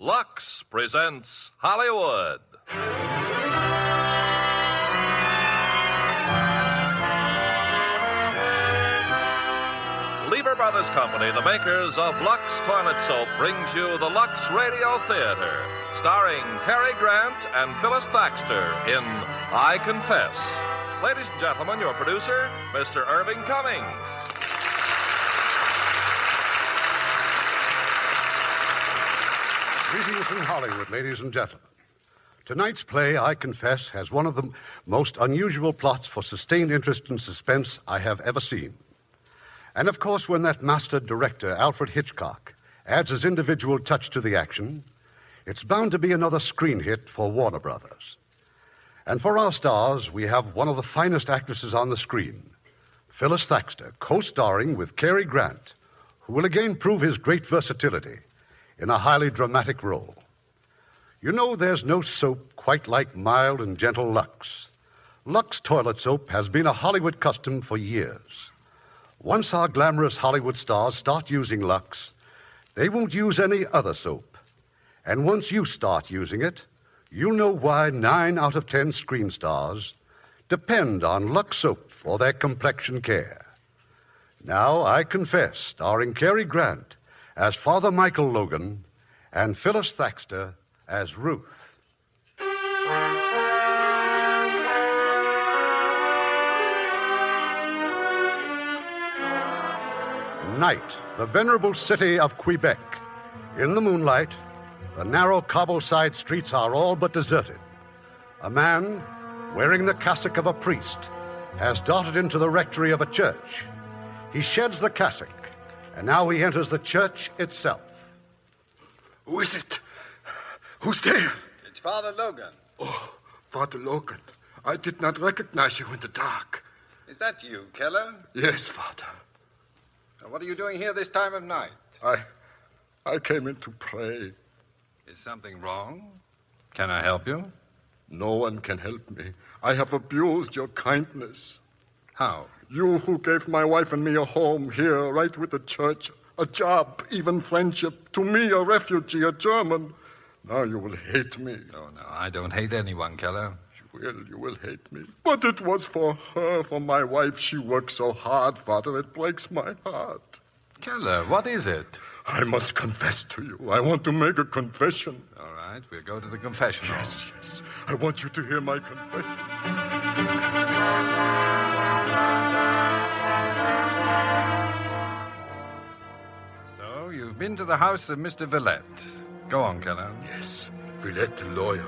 Lux presents Hollywood. Lever Brothers Company, the makers of Lux Toilet Soap, brings you the Lux Radio Theater, starring Cary Grant and Phyllis Thaxter in I Confess. Ladies and gentlemen, your producer, Mr. Irving Cummings. Greetings from Hollywood, ladies and gentlemen. Tonight's play, I Confess, has one of the most unusual plots for sustained interest and suspense I have ever seen. And of course, when that master director, Alfred Hitchcock, adds his individual touch to the action, it's bound to be another screen hit for Warner Brothers. And for our stars, we have one of the finest actresses on the screen, Phyllis Thaxter, co-starring with Cary Grant, who will again prove his great versatility in a highly dramatic role. You know, there's no soap quite like mild and gentle Lux. Lux toilet soap has been a Hollywood custom for years. Once our glamorous Hollywood stars start using Lux, they won't use any other soap. And once you start using it, you'll know why 9 out of 10 screen stars depend on Lux soap for their complexion care. Now, I Confess, starring Cary Grant as Father Michael Logan and Phyllis Thaxter as Ruth. Night, the venerable city of Quebec. In the moonlight, the narrow cobble-side streets are all but deserted. A man, wearing the cassock of a priest, has darted into the rectory of a church. He sheds the cassock, and now he enters the church itself. Who is it? Who's there? It's Father Logan. Oh, Father Logan. I did not recognize you in the dark. Is that you, Keller? Yes, Father. What are you doing here this time of night? I came in to pray. Is something wrong? Can I help you? No one can help me. I have abused your kindness. How? You who gave my wife and me a home here, right with the church, a job, even friendship. To me, a refugee, a German. Now you will hate me. Oh, no, I don't hate anyone, Keller. You will hate me. But it was for her, for my wife. She worked so hard, Father. It breaks my heart. Keller, what is it? I must confess to you. I want to make a confession. All right, we'll go to the confessional. Yes. I want you to hear my confession. So, you've been to the house of Mr. Villette. Go on, Keller. Yes, Villette the lawyer.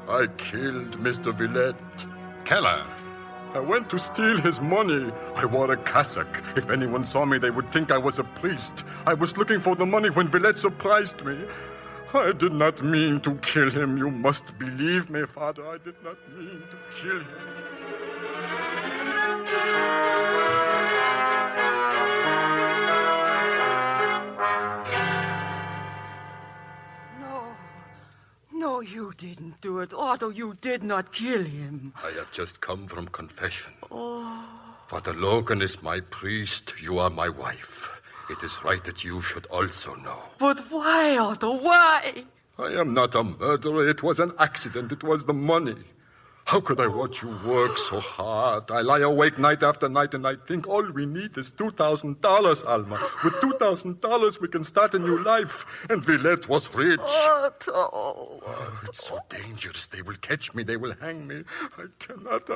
I killed Mr. Villette. Keller. I went to steal his money. I wore a cassock. If anyone saw me, they would think I was a priest. I was looking for the money when Villette surprised me. I did not mean to kill him. You must believe me, Father. I did not mean to kill him. No, you didn't do it. Otto, you did not kill him. I have just come from confession. Oh. Father Logan is my priest. You are my wife. It is right that you should also know. But why, Otto? Why? I am not a murderer. It was an accident. It was the money. How could I watch you work so hard? I lie awake night after night, and I think all we need is $2,000, Alma. With $2,000, we can start a new life. And Villette was rich. Otto. Oh, it's so dangerous. They will catch me. They will hang me. I cannot.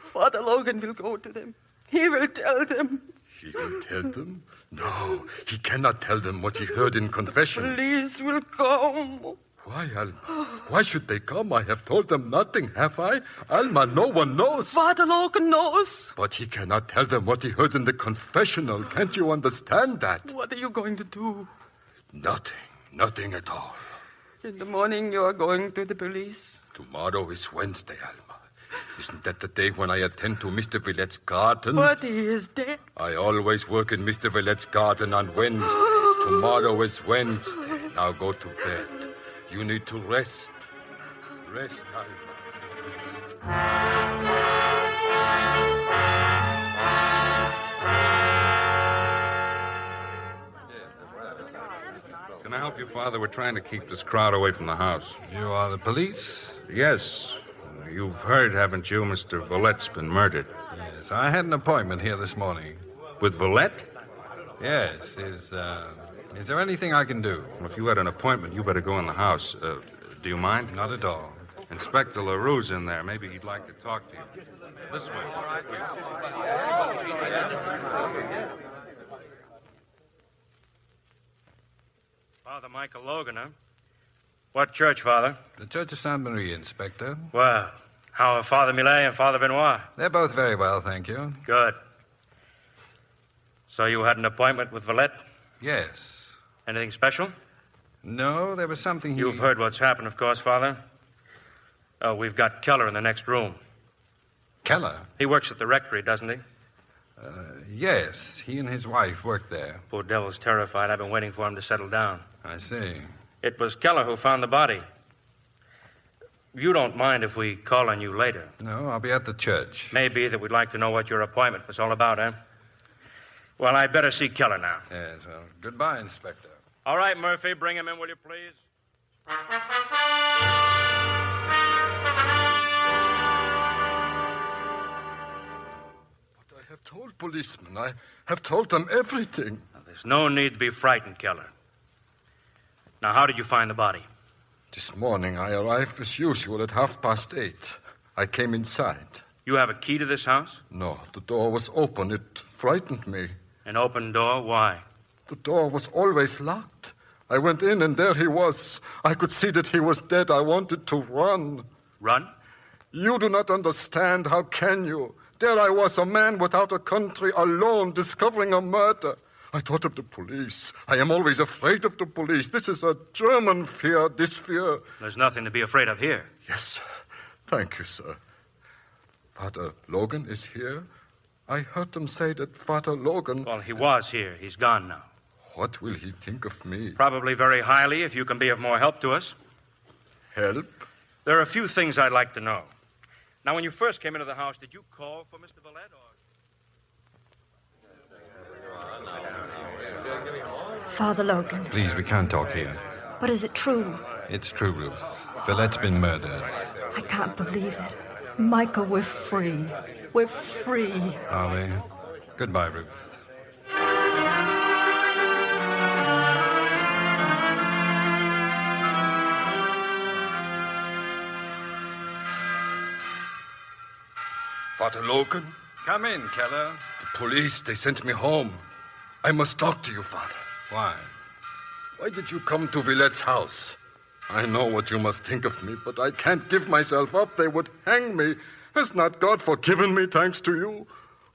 Father Logan will go to them. He will tell them. He will tell them? No, he cannot tell them what he heard in confession. Police will come. Why, Alma? Why should they come? I have told them nothing, have I? Alma, no one knows. Father Logan knows. But he cannot tell them what he heard in the confessional. Can't you understand that? What are you going to do? Nothing at all. In the morning you are going to the police? Tomorrow is Wednesday, Alma. Isn't that the day when I attend to Mr. Villette's garden? But he is dead. I always work in Mr. Villette's garden on Wednesdays. Tomorrow is Wednesday. Now go to bed. You need to rest. Rest, Alma. Rest. Can I help help you, Father? We're trying to keep this crowd away from the house. You are the police? Yes. You've heard, haven't you, Mr. Villette's been murdered? Yes, I had an appointment here this morning. With Villette? Yes. Is there anything I can do? Well, if you had an appointment, you better go in the house. Do you mind? Not at all. Inspector LaRue's in there. Maybe he'd like to talk to you. This way. Father Michael Logan, huh? What church, Father? The Church of Sainte Marie, Inspector. Well, how are Father Millet and Father Benoit? They're both very well, thank you. Good. So you had an appointment with Villette? Yes. Anything special? No, there was something he... You've heard what's happened, of course, Father. Oh, we've got Keller in the next room. Keller? He works at the rectory, doesn't he? Yes. He and his wife work there. Poor devil's terrified. I've been waiting for him to settle down. I see. It was Keller who found the body. You don't mind if we call on you later? No, I'll be at the church. Maybe that we'd like to know what your appointment was all about, eh? Well, I'd better see Keller now. Yes, well, goodbye, Inspector. All right, Murphy, bring him in, will you, please? I have told policemen. I have told them everything. Now, there's no need to be frightened, Keller. Now, how did you find the body? This morning I arrived as usual at 8:30. I came inside. You have a key to this house? No, the door was open. It frightened me. An open door? Why? The door was always locked. I went in and there he was. I could see that he was dead. I wanted to run. Run? You do not understand. How can you? There I was, a man without a country, alone, discovering a murder. I thought of the police. I am always afraid of the police. This is a German fear, this fear. There's nothing to be afraid of here. Yes. Thank you, sir. Father Logan is here. I heard them say that Father Logan... Well, he was here. He's gone now. What will he think of me? Probably very highly, if you can be of more help to us. Help? There are a few things I'd like to know. Now, when you first came into the house, did you call for Mr. Villette, or... Father Logan. Please, we can't talk here. But is it true? It's true, Ruth. Villette's been murdered. I can't believe it. Michael, we're free. We're free. Are we? Goodbye, Ruth. Father Logan? Come in, Keller. The police, they sent me home. I must talk to you, Father. Why? Why did you come to Villette's house? I know what you must think of me, but I can't give myself up. They would hang me. Has not God forgiven me, thanks to you?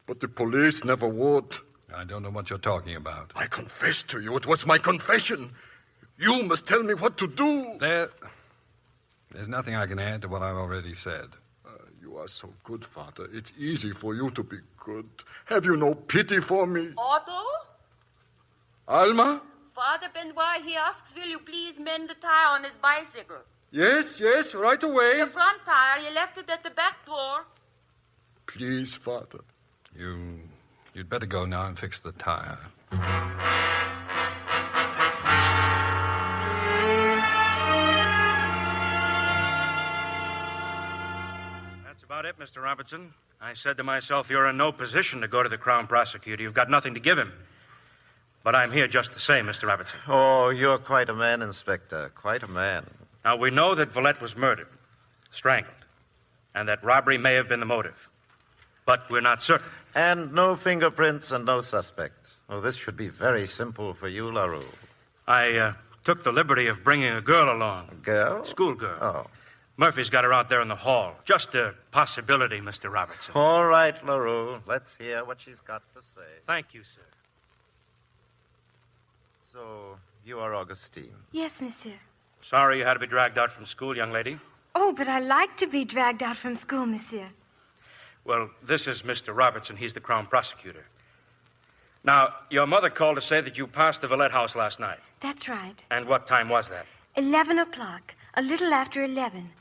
But the police never would. I don't know what you're talking about. I confess to you. It was my confession. You must tell me what to do. There's nothing I can add to what I've already said. You are so good, Father. It's easy for you to be good. Have you no pity for me? Otto? Alma? Father Benoit, he asks, will you please mend the tire on his bicycle? Yes, right away. The front tire, he left it at the back door. Please, Father. You'd better go now and fix the tire. That's about it, Mr. Robertson. I said to myself, you're in no position to go to the Crown Prosecutor. You've got nothing to give him. But I'm here just the same, Mr. Robertson. Oh, you're quite a man, Inspector. Quite a man. Now, we know that Villette was murdered, strangled, and that robbery may have been the motive. But we're not certain. And no fingerprints and no suspects. Oh, this should be very simple for you, LaRue. I took the liberty of bringing a girl along. A girl? Schoolgirl. Oh. Murphy's got her out there in the hall. Just a possibility, Mr. Robertson. All right, LaRue. Let's hear what she's got to say. Thank you, sir. So, you are Augustine. Yes, monsieur. Sorry you had to be dragged out from school, young lady. Oh, but I like to be dragged out from school, monsieur. Well, this is Mr. Robertson. He's the Crown Prosecutor. Now, your mother called to say that you passed the Villette house last night. That's right. And what time was that? 11 o'clock. A little after 11.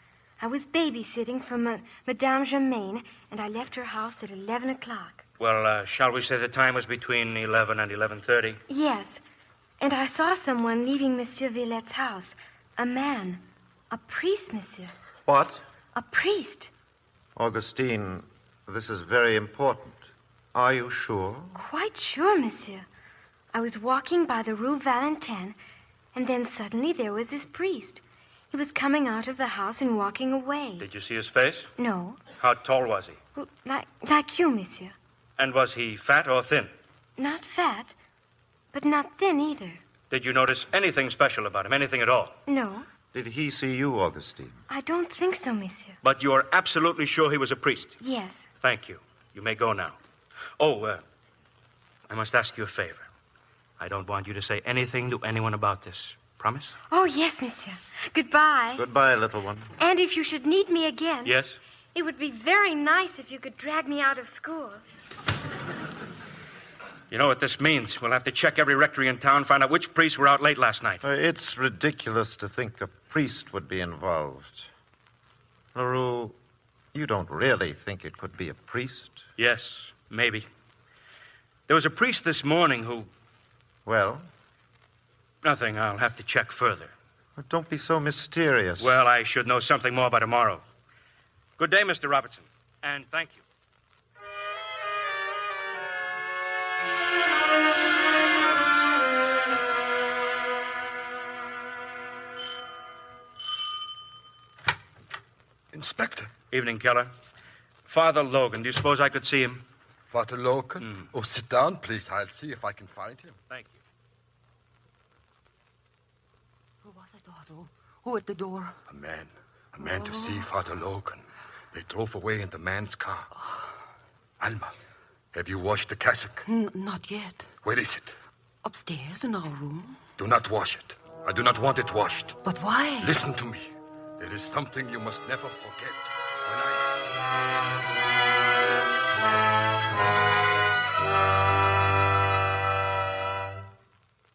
I was babysitting for Madame Germaine, and I left her house at 11 o'clock. Well, shall we say the time was between 11 and 11:30? Yes. And I saw someone leaving Monsieur Villette's house. A man. A priest, monsieur. What? A priest. Augustine, this is very important. Are you sure? Quite sure, monsieur. I was walking by the Rue Valentin, and then suddenly there was this priest. He was coming out of the house and walking away. Did you see his face? No. How tall was he? Well, like you, monsieur. And was he fat or thin? Not fat, but not thin either. Did you notice anything special about him? Anything at all? No. Did he see you, Augustine? I don't think so, monsieur. But you are absolutely sure he was a priest? Yes. Thank you. You may go now. Oh, I must ask you a favor. I don't want you to say anything to anyone about this. Promise? Oh, yes, monsieur. Goodbye. Goodbye, little one. And if you should need me again... Yes? It would be very nice if you could drag me out of school. You know what this means? We'll have to check every rectory in town, find out which priests were out late last night. It's ridiculous to think a priest would be involved. LaRue, you don't really think it could be a priest? Yes, maybe. There was a priest this morning who... Well? Nothing. I'll have to check further. Don't be so mysterious. Well, I should know something more by tomorrow. Good day, Mr. Robertson, and thank you. Inspector. Evening, Keller. Father Logan, do you suppose I could see him? Father Logan? Oh, sit down, please. I'll see if I can find him. Thank you. Who was it, Otto? Who at the door? A man to see Father Logan. They drove away in the man's car. Alma, have you washed the cassock? Not yet. Where is it? Upstairs in our room. Do not wash it. I do not want it washed. But why? Listen to me. There is something you must never forget.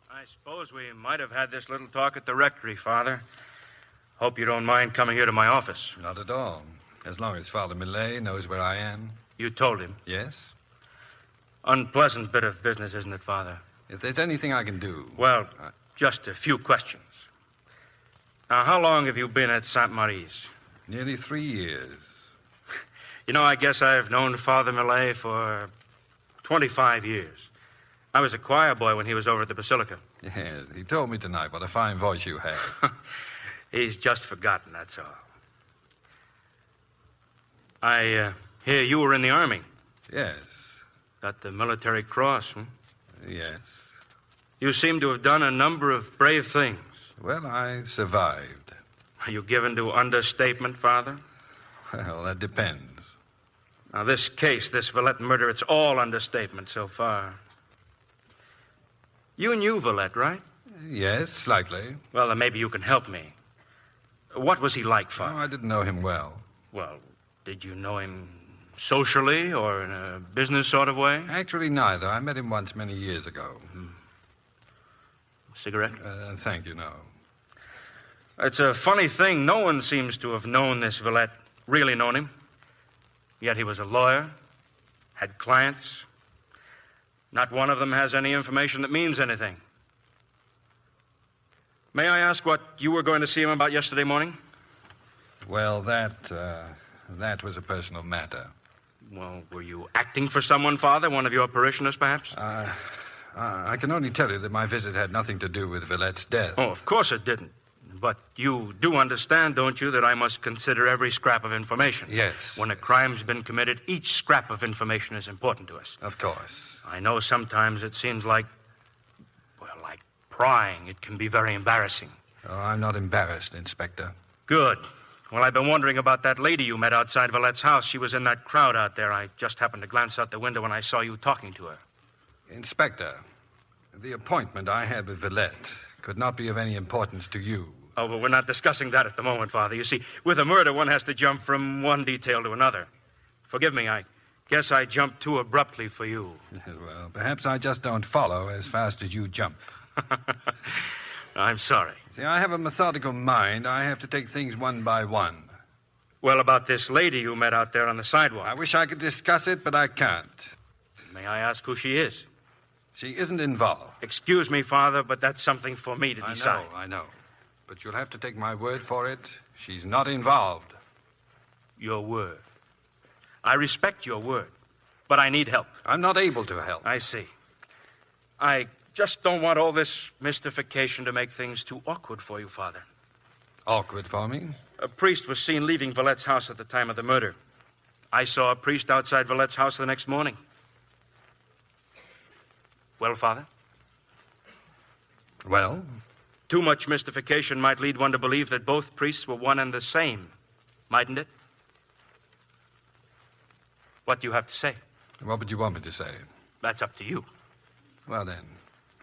I suppose we might have had this little talk at the rectory, Father. Hope you don't mind coming here to my office. Not at all. As long as Father Millet knows where I am. You told him? Yes. Unpleasant bit of business, isn't it, Father? If there's anything I can do... Well, just a few questions. Now, how long have you been at St. Marie's? Nearly 3 years. You know, I guess I've known Father Millet for 25 years. I was a choir boy when he was over at the Basilica. Yes, he told me tonight what a fine voice you had. He's just forgotten, that's all. I hear you were in the Army. Yes. Got the military cross, Yes. You seem to have done a number of brave things. Well, I survived. Are you given to understatement, Father? Well, that depends. Now, this case, this Villette murder, it's all understatement so far. You knew Villette, right? Yes, slightly. Well, then maybe you can help me. What was he like, Father? Oh, I didn't know him well. Well, did you know him socially or in a business sort of way? Actually, neither. I met him once many years ago. Cigarette? Thank you, no. It's a funny thing. No one seems to have known this Villette, really known him. Yet he was a lawyer, had clients. Not one of them has any information that means anything. May I ask what you were going to see him about yesterday morning? Well, that was a personal matter. Well, were you acting for someone, Father? One of your parishioners, perhaps? I can only tell you that my visit had nothing to do with Villette's death. Oh, of course it didn't. But you do understand, don't you, that I must consider every scrap of information? Yes. When a crime's been committed, each scrap of information is important to us. Of course. I know sometimes it seems like prying. It can be very embarrassing. Oh, I'm not embarrassed, Inspector. Good. Well, I've been wondering about that lady you met outside Villette's house. She was in that crowd out there. I just happened to glance out the window when I saw you talking to her. Inspector, the appointment I had with Villette could not be of any importance to you. Oh, but we're not discussing that at the moment, Father. You see, with a murder, one has to jump from one detail to another. Forgive me, I guess I jumped too abruptly for you. Well, perhaps I just don't follow as fast as you jump. I'm sorry. See, I have a methodical mind. I have to take things one by one. Well, about this lady you met out there on the sidewalk. I wish I could discuss it, but I can't. May I ask who she is? She isn't involved. Excuse me, Father, but that's something for me to decide. I know. But you'll have to take my word for it. She's not involved. Your word. I respect your word, but I need help. I'm not able to help. I see. I just don't want all this mystification to make things too awkward for you, Father. Awkward for me? A priest was seen leaving Villette's house at the time of the murder. I saw a priest outside Villette's house the next morning. Well, Father? Well? Too much mystification might lead one to believe that both priests were one and the same, mightn't it? What do you have to say? What would you want me to say? That's up to you. Well, then,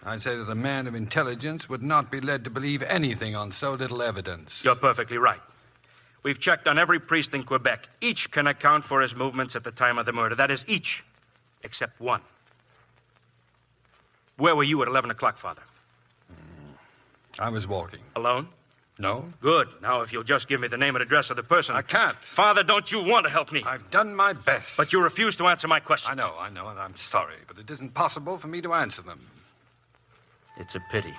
I'd say that a man of intelligence would not be led to believe anything on so little evidence. You're perfectly right. We've checked on every priest in Quebec. Each can account for his movements at the time of the murder. That is, each, except one. Where were you at 11 o'clock, Father? I was walking. Alone? No. Good. Now, if you'll just give me the name and address of the person. I can't. Father, don't you want to help me? I've done my best. But you refuse to answer my questions. I know, and I'm sorry, but it isn't possible for me to answer them. It's a pity.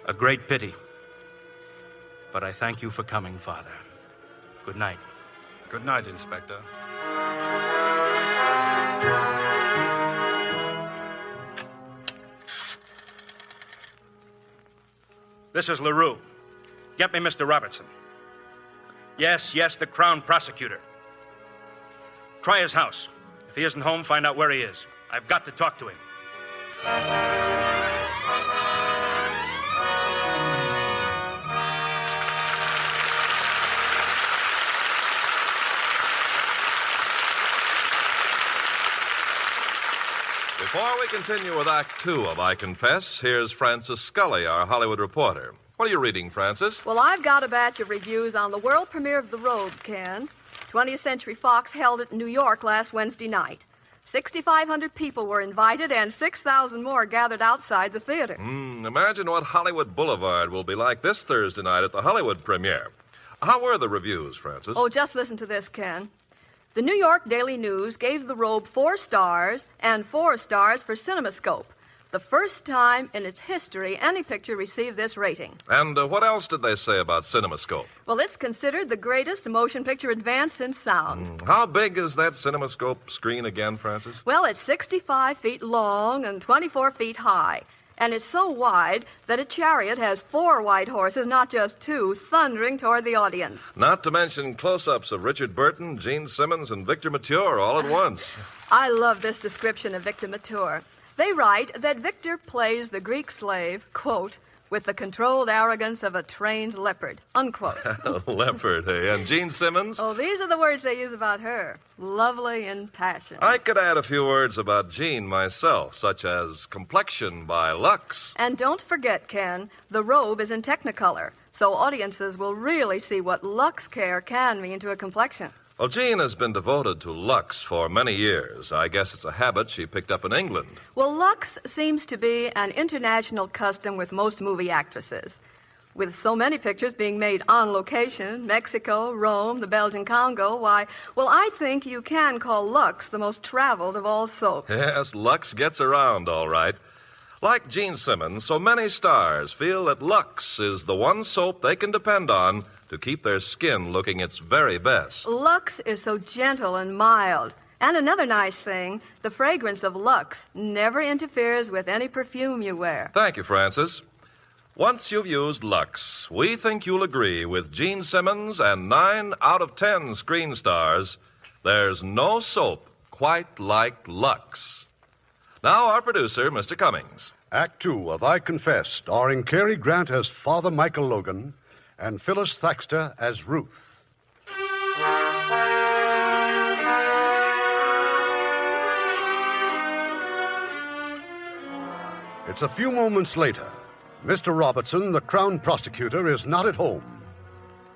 A great pity. But I thank you for coming, Father. Good night. Good night, Inspector. This is LaRue. Get me Mr. Robertson. Yes, the Crown Prosecutor. Try his house. If he isn't home, find out where he is. I've got to talk to him. Before we continue with Act Two of I Confess, here's Francis Scully, our Hollywood reporter. What are you reading, Francis? Well, I've got a batch of reviews on the world premiere of The Robe, Ken. 20th Century Fox held it in New York last Wednesday night. 6,500 people were invited and 6,000 more gathered outside the theater. Imagine what Hollywood Boulevard will be like this Thursday night at the Hollywood premiere. How were the reviews, Francis? Oh, just listen to this, Ken. The New York Daily News gave The Robe 4 stars and 4 stars for CinemaScope. The first time in its history any picture received this rating. And what else did they say about CinemaScope? Well, it's considered the greatest motion picture advance in sound. How big is that CinemaScope screen again, Francis? Well, it's 65 feet long and 24 feet high. And it's so wide that a chariot has 4 white horses, not just 2, thundering toward the audience. Not to mention close-ups of Richard Burton, Gene Simmons, and Victor Mature all at once. I love this description of Victor Mature. They write that Victor plays the Greek slave, quote, with the controlled arrogance of a trained leopard, unquote. Leopard, eh? And Gene Simmons? Oh, these are the words they use about her. Lovely and passionate. I could add a few words about Gene myself, such as complexion by Lux. And don't forget, Ken, The Robe is in Technicolor, so audiences will really see what Lux care can mean to a complexion. Well, Jean has been devoted to Lux for many years. I guess it's a habit she picked up in England. Well, Lux seems to be an international custom with most movie actresses. With so many pictures being made on location, Mexico, Rome, the Belgian Congo, why, well, I think you can call Lux the most traveled of all soaps. Yes, Lux gets around all right. Like Gene Simmons, so many stars feel that Lux is the one soap they can depend on to keep their skin looking its very best. Lux is so gentle and mild. And another nice thing, the fragrance of Lux never interferes with any perfume you wear. Thank you, Francis. Once you've used Lux, we think you'll agree with Gene Simmons and 9 out of 10 screen stars. There's no soap quite like Lux. Now, our producer, Mr. Cummings. Act Two of I Confess, starring Cary Grant as Father Michael Logan and Phyllis Thaxter as Ruth. It's a few moments later. Mr. Robertson, the Crown Prosecutor, is not at home,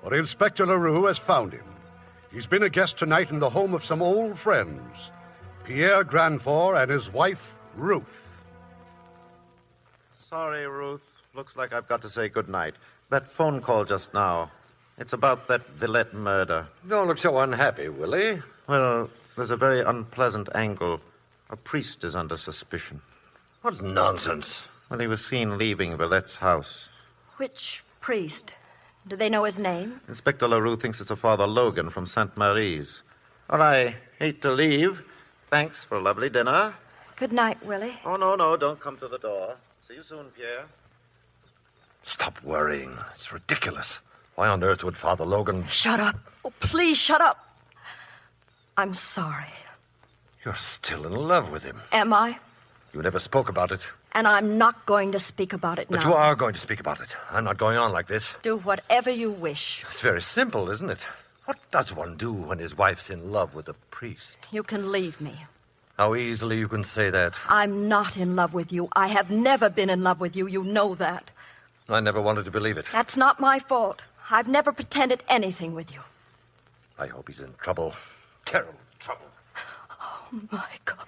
but Inspector LaRue has found him. He's been a guest tonight in the home of some old friends, Pierre Granfort and his wife, Ruth. Sorry, Ruth. Looks like I've got to say goodnight. That phone call just now, it's about that Villette murder. Don't look so unhappy, Willie. Well, there's a very unpleasant angle. A priest is under suspicion. What nonsense. Well, he was seen leaving Villette's house. Which priest? Do they know his name? Inspector LaRue thinks it's a Father Logan from St. Marie's. Well, I hate to leave. Thanks for a lovely dinner. Good night, Willie. Oh, no, don't come to the door. See you soon, Pierre. Stop worrying. It's ridiculous. Why on earth would Father Logan... Shut up. Oh, please, shut up. I'm sorry. You're still in love with him. Am I? You never spoke about it. And I'm not going to speak about it now. But you are going to speak about it. I'm not going on like this. Do whatever you wish. It's very simple, isn't it? What does one do when his wife's in love with a priest? You can leave me. How easily you can say that. I'm not in love with you. I have never been in love with you. You know that. I never wanted to believe it. That's not my fault. I've never pretended anything with you. I hope he's in trouble. Terrible trouble. Oh, Michael.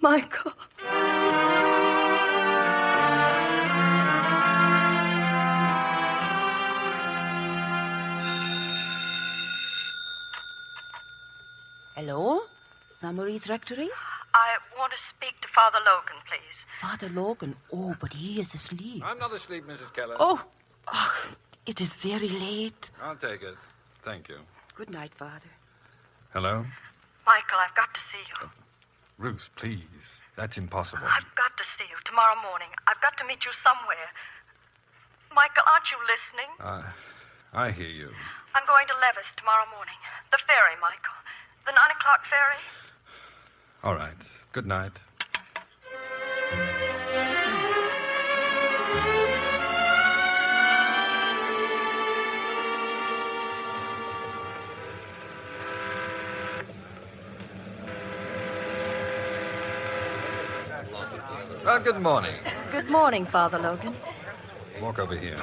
Michael. Hello? Summary's Rectory? I want to speak to Father Logan, please. Father Logan? Oh, but he is asleep. I'm not asleep, Mrs. Keller. Oh, it is very late. I'll take it. Thank you. Good night, Father. Hello? Michael, I've got to see you. Ruth, please. That's impossible. I've got to see you tomorrow morning. I've got to meet you somewhere. Michael, aren't you listening? I hear you. I'm going to Levis tomorrow morning. The ferry, Michael. The 9 o'clock ferry. All right. Good night. Well, good morning. Good morning, Father Logan. Walk over here.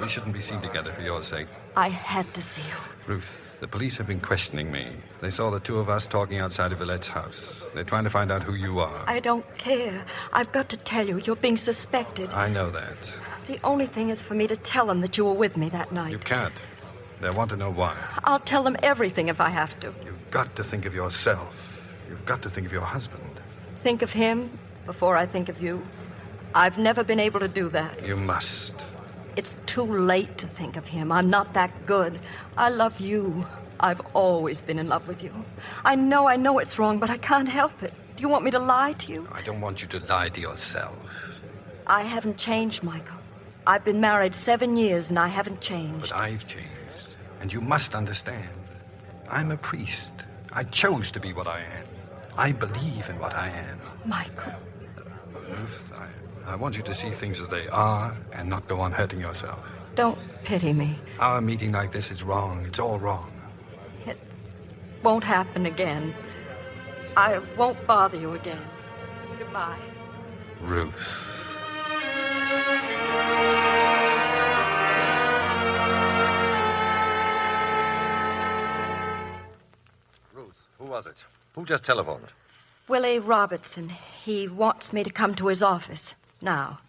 We shouldn't be seen together for your sake. I had to see you. Ruth, the police have been questioning me. They saw the two of us talking outside of Villette's house. They're trying to find out who you are. I don't care. I've got to tell you, you're being suspected. I know that. The only thing is for me to tell them that you were with me that night. You can't. They want to know why. I'll tell them everything if I have to. You've got to think of yourself. You've got to think of your husband. Think of him before I think of you. I've never been able to do that. You must. It's too late to think of him. I'm not that good. I love you. I've always been in love with you. I know it's wrong, but I can't help it. Do you want me to lie to you? I don't want you to lie to yourself. I haven't changed, Michael. I've been married 7 years, and I haven't changed. But I've changed. And you must understand. I'm a priest. I chose to be what I am. I believe in what I am. Michael. Ruth, I want you to see things as they are and not go on hurting yourself. Don't pity me. Our meeting like this is wrong. It's all wrong. It won't happen again. I won't bother you again. Goodbye. Ruth. Ruth, who was it? Who just telephoned? Willie Robertson. He wants me to come to his office now.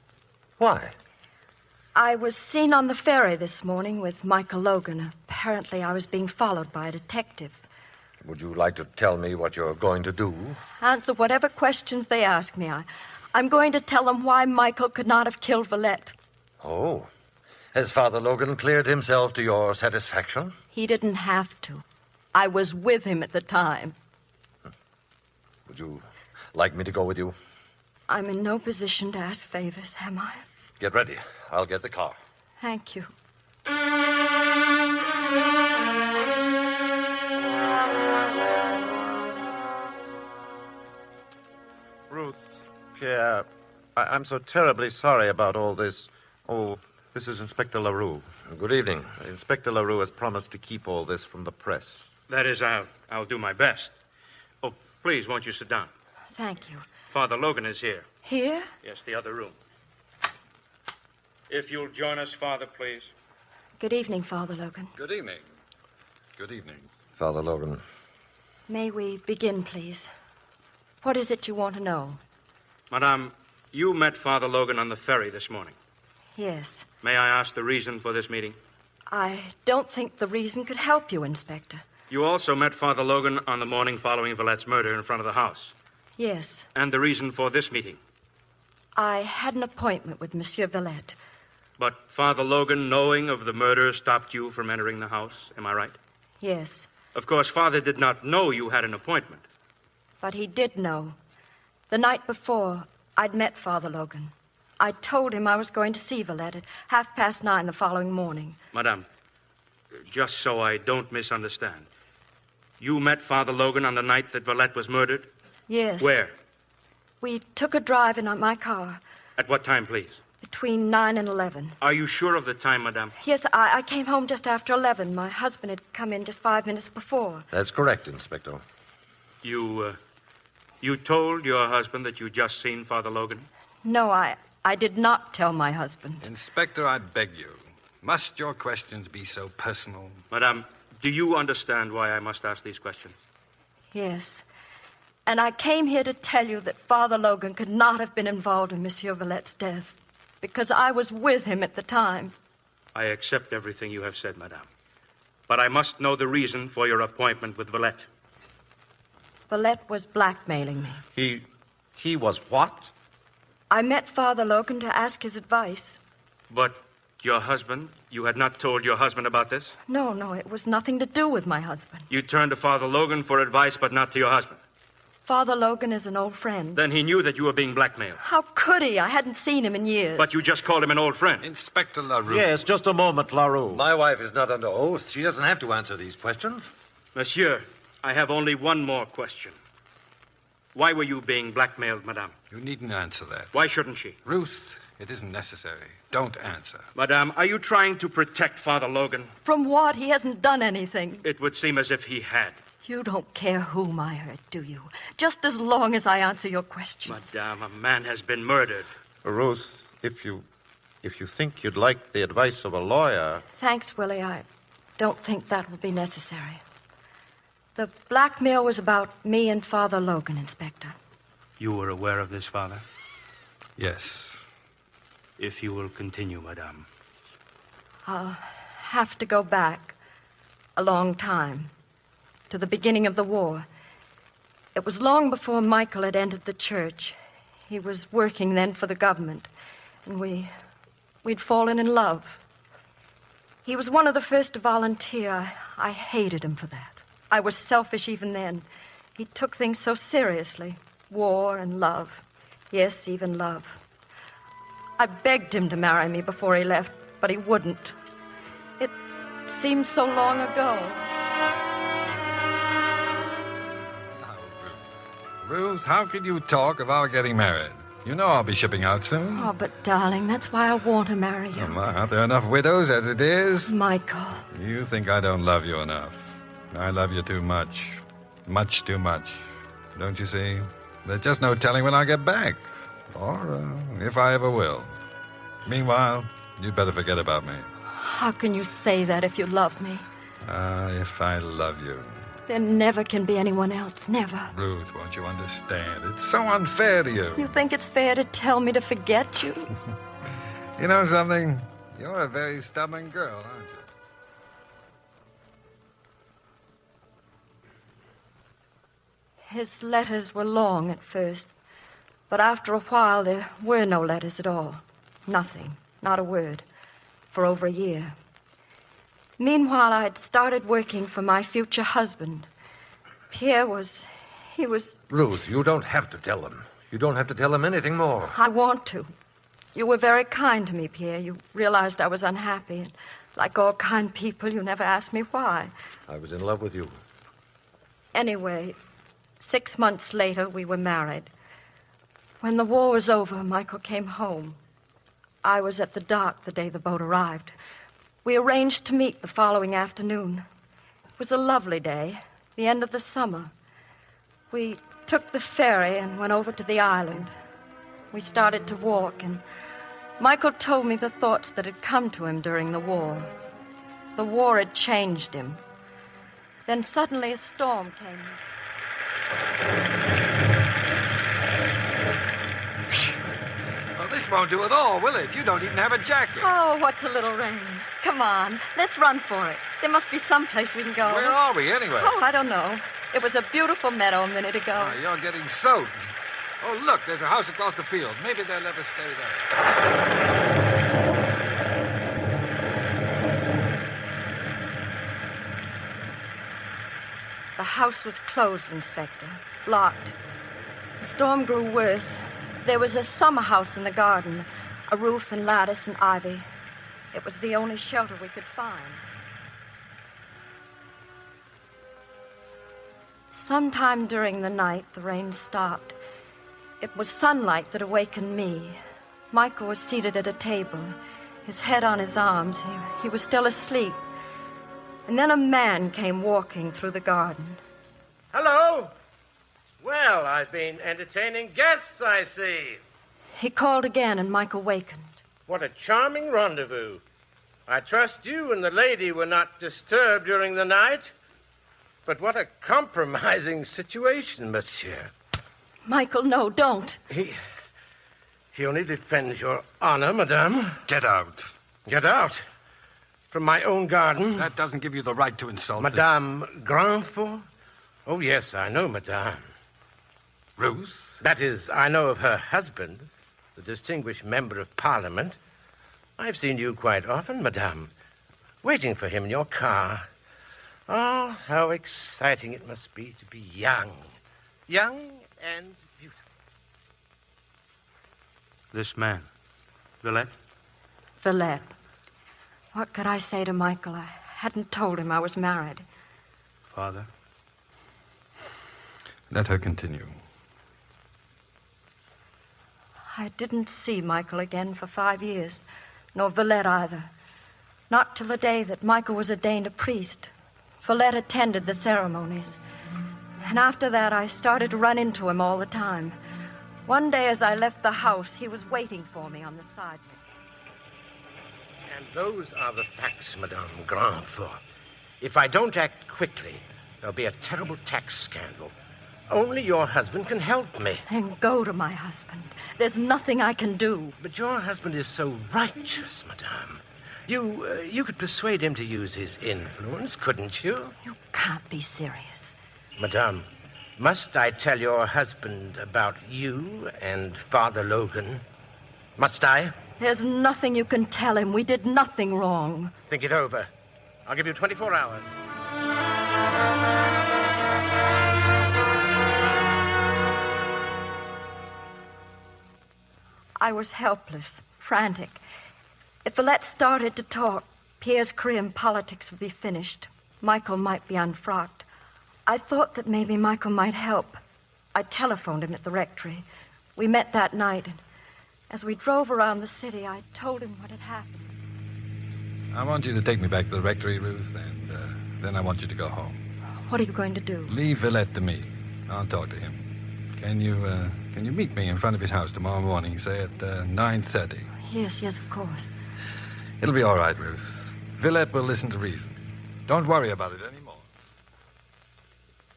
Why? I was seen on the ferry this morning with Michael Logan. Apparently, I was being followed by a detective. Would you like to tell me what you're going to do? Answer whatever questions they ask me. I'm going to tell them why Michael could not have killed Villette. Oh. Has Father Logan cleared himself to your satisfaction? He didn't have to. I was with him at the time. Would you like me to go with you? I'm in no position to ask favors, am I? Get ready. I'll get the car. Thank you. Ruth, Pierre, I'm so terribly sorry about all this. Oh, this is Inspector LaRue. Good evening. Inspector LaRue has promised to keep all this from the press. That is, I'll do my best. Oh, please, won't you sit down? Thank you. Father Logan is here. Here? Yes, the other room. If you'll join us, Father, please. Good evening, Father Logan. Good evening. Good evening. Father Logan. May we begin, please? What is it you want to know? Madame, you met Father Logan on the ferry this morning. Yes. May I ask the reason for this meeting? I don't think the reason could help you, Inspector. You also met Father Logan on the morning following Villette's murder in front of the house. Yes. And the reason for this meeting? I had an appointment with Monsieur Villette. But Father Logan, knowing of the murder, stopped you from entering the house. Am I right? Yes. Of course, Father did not know you had an appointment. But he did know. The night before, I'd met Father Logan. I told him I was going to see Villette at 9:30 the following morning. Madame, just so I don't misunderstand. You met Father Logan on the night that Villette was murdered? Yes. Where? We took a drive in my car. At what time, please? Between 9 and 11. Are you sure of the time, Madame? Yes, I came home just after 11. My husband had come in just 5 minutes before. That's correct, Inspector. You told your husband that you'd just seen Father Logan? No, I did not tell my husband. Inspector, I beg you. Must your questions be so personal? Madame, do you understand why I must ask these questions? Yes. And I came here to tell you that Father Logan could not have been involved in Monsieur Villette's death, because I was with him at the time. I accept everything you have said, Madame. But I must know the reason for your appointment with Villette. Villette was blackmailing me. He was what? I met Father Logan to ask his advice. But your husband? You had not told your husband about this? No, it was nothing to do with my husband. You turned to Father Logan for advice, but not to your husband. Father Logan is an old friend. Then he knew that you were being blackmailed. How could he? I hadn't seen him in years. But you just called him an old friend. Inspector LaRue. Yes, just a moment, LaRue. My wife is not under oath. She doesn't have to answer these questions. Monsieur, I have only one more question. Why were you being blackmailed, Madame? You needn't answer that. Why shouldn't she? Ruth, it isn't necessary. Don't answer. Madame, are you trying to protect Father Logan? From what? He hasn't done anything. It would seem as if he had. You don't care whom I hurt, do you? Just as long as I answer your questions. Madame, a man has been murdered. Ruth, if you think you'd like the advice of a lawyer... Thanks, Willie. I don't think that will be necessary. The blackmail was about me and Father Logan, Inspector. You were aware of this, Father? Yes. If you will continue, Madame. I'll have to go back a long time, to the beginning of the war. It was long before Michael had entered the church. He was working then for the government, and we'd fallen in love. He was one of the first to volunteer. I hated him for that. I was selfish even then. He took things so seriously. War and love. Yes, even love. I begged him to marry me before he left, but he wouldn't. It seemed so long ago. Ruth, how could you talk of our getting married? You know I'll be shipping out soon. Oh, but darling, that's why I want to marry you. Oh, my, aren't there enough widows as it is? Michael. You think I don't love you enough. I love you too much. Much too much. Don't you see? There's just no telling when I'll get back. Or if I ever will. Meanwhile, you'd better forget about me. How can you say that if you love me? If I love you. There never can be anyone else, never. Ruth, won't you understand? It's so unfair to you. You think it's fair to tell me to forget you? You know something? You're a very stubborn girl, aren't you? His letters were long at first, but after a while there were no letters at all. Nothing, not a word, for over a year. Meanwhile, I'd started working for my future husband. Pierre he was... Ruth, you don't have to tell them. You don't have to tell them anything more. I want to. You were very kind to me, Pierre. You realized I was unhappy, and like all kind people, you never asked me why. I was in love with you. Anyway, 6 months later, we were married. When the war was over, Michael came home. I was at the dock the day the boat arrived. We arranged to meet the following afternoon. It was a lovely day, the end of the summer. We took the ferry and went over to the island. We started to walk, and Michael told me the thoughts that had come to him during the war. The war had changed him. Then suddenly a storm came. Well, this won't do at all, will it? You don't even have a jacket. Oh, what's a little rain? Come on, let's run for it. There must be some place we can go. Where are we, anyway? Oh, I don't know. It was a beautiful meadow a minute ago. Oh, you're getting soaked. Oh, look, there's a house across the field. Maybe they'll let us stay there. The house was closed, Inspector. Locked. The storm grew worse. There was a summer house in the garden, a roof and lattice and ivy. It was the only shelter we could find. Sometime during the night, the rain stopped. It was sunlight that awakened me. Michael was seated at a table, his head on his arms. He was still asleep. And then a man came walking through the garden. Hello. Well, I've been entertaining guests, I see. He called again, and Michael wakened. What a charming rendezvous. I trust you and the lady were not disturbed during the night. But what a compromising situation, monsieur. Michael, no, don't. He only defends your honor, madame. Get out. Get out? From my own garden? That doesn't give you the right to insult Madame Grandfort? Oh, yes, I know, madame. Ruth? That is, I know of her husband, the distinguished member of Parliament. I've seen you quite often, madame, waiting for him in your car. Oh, how exciting it must be to be young. Young and beautiful. This man, Villette? Villette. What could I say to Michael? I hadn't told him I was married. Father? Let her continue. I didn't see Michael again for 5 years, nor Villette either. Not till the day that Michael was ordained a priest. Villette attended the ceremonies. And after that, I started to run into him all the time. One day as I left the house, he was waiting for me on the sidewalk. And those are the facts, Madame Grandfort. If I don't act quickly, there'll be a terrible tax scandal. Only your husband can help me. Then go to my husband. There's nothing I can do. But your husband is so righteous, Madame. You could persuade him to use his influence, couldn't you? You can't be serious. Madame, must I tell your husband about you and Father Logan? Must I? There's nothing you can tell him. We did nothing wrong. Think it over. I'll give you 24 hours. I was helpless, frantic. If Villette started to talk, Pierre's career in politics would be finished. Michael might be unfrocked. I thought that maybe Michael might help. I telephoned him at the rectory. We met that night, and as we drove around the city, I told him what had happened. I want you to take me back to the rectory, Ruth, and then I want you to go home. What are you going to do? Leave Villette to me. I'll talk to him. Can you meet me in front of his house tomorrow morning, say at 9:30? Yes, of course. It'll be all right, Ruth. Villette will listen to reason. Don't worry about it anymore.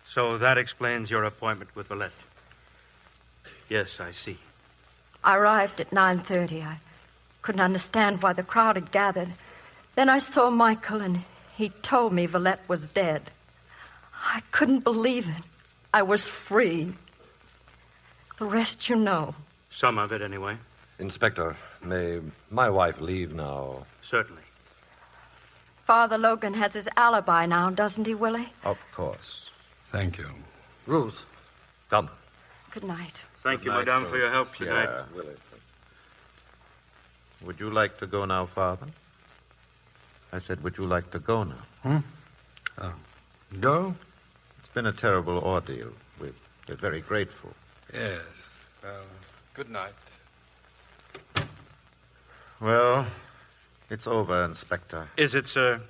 So that explains your appointment with Villette. Yes, I see. I arrived at 9:30. I couldn't understand why the crowd had gathered. Then I saw Michael, and he told me Villette was dead. I couldn't believe it. I was free. The rest you know. Some of it, anyway. Inspector, may my wife leave now? Certainly. Father Logan has his alibi now, doesn't he, Willie? Of course. Thank you. Ruth, come. Good night. Thank you, madame, for your help tonight. Yeah, Willie. Would you like to go now, Father? I said, would you like to go now? Go? It's been a terrible ordeal. We're very grateful. Yes. Well, good night. Well, it's over, Inspector. Is it, sir?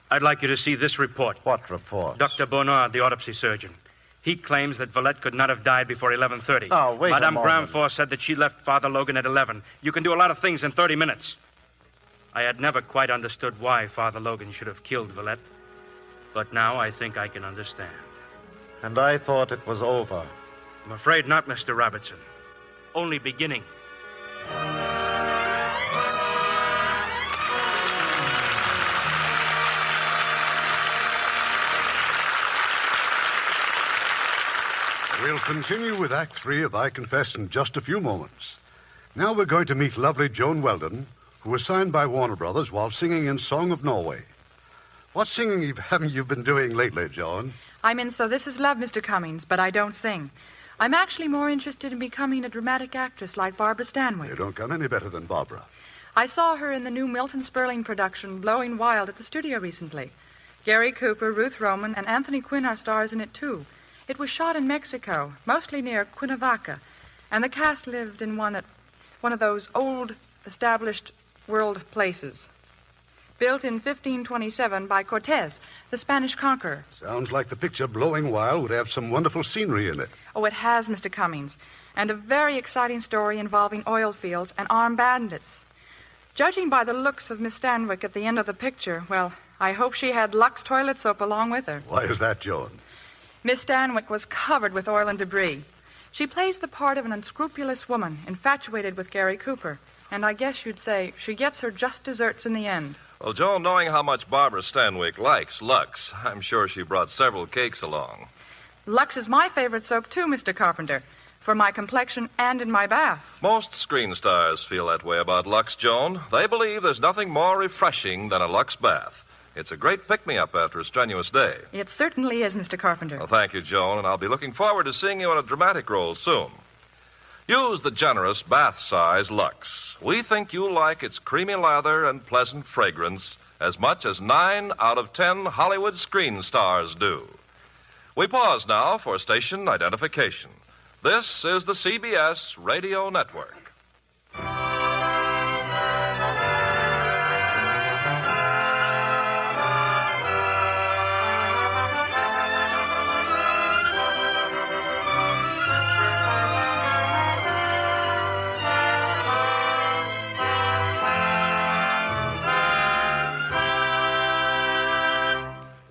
I'd like you to see this report. What report? Dr. Bonnard, the autopsy surgeon. He claims that Villette could not have died before 11:30. Oh, wait Madame a moment. Grandfort said that she left Father Logan at 11. You can do a lot of things in 30 minutes. I had never quite understood why Father Logan should have killed Villette. But now I think I can understand. And I thought it was over. I'm afraid not, Mr. Robertson. Only beginning. We'll continue with Act 3 of I Confess in just a few moments. Now we're going to meet lovely Joan Weldon, who was signed by Warner Brothers while singing in Song of Norway. What singing haven't you been doing lately, Joan? I'm in So This Is Love, Mr. Cummings, but I don't sing. I'm actually more interested in becoming a dramatic actress like Barbara Stanwyck. You don't come any better than Barbara. I saw her in the new Milton Sperling production, Blowing Wild, at the studio recently. Gary Cooper, Ruth Roman, and Anthony Quinn are stars in it, too. It was shot in Mexico, mostly near Cuernavaca, and the cast lived in one of those old, established world places. Built in 1527 by Cortez, the Spanish conqueror. Sounds like the picture Blowing Wild would have some wonderful scenery in it. Oh, it has, Mr. Cummings, and a very exciting story involving oil fields and armed bandits. Judging by the looks of Miss Stanwyck at the end of the picture, well, I hope she had Lux toilet soap along with her. Why is that, Joan? Miss Stanwyck was covered with oil and debris. She plays the part of an unscrupulous woman, infatuated with Gary Cooper. And I guess you'd say she gets her just desserts in the end. Well, Joan, knowing how much Barbara Stanwyck likes Lux, I'm sure she brought several cakes along. Lux is my favorite soap, too, Mr. Carpenter, for my complexion and in my bath. Most screen stars feel that way about Lux, Joan. They believe there's nothing more refreshing than a Lux bath. It's a great pick-me-up after a strenuous day. It certainly is, Mr. Carpenter. Well, thank you, Joan, and I'll be looking forward to seeing you in a dramatic role soon. Use the generous bath-size Lux. We think you'll like its creamy lather and pleasant fragrance as much as 9 out of 10 Hollywood screen stars do. We pause now for station identification. This is the CBS Radio Network.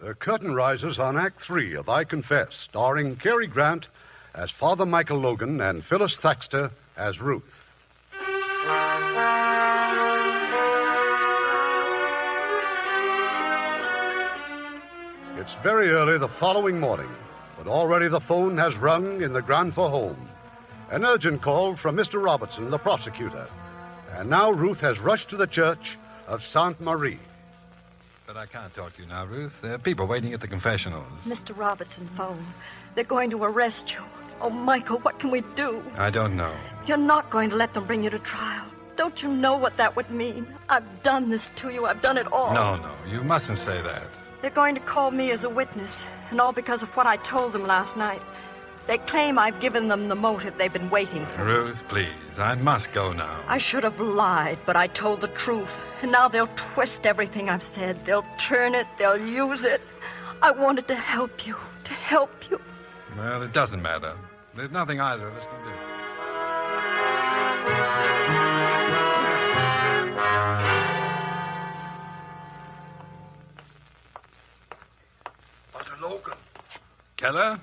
The curtain rises on Act 3 of I Confess, starring Cary Grant as Father Michael Logan and Phyllis Thaxter as Ruth. It's very early the following morning, but already the phone has rung in the Granfor home. An urgent call from Mr. Robertson, the prosecutor. And now Ruth has rushed to the church of Sainte Marie. But I can't talk to you now, Ruth. There are people waiting at the confessionals. Mr. Robertson phone. They're going to arrest you. Oh, Michael, what can we do? I don't know. You're not going to let them bring you to trial. Don't you know what that would mean? I've done this to you. I've done it all. No, you mustn't say that. They're going to call me as a witness, and all because of what I told them last night. They claim I've given them the motive they've been waiting for. Ruth, please. I must go now. I should have lied, but I told the truth. And now they'll twist everything I've said. They'll turn it. They'll use it. I wanted to help you. To help you. Well, it doesn't matter. There's nothing either of us can do. Dr. Logan. Keller?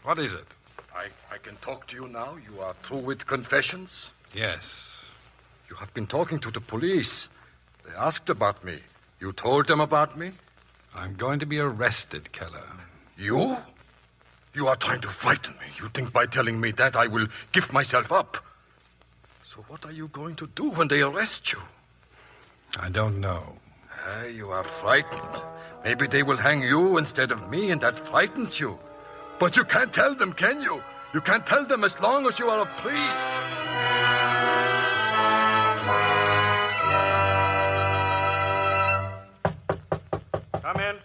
What is it? I can talk to you now. You are through with confessions? Yes. You have been talking to the police. They asked about me. You told them about me? I'm going to be arrested, Keller. You? You are trying to frighten me. You think by telling me that I will give myself up. So what are you going to do when they arrest you? I don't know. You are frightened. Maybe they will hang you instead of me, and that frightens you. But you can't tell them, can you? You can't tell them as long as you are a priest. Come in.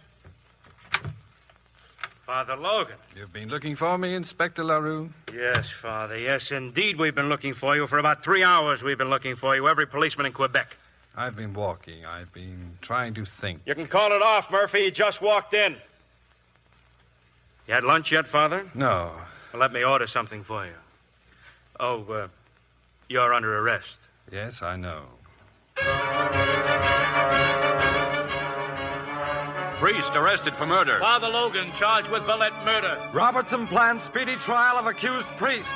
Father Logan. You've been looking for me, Inspector LaRue? Yes, Father. Yes, indeed, we've been looking for you. For about 3 hours, we've been looking for you. Every policeman in Quebec. I've been walking. I've been trying to think. You can call it off, Murphy. You just walked in. You had lunch yet, Father? No. Well, let me order something for you. Oh, you're under arrest. Yes, I know. Priest arrested for murder. Father Logan charged with Villette murder. Robertson plans speedy trial of accused priest.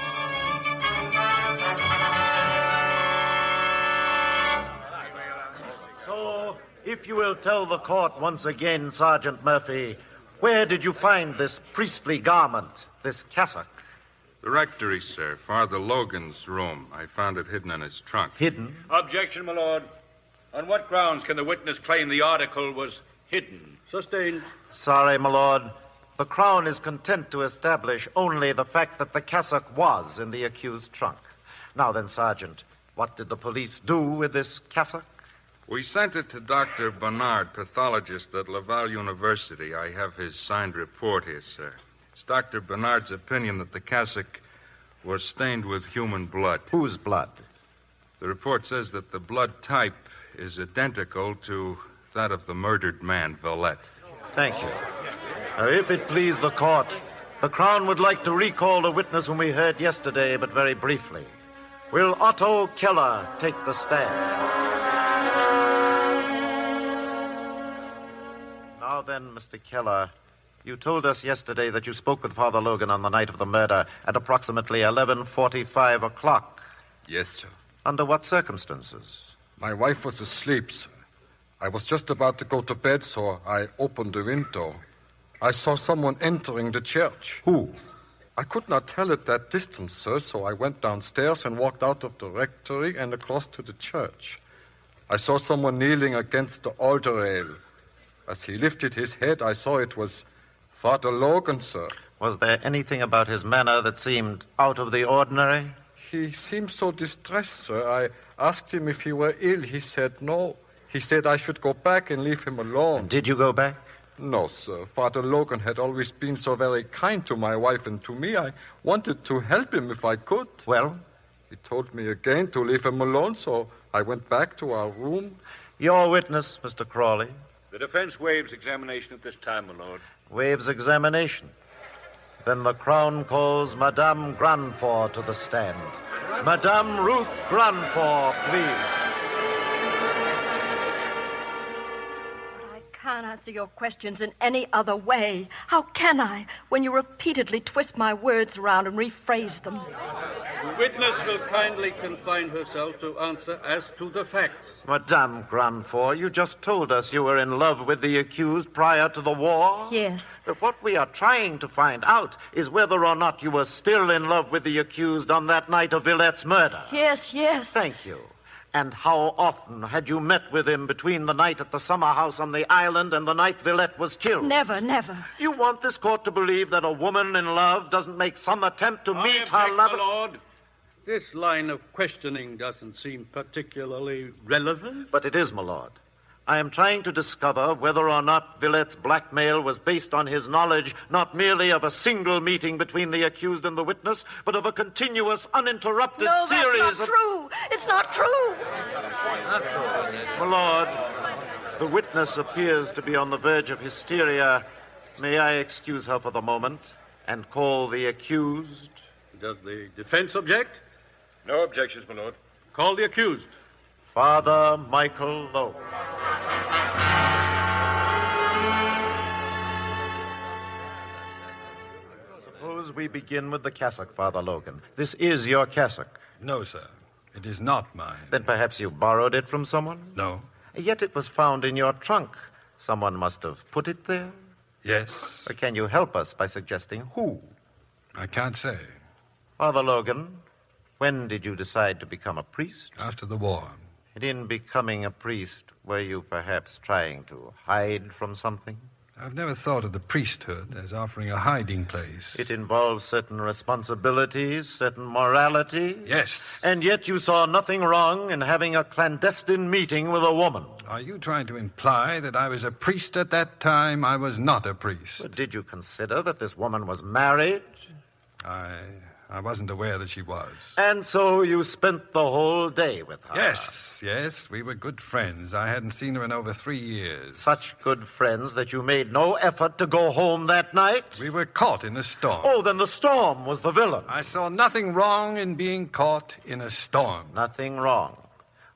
So, if you will tell the court once again, Sergeant Murphy, where did you find this priestly garment, this cassock? The rectory, sir. Father Logan's room. I found it hidden in his trunk. Hidden? Objection, my lord. On what grounds can the witness claim the article was hidden? Sustained. Sorry, my lord. The Crown is content to establish only the fact that the cassock was in the accused's trunk. Now then, Sergeant, what did the police do with this cassock? We sent it to Dr. Bernard, pathologist at Laval University. I have his signed report here, sir. It's Dr. Bernard's opinion that the cassock was stained with human blood. Whose blood? The report says that the blood type is identical to that of the murdered man, Villette. Thank you. If it please the court, the Crown would like to recall the witness whom we heard yesterday, but very briefly. Will Otto Keller take the stand? Now then, Mr. Keller, you told us yesterday that you spoke with Father Logan on the night of the murder at approximately 11:45 o'clock. Yes, sir. Under what circumstances? My wife was asleep, sir. I was just about to go to bed, so I opened the window. I saw someone entering the church. Who? I could not tell at that distance, sir, so I went downstairs and walked out of the rectory and across to the church. I saw someone kneeling against the altar rail. As he lifted his head, I saw it was Father Logan, sir. Was there anything about his manner that seemed out of the ordinary? He seemed so distressed, sir. I asked him if he were ill. He said no. He said I should go back and leave him alone. And did you go back? No, sir. Father Logan had always been so very kind to my wife and to me. I wanted to help him if I could. Well? He told me again to leave him alone, so I went back to our room. Your witness, Mr. Crawley. The defense waives examination at this time, my lord. Waives examination. Then the Crown calls Madame Grandfort to the stand. Madame Ruth Grandfort, please. I can't answer your questions in any other way. How can I, when you repeatedly twist my words around and rephrase them? The witness will kindly confine herself to answer as to the facts. Madame Grandfort, you just told us you were in love with the accused prior to the war. Yes. But what we are trying to find out is whether or not you were still in love with the accused on that night of Villette's murder. Yes, yes. Thank you. And how often had you met with him between the night at the summer house on the island and the night Villette was killed? Never, never. You want this court to believe that a woman in love doesn't make some attempt to meet her lover? My lord. This line of questioning doesn't seem particularly relevant. But it is, my lord. I am trying to discover whether or not Villette's blackmail was based on his knowledge not merely of a single meeting between the accused and the witness, but of a continuous, uninterrupted series that's not true. It's not true. My lord, the witness appears to be on the verge of hysteria. May I excuse her for the moment and call the accused? Does the defense object? No objections, my lord. Call the accused. Father Michael Logan. Suppose we begin with the cassock, Father Logan. This is your cassock. No, sir. It is not mine. Then perhaps you borrowed it from someone? No. Yet it was found in your trunk. Someone must have put it there? Yes. Or can you help us by suggesting who? I can't say. Father Logan, when did you decide to become a priest? After the war. And in becoming a priest, were you perhaps trying to hide from something? I've never thought of the priesthood as offering a hiding place. It involves certain responsibilities, certain morality. Yes. And yet you saw nothing wrong in having a clandestine meeting with a woman. Are you trying to imply that I was a priest at that time? I was not a priest. But did you consider that this woman was married? I wasn't aware that she was. And so you spent the whole day with her? Yes. We were good friends. I hadn't seen her in over 3 years. Such good friends that you made no effort to go home that night? We were caught in a storm. Oh, then the storm was the villain. I saw nothing wrong in being caught in a storm. Nothing wrong.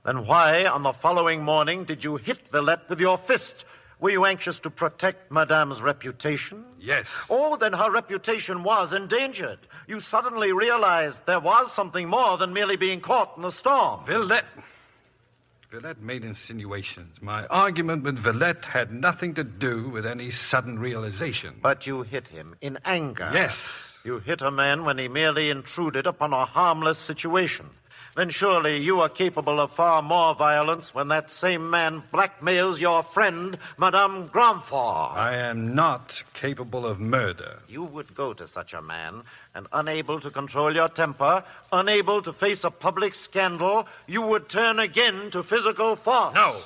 Then why, on the following morning, did you hit Villette with your fist? Were you anxious to protect Madame's reputation? Yes. Oh, then her reputation was endangered. You suddenly realized there was something more than merely being caught in the storm. Villette made insinuations. My argument with Villette had nothing to do with any sudden realization. But you hit him in anger. Yes. You hit a man when he merely intruded upon a harmless situation. Then surely you are capable of far more violence when that same man blackmails your friend, Madame Grandfort. I am not capable of murder. You would go to such a man, and unable to control your temper, unable to face a public scandal, you would turn again to physical force. No,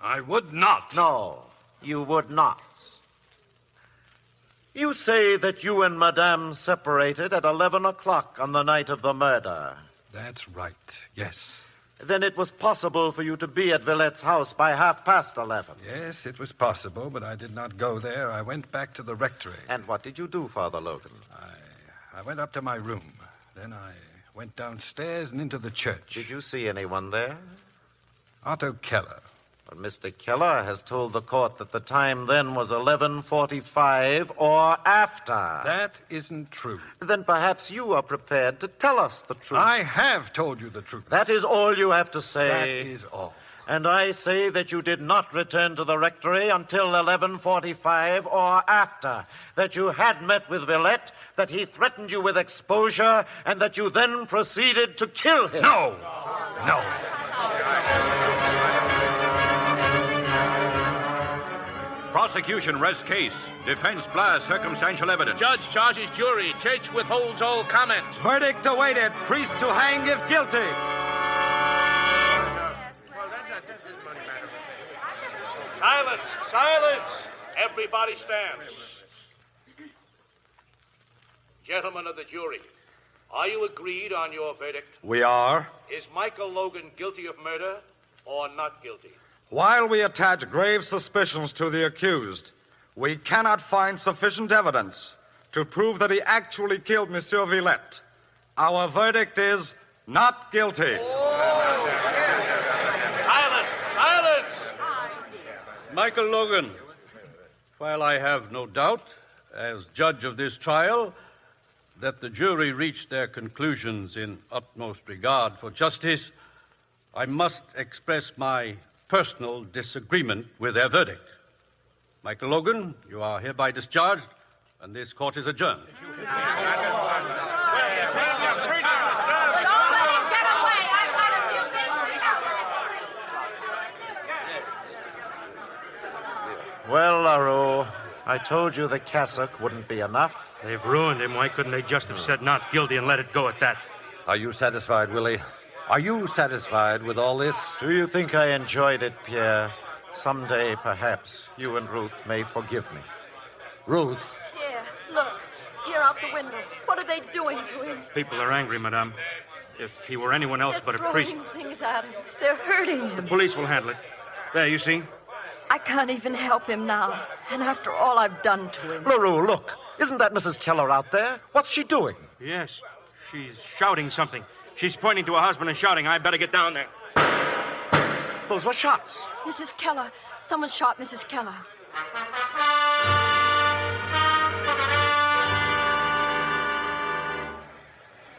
I would not. No, you would not. You say that you and Madame separated at 11 o'clock on the night of the murder. That's right, yes. Then it was possible for you to be at Villette's house by 11:30. Yes, it was possible, but I did not go there. I went back to the rectory. And what did you do, Father Logan? I went up to my room. Then I went downstairs and into the church. Did you see anyone there? Otto Keller. But Mr. Keller has told the court that the time then was 11:45 or after. That isn't true. Then perhaps you are prepared to tell us the truth. I have told you the truth. That is all you have to say. That is all. And I say that you did not return to the rectory until 11:45 or after, that you had met with Villette, that he threatened you with exposure, and that you then proceeded to kill him. No! No. Prosecution rests case. Defense blasts circumstantial evidence. Judge charges jury. Church withholds all comment. Verdict awaited. Priest to hang if guilty. Silence! Silence! Everybody stands. Gentlemen of the jury, are you agreed on your verdict? We are. Is Michael Logan guilty of murder or not guilty? While we attach grave suspicions to the accused, we cannot find sufficient evidence to prove that he actually killed Monsieur Villette. Our verdict is not guilty. Silence! Silence! Michael Logan, while I have no doubt, as judge of this trial, that the jury reached their conclusions in utmost regard for justice, I must express my personal disagreement with their verdict. Michael Logan, you are hereby discharged, and this court is adjourned. Well, LaRue, I told you the cassock wouldn't be enough. They've ruined him. Why couldn't they just have said not guilty and let it go at that? Are you satisfied, Willie? Are you satisfied with all this? Do you think I enjoyed it, Pierre? Someday, perhaps, you and Ruth may forgive me. Ruth? Here, look. Here out the window. What are they doing to him? People are angry, madame. If he were anyone else but a priest. They're throwing things at him. They're hurting him. The police will handle it. There, you see? I can't even help him now. And after all I've done to him. LaRue, look. Isn't that Mrs. Keller out there? What's she doing? Yes. She's shouting something. She's pointing to her husband and shouting, I better get down there. Those were shots. Mrs. Keller. Someone shot Mrs. Keller.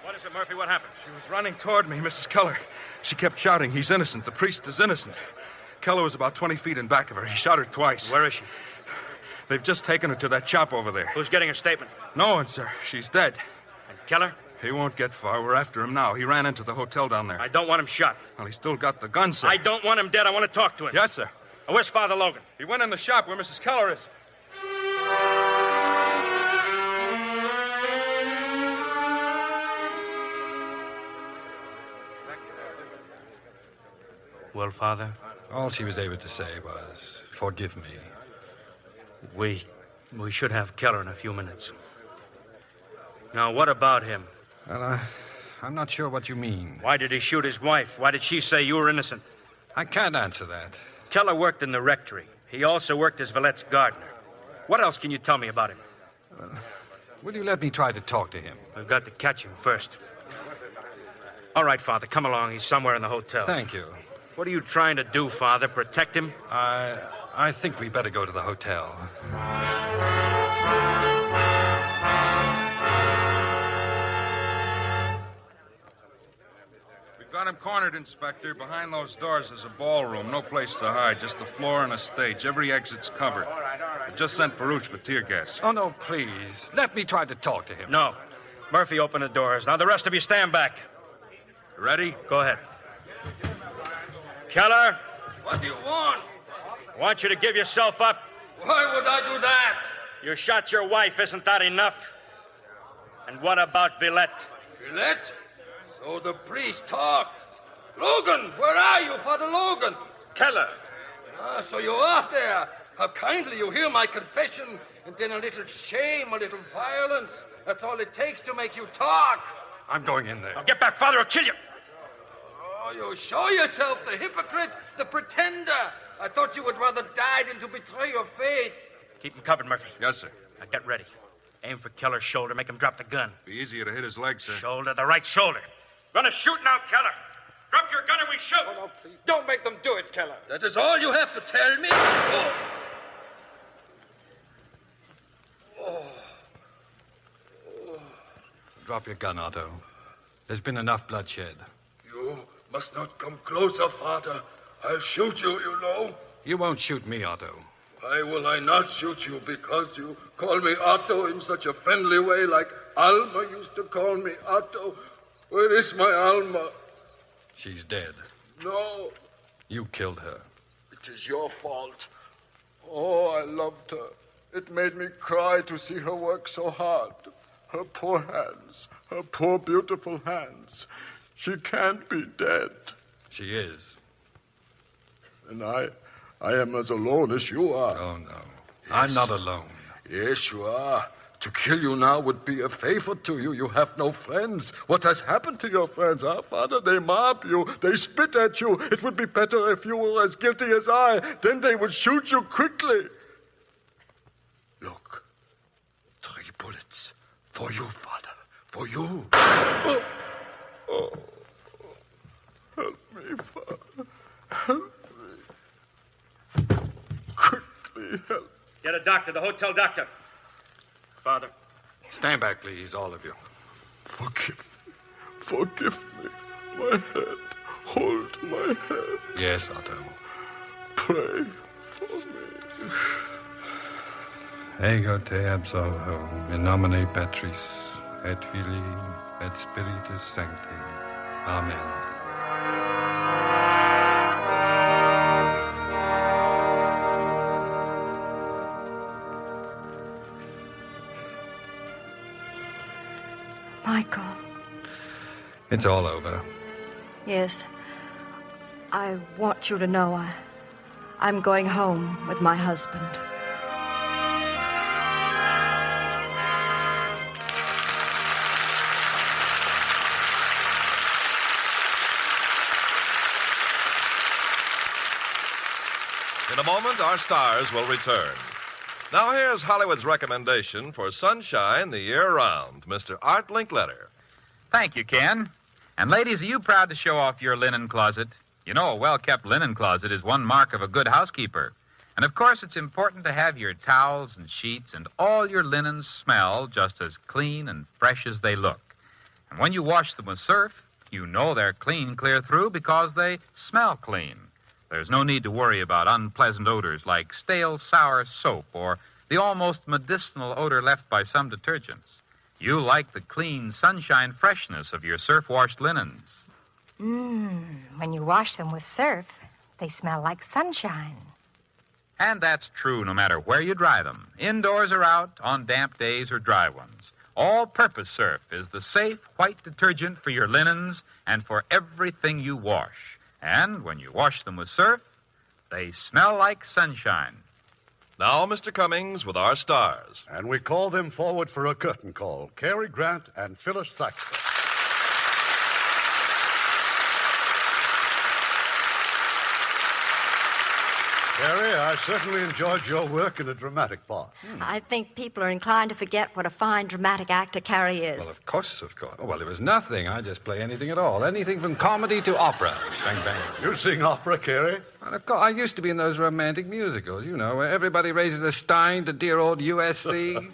What is it, Murphy? What happened? She was running toward me, Mrs. Keller. She kept shouting, he's innocent. The priest is innocent. Keller was about 20 feet in back of her. He shot her twice. Where is she? They've just taken her to that shop over there. Who's getting her statement? No one, sir. She's dead. And Keller? He won't get far. We're after him now. He ran into the hotel down there. I don't want him shot. Well, he's still got the gun, sir. I don't want him dead. I want to talk to him. Yes, sir. Where's Father Logan? He went in the shop where Mrs. Keller is. Well, Father? All she was able to say was, forgive me. We should have Keller in a few minutes. Now, what about him? Well, I'm not sure what you mean. Why did he shoot his wife? Why did she say you were innocent? I can't answer that. Keller worked in the rectory. He also worked as Villette's gardener. What else can you tell me about him? Will you let me try to talk to him? We've got to catch him first. All right, Father, come along. He's somewhere in the hotel. Thank you. What are you trying to do, Father? Protect him? I think we better go to the hotel. We've got him cornered, Inspector. Behind those doors is a ballroom. No place to hide. Just the floor and a stage. Every exit's covered. All right. I just sent Farouche for tear gas. Oh, no, please. Let me try to talk to him. No. Murphy, open the doors. Now, the rest of you stand back. Ready? Go ahead. Keller, What do you want? I want you to give yourself up. Why would I do that? You shot your wife. Isn't that enough? And what about Villette? Villette? So the priest talked. Logan, where are you, Father Logan? Keller. Ah, so you are there. How kindly you hear my confession, and then a little shame, a little violence. That's all it takes to make you talk. I'm going in there. Now get back, Father, or kill you. Oh, you show yourself the hypocrite, the pretender. I thought you would rather die than to betray your faith. Keep him covered, Murphy. Yes, sir. Now get ready. Aim for Keller's shoulder. Make him drop the gun. Be easier to hit his leg, sir. Shoulder, the right shoulder. Gonna shoot now, Keller. Drop your gun and we shoot. Oh, no, please. Don't make them do it, Keller. That is all you have to tell me. Oh. Drop your gun, Otto. There's been enough bloodshed. You must not come closer, Father. I'll shoot you, you know. You won't shoot me, Otto. Why will I not shoot you? Because you call me Otto in such a friendly way, like Alma used to call me Otto. Where is my Alma? She's dead. No, You killed her. it is your fault. Oh, I loved her. It made me cry to see her work so hard. Her poor hands, her poor beautiful hands. She can't be dead. She is. And I am as alone as you are. Oh, no. I'm not alone. Yes, you are. To kill you now would be a favor to you. You have no friends. What has happened to your friends, huh, Father? They mob you. They spit at you. It would be better if you were as guilty as I. Then they would shoot you quickly. Look. 3 bullets. For you, Father. For you. Oh. Oh. Help me, Father. Help me. Quickly, help. Get a doctor, the hotel doctor. Father. Stand back, please, all of you. Forgive me. Forgive me. My head. Hold my head. Yes, Otto. Pray for me. Ego te absolvo, in nomine Patris, et Filii, et Spiritus Sancti. Amen. Michael. It's all over. Yes. I want you to know I'm going home with my husband. In a moment, our stars will return. Now, here's Hollywood's recommendation for sunshine the year round, Mr. Art Linkletter. Thank you, Ken. And ladies, are you proud to show off your linen closet? You know, a well-kept linen closet is one mark of a good housekeeper. And, of course, it's important to have your towels and sheets and all your linens smell just as clean and fresh as they look. And when you wash them with surf, you know they're clean clear through because they smell clean. There's no need to worry about unpleasant odors like stale, sour soap or the almost medicinal odor left by some detergents. You like the clean, sunshine freshness of your surf-washed linens. When you wash them with surf, they smell like sunshine. And that's true no matter where you dry them, indoors or out, on damp days or dry ones. All-purpose surf is the safe white detergent for your linens and for everything you wash. And when you wash them with surf, they smell like sunshine. Now, Mr. Cummings with our stars. And we call them forward for a curtain call. Cary Grant and Phylis Thaxter. Cary, I certainly enjoyed your work in a dramatic part. I think people are inclined to forget what a fine dramatic actor Cary is. Well, of course, of course. Oh, well, it was nothing. I just play anything at all. Anything from comedy to opera. Bang, bang. You sing opera, Cary? Well, of course, I used to be in those romantic musicals, you know, where everybody raises a stein to dear old USC.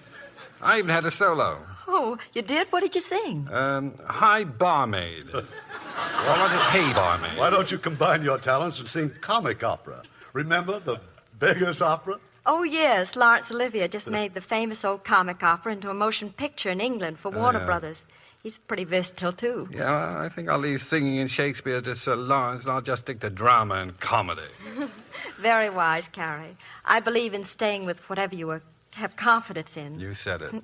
I even had a solo. Oh, you did? What did you sing? Hi, Barmaid. Or was it Hey, Barmaid? Why don't you combine your talents and sing comic opera? Remember the Beggar's Opera? Oh, yes. Laurence Olivier just made the famous old comic opera into a motion picture in England for Warner Brothers. He's pretty versatile, too. Yeah, I think I'll leave singing and Shakespeare to Sir Lawrence, and I'll just stick to drama and comedy. Very wise, Cary. I believe in staying with whatever you have confidence in. You said it.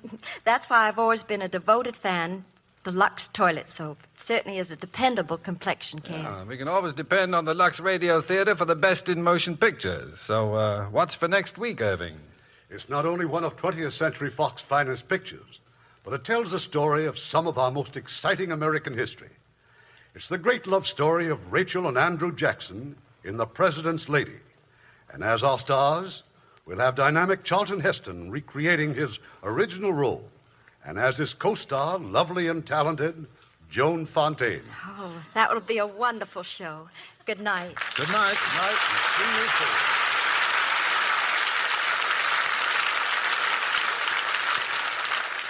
That's why I've always been a devoted fan to Lux toilet soap. It certainly is a dependable complexion care. Yeah, we can always depend on the Lux Radio Theater for the best in motion pictures. So, what's for next week, Irving? It's not only one of 20th Century Fox's finest pictures, but it tells the story of some of our most exciting American history. It's the great love story of Rachel and Andrew Jackson in The President's Lady. And as our stars, we'll have dynamic Charlton Heston recreating his original role. And as his co-star, lovely and talented, Joan Fontaine. Oh, that will be a wonderful show. Good night. Good night. Good night. And see you soon.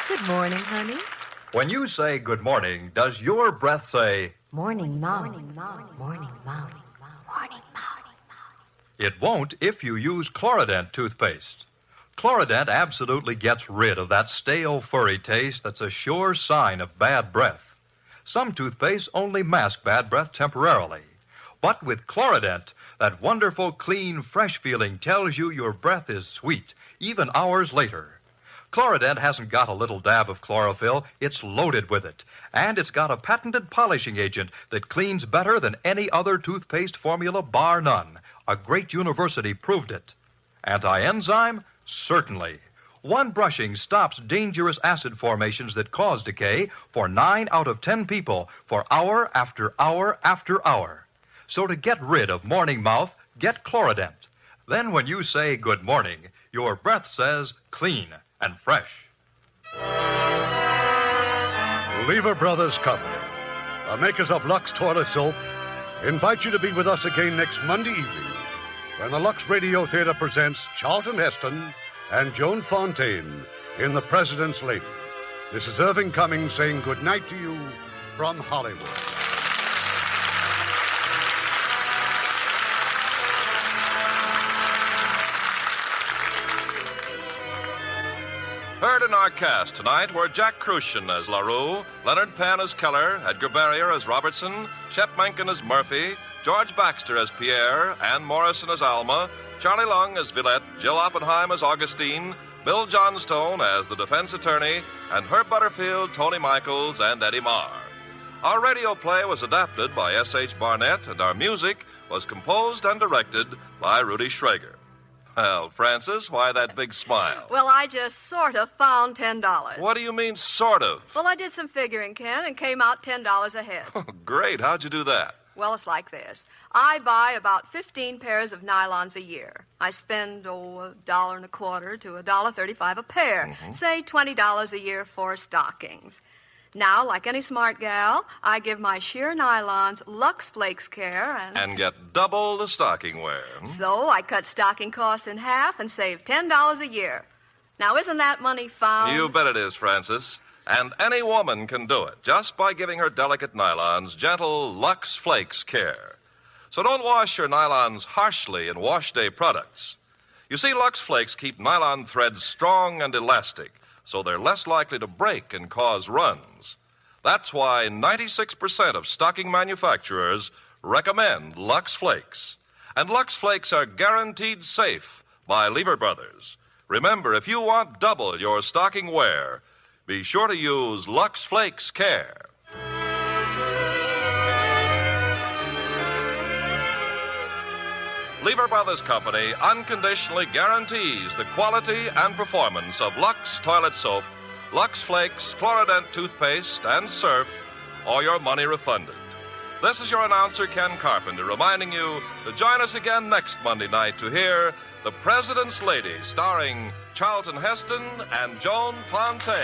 Good morning, honey. When you say good morning, does your breath say... Morning, Mom. Morning, Mom. Morning, Mom. Morning, Mom. It won't if you use Chlorident toothpaste. Chlorident absolutely gets rid of that stale, furry taste that's a sure sign of bad breath. Some toothpaste only mask bad breath temporarily. But with Chlorident, that wonderful, clean, fresh feeling tells you your breath is sweet, even hours later. Chlorident hasn't got a little dab of chlorophyll, it's loaded with it. And it's got a patented polishing agent that cleans better than any other toothpaste formula, bar none. A great university proved it. Anti-enzyme? Certainly. One brushing stops dangerous acid formations that cause decay for 9 out of 10 people for hour after hour after hour. So to get rid of morning mouth, get Chlorident. Then when you say good morning, your breath says clean and fresh. Lever Brothers Company, the makers of Lux Toilet Soap, invite you to be with us again next Monday evening when the Lux Radio Theater presents Charlton Heston and Joan Fontaine in The President's Lady. This is Irving Cummings saying good night to you from Hollywood. Heard in our cast tonight were Jack Crucian as LaRue, Leonard Penn as Keller, Edgar Barrier as Robertson, Shep Mencken as Murphy, George Baxter as Pierre, Ann Morrison as Alma, Charlie Lung as Villette, Jill Oppenheim as Augustine, Bill Johnstone as the defense attorney, and Herb Butterfield, Tony Michaels, and Eddie Marr. Our radio play was adapted by S.H. Barnett, and our music was composed and directed by Rudy Schrager. Well, Francis, why that big smile? Well, I just sort of found $10. What do you mean, sort of? Well, I did some figuring, Ken, and came out $10 ahead. Oh, great. How'd you do that? Well, it's like this. I buy about 15 pairs of nylons a year. I spend, $1.25 to $1.35 a pair. Say $20 a year for stockings. Now, like any smart gal, I give my sheer nylons Lux Flakes care and get double the stocking wear. So I cut stocking costs in half and save $10 a year. Now, isn't that money found? You bet it is, Francis. And any woman can do it just by giving her delicate nylons gentle Lux Flakes care. So don't wash your nylons harshly in wash day products. You see, Lux Flakes keep nylon threads strong and elastic, so they're less likely to break and cause runs. That's why 96% of stocking manufacturers recommend Lux Flakes. And Lux Flakes are guaranteed safe by Lever Brothers. Remember, if you want double your stocking wear, be sure to use Lux Flakes Care. Lever Brothers Company unconditionally guarantees the quality and performance of Lux Toilet Soap, Lux Flakes, Chlorident Toothpaste, and Surf, or your money refunded. This is your announcer, Ken Carpenter, reminding you to join us again next Monday night to hear The President's Lady, starring Charlton Heston and Joan Fontaine.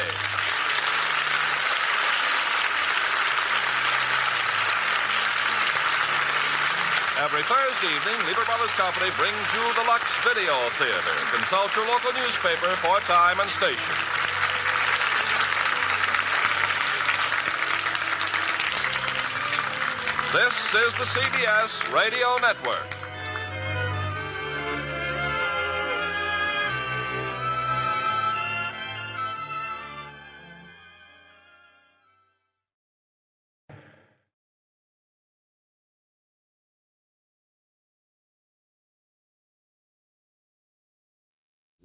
Every Thursday evening, Lever Brothers Company brings you the Lux Video Theater. Consult your local newspaper for time and station. This is the CBS Radio Network.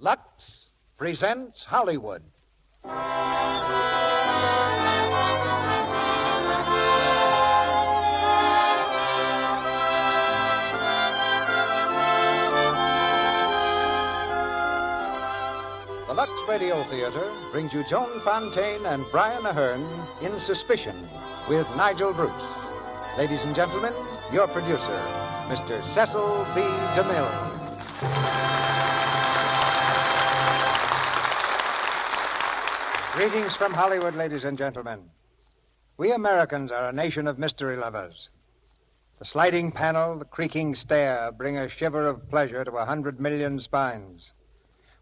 Lux presents Hollywood. The Lux Radio Theater brings you Joan Fontaine and Brian Aherne in Suspicion with Nigel Bruce. Ladies and gentlemen, your producer, Mr. Cecil B. DeMille. Greetings from Hollywood, ladies and gentlemen. We Americans are a nation of mystery lovers. The sliding panel, the creaking stair bring a shiver of pleasure to 100 million spines.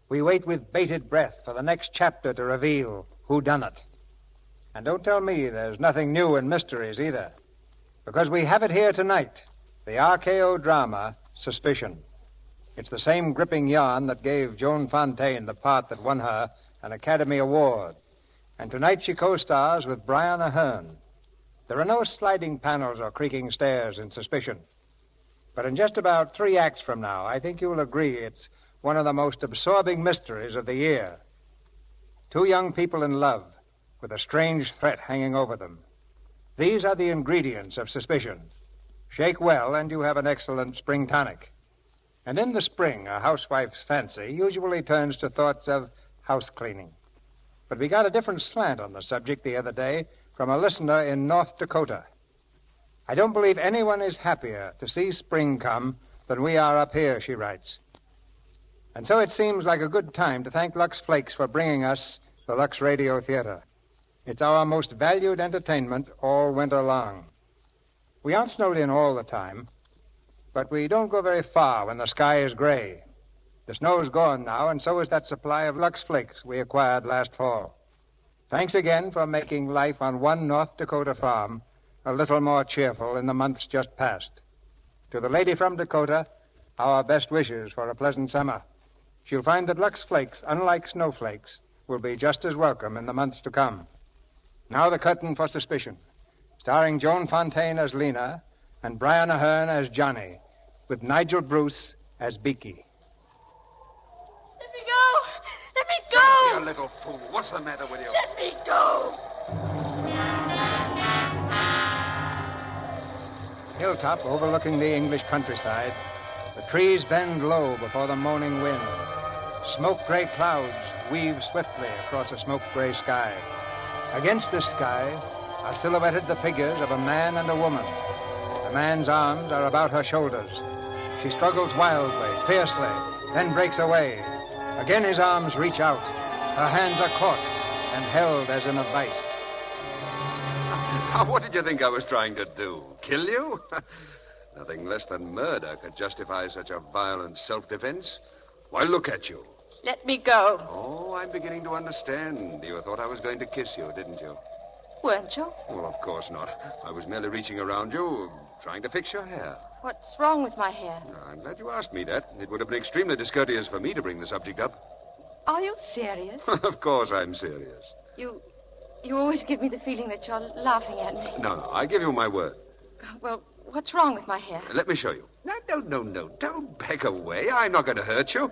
We wait with bated breath for the next chapter to reveal who done it. And don't tell me there's nothing new in mysteries either, because we have it here tonight, the RKO drama, Suspicion. It's the same gripping yarn that gave Joan Fontaine the part that won her an Academy Award. And tonight she co-stars with Brian Aherne. There are no sliding panels or creaking stairs in Suspicion. But in just about 3 acts from now, I think you'll agree it's one of the most absorbing mysteries of the year. 2 young people in love, with a strange threat hanging over them. These are the ingredients of Suspicion. Shake well, and you have an excellent spring tonic. And in the spring, a housewife's fancy usually turns to thoughts of house cleaning. But we got a different slant on the subject the other day from a listener in North Dakota. I don't believe anyone is happier to see spring come than we are up here, she writes. And so it seems like a good time to thank Lux Flakes for bringing us the Lux Radio Theater. It's our most valued entertainment all winter long. We aren't snowed in all the time, but we don't go very far when the sky is gray. The snow's gone now, and so is that supply of Lux Flakes we acquired last fall. Thanks again for making life on one North Dakota farm a little more cheerful in the months just past. To the lady from Dakota, our best wishes for a pleasant summer. She'll find that Lux Flakes, unlike snowflakes, will be just as welcome in the months to come. Now the curtain for Suspicion, starring Joan Fontaine as Lena and Brian Aherne as Johnny, with Nigel Bruce as Beaky. Let me go! Let me go! You little fool. What's the matter with you? Let me go! Hilltop overlooking the English countryside, the trees bend low before the moaning wind. Smoke-gray clouds weave swiftly across a smoke-gray sky. Against this sky are silhouetted the figures of a man and a woman. The man's arms are about her shoulders. She struggles wildly, fiercely, then breaks away. Again his arms reach out. Her hands are caught and held as in a vice. Now, what did you think I was trying to do? Kill you? Nothing less than murder could justify such a violent self-defense. Why, look at you. Let me go. Oh, I'm beginning to understand. You thought I was going to kiss you, didn't you? Weren't you? Well, of course not. I was merely reaching around you, trying to fix your hair. What's wrong with my hair? I'm glad you asked me that. It would have been extremely discourteous for me to bring the subject up. Are you serious? Of course I'm serious. You always give me the feeling that you're laughing at me. No, I give you my word. Well, what's wrong with my hair? Let me show you. No. Don't back away. I'm not going to hurt you.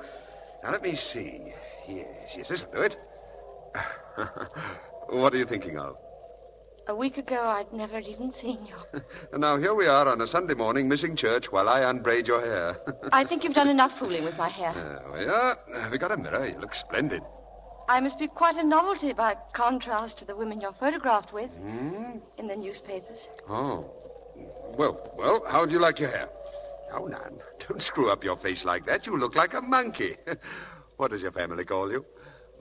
Now, let me see. Yes, this'll do it. What are you thinking of? A week ago, I'd never even seen you. And now here we are on a Sunday morning missing church while I unbraid your hair. I think you've done enough fooling with my hair. There we are. Have you got a mirror? You look splendid. I must be quite a novelty by contrast to the women you're photographed with in the newspapers. Oh. Well, how do you like your hair? Oh, now, don't screw up your face like that. You look like a monkey. What does your family call you?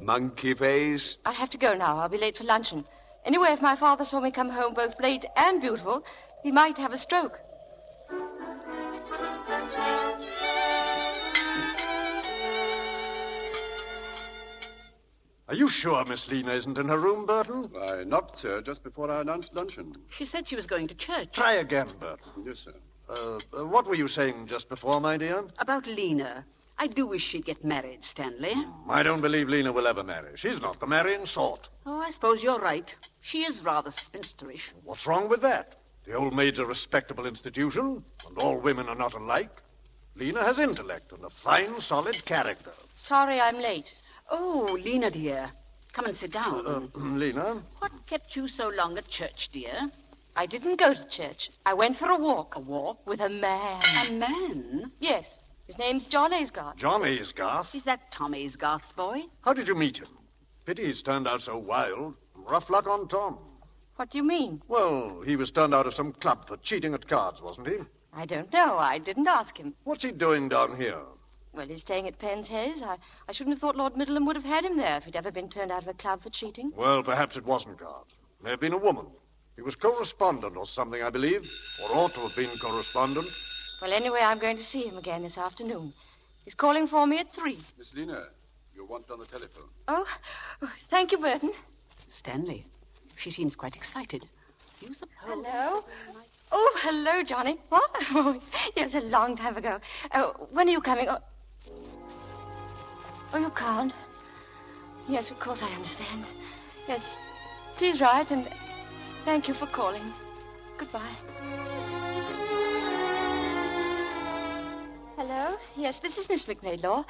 Monkey face? I'll have to go now. I'll be late for luncheon. Anyway, if my father saw me come home both late and beautiful, he might have a stroke. Are you sure Miss Lena isn't in her room, Burton? I knocked, sir, just before I announced luncheon. She said she was going to church. Try again, Burton. Yes, sir. What were you saying just before, my dear? About Lena. I do wish she'd get married, Stanley. I don't believe Lena will ever marry. She's not the marrying sort. Oh, I suppose you're right. She is rather spinsterish. What's wrong with that? The Old Maid's a respectable institution, and all women are not alike. Lena has intellect and a fine, solid character. Sorry I'm late. Oh, Lena, dear. Come and sit down. Lena? What kept you so long at church, dear? I didn't go to church. I went for a walk. A walk? With a man. A man? Yes. His name's John Aysgarth. John Aysgarth? Is that Tom Aysgarth's boy? How did you meet him? Pity he's turned out so wild. Rough luck on Tom. What do you mean? Well, he was turned out of some club for cheating at cards, wasn't he? I don't know. I didn't ask him. What's he doing down here? Well, he's staying at Penn's Hayes. I shouldn't have thought Lord Middleham would have had him there if he'd ever been turned out of a club for cheating. Well, perhaps it wasn't cards. May have been a woman. He was correspondent or something, I believe. Or ought to have been correspondent. Well, anyway, I'm going to see him again this afternoon. He's calling for me at 3. Miss Lena, you're wanted on the telephone. Oh, thank you, Burton. Stanley, she seems quite excited. You suppose... Hello? Oh, hello, Johnny. What? Oh, yes, a long time ago. When are you coming? Oh, you can't. Yes, of course, I understand. Yes, please write, and thank you for calling. Goodbye. Hello? Yes, this is Miss McNaidlaw.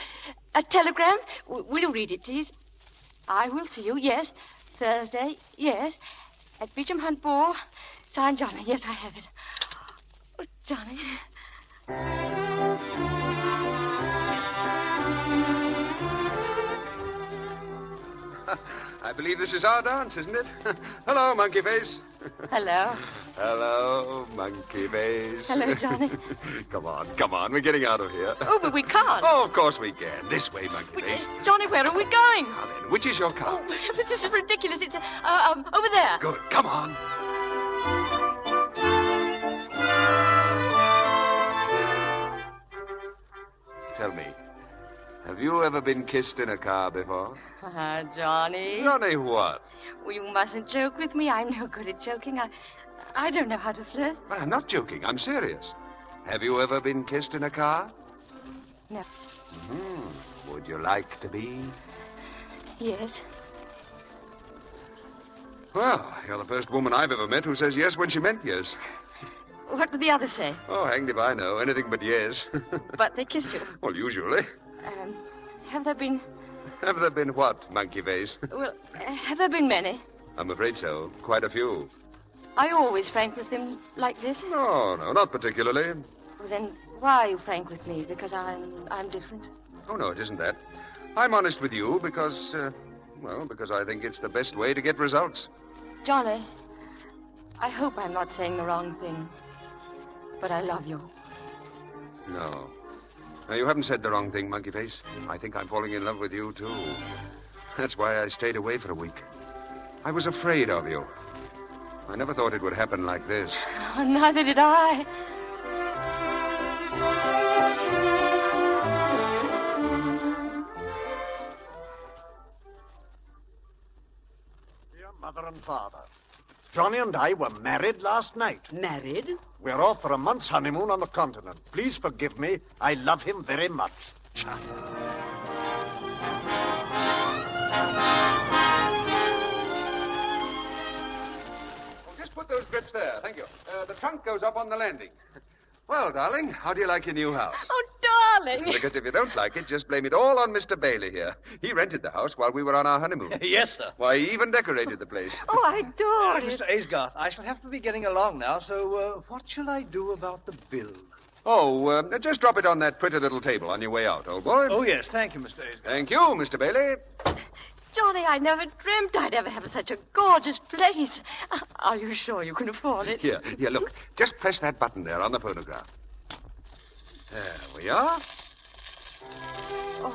A telegram? Will you read it, please? I will see you, yes. Thursday, yes. At Beecham Hunt Ball. Signed, Johnny. Yes, I have it. Oh, Johnny. I believe this is our dance, isn't it? Hello, Monkey Face. Hello. Hello, Monkey Face. Hello, Johnny. Come on. We're getting out of here. Oh, but we can't. Oh, of course we can. This way, Monkey Face. Johnny, where are we going? Now then, which is your car? Oh, but this is ridiculous. It's over there. Good. Come on. Tell me, have you ever been kissed in a car before? Johnny. Johnny what? Well, you mustn't joke with me. I'm no good at joking. I don't know how to flirt. Well, I'm not joking. I'm serious. Have you ever been kissed in a car? No. Would you like to be? Yes. Well, you're the first woman I've ever met who says yes when she meant yes. What did the others say? Oh, hanged if I know. Anything but yes. But they kiss you. Well, usually. Have there been... Have there been what, Monkey Face? Well, have there been many? I'm afraid so. Quite a few. Are you always frank with them like this? No, not particularly. Well, then, why are you frank with me? Because I'm different? Oh, no, it isn't that. I'm honest with you because, because I think it's the best way to get results. Johnny, I hope I'm not saying the wrong thing, but I love you. No. Now, you haven't said the wrong thing, Monkey Face. I think I'm falling in love with you, too. That's why I stayed away for a week. I was afraid of you. I never thought it would happen like this. Oh, neither did I. Dear Mother and Father, Johnny and I were married last night. Married? We're off for a month's honeymoon on the continent. Please forgive me. I love him very much. Just put those grips there. Thank you. The trunk goes up on the landing. Well, darling, how do you like your new house? Oh, darling. Because if you don't like it, just blame it all on Mr. Bailey here. He rented the house while we were on our honeymoon. Yes, sir. Why, he even decorated the place. Oh, I adore it. Mr. Aysgarth, I shall have to be getting along now, so what shall I do about the bill? Oh, just drop it on that pretty little table on your way out, old boy. Oh, yes, thank you, Mr. Aysgarth. Thank you, Mr. Bailey. Johnny, I never dreamt I'd ever have such a gorgeous place. Are you sure you can afford it? Here, look. Just press that button there on the phonograph. There we are. Oh.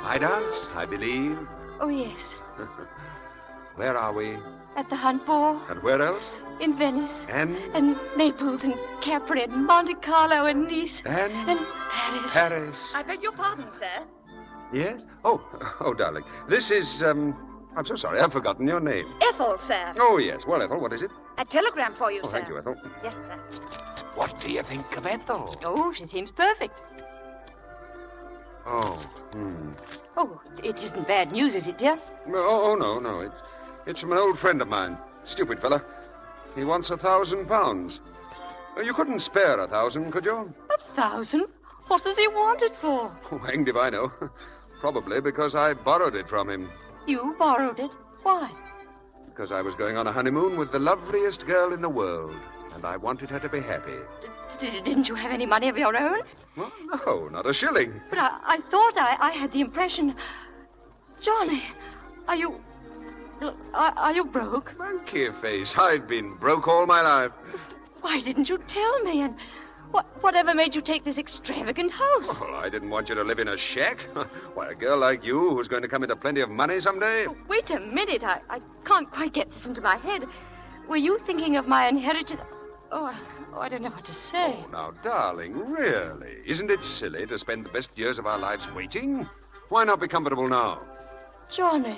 I dance, I believe. Oh, yes. Where are we? At the Hunt Ball. And where else? In Venice. And Naples and Capri and Monte Carlo and Nice. And Paris. Paris. I beg your pardon, sir. Yes? Oh, darling. This is, I'm so sorry. I've forgotten your name. Ethel, sir. Oh, yes. Well, Ethel, what is it? A telegram for you, Oh, sir. thank you, Ethel. Yes, sir. What do you think of Ethel? Oh, she seems perfect. Oh, Oh, it isn't bad news, is it, dear? Oh, no. It's from an old friend of mine. Stupid fella. He wants £1,000. You couldn't spare 1,000, could you? 1,000? What does he want it for? Oh, hanged if I know. Probably because I borrowed it from him. You borrowed it? Why? Because I was going on a honeymoon with the loveliest girl in the world, and I wanted her to be happy. Didn't you have any money of your own? Well, no, not a shilling. But I thought I had the impression... Johnny, are you broke? Monkey face, I've been broke all my life. Why didn't you tell me? And whatever made you take this extravagant house? Well, I didn't want you to live in a shack. Why, a girl like you who's going to come into plenty of money someday? Oh, wait a minute. I can't quite get this into my head. Were you thinking of my inheritance? Oh, I don't know what to say. Oh, now, darling, really? Isn't it silly to spend the best years of our lives waiting? Why not be comfortable now? Johnny,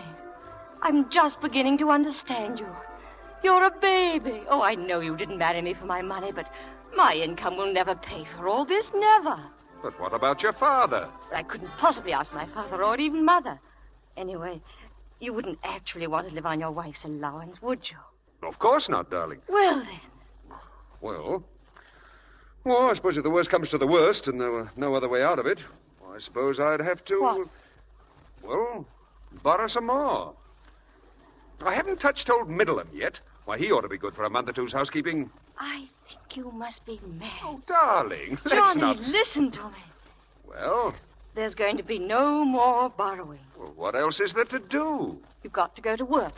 I'm just beginning to understand you. You're a baby. Oh, I know you didn't marry me for my money, but my income will never pay for all this, never. But what about your father? I couldn't possibly ask my father or even mother. Anyway, you wouldn't actually want to live on your wife's allowance, would you? Of course not, darling. Well, then. Well, I suppose if the worst comes to the worst and there were no other way out of it, I suppose I'd have to... What? Well, borrow some more. I haven't touched old Middleham yet. Why, he ought to be good for a month or two's housekeeping. I think you must be mad. Oh, darling, let's Johnny, not... listen to me. Well? There's going to be no more borrowing. Well, what else is there to do? You've got to go to work.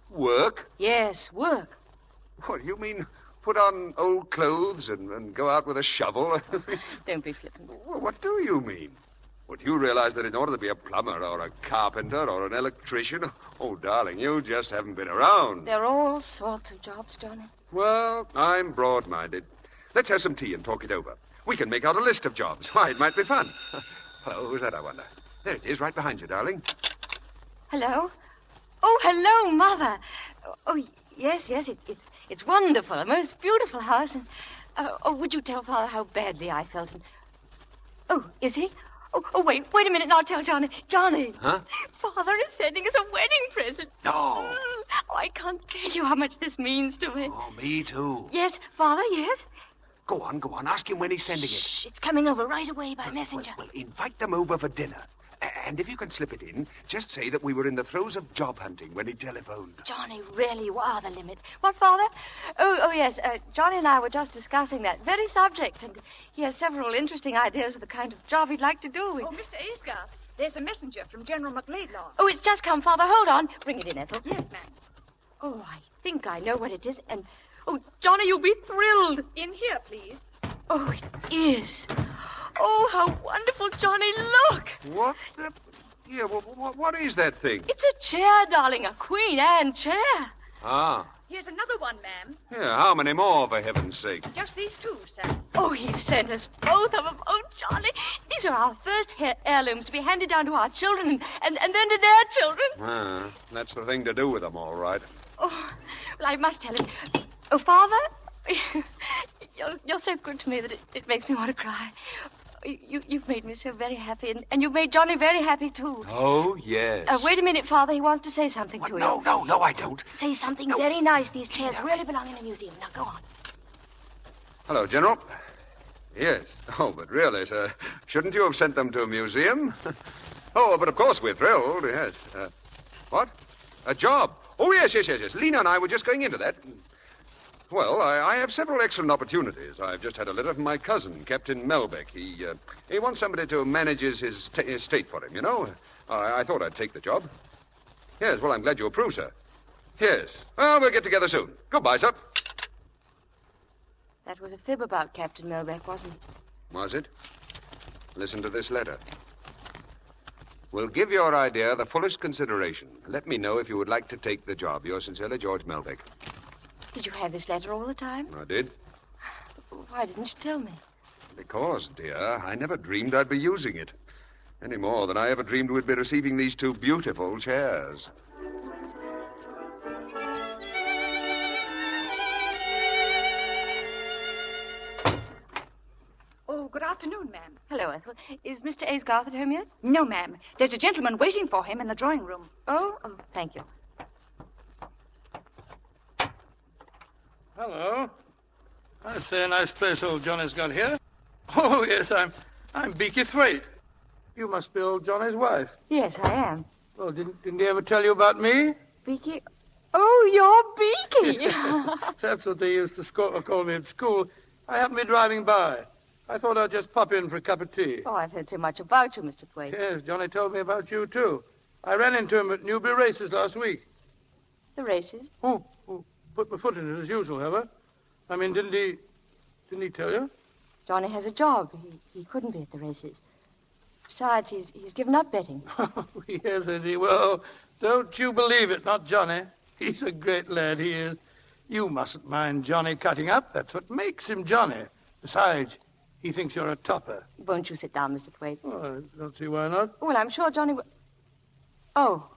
Work? Yes, work. What, you mean put on old clothes and go out with a shovel? Don't be flippant. Well, what do you mean? Would you realize that in order to be a plumber or a carpenter or an electrician... Oh, darling, you just haven't been around. There are all sorts of jobs, Johnny. Well, I'm broad-minded. Let's have some tea and talk it over. We can make out a list of jobs. Why, it might be fun. Hello, who's that, I wonder? There it is, right behind you, darling. Hello? Oh, hello, Mother. Oh, yes, it's wonderful. A most beautiful house. And, would you tell Father how badly I felt? And, oh, is he? Oh, wait a minute, now tell Johnny. Johnny! Huh? Father is sending us a wedding present. No! Oh, I can't tell you how much this means to me. Oh, me too. Yes, Father, yes? Go on. Ask him when he's sending it. Shh, it's coming over right away by messenger. Well, invite them over for dinner. And if you can slip it in, just say that we were in the throes of job hunting when he telephoned. Johnny, really, you are the limit. What, Father? Oh, yes. Johnny and I were just discussing that very subject, and he has several interesting ideas of the kind of job he'd like to do. Oh, Mr. Aysgarth, there's a messenger from General McLeodlaw. Oh, it's just come, Father. Hold on. Bring it in, Ethel. Yes, ma'am. Oh, I think I know what it is, and... Oh, Johnny, you'll be thrilled. In here, please. Oh, it is. Oh, how wonderful, Johnny. Look. What the... Yeah, what is that thing? It's a chair, darling. A Queen Anne chair. Ah. Here's another one, ma'am. Yeah, how many more, for heaven's sake? Just these two, sir. Oh, he sent us both of them. Oh, Johnny, these are our first heirlooms to be handed down to our children and then to their children. That's the thing to do with them, all right. Oh, well, I must tell him. Oh, Father, you're so good to me that it makes me want to cry. You've made me so very happy, and you've made Johnny very happy, too. Oh, yes. Wait a minute, Father. He wants to say something to you. No, I don't. Say something very nice. These chairs really belong in a museum. Now, go on. Hello, General. Yes. Oh, but really, sir, shouldn't you have sent them to a museum? Oh, but of course we're thrilled, yes. What? A job? Oh, yes. Lena and I were just going into that. Well, I have several excellent opportunities. I've just had a letter from my cousin, Captain Melbeck. He wants somebody to manage his estate for him, you know. I thought I'd take the job. Yes, well, I'm glad you approve, sir. Yes. Well, we'll get together soon. Goodbye, sir. That was a fib about Captain Melbeck, wasn't it? Was it? Listen to this letter. We'll give your idea the fullest consideration. Let me know if you would like to take the job. Yours sincerely, George Melbeck. Did you have this letter all the time? I did. Why didn't you tell me? Because, dear, I never dreamed I'd be using it. Any more than I ever dreamed we'd be receiving these two beautiful chairs. Oh, good afternoon, ma'am. Hello, Ethel. Is Mr. Aysgarth at home yet? No, ma'am. There's a gentleman waiting for him in the drawing room. Oh, thank you. I say, a nice place old Johnny's got here. Oh, yes, I'm Beaky Thwaite. You must be old Johnny's wife. Yes, I am. Well, didn't he ever tell you about me? Beaky? Oh, you're Beaky. That's what they used to call me at school. I happened to be driving by. I thought I'd just pop in for a cup of tea. Oh, I've heard so much about you, Mr. Thwaite. Yes, Johnny told me about you, too. I ran into him at Newbury races last week. The races? Oh, put my foot in it as usual, have I? I mean, didn't he tell you? Johnny has a job. He couldn't be at the races. Besides, he's given up betting. Yes, has he? Well, don't you believe it, not Johnny. He's a great lad, he is. You mustn't mind Johnny cutting up. That's what makes him Johnny. Besides, he thinks you're a topper. Won't you sit down, Mr. Thwaite? Oh, I don't see why not. Well, I'm sure Johnny will... Oh.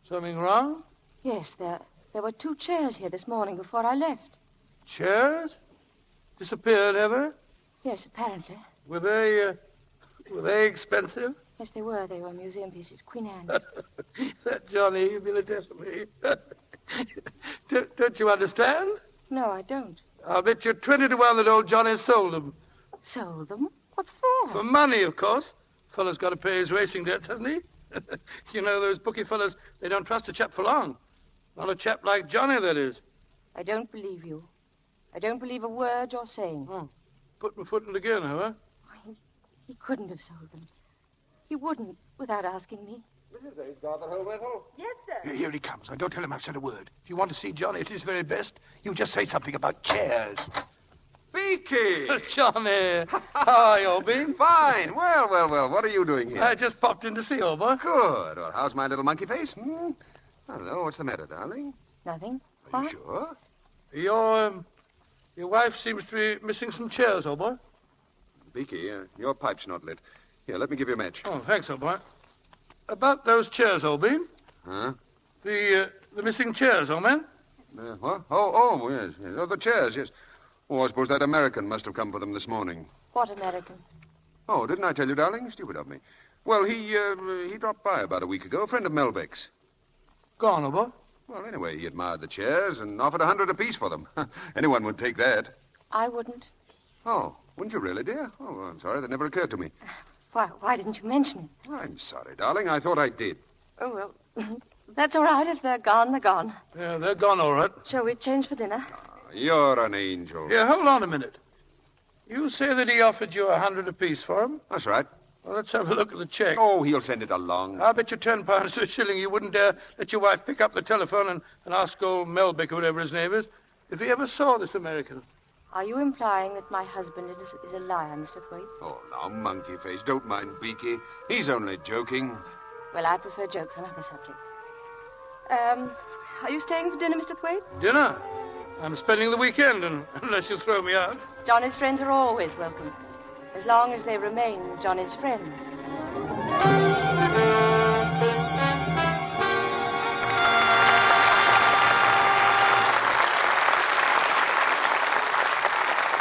Something wrong? Yes, there were 2 chairs here this morning before I left. Chairs? Disappeared ever? Yes, apparently. Were they expensive? Yes, they were. They were museum pieces. Queen Anne. That Johnny, you will death me. Don't you understand? No, I don't. I'll bet you 20 to 1 that old Johnny sold them. Sold them? What for? For money, of course. Fellow's got to pay his racing debts, hasn't he? You know, those bookie fellas, they don't trust a chap for long. Not a chap like Johnny, that is. I don't believe you. I don't believe a word you're saying. Oh, put my foot in it again, have I? He couldn't have sold them. He wouldn't, without asking me. Mrs. A's got the whole whistle? Yes, sir. Here he comes. Now, don't tell him I've said a word. If you want to see Johnny at his very best, you just say something about chairs. Beaky! Johnny! How are you, old bean? Fine. Well. What are you doing here? I just popped in to see you, old boy. Good. Well, how's my little monkey face? I don't know. What's the matter, darling? Nothing. Are you sure? Your wife seems to be missing some chairs, old boy. Beaky, your pipe's not lit. Here, let me give you a match. Oh, thanks, old boy. About those chairs, old bean. Huh? The missing chairs, old man. What? Oh, yes. Oh, the chairs, yes. Oh, I suppose that American must have come for them this morning. What American? Oh, didn't I tell you, darling? Stupid of me. Well, he dropped by about a week ago, a friend of Melbeck's. Gone, old boy? Well, anyway, he admired the chairs and offered $100 apiece for them. Anyone would take that. I wouldn't. Oh, wouldn't you really, dear? Oh, I'm sorry. That never occurred to me. Why didn't you mention it? I'm sorry, darling. I thought I did. Oh, well, that's all right. If they're gone, they're gone. Yeah, they're gone, all right. Shall we change for dinner? You're an angel. Yeah, hold on a minute. You say that he offered you $100 apiece for them? That's right. Well, let's have a look at the check. Oh, he'll send it along. I'll bet you £10 to a shilling you wouldn't dare let your wife pick up the telephone and ask old Melbeck or whatever his name is if he ever saw this American. Are you implying that my husband is a liar, Mr. Thwaite? Oh, now, monkey face, don't mind Beaky. He's only joking. Well, I prefer jokes on other subjects. Are you staying for dinner, Mr. Thwaite? Dinner? I'm spending the weekend, unless you throw me out. Johnny's friends are always welcome, as long as they remain Johnny's friends.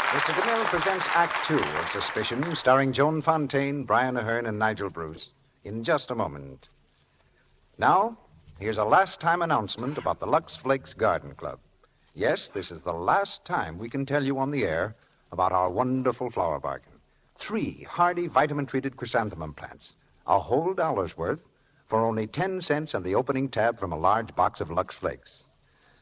Mr. DeMille presents Act Two of Suspicion, starring Joan Fontaine, Brian Aherne, and Nigel Bruce, in just a moment. Now, here's a last-time announcement about the Lux Flakes Garden Club. Yes, this is the last time we can tell you on the air about our wonderful flower bargain. 3 hardy vitamin-treated chrysanthemum plants, a whole $1's worth, for only 10 cents on the opening tab from a large box of Lux Flakes.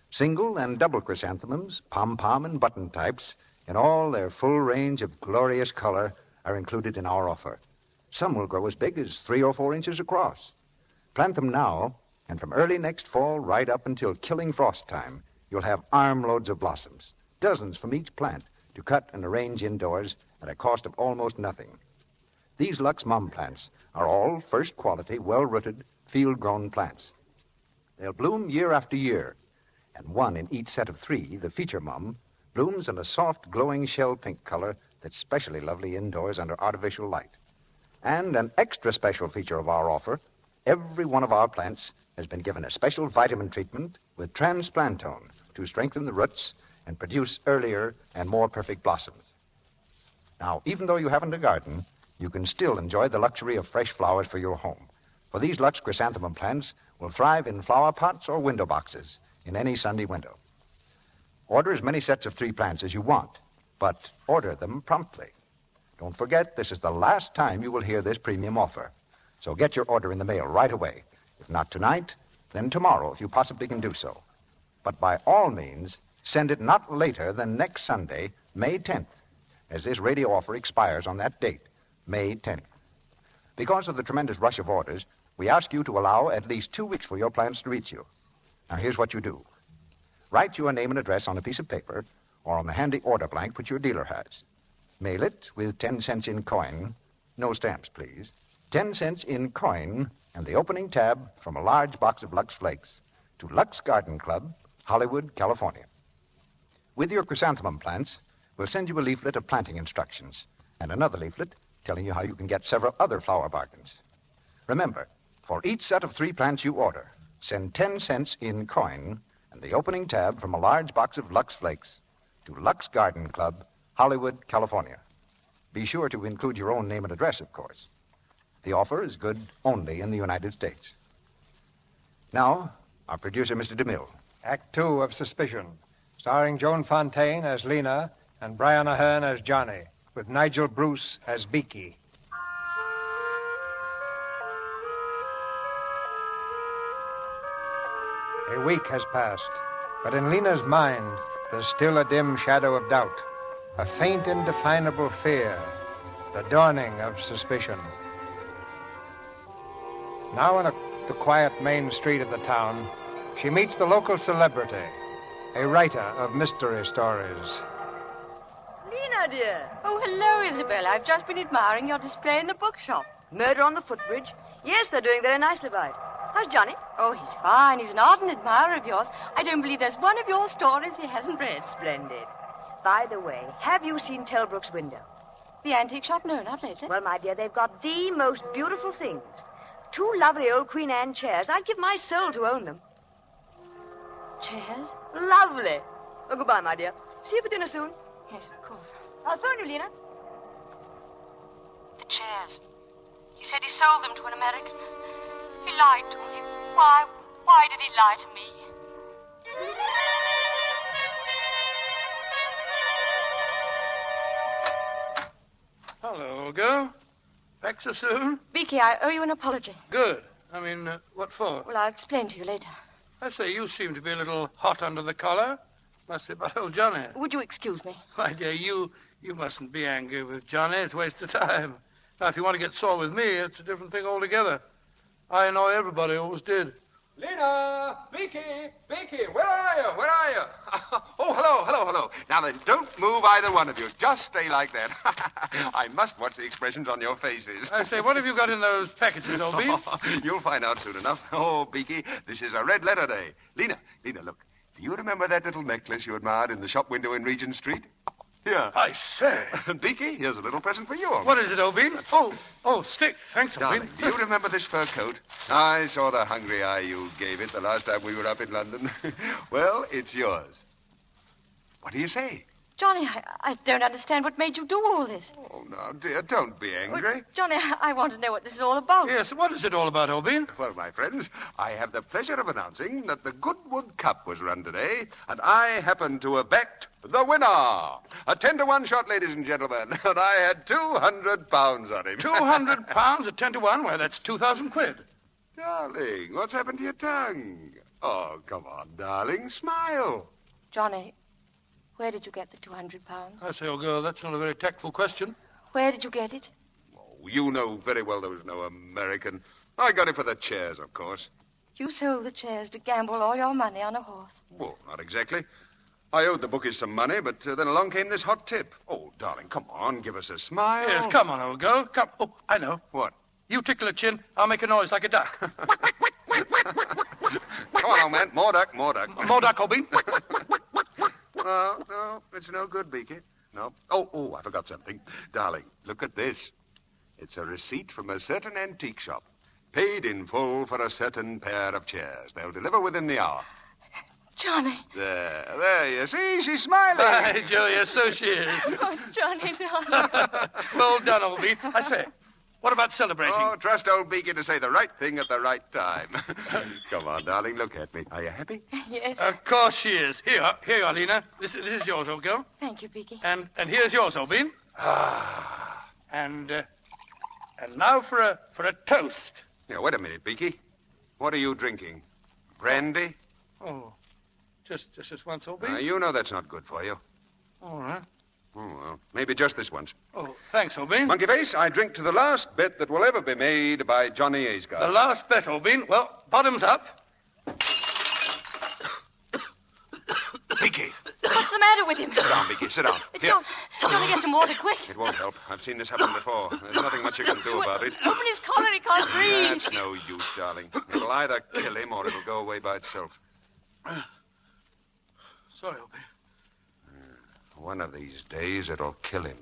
Single and double chrysanthemums, pom-pom and button types, in all their full range of glorious color, are included in our offer. Some will grow as big as 3 or 4 inches across. Plant them now, and from early next fall right up until killing frost time, you'll have armloads of blossoms, dozens from each plant, to cut and arrange indoors at a cost of almost nothing. These Lux Mum plants are all first-quality, well-rooted, field-grown plants. They'll bloom year after year, and one in each set of 3, the feature mum, blooms in a soft, glowing shell pink color that's specially lovely indoors under artificial light. And an extra special feature of our offer, every one of our plants has been given a special vitamin treatment with transplantone to strengthen the roots and produce earlier and more perfect blossoms. Now, even though you haven't a garden, you can still enjoy the luxury of fresh flowers for your home. For these Lux chrysanthemum plants will thrive in flower pots or window boxes in any Sunday window. Order as many sets of 3 plants as you want, but order them promptly. Don't forget, this is the last time you will hear this premium offer. So get your order in the mail right away. If not tonight, then tomorrow, if you possibly can do so. But by all means, send it not later than next Sunday, May 10th, as this radio offer expires on that date, May 10th. Because of the tremendous rush of orders, we ask you to allow at least 2 weeks for your plants to reach you. Now, here's what you do. Write your name and address on a piece of paper or on the handy order blank which your dealer has. Mail it with 10 cents in coin. No stamps, please. 10 cents in coin and the opening tab from a large box of Lux Flakes to Lux Garden Club, Hollywood, California. With your chrysanthemum plants, we'll send you a leaflet of planting instructions and another leaflet telling you how you can get several other flower bargains. Remember, for each set of 3 plants you order, send 10 cents in coin and the opening tab from a large box of Lux Flakes to Lux Garden Club, Hollywood, California. Be sure to include your own name and address, of course. The offer is good only in the United States. Now, our producer, Mr. DeMille. Act 2 of Suspicion, starring Joan Fontaine as Lena and Brian Aherne as Johnny, with Nigel Bruce as Beaky. A week has passed, but in Lena's mind, there's still a dim shadow of doubt, a faint, indefinable fear, the dawning of suspicion. Now in the quiet main street of the town, she meets the local celebrity, a writer of mystery stories. Lena, dear. Oh, hello, Isabel. I've just been admiring your display in the bookshop. Murder on the Footbridge? Yes, they're doing very nicely by it. How's Johnny? Oh, he's fine. He's an ardent admirer of yours. I don't believe there's one of your stories he hasn't read. Splendid. By the way, have you seen Telbrook's window? The antique shop? No, not lately. Well, my dear, they've got the most beautiful things. 2 lovely old Queen Anne chairs. I'd give my soul to own them. Chairs? Lovely. Oh, goodbye, my dear. See you for dinner soon. Yes, of course. I'll phone you, Lena. The chairs. He said he sold them to an American. He lied to me. Why did he lie to me? Hello, girl. Back so soon? Beaky, I owe you an apology. Good. I mean, what for? Well, I'll explain to you later. I say, you seem to be a little hot under the collar. Must be about old Johnny. Would you excuse me? My dear, you mustn't be angry with Johnny. It's a waste of time. Now, if you want to get sore with me, it's a different thing altogether. I annoy everybody, always did. Lena! Beaky! Where are you? Oh, hello. Now then, don't move either one of you. Just stay like that. I must watch the expressions on your faces. I say, what have you got in those packages, old bean? You'll find out soon enough. Oh, Beaky, this is a red letter day. Lena, look. Do you remember that little necklace you admired in the shop window in Regent Street? Here. I say. Beaky, here's a little present for you. What is it, Obin? Oh, stick. Thanks, Obin. Do you remember this fur coat? I saw the hungry eye you gave it the last time we were up in London. Well, it's yours. What do you say? Johnny, I don't understand what made you do all this. Oh, now, dear, don't be angry. Well, Johnny, I want to know what this is all about. Yes, what is it all about, Obin? Well, my friends, I have the pleasure of announcing that the Goodwood Cup was run today, and I happen to have backed the winner. A 10-to-1 shot, ladies and gentlemen, and I had £200 on him. £200 at 10 to 1? Why, that's 2,000 quid. Darling, what's happened to your tongue? Oh, come on, darling, smile. Johnny, where did you get the £200? I say, old girl, that's not a very tactful question. Where did you get it? Oh, you know very well there was no American. I got it for the chairs, of course. You sold the chairs to gamble all your money on a horse. Well, not exactly. I owed the bookies some money, but then along came this hot tip. Oh, darling, come on, give us a smile. Yes, come on, old girl. Come. Oh, I know. What? You tickle a chin, I'll make a noise like a duck. Come on, old man. More duck. More duck, Obin. No, it's no good, Beaky. No. Oh, I forgot something. Darling, look at this. It's a receipt from a certain antique shop. Paid in full for a certain pair of chairs. They'll deliver within the hour. Johnny. There, you see? She's smiling. Hi, Julia, so she is. Oh, Johnny, darling. Well done, old bean. I say, What about celebrating? Oh, trust old Beaky to say the right thing at the right time. Come on, darling, look at me. Are you happy? Yes. Of course she is. Here you are, Lena. This is yours, old girl. Thank you, Beaky. And here's yours, old bean. And now for a toast. Yeah, wait a minute, Beaky. What are you drinking? Brandy? Oh, just this once, old bean? You know that's not good for you. All right. Oh, well, maybe just this once. Oh, thanks, old bean. Monkey Face, I drink to the last bet that will ever be made by Johnny Aysgarth. The last bet, old bean. Well, bottoms up. Beaky. What's the matter with him? Sit down, Beaky, sit down. Here. Don't get some water quick. It won't help. I've seen this happen before. There's nothing much you can do about it. Open his collar, he can't breathe. That's no use, darling. It'll either kill him or it'll go away by itself. Sorry, old bean. One of these days, it'll kill him.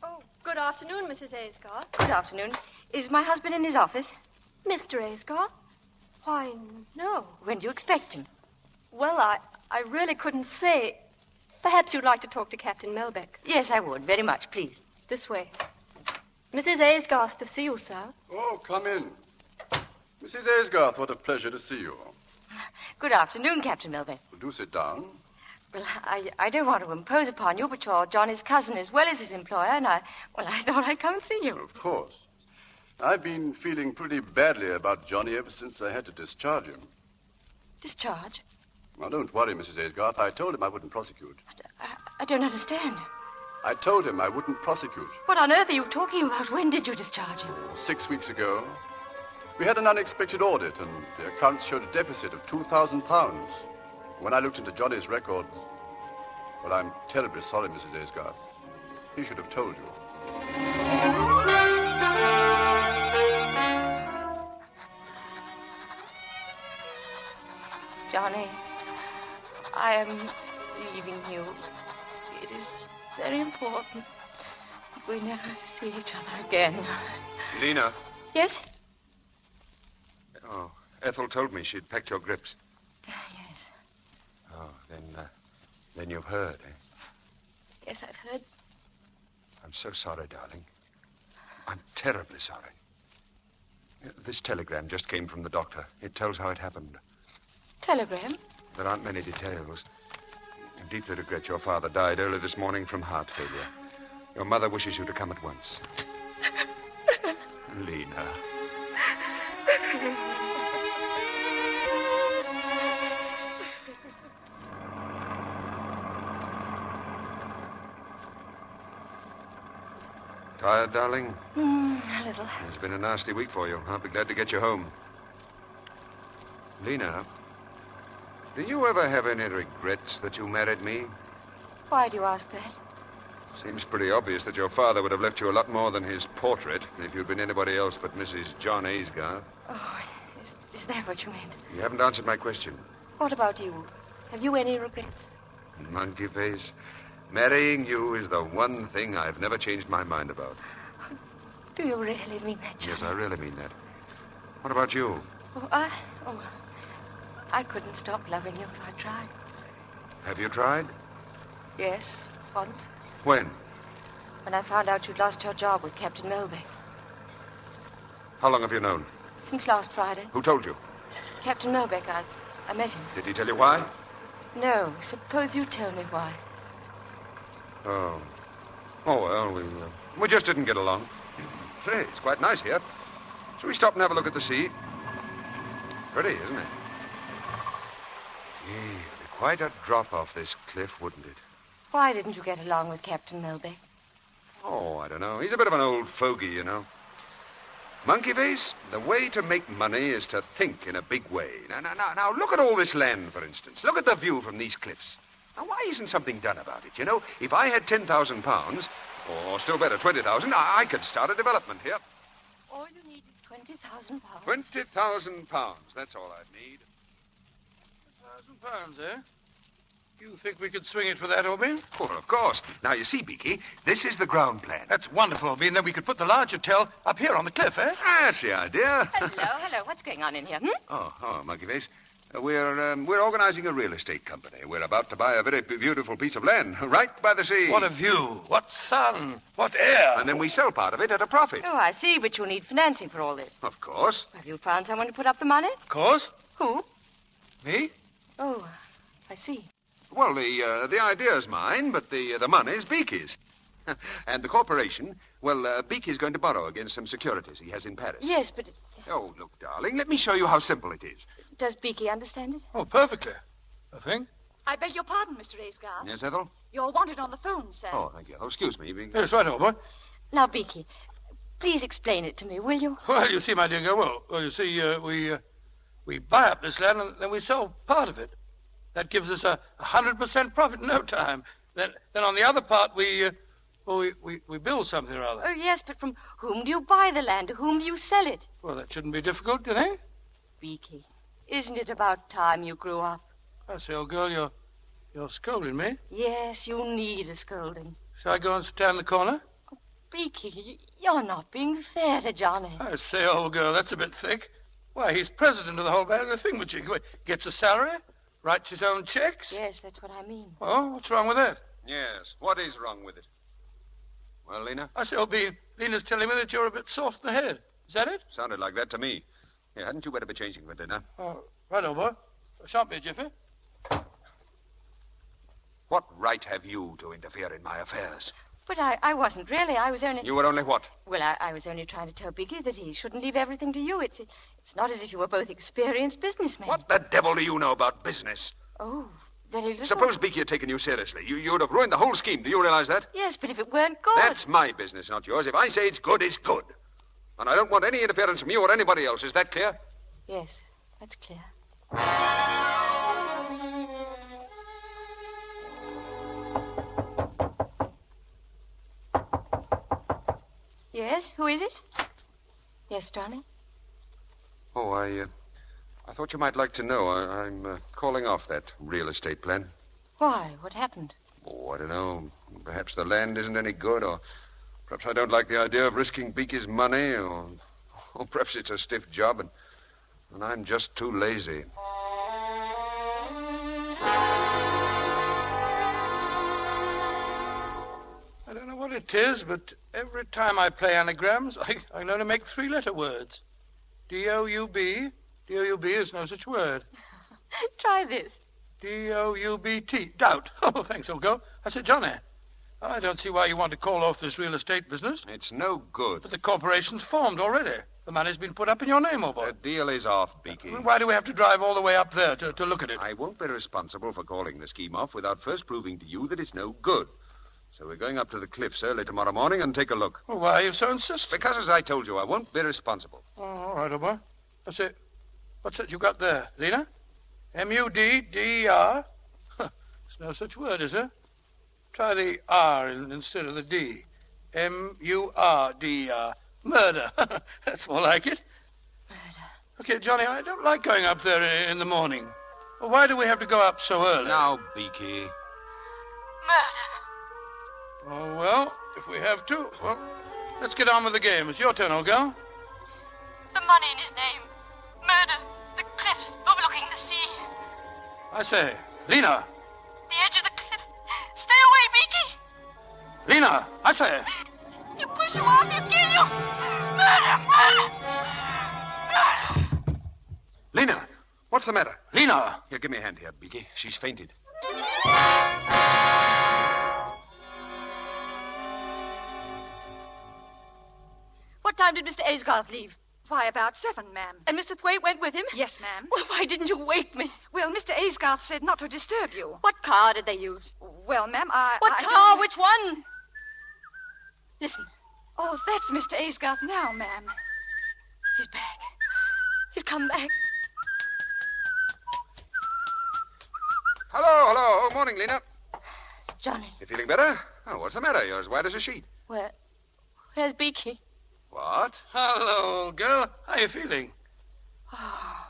Oh, good afternoon, Mrs. Aysgarth. Good afternoon. Is my husband in his office? Mr. Aysgarth? Why, no. When do you expect him? Well, I really couldn't say. Perhaps you'd like to talk to Captain Melbeck. Yes, I would. Very much, please. This way. Mrs. Aysgarth to see you, sir. Oh, come in. Mrs. Aysgarth, what a pleasure to see you. Good afternoon, Captain Melbeck. Do sit down. Well, I don't want to impose upon you, but you're Johnny's cousin as well as his employer, and I thought I'd come and see you. Of course. I've been feeling pretty badly about Johnny ever since I had to discharge him. Discharge? Now, don't worry, Mrs. Aysgarth. I told him I wouldn't prosecute. I don't understand. I told him I wouldn't prosecute. What on earth are you talking about? When did you discharge him? 6 weeks ago. We had an unexpected audit, and the accounts showed a deficit of £2,000. When I looked into Johnny's records, well, I'm terribly sorry, Mrs. Aysgarth. He should have told you. Johnny, I am leaving you. It is very important that we never see each other again. Lena. Yes? Oh, Ethel told me she'd packed your grips. Yes. Oh, then you've heard, eh? Yes, I've heard. I'm so sorry, darling. I'm terribly sorry. This telegram just came from the doctor. It tells how it happened. Telegram? There aren't many details. I deeply regret your father died early this morning from heart failure. Your mother wishes you to come at once. Lena. Tired, darling? A little. It's been a nasty week for you. I'll be glad to get you home. Lena, do you ever have any regrets that you married me? Why do you ask that? Seems pretty obvious that your father would have left you a lot more than his portrait if you'd been anybody else but Mrs. John Aysgarth. Oh, is that what you meant? You haven't answered my question. What about you? Have you any regrets? Monkey face. Marrying you is the one thing I've never changed my mind about. Do you really mean that, John? Yes, I really mean that. What about you? I couldn't stop loving you if I tried. Have you tried? Yes, once. When? When I found out you'd lost your job with Captain Melbeck. How long have you known? Since last Friday. Who told you? Captain Melbeck, I met him. Did he tell you why? No. Suppose you tell me why. Oh. Oh, well, we just didn't get along. Say, it's quite nice here. Shall we stop and have a look at the sea? Pretty, isn't it? Gee, it'd be quite a drop off this cliff, wouldn't it? Why didn't you get along with Captain Melbeck? Oh, I don't know. He's a bit of an old fogey, you know. Monkey face, the way to make money is to think in a big way. Now, look at all this land, for instance. Look at the view from these cliffs. Now, why isn't something done about it? You know, if I had £10,000, or still better, 20,000, I could start a development here. All you need is £20,000. £20,000. That's all I'd need. £1,000, eh? You think we could swing it for that, Orbin? Well, of course. Now, you see, Beaky, this is the ground plan. That's wonderful, Orbin. Then we could put the large hotel up here on the cliff, eh? That's the idea. Hello. What's going on in here, Oh, Monkey Face. We're organizing a real estate company. We're about to buy a very beautiful piece of land right by the sea. What a view. What sun. What air. And then we sell part of it at a profit. Oh, I see, but you'll need financing for all this. Of course. Have you found someone to put up the money? Of course. Who? Me? Oh, I see. Well, the idea's mine, but the money's Beaky's. And the corporation, well, Beaky's going to borrow against some securities he has in Paris. Yes, but... Oh, look, darling, let me show you how simple it is. Does Beaky understand it? Oh, perfectly, I think. I beg your pardon, Mr. Aysgarth. Yes, Ethel? You're wanted on the phone, sir. Oh, thank you. Oh, excuse me. Yes, right, old boy. Now, Beaky, please explain it to me, will you? Well, you see, my dear girl, well, you see, we buy up this land and then we sell part of it. That gives us a 100% profit in no time. Then on the other part, we build something or other. Oh, yes, but from whom do you buy the land? To whom do you sell it? Well, that shouldn't be difficult, do you think? Beaky, isn't it about time you grew up? I say, old girl, you're scolding me. Yes, you need a scolding. Shall I go and stand in the corner? Beaky, you're not being fair to Johnny. I say, old girl, that's a bit thick. Why, he's president of the whole bag of the thing, but he gets a salary, writes his own checks. Yes, that's what I mean. Oh, what's wrong with that? Yes, what is wrong with it? Well, Lena? I say, Lena's telling me that you're a bit soft in the head. Is that it? Sounded like that to me. Yeah, hadn't you better be changing for dinner? Oh, right, old boy. I shan't be a jiffy. What right have you to interfere in my affairs? But I wasn't really. I was only... You were only what? Well, I was only trying to tell Beaky that he shouldn't leave everything to you. It's not as if you were both experienced businessmen. What the devil do you know about business? Oh, very little. Suppose Beaky had taken you seriously. You'd have ruined the whole scheme. Do you realize that? Yes, but if it weren't good... That's my business, not yours. If I say it's good, it's good. And I don't want any interference from you or anybody else. Is that clear? Yes, that's clear. Yes, who is it? Yes, darling? Oh, I thought you might like to know. I'm calling off that real estate plan. Why? What happened? Oh, I don't know. Perhaps the land isn't any good, or perhaps I don't like the idea of risking Beaky's money, or perhaps it's a stiff job, and I'm just too lazy. I don't know what it is, but every time I play anagrams, I can only make three-letter words. D-O-U-B. D-O-U-B is no such word. Try this. D-O-U-B-T. Doubt. Oh, thanks, old girl. I said, Johnny, I don't see why you want to call off this real estate business. It's no good. But the corporation's formed already. The money's been put up in your name, old boy. The deal is off, Beaky. Why do we have to drive all the way up there to look at it? I won't be responsible for calling the scheme off without first proving to you that it's no good. So we're going up to the cliffs early tomorrow morning and take a look. Well, why are you so insistent? Because, as I told you, I won't be responsible. Oh, all right, old boy. That's it. What's that you got there, Lena? M-U-D-D-E-R? There's no such word, is there? Try the R instead of the D. M-U-R-D-E-R. Murder. That's more like it. Murder. Okay, Johnny, I don't like going up there in the morning. Well, why do we have to go up so early? Now, Beaky. Murder. Oh, well, if we have to, well, let's get on with the game. It's your turn, old girl. The money in his name. Murder. The cliffs overlooking the sea. I say, Lena. The edge of the cliff. Stay away, Beaky. Lena, I say. You push him off, you kill you. Murder, murder. Murder. Lena, what's the matter? Lena. Here, give me a hand here, Beaky. She's fainted. What time did Mr. Aysgarth leave? Why, about 7, ma'am. And Mr. Thwaite went with him? Yes, ma'am. Well, why didn't you wake me? Well, Mr. Aysgarth said not to disturb you. What car did they use? Well, ma'am, What car? Which one? Listen. Oh, that's Mr. Aysgarth now, ma'am. He's back. He's come back. Hello. Morning, Lena. Johnny. You feeling better? Oh, what's the matter? You're as white as a sheet. Where's Beaky? What? Hello, old girl. How are you feeling?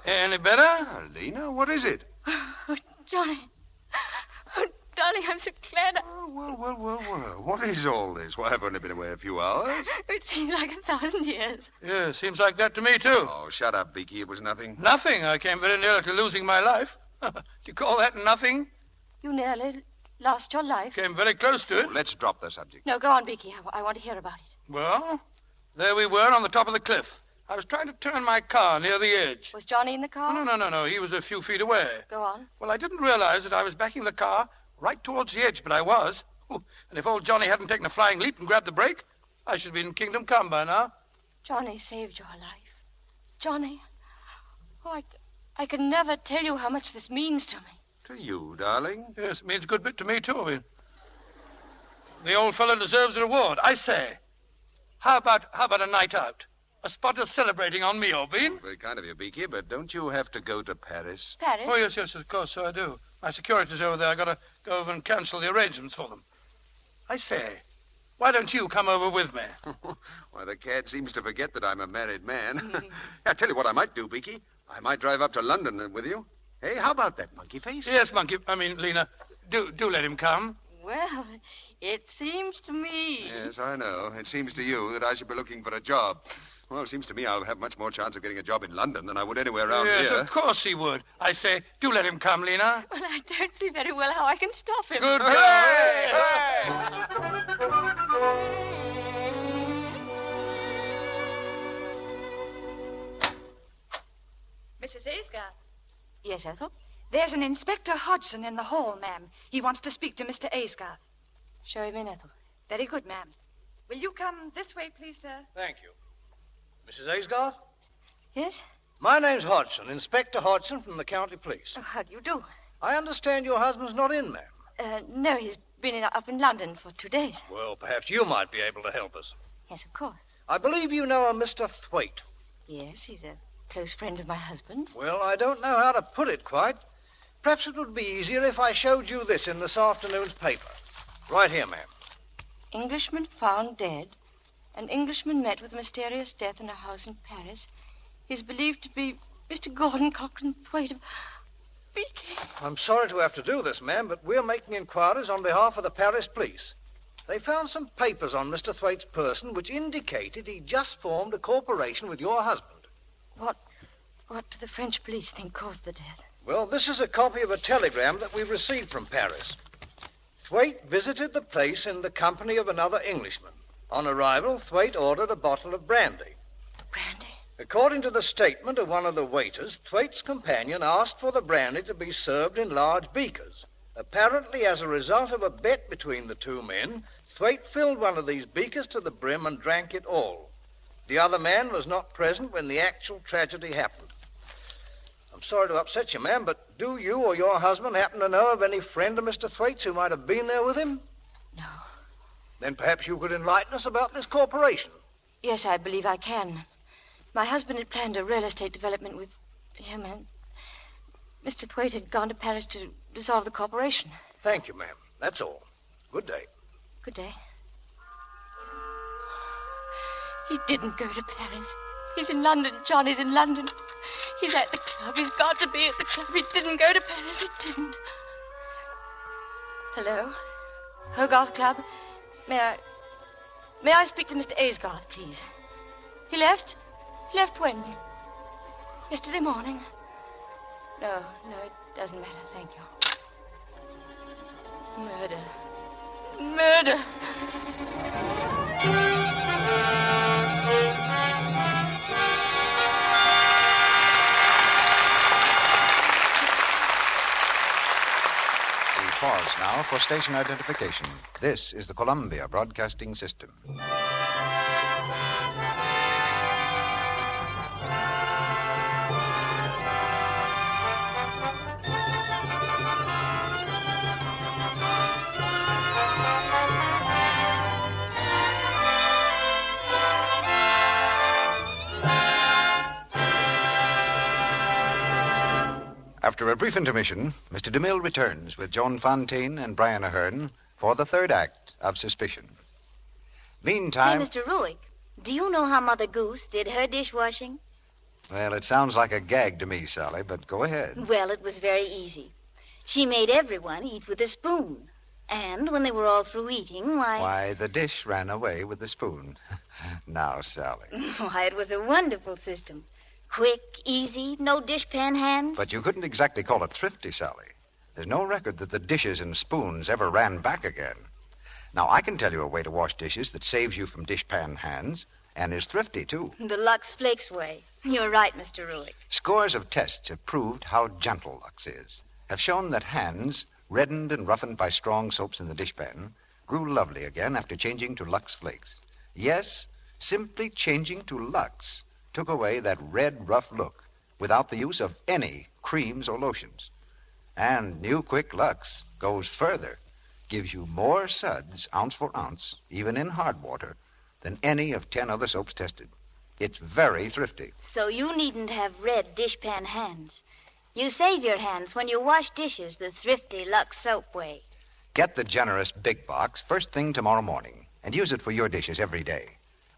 Any better? Lena, what is it? Oh, Johnny. Oh, darling, I'm so glad. Well. What is all this? Why, I've only been away a few hours. It seems like 1,000 years. Yeah, seems like that to me, too. Oh, shut up, Beaky. It was nothing. Nothing. I came very near to losing my life. Do you call that nothing? You nearly lost your life. Came very close to it. Oh, let's drop the subject. No, go on, Beaky. I want to hear about it. Well, there we were on the top of the cliff. I was trying to turn my car near the edge. Was Johnny in the car? No. He was a few feet away. Go on. Well, I didn't realize that I was backing the car right towards the edge, but I was. And if old Johnny hadn't taken a flying leap and grabbed the brake, I should be in Kingdom Come by now. Johnny saved your life. Johnny. Oh, I can never tell you how much this means to me. To you, darling? Yes, it means a good bit to me, too. I mean, the old fellow deserves a reward. I say, how about a night out? A spot of celebrating on me, Obin. Very kind of you, Beaky, but don't you have to go to Paris? Paris? Oh, yes, of course, so I do. My security's over there. I got to go over and cancel the arrangements for them. I say, why don't you come over with me? Why, the cad seems to forget that I'm a married man. I tell you what I might do, Beaky. I might drive up to London with you. Hey, how about that, monkey face? Yes, Lena, do let him come. Well, it seems to me. Yes, I know. It seems to you that I should be looking for a job. Well, it seems to me I'll have much more chance of getting a job in London than I would anywhere around here. Yes, of course he would. I say, do let him come, Lena. Well, I don't see very well how I can stop him. Good girl. Hey! Mrs. Aysgarth. Yes, Ethel? There's an Inspector Hodgson in the hall, ma'am. He wants to speak to Mr. Aysgarth. Show him in, Ethel. Very good, ma'am. Will you come this way, please, sir? Thank you. Mrs. Aysgarth? Yes? My name's Hodgson, Inspector Hodgson from the county police. Oh, how do you do? I understand your husband's not in, ma'am. No, he's been up in London for 2 days. Well, perhaps you might be able to help us. Yes, of course. I believe you know a Mr. Thwaite. Yes, he's a close friend of my husband's. Well, I don't know how to put it quite. Perhaps it would be easier if I showed you this in this afternoon's paper. Right here, ma'am. Englishman found dead. An Englishman met with a mysterious death in a house in Paris. He's believed to be Mr. Gordon Cochrane Thwaite of Beaky. I'm sorry to have to do this, ma'am, but we're making inquiries on behalf of the Paris police. They found some papers on Mr. Thwaite's person which indicated he just formed a corporation with your husband. What do the French police think caused the death? Well, this is a copy of a telegram that we received from Paris. Thwaite visited the place in the company of another Englishman. On arrival, Thwaite ordered a bottle of brandy. Brandy? According to the statement of one of the waiters, Thwaite's companion asked for the brandy to be served in large beakers. Apparently, as a result of a bet between the two men, Thwaite filled one of these beakers to the brim and drank it all. The other man was not present when the actual tragedy happened. I'm sorry to upset you, ma'am, but do you or your husband happen to know of any friend of Mr. Thwaite's who might have been there with him? No. Then perhaps you could enlighten us about this corporation. Yes, I believe I can. My husband had planned a real estate development with him, and Mr. Thwaite had gone to Paris to dissolve the corporation. Thank you, ma'am. That's all. Good day. Good day. He didn't go to Paris. He's in London. Johnny's in London. He's at the club. He's got to be at the club. He didn't go to Paris. He didn't. Hello? Hogarth Club? May I speak to Mr. Aysgarth, please? He left? He left when? Yesterday morning? No, it doesn't matter, thank you. Murder. Murder! We pause now for station identification. This is the Columbia Broadcasting System. After a brief intermission, Mr. DeMille returns with Joan Fontaine and Brian Aherne for the third act of Suspicion. Meantime... Say, Mr. Ruick, do you know how Mother Goose did her dishwashing? Well, it sounds like a gag to me, Sally, but go ahead. Well, it was very easy. She made everyone eat with a spoon. And when they were all through eating, Why, the dish ran away with the spoon. Now, Sally. Why, it was a wonderful system. Quick, easy, no dishpan hands. But you couldn't exactly call it thrifty, Sally. There's no record that the dishes and spoons ever ran back again. Now, I can tell you a way to wash dishes that saves you from dishpan hands and is thrifty, too. The Lux Flakes way. You're right, Mr. Ruick. Scores of tests have proved how gentle Lux is, have shown that hands, reddened and roughened by strong soaps in the dishpan, grew lovely again after changing to Lux Flakes. Yes, simply changing to Lux took away that red, rough look without the use of any creams or lotions. And new Quick Lux goes further, gives you more suds, ounce for ounce, even in hard water, than any of 10 other soaps tested. It's very thrifty. So you needn't have red dishpan hands. You save your hands when you wash dishes the thrifty Lux soap way. Get the generous big box first thing tomorrow morning and use it for your dishes every day.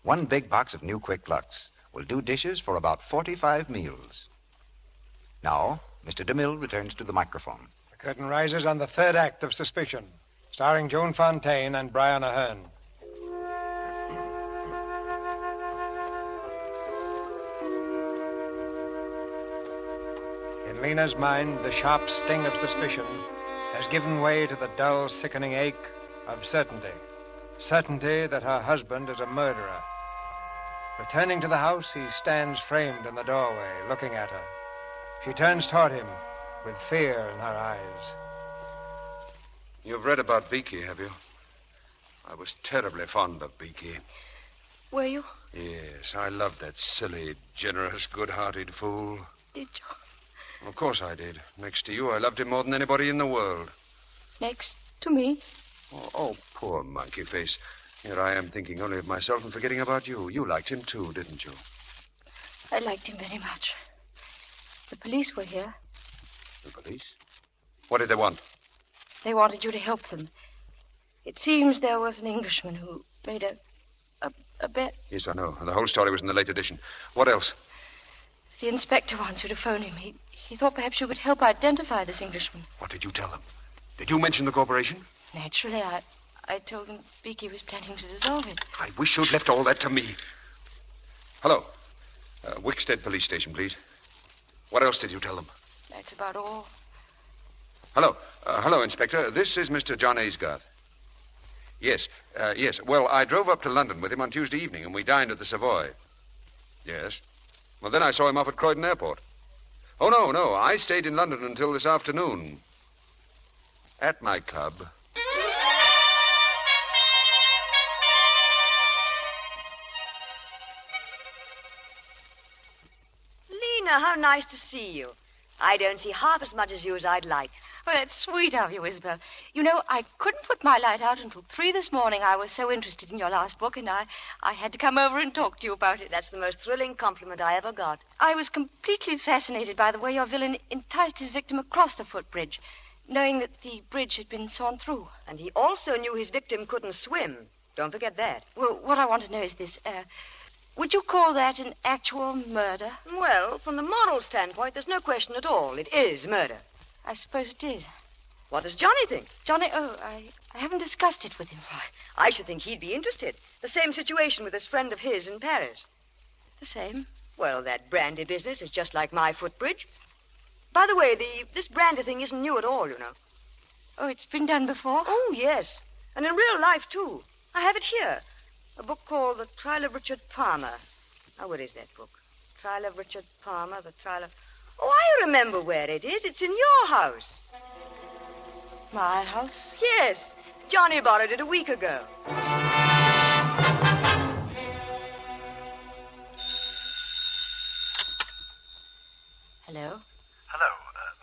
One big box of new Quick Lux will do dishes for about 45 meals. Now, Mr. DeMille returns to the microphone. The curtain rises on the third act of Suspicion, starring Joan Fontaine and Brian Aherne. In Lena's mind, the sharp sting of suspicion has given way to the dull, sickening ache of certainty. Certainty that her husband is a murderer. Returning to the house, he stands framed in the doorway, looking at her. She turns toward him with fear in her eyes. You've read about Beaky, have you? I was terribly fond of Beaky. Were you? Yes, I loved that silly, generous, good-hearted fool. Did you? Of course I did. Next to you, I loved him more than anybody in the world. Next to me? Oh, poor monkey face. Here I am thinking only of myself and forgetting about you. You liked him too, didn't you? I liked him very much. The police were here. The police? What did they want? They wanted you to help them. It seems there was an Englishman who made a bet. Yes, I know. The whole story was in the late edition. What else? The inspector wants you to phone him. He thought perhaps you could help identify this Englishman. What did you tell them? Did you mention the corporation? Naturally, I told them Beaky was planning to dissolve it. I wish you'd left all that to me. Hello. Wickstead Police Station, please. What else did you tell them? That's about all. Hello. Hello, Inspector. This is Mr. John Aysgarth. Yes. Yes. Well, I drove up to London with him on Tuesday evening, and we dined at the Savoy. Yes. Well, then I saw him off at Croydon Airport. Oh, no. I stayed in London until this afternoon. At my club. Lena, how nice to see you. I don't see half as much as you as I'd like. Oh, that's sweet of you, Isabel. You know, I couldn't put my light out until 3 this morning. I was so interested in your last book, and I had to come over and talk to you about it. That's the most thrilling compliment I ever got. I was completely fascinated by the way your villain enticed his victim across the footbridge, knowing that the bridge had been sawn through. And he also knew his victim couldn't swim. Don't forget that. Well, what I want to know is this. Would you call that an actual murder? Well, from the moral standpoint, there's no question at all. It is murder. I suppose it is. What does Johnny think? Johnny, I haven't discussed it with him. I should think he'd be interested. The same situation with this friend of his in Paris. The same? Well, that brandy business is just like my footbridge. By the way, this brandy thing isn't new at all, you know. Oh, it's been done before? Oh, yes. And in real life, too. I have it here. A book called The Trial of Richard Palmer. Now, where is that book? Trial of Richard Palmer, The Trial of... Oh, I remember where it is. It's in your house. My house? Yes. Johnny borrowed it a week ago. Hello? Hello.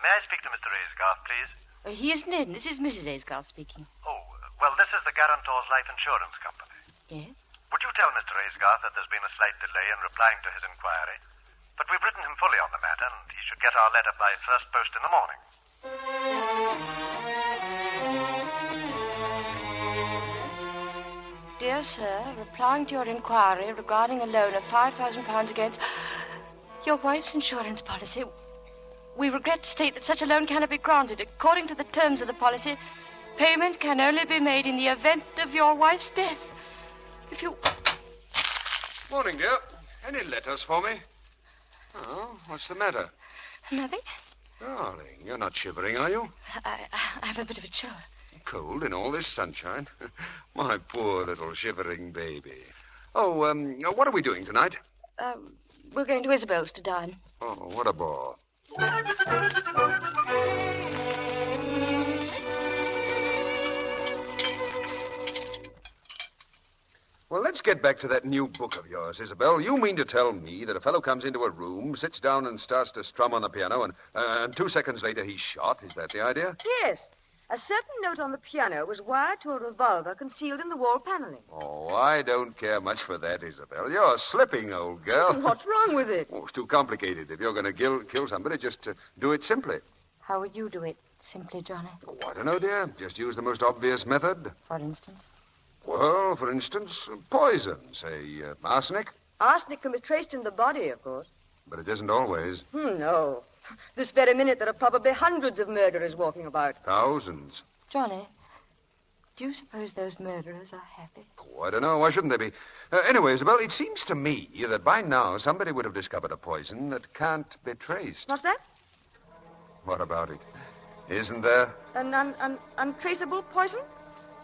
May I speak to Mr. Aysgarth, please? He isn't in. This is Mrs. Aysgarth speaking. Oh, well, this is the Guarantor's Life Insurance Company. Yes? Would you tell Mr. Aysgarth that there's been a slight delay in replying to his inquiry? But we've written him fully on the matter, and he should get our letter by first post in the morning. Dear sir, replying to your inquiry regarding a loan of £5,000 against your wife's insurance policy. We regret to state that such a loan cannot be granted. According to the terms of the policy, payment can only be made in the event of your wife's death. If you... Morning, dear. Any letters for me? Oh, what's the matter? Nothing. Darling, you're not shivering, are you? I have a bit of a chill. Cold in all this sunshine? My poor little shivering baby. Oh, what are we doing tonight? We're going to Isabel's to dine. Oh, what a bore. Well, let's get back to that new book of yours, Isabel. You mean to tell me that a fellow comes into a room, sits down and starts to strum on the piano, and 2 seconds later he's shot? Is that the idea? Yes. A certain note on the piano was wired to a revolver concealed in the wall paneling. Oh, I don't care much for that, Isabel. You're slipping, old girl. What's wrong with it? Oh, it's too complicated. If you're going to kill somebody, just do it simply. How would you do it simply, Johnny? Oh, I don't know, dear. Just use the most obvious method. For instance? Well, for instance, poison. Say, arsenic. Arsenic can be traced in the body, of course. But it isn't always. No. This very minute, there are probably hundreds of murderers walking about. Thousands. Johnny, do you suppose those murderers are happy? Oh, I don't know. Why shouldn't they be? Anyway, Isabel, it seems to me that by now somebody would have discovered a poison that can't be traced. What's that? What about it? Isn't there? An untraceable poison?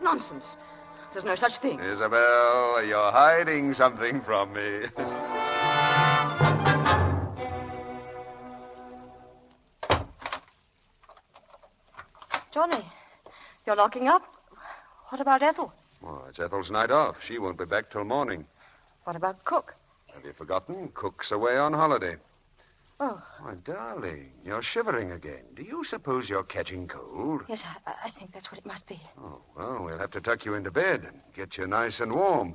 Nonsense. There's no such thing. Isabel, you're hiding something from me. Johnny, you're locking up. What about Ethel? Oh, it's Ethel's night off. She won't be back till morning. What about Cook? Have you forgotten? Cook's away on holiday. Oh. My darling, you're shivering again. Do you suppose you're catching cold? Yes, I think that's what it must be. Oh, well, we'll have to tuck you into bed and get you nice and warm.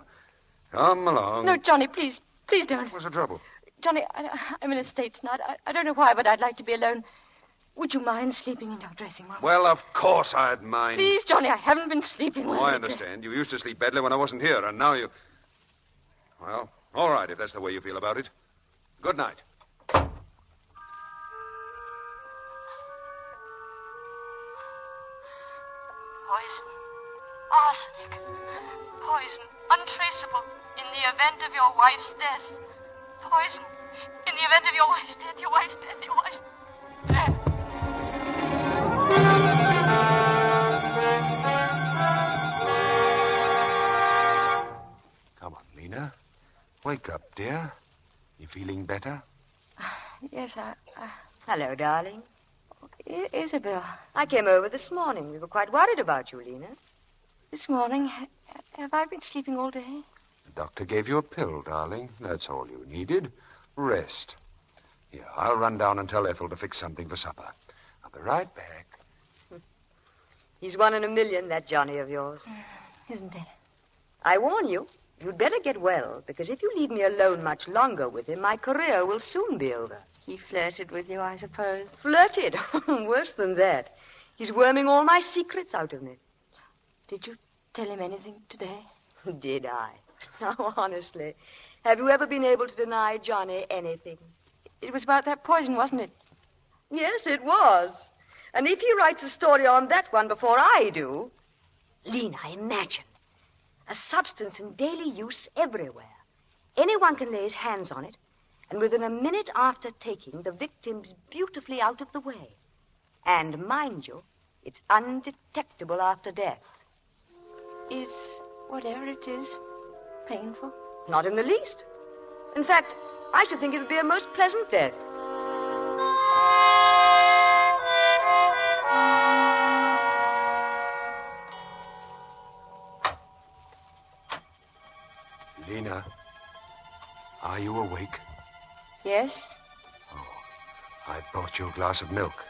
Come along. No, Johnny, please don't. What's the trouble? Johnny, I'm in a state tonight. I don't know why, but I'd like to be alone. Would you mind sleeping in your dressing room? Well, of course I'd mind. Please, Johnny, I haven't been sleeping well. Oh, I understand. You used to sleep badly when I wasn't here, and now you... Well, all right, if that's the way you feel about it. Good night. Poison. Arsenic. Poison. Untraceable. In the event of your wife's death. Poison. In the event of your wife's death, your wife's death, your wife's death. Come on, Lena. Wake up, dear. You feeling better? Yes, Hello, darling. Isabel. I came over this morning. We were quite worried about you, Lena. This morning? Have I been sleeping all day? The doctor gave you a pill, darling. That's all you needed. Rest. Here, I'll run down and tell Ethel to fix something for supper. I'll be right back. He's 1 in a million, that Johnny of yours. Isn't it? I warn you, you'd better get well, because if you leave me alone much longer with him, my career will soon be over. He flirted with you, I suppose. Flirted? Worse than that. He's worming all my secrets out of me. Did you tell him anything today? Did I? Now, honestly, have you ever been able to deny Johnny anything? It was about that poison, wasn't it? Yes, it was. And if he writes a story on that one before I do... Lena, imagine. A substance in daily use everywhere. Anyone can lay his hands on it, and within a minute after taking, the victim's beautifully out of the way. And mind you, it's undetectable after death. Is whatever it is painful? Not in the least. In fact, I should think it would be a most pleasant death. Lena, are you awake? Yes. I brought you a glass of milk.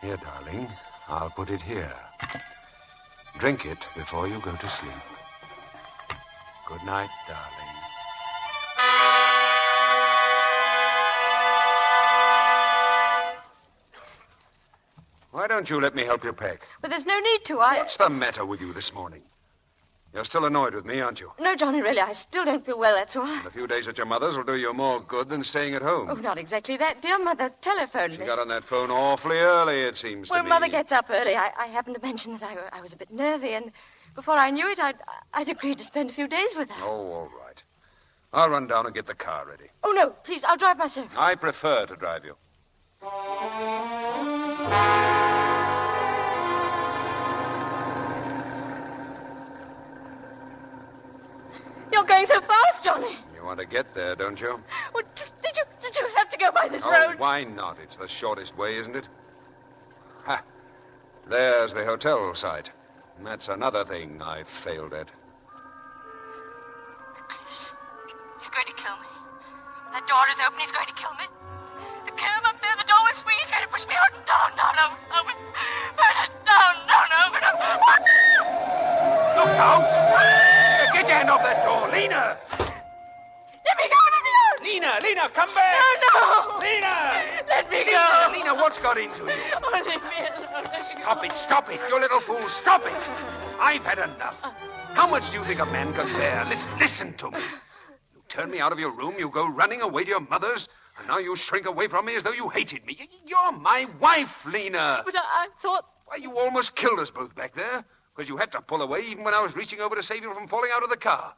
Here, darling, I'll put it here. Drink it before you go to sleep. Good night, darling. Why don't you let me help you pack? But there's no need to. What's the matter with you this morning? You're still annoyed with me, aren't you? No, Johnny, really, I still don't feel well, that's all. And a few days at your mother's will do you more good than staying at home. Oh, not exactly that. Dear Mother telephoned me. She got on that phone awfully early, it seems to me. Well, Mother gets up early. I happened to mention that I was a bit nervy, and before I knew it, I'd agreed to spend a few days with her. Oh, all right. I'll run down and get the car ready. Oh, no, please, I'll drive myself. I prefer to drive you. You're going so fast, Johnny. You want to get there, don't you? Well, did you have to go by this Oh, road? why not? It's the shortest way, isn't it? Ha! There's the hotel site. And that's another thing I've failed at. The cliffs. He's going to kill me. That door is open. He's going to kill me. The curb up there, the door was swinging. He's going to push me out and down, open. Down, open. Look out! Get your hand off that door, Lena! Let me go. Lena, come back! No! Lena! Let me go! Lena, what's got into you? Oh, leave me alone. Stop it, you little fool, stop it! I've had enough. How much do you think a man can bear? Listen to me. You turn me out of your room, you go running away to your mother's, and now you shrink away from me as though you hated me. You're my wife, Lena. But I thought... Why, you almost killed us both back there, because you had to pull away even when I was reaching over to save you from falling out of the car.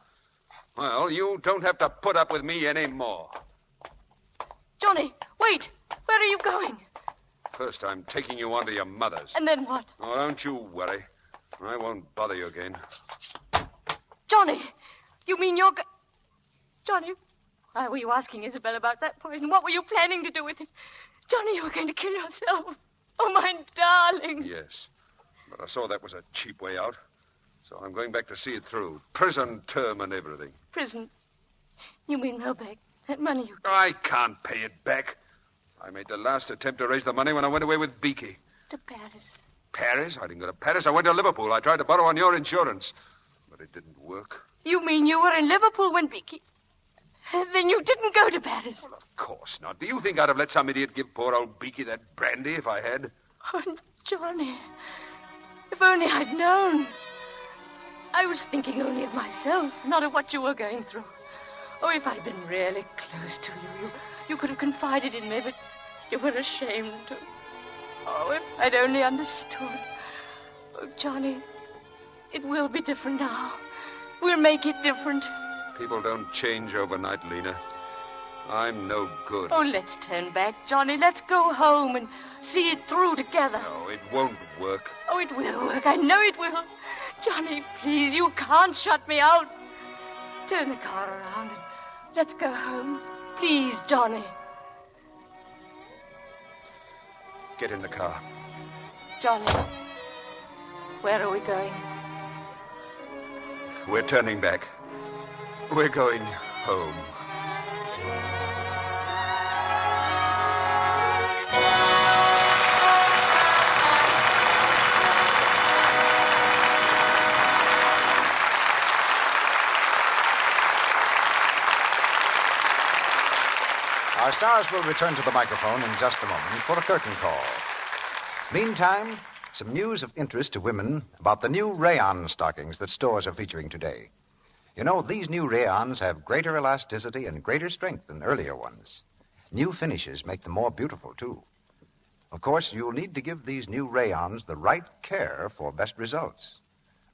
Well, you don't have to put up with me anymore. Johnny, wait. Where are you going? First, I'm taking you on to your mother's. And then what? Oh, don't you worry. I won't bother you again. Johnny, you mean you're... Johnny, why were you asking Isabel about that poison? What were you planning to do with it? Johnny, you were going to kill yourself. Oh, my darling. Yes, but I saw that was a cheap way out. So I'm going back to see it through. Prison term and everything. Prison? You mean Melbeck? That money you... I can't pay it back. I made the last attempt to raise the money when I went away with Beaky. To Paris. Paris? I didn't go to Paris. I went to Liverpool. I tried to borrow on your insurance. But it didn't work. You mean you were in Liverpool when Beaky... Then you didn't go to Paris? Well, of course not. Do you think I'd have let some idiot give poor old Beaky that brandy if I had? Oh, Johnny. If only I'd known. I was thinking only of myself, not of what you were going through. Oh, if I'd been really close to you, you could have confided in me, but you were ashamed to. Oh, if I'd only understood. Oh, Johnny, it will be different now. We'll make it different. People don't change overnight, Lena. I'm no good. Oh, let's turn back, Johnny. Let's go home and see it through together. No, it won't work. Oh, it will work. I know it will. Johnny, please, you can't shut me out. Turn the car around and let's go home. Please, Johnny. Get in the car. Johnny, where are we going? We're turning back. We're going home. Our stars will return to the microphone in just a moment for a curtain call. Meantime, some news of interest to women about the new rayon stockings that stores are featuring today. You know, these new rayons have greater elasticity and greater strength than earlier ones. New finishes make them more beautiful, too. Of course, you'll need to give these new rayons the right care for best results.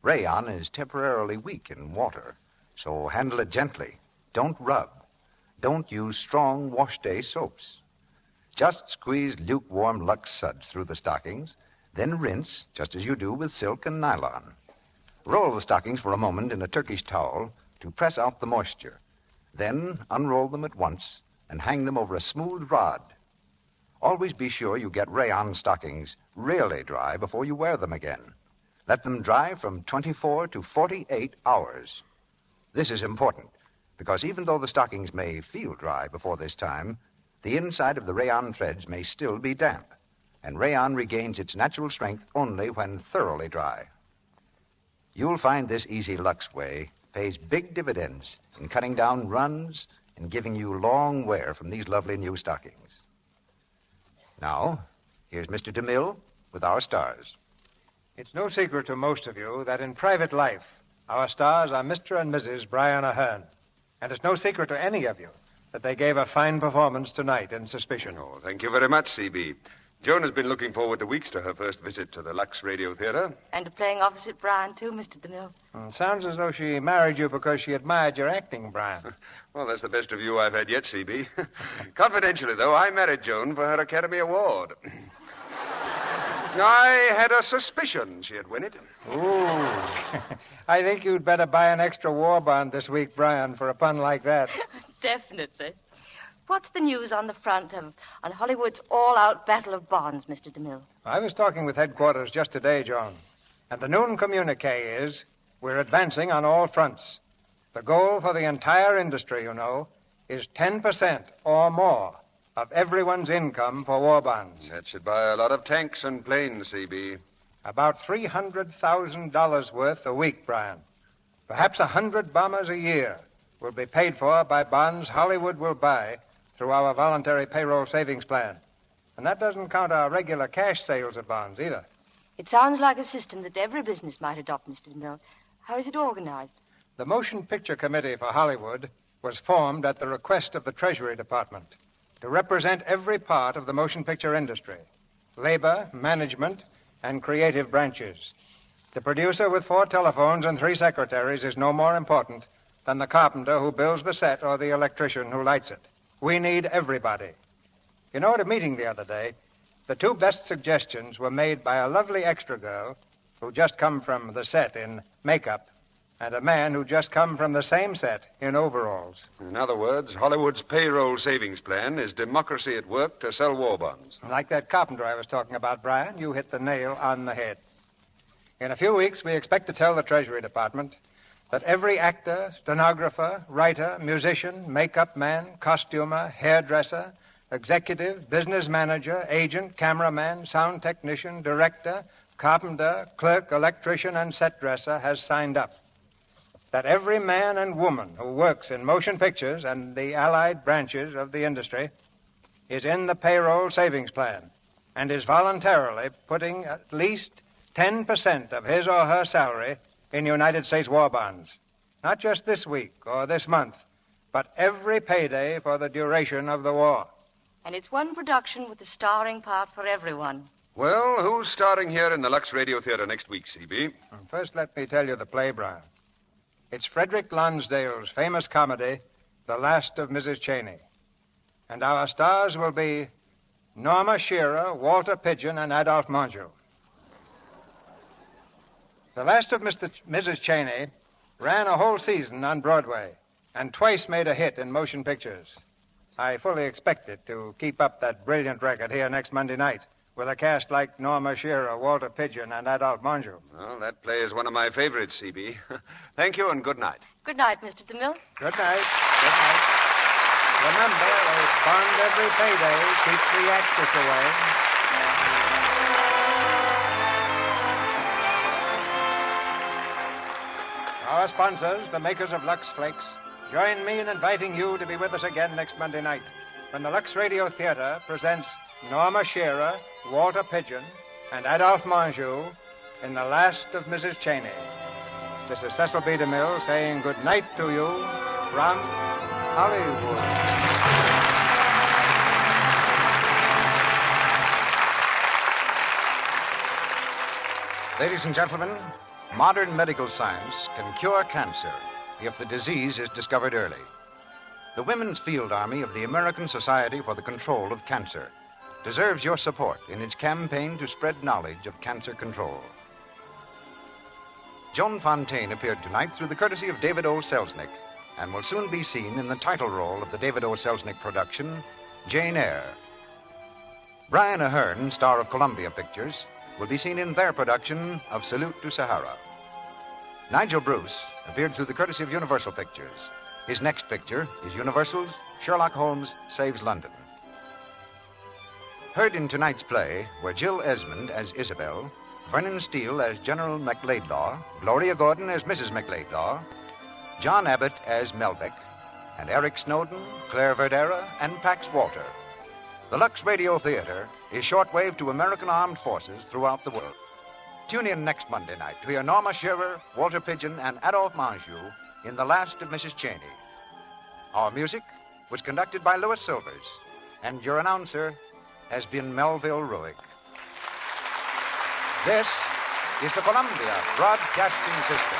Rayon is temporarily weak in water, so handle it gently. Don't rub. Don't use strong wash-day soaps. Just squeeze lukewarm Lux suds through the stockings, then rinse, just as you do with silk and nylon. Roll the stockings for a moment in a Turkish towel to press out the moisture. Then unroll them at once and hang them over a smooth rod. Always be sure you get rayon stockings really dry before you wear them again. Let them dry from 24 to 48 hours. This is important, because even though the stockings may feel dry before this time, the inside of the rayon threads may still be damp, and rayon regains its natural strength only when thoroughly dry. You'll find this easy Lux way pays big dividends in cutting down runs and giving you long wear from these lovely new stockings. Now, here's Mr. DeMille with our stars. It's no secret to most of you that in private life, Our stars are Mr. and Mrs. Brian Aherne. And it's no secret to any of you that they gave a fine performance tonight in Suspicion. Oh, thank you very much, C.B. Joan has been looking forward to weeks to her first visit to the Lux Radio Theater. And to playing opposite Brian, too, Mr. DeMille. Sounds as though she married you because she admired your acting, Brian. Well, that's the best review I've had yet, C.B. Confidentially, though, I married Joan for her Academy Award. I had a suspicion she'd win it. Ooh. I think you'd better buy an extra war bond this week, Brian, for a pun like that. Definitely. What's the news on the front on Hollywood's all-out battle of bonds, Mr. DeMille? I was talking with headquarters just today, Joan, and the noon communique is we're advancing on all fronts. The goal for the entire industry, you know, is 10% or more of everyone's income for war bonds. That should buy a lot of tanks and planes, C.B. About $300,000 worth a week, Brian. Perhaps 100 bombers a year will be paid for by bonds Hollywood will buy through our voluntary payroll savings plan. And that doesn't count our regular cash sales of bonds either. It sounds like a system that every business might adopt, Mr. DeMille. How is it organized? The Motion Picture Committee for Hollywood was formed at the request of the Treasury Department to represent every part of the motion picture industry, labor, management, and creative branches. The producer with 4 telephones and 3 secretaries is no more important than the carpenter who builds the set or the electrician who lights it. We need everybody. You know, at a meeting the other day, the 2 best suggestions were made by a lovely extra girl who just come from the set in makeup and a man who just come from the same set in overalls. In other words, Hollywood's payroll savings plan is democracy at work to sell war bonds. Like that carpenter I was talking about, Brian, you hit the nail on the head. In a few weeks, we expect to tell the Treasury Department that every actor, stenographer, writer, musician, makeup man, costumer, hairdresser, executive, business manager, agent, cameraman, sound technician, director, carpenter, clerk, electrician, and set dresser has signed up. That every man and woman who works in motion pictures and the allied branches of the industry is in the payroll savings plan and is voluntarily putting at least 10% of his or her salary in United States war bonds. Not just this week or this month, but every payday for the duration of the war. And it's one production with a starring part for everyone. Well, who's starring here in the Lux Radio Theater next week, C.B.? First, let me tell you the play, Brian. It's Frederick Lonsdale's famous comedy, The Last of Mrs. Cheney. And our stars will be Norma Shearer, Walter Pidgeon, and Adolphe Mongeau. The Last of Mrs. Cheney ran a whole season on Broadway and twice made a hit in motion pictures. I fully expect it to keep up that brilliant record here next Monday night with a cast like Norma Shearer, Walter Pidgeon, and Adolphe Mongeau. Well, that play is one of my favorites, C.B. Thank you and good night. Good night, Mr. DeMille. Good night. Good night. Remember, a bond every payday keeps the Axis away. Our sponsors, the makers of Lux Flakes, join me in inviting you to be with us again next Monday night when the Lux Radio Theater presents Norma Shearer, Walter Pidgeon, and Adolphe Mongeau in The Last of Mrs. Cheney. This is Cecil B. DeMille saying good night to you from Hollywood. Ladies and gentlemen, modern medical science can cure cancer if the disease is discovered early. The Women's Field Army of the American Society for the Control of Cancer deserves your support in its campaign to spread knowledge of cancer control. Joan Fontaine appeared tonight through the courtesy of David O. Selznick and will soon be seen in the title role of the David O. Selznick production, Jane Eyre. Brian Aherne, star of Columbia Pictures, will be seen in their production of Salute to Sahara. Nigel Bruce appeared through the courtesy of Universal Pictures. His next picture is Universal's Sherlock Holmes Saves London. Heard in tonight's play were Jill Esmond as Isabel, Vernon Steele as General McLeodlaw, Gloria Gordon as Mrs. McLeodlaw, John Abbott as Melbeck, and Eric Snowden, Claire Verdera, and Pax Walter. The Lux Radio Theater is shortwave to American armed forces throughout the world. Tune in next Monday night to hear Norma Shearer, Walter Pidgeon, and Adolphe Manjou in The Last of Mrs. Cheney. Our music was conducted by Louis Silvers, and your announcer has been Melville Ruick. This is the Columbia Broadcasting System.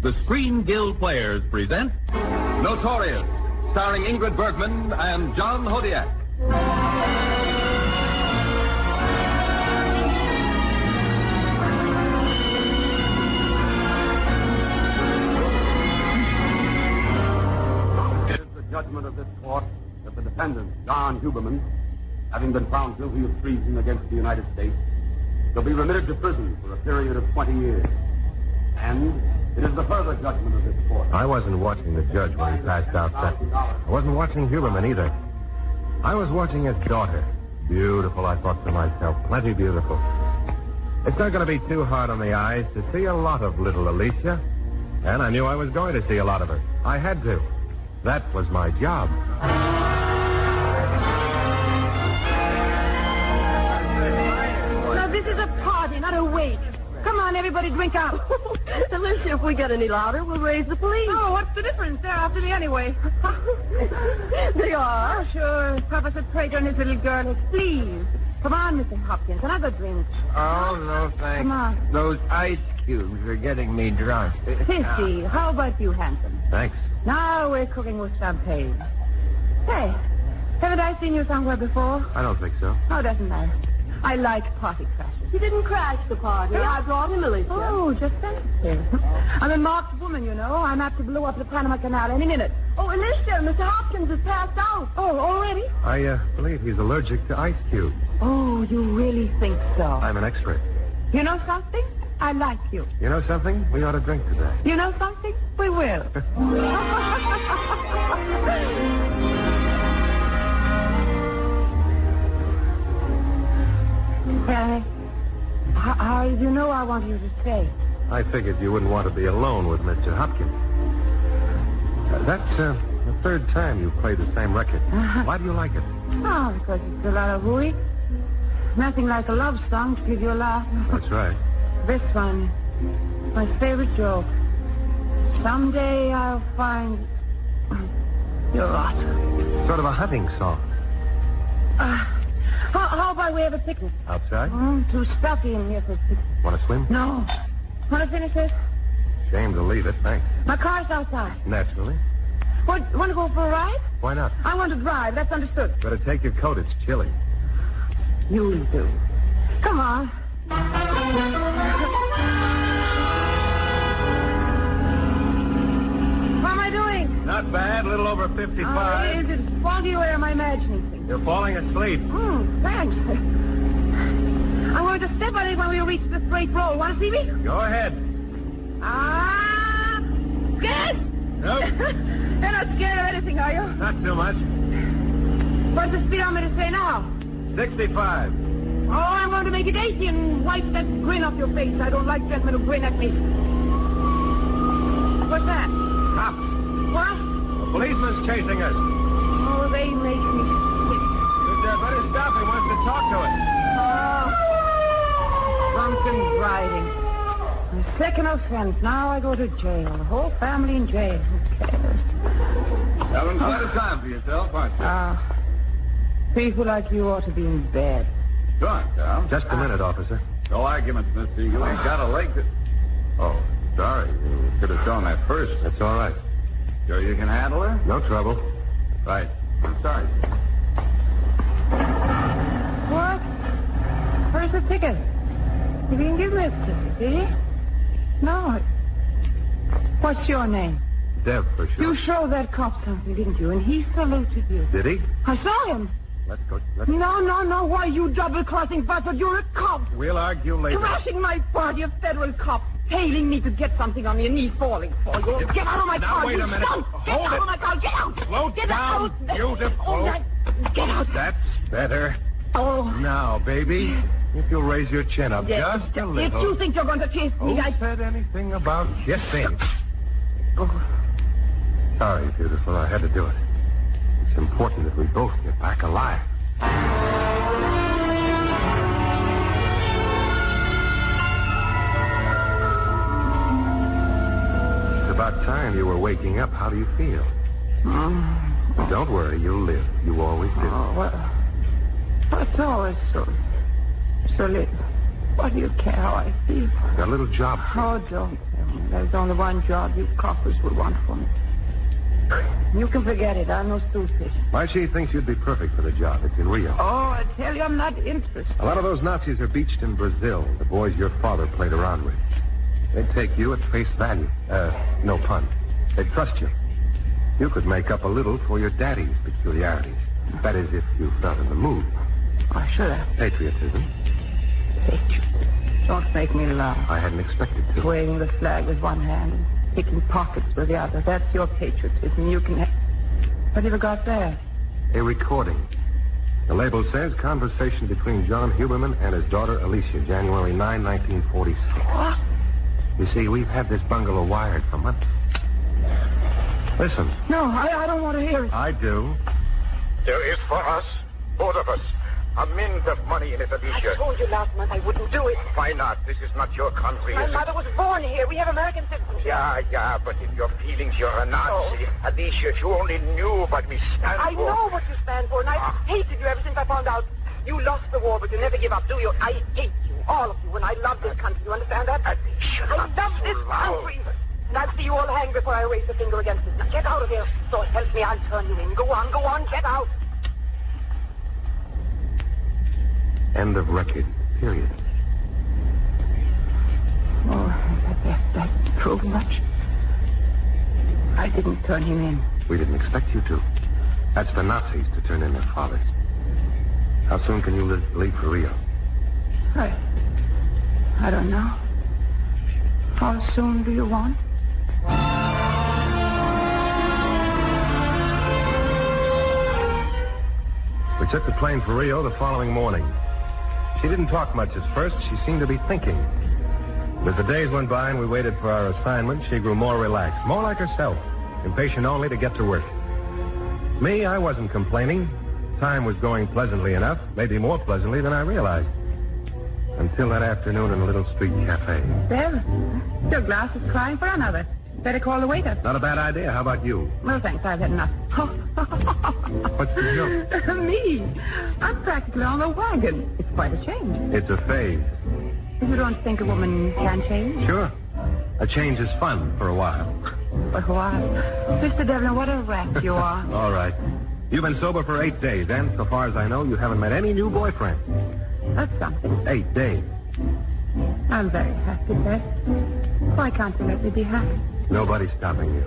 The Screen Guild Players present Notorious, starring Ingrid Bergman and John Hodiak. It is the judgment of this court that the defendant, John Huberman, having been found guilty of treason against the United States, shall be remitted to prison for a period of 20 years. And it is the further judgment of this court. I wasn't watching the judge when he passed out sentence. I wasn't watching Huberman either. I was watching his daughter. Beautiful, I thought to myself. Plenty beautiful. It's not going to be too hard on the eyes to see a lot of little Alicia. And I knew I was going to see a lot of her. I had to. That was my job. Now, this is a party, not a wake. Come on, everybody, drink up. Alicia, if we get any louder, we'll raise the police. Oh, what's the difference? They're after me anyway. They are? Oh, sure. Professor Prater and his little girl. Please. Come on, Mr. Hopkins, another drink. Oh, no, thanks. Come on. Those ice cubes are getting me drunk. Sissy, how about you, handsome? Thanks. Now we're cooking with champagne. Hey, haven't I seen you somewhere before? I don't think so. Oh, doesn't matter. I like party crashes. He didn't crash the party. I brought him, Alicia. Oh, just fancy. I'm a marked woman, you know. I'm apt to blow up the Panama Canal any minute. Oh, Alicia, Mr. Hopkins has passed out. Oh, already? I believe he's allergic to ice cubes. Oh, you really think so? I'm an expert. You know something? I like you. You know something? We ought to drink today. You know something? We will. How did you know I wanted you to stay? I figured you wouldn't want to be alone with Mr. Hopkins. That's the third time you've played the same record. Why do you like it? Oh, because it's a lot of hooey. Nothing like a love song to give you a laugh. That's right. This one, my favorite joke. Someday I'll find your Otto. Sort of a hunting song. How about we have a picnic? Outside? Too stuffy in here for a picnic. Want to swim? No. Want to finish this? Shame to leave it, thanks. My car's outside. Naturally. Want to go for a ride? Why not? I want to drive. That's understood. Better take your coat. It's chilly. You do. Come on. How am I doing? Not bad. A little over 55. Is it foggy or am I imagining things? You're falling asleep. Thanks. I'm going to step on it when we reach the straight road. Want to see me? Go ahead. Scared? Nope. You're not scared of anything, are you? Not too much. What's the speedometer say now? 65. Oh, I'm going to make it 80 and wipe that grin off your face. I don't like gentlemen who grin at me. What's that? Cops. What? A policeman's chasing us. Oh, they make me sick. Better stop. He wants to talk to us. Drunken driving. A second offense. Now I go to jail. The whole family in jail. Who cares? Having quite a time for yourself, aren't you? People like you ought to be in bed. Go on, Carl. Just a minute, officer. No arguments, mister. You ain't got a leg to... Oh, sorry. You should have shown that first. That's all right. Sure you can handle her? No trouble. Right. I'm sorry. What? Where's the ticket? You didn't give me a ticket, did you? No. What's your name? Dev, for sure. You showed that cop something, didn't you? And he saluted you. Did he? I saw him. Let's go. No. Why, you double-crossing bastard? You're a cop. We'll argue later. Crashing my party, a federal cop. Tailing me to get something on me and me falling for you. Get out of my car, wait a minute. Get out of my car. Get out. Slow get down, out. beautiful. Oh, get out. That's better. Oh. Now, baby, If you'll raise your chin up just a little. If you think you're going to kiss me, Who said anything about kissing? Oh. Sorry, beautiful. I had to do it. It's important that we both get back alive. It's about time you were waking up. How do you feel? Don't worry. You'll live. You always do. Oh, well, it's always so little. What do you care how I feel? Got a little job for you. Oh, don't tell me. There's only one job you coppers would want for me. You can forget it. I'm no stooge. Why, she thinks you'd be perfect for the job. It's in Rio. Oh, I tell you, I'm not interested. A lot of those Nazis are beached in Brazil, the boys your father played around with. They'd take you at face value. No pun. They'd trust you. You could make up a little for your daddy's peculiarities. That is, if you felt in the mood. I should have. Patriotism. Don't make me laugh. I hadn't expected to. Waving the flag with one hand and picking pockets with the other. That's your patriotism. You can have... What have you got there? A recording. The label says conversation between John Huberman and his daughter Alicia, January 9, 1946. What? You see, we've had this bungalow wired for months. Listen. No, I don't want to hear it. I do. There is for us, both of us, a mint of money in it, Alicia. I told you last month I wouldn't do it. Why not? This is not your country. My mother was born here. We have American citizenship. Yeah, but in your feelings, you're a Nazi. No. Alicia, if you only knew what we stand for. I know what you stand for, and I've hated you ever since I found out. You lost the war, but you never give up, do you? I hate you, all of you, and I love this country. You understand that? Alicia, I love this country. And I'll see you all hang before I raise a finger against it. Now get out of here. So help me, I'll turn you in. Go on, get out. End of record. Period. Oh, that proved much. I didn't turn him in. We didn't expect you to. That's the Nazis to turn in their fathers. How soon can you leave for Rio? I don't know. How soon do you want? We took the plane for Rio the following morning. She didn't talk much at first. She seemed to be thinking. As the days went by and we waited for our assignment, she grew more relaxed, more like herself, impatient only to get to work. Me, I wasn't complaining. Time was going pleasantly enough, maybe more pleasantly than I realized. Until that afternoon in a little street cafe. There, your glass is crying for another. Better call the waiter. Not a bad idea. How about you? No, thanks. I've had enough. What's the joke? Me. I'm practically on the wagon. It's quite a change. It's a phase. You don't think a woman can change? Sure. A change is fun for a while. For a while? Mr. Devlin, what a rat you are. All right. You've been sober for 8 days, and so far as I know, you haven't met any new boyfriend. That's something. 8 days. I'm very happy, Beth. Why can't you let me be happy? Nobody's stopping you.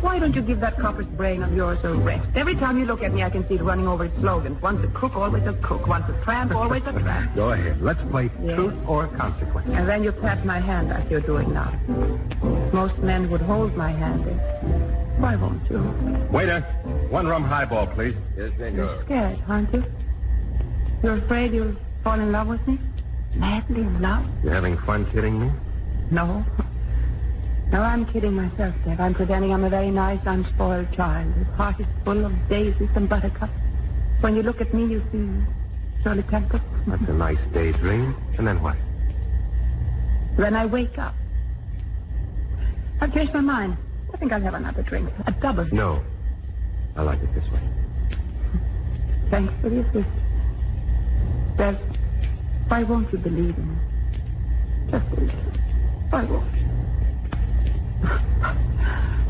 Why don't you give that copper's brain of yours a rest? Every time you look at me, I can see it running over its slogans. Once a cook, always a cook. Once a tramp, always a tramp. Go ahead. Let's play truth or consequence. And then you pat my hand like you're doing now. Most men would hold my hand. Why won't you? Waiter, 1 rum highball, please. Yes, senor. You're scared, aren't you? You're afraid you'll fall in love with me? Madly in love? You having fun kidding me? No. No, I'm kidding myself, Dave. I'm pretending I'm a very nice, unspoiled child. His heart is full of daisies and buttercups. When you look at me, you see Shirley Temple. That's a nice daydream. And then what? Then I wake up. I've changed my mind. I think I'll have another drink. A double. No. I like it this way. Thanks for the assist. Dave, why won't you believe in me? Just a little. Why won't you?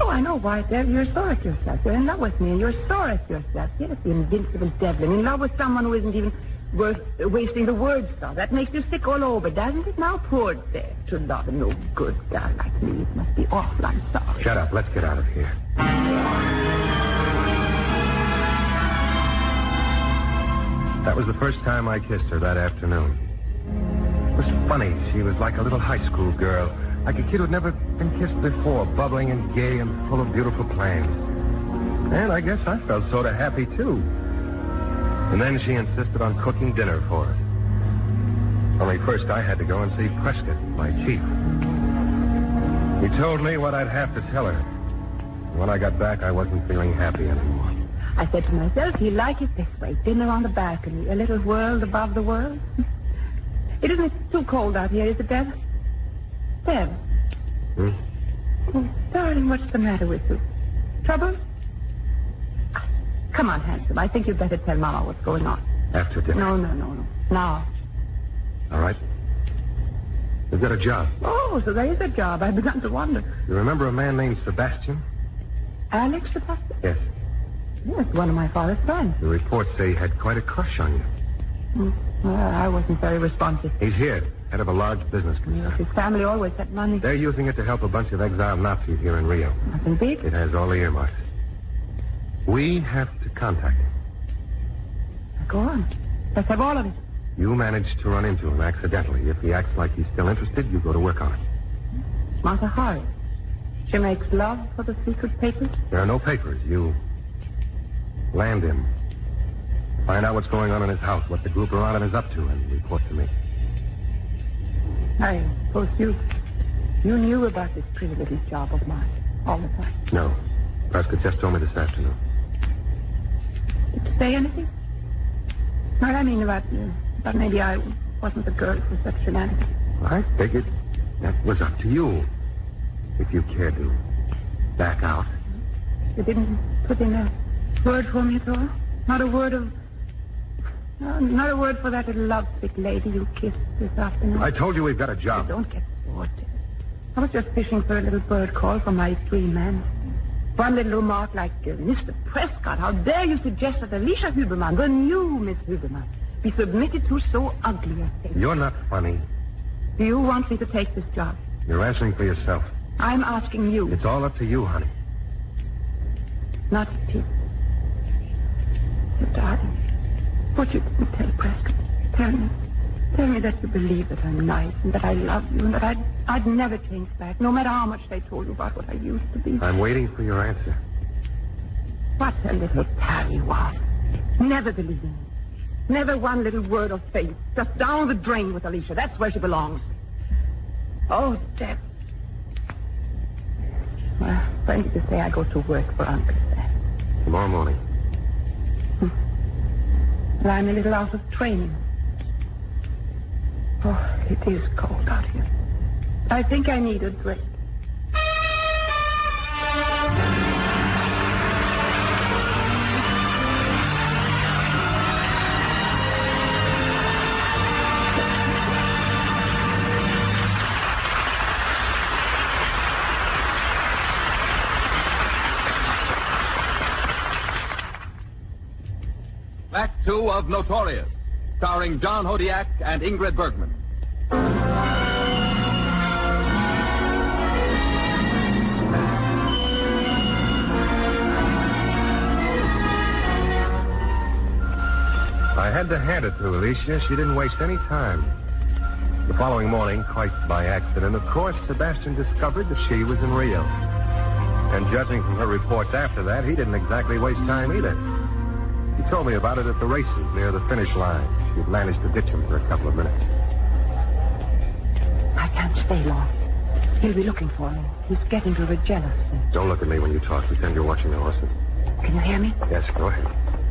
Oh, I know why, Dev. You're sore at yourself. You're in love with me, and you're sore at yourself. Yes, the invincible Devlin. In love with someone who isn't even worth wasting the words on. That makes you sick all over, doesn't it? Now, poor Dev. To love a no good guy like me, it must be awful. I'm sorry. Shut up. Let's get out of here. That was the first time I kissed her that afternoon. It was funny. She was like a little high school girl. Like a kid who'd never been kissed before, bubbling and gay and full of beautiful plans. And I guess I felt sort of happy, too. And then she insisted on cooking dinner for us. Only first I had to go and see Prescott, my chief. He told me what I'd have to tell her. When I got back, I wasn't feeling happy anymore. I said to myself, he'll like it this way. Dinner on the balcony, a little world above the world. It isn't too cold out here, is it, Deb? Deb? Oh, darling, what's the matter with you? Trouble? Come on, handsome. I think you'd better tell Mama what's going on. After dinner? No. Now. All right. We've got a job. Oh, so there is a job. I've begun to wonder. You remember a man named Sebastian? Alex Sebastian? Yes. Yes, one of my father's friends. The reports say he had quite a crush on you. Well, I wasn't very responsive. He's here, head of a large business concern. Yes, his family always had money. They're using it to help a bunch of exiled Nazis here in Rio. Nothing big? It has all the earmarks. We have to contact him. Go on. Let's have all of it. You managed to run into him accidentally. If he acts like he's still interested, you go to work on it. Martha Harris. She makes love for the secret papers? There are no papers. You land him. Find out what's going on in his house, what the group around him is up to, and report to me. I suppose you knew about this pretty little job of mine all the time. No. Prescott just told me this afternoon. Did you say anything? Well, I mean about maybe I wasn't the girl for such shenanigans. I figured that was up to you. If you cared to back out. You didn't put in a word for me at all? Not a word of... not a word for that little lovesick lady you kissed this afternoon? I told you we've got a job. Don't get bored. I was just fishing for a little bird call from my dream man. One little remark like, Mr. Prescott, how dare you suggest that Alicia Huberman, the new Miss Huberman, be submitted to so ugly a thing? You're not funny. Do you want me to take this job? You're answering for yourself. I'm asking you. It's all up to you, honey. Not to you. But, darling, what you didn't tell Prescott. Tell me that you believe that I'm nice and that I love you and that I'd never change back, no matter how much they told you about what I used to be. I'm waiting for your answer. What a little tallywog. Never believing me. Never one little word of faith. Just down the drain with Alicia. That's where she belongs. Oh, Deb. Well, when did you say I go to work for Uncle Sam? Tomorrow morning. Well, I'm a little out of training. Oh, it is cold out here. I think I need a drink. Act 2 of Notorious, starring John Hodiak and Ingrid Bergman. I had to hand it to Alicia. She didn't waste any time. The following morning, quite by accident, of course, Sebastian discovered that she was in Rio. And judging from her reports after that, he didn't exactly waste time either. He told me about it at the races near the finish line. She'd managed to ditch him for a couple of minutes. I can't stay long. He'll be looking for me. He's getting very jealous. Don't look at me when you talk. Pretend you're watching the horses. Can you hear me? Yes, go ahead.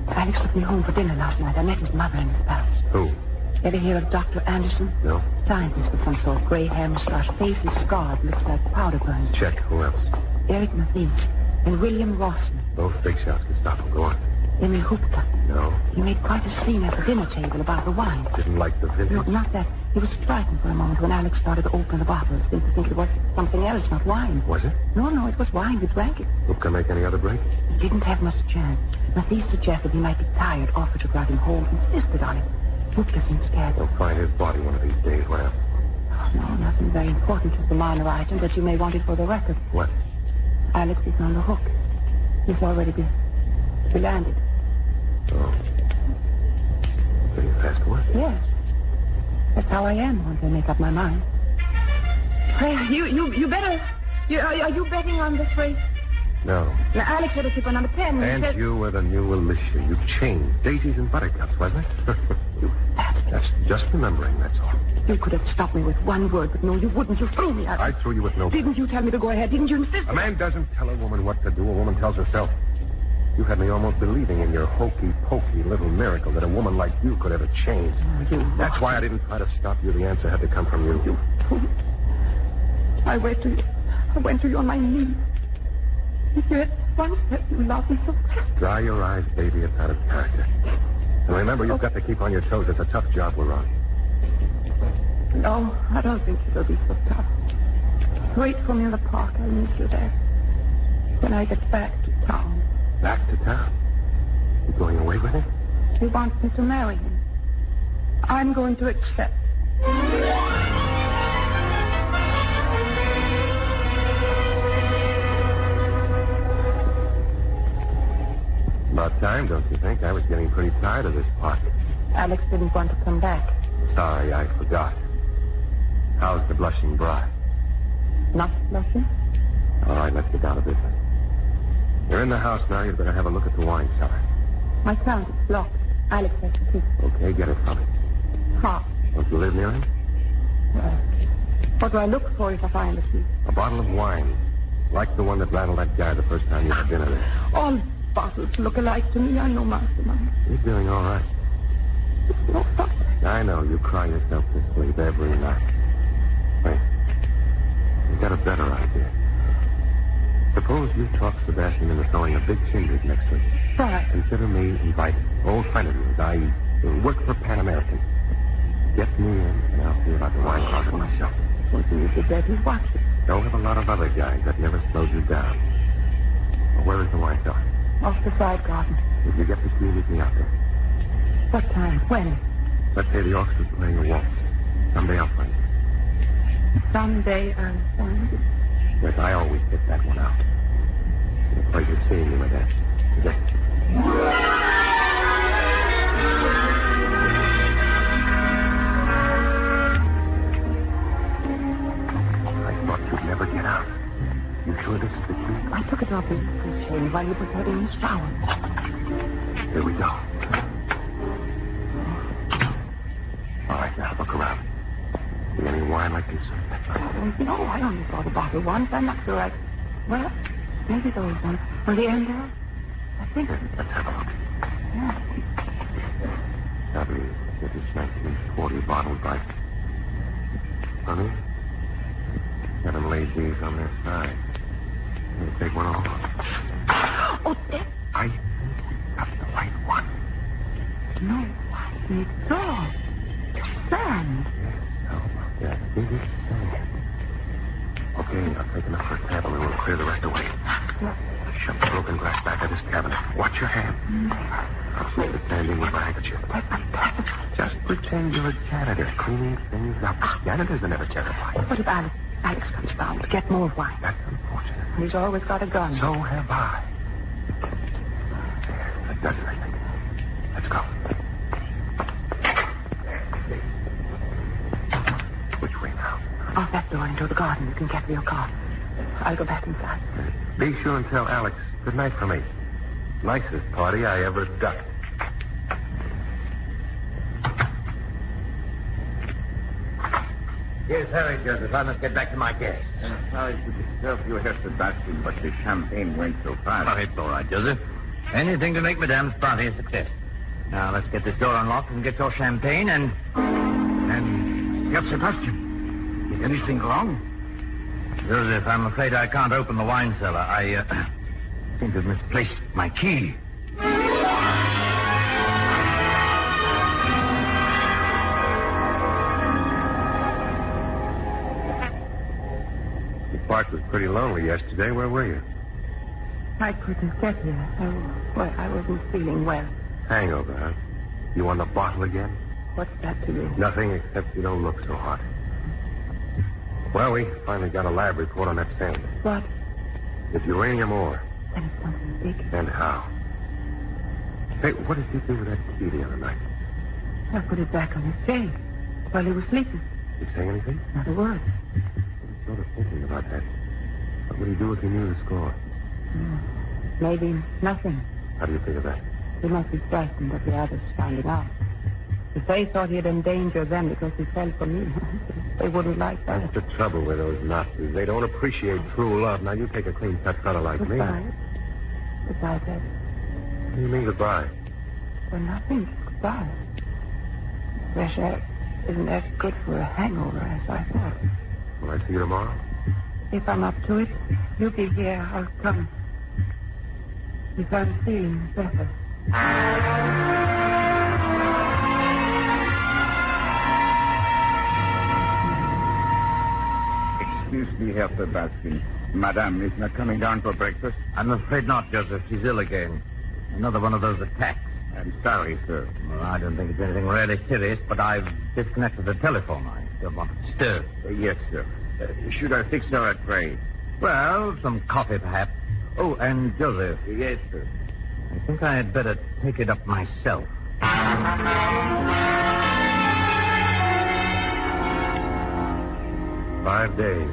Alex took me home for dinner last night. I met his mother and his pals. Who? Ever hear of Dr. Anderson? No. Scientist of some sort. Gray hair, mustache, face is scarred. Looks like powder burns. Check. Who else? Eric Mathis and William Rossman. Both big shots can stop him. Go on. Emil Hupka. No. He made quite a scene at the dinner table about the wine. Didn't like the vintage? No, not that. He was frightened for a moment when Alex started to open the bottles. Seemed to think it was something else, not wine. Was it? No, it was wine. We drank it. Hupka make any other break? He didn't have much chance. Mathis suggested he might be tired, offered to drive him home, insisted on it. Hupka seemed scared. They'll find his body one of these days. What else? Oh, no, nothing very important. Just a minor item that you may want it for the record. What? Alex is on the hook. He's already been landed. Oh. Pretty fast work. Yes. That's how I am once I make up my mind. Hey, you better... Are you betting on this race? No. Now, Alex had a tip on number 10. And said... you were the new Alicia. You changed daisies and buttercups, wasn't it? You bastard. That's just remembering, that's all. You could have stopped me with one word, but no, you wouldn't. You threw me out. I threw you with no... Didn't you tell me to go ahead? Didn't you insist? A man doesn't tell a woman what to do. A woman tells herself. You had me almost believing in your hokey-pokey little miracle that a woman like you could ever change. Oh, That's why I didn't try to stop you. The answer had to come from you. You fool. I went to you on my knees. If you had once said you loved me so bad. Dry your eyes, baby. It's out of character. And remember, you've got to keep on your toes. It's a tough job we're on. No, I don't think it'll be so tough. Wait for me in the park. I'll meet you there. When I get back to town. Back to town? You going away with him? He wants me to marry him. I'm going to accept. About time, don't you think? I was getting pretty tired of this park. Alex didn't want to come back. Sorry, I forgot. How's the blushing bride? Not blushing? All right, let's get down to business. You're in the house now. You'd better have a look at the wine cellar. My count is locked. Alex has the key. Okay, get it from him. How? Don't you live near him? What do I look for if I find the key? A bottle of wine. Like the one that rattled that guy the first time you had dinner there. All bottles look alike to me. I know, Mastermind. You're doing all right. No, stop. I know. You cry yourself to sleep every night. Wait. You've got a better idea. Suppose you talk Sebastian into throwing a big shindig next week. Right. Consider me invited. Old friend of yours. I work for Pan American. Get me in, and I'll see about the wine closet myself. Well, you should bet he's watching. Don't have a lot of other guys that never slowed you down. Well, where is the wine cellar? Off the side garden. If you get the key, meet me out there. What time? When? Let's say the orchestra's playing a waltz. Someday I'll find you. Someday I'll find you. Yes, I always pick that one out. It's a pleasure seeing you, Madame. Yes. I thought you'd never get out. You sure this is the key? I took it off his chain while he was having his shower. Here we go. All right, now look around. See any wine like this? No, I only saw the bottle once. I'm not sure I... Well, maybe those ones. On the end there? I think... Let's have a look. Yeah. Lovely. This is 1940 bottle right. Honey? 7 ladies on their side. We'll take one off. Oh, Dick. I think we got the right one. No, I think so. Sand. Yeah, I think it's sand. Okay, I'll take enough for a sample and we'll clear the rest away. Shove the broken glass back of this cabinet. Watch your hand. I'll sweep the sand in with my handkerchief. Just pretend you're a janitor cleaning things up. Janitors are never terrified. What if Alex comes down to get more wine? That's unfortunate. He's always got a gun. So have I. There, that does it, I think. Let's go. Which way now? Off that door into the garden. You can get to your car. I'll go back inside. Be sure and tell Alex good night for me. Nicest party I ever ducked. Yes, hurry, Joseph. I must get back to my guests. Sorry to disturb you here, Sebastian, but the champagne went so fast. Oh, it's all right, Joseph. Anything to make Madame's party a success. Now, let's get this door unlocked and get your champagne and... Yes, Sebastian. Is anything wrong? Joseph, I'm afraid I can't open the wine cellar. I seem to have misplaced my key. The park was pretty lonely yesterday. Where were you? I couldn't get here. I wasn't feeling well. Hangover, huh? You on the bottle again? What's that to you? Nothing, except you don't look so hot. Well, we finally got a lab report on that sand. What? It's uranium ore. Then it's something big. And how? Hey, what did you do with that key the other night? I put it back on his chain while he was sleeping. Did he say anything? Not a word. I was sort of thinking about that. What would he do if he knew the score? Maybe nothing. How do you figure that? He might be frightened of the others finding out. If they thought he'd endanger them because he fell for me, they wouldn't like that. That's the trouble with those Nazis. They don't appreciate true love. Now, you take a clean-cut fellow like me. Goodbye, Dad. What do you mean goodbye? Well, nothing. Goodbye. Fresh air isn't as good for a hangover as I thought. Will I see you tomorrow? If I'm up to it, you'll be here. I'll come. If I'm feeling better. Excuse me, Herr Sebastian. Madame is not coming down for breakfast? I'm afraid not, Joseph. She's ill again. Another one of those attacks. I'm sorry, sir. Well, I don't think it's anything really serious, but I've disconnected the telephone. I don't want it disturbed. Yes, sir. Should I fix her a tray? Well, some coffee, perhaps. Oh, and Joseph. Yes, sir. I think I had better take it up myself. 5 days.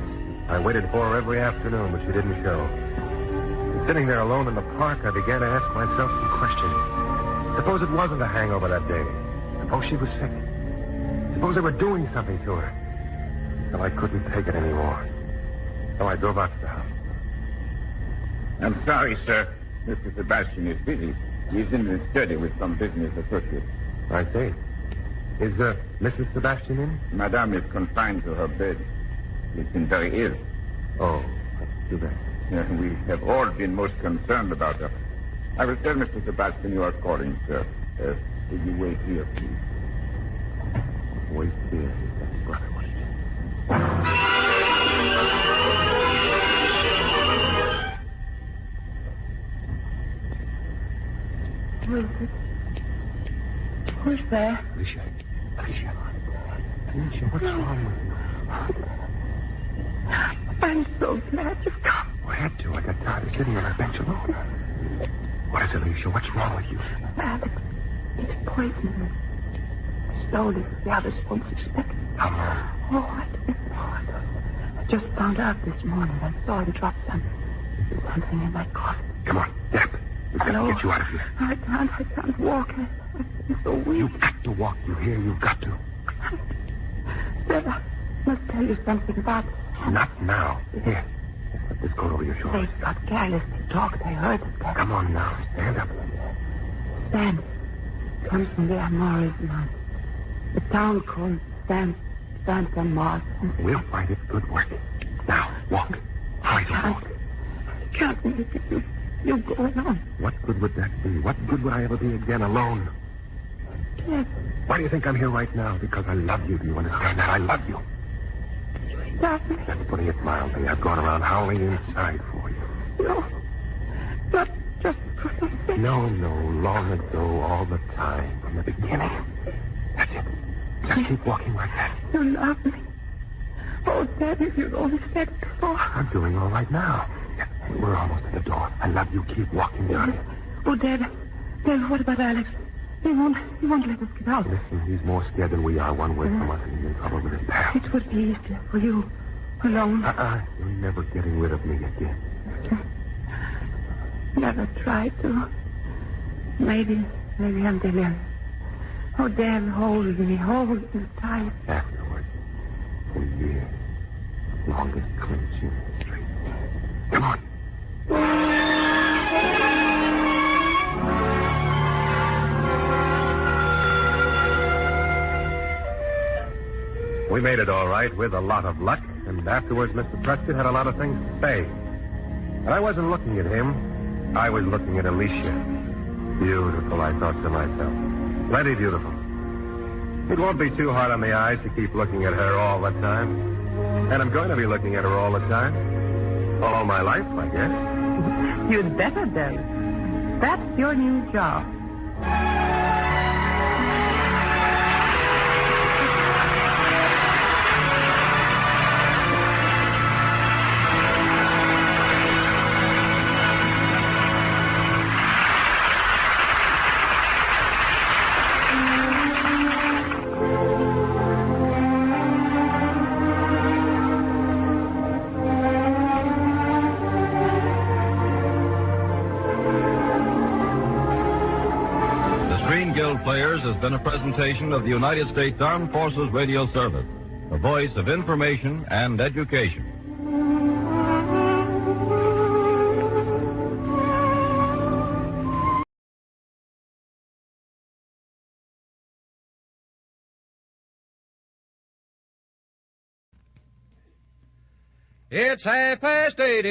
I waited for her every afternoon, but she didn't show. And sitting there alone in the park, I began to ask myself some questions. Suppose it wasn't a hangover that day. Suppose she was sick. Suppose they were doing something to her. So I couldn't take it anymore. So I drove out to the house. I'm sorry, sir. Mr. Sebastian is busy. He's in the study with some business associates. I see. Is Mrs. Sebastian in? Madame is confined to her bed. She's been very ill. Oh, that's too bad. We have all been most concerned about her. I will tell Mr. Sebastian you are calling, sir. Will you wait here, please? Wait here. That's what I wanted. Wilfred. Who's there? Alicia, what's wrong with you? I'm so glad you've come. I had to. I got tired of sitting on that bench alone. What is it, Alicia? What's wrong with you? Alex, he's poisoned me. Slowly, the others won't suspect. How long? Oh, I don't know. I just found out this morning. I saw him drop something in my coffee. Come on, get up. We've got to get you out of here. I can't walk. I'm so weak. You've got to walk. You hear? You've got to. Dad, I must tell you something about this. Not now. Here. Put this coat over your shoulders. They got carelessly talked. I heard it. Come on now. Stand up. Sand comes from the Aherne mine. The town called San Mars. We'll find it. Good work. Now, walk. Try to walk. I can't make it. You go alone. What good would that be? What good would I ever be again alone? Yes. Why do you think I'm here right now? Because I love you. Do you understand that? I love you. That's putting it mildly. I've gone around howling inside for you. No. Not just for your sake. No. Long ago, all the time, from the beginning. That's it. Just keep walking like that. You love me. Oh, Dad, if you'd only said it before. I'm doing all right now. Yeah, we're almost at the door. I love you. Keep walking down it. Oh, Dad, what about Alex? He won't let us get out. Listen, he's more scared than we are. One word from us and he's in trouble with his pal. It would be easier for you alone. You're never getting rid of me again. Never tried to. Maybe I'm delirious. Oh, Dad, hold me tight. Afterwards, for years, longest clinch in history. Come on. We made it all right with a lot of luck, and afterwards Mr. Prescott had a lot of things to say. And I wasn't looking at him. I was looking at Alicia. Beautiful, I thought to myself. Plenty beautiful. It won't be too hard on the eyes to keep looking at her all the time. And I'm going to be looking at her all the time. All my life, I guess. You'd better, Dad. That's your new job. Screen Guild Players has been a presentation of the United States Armed Forces Radio Service, the voice of information and education. It's 8:30.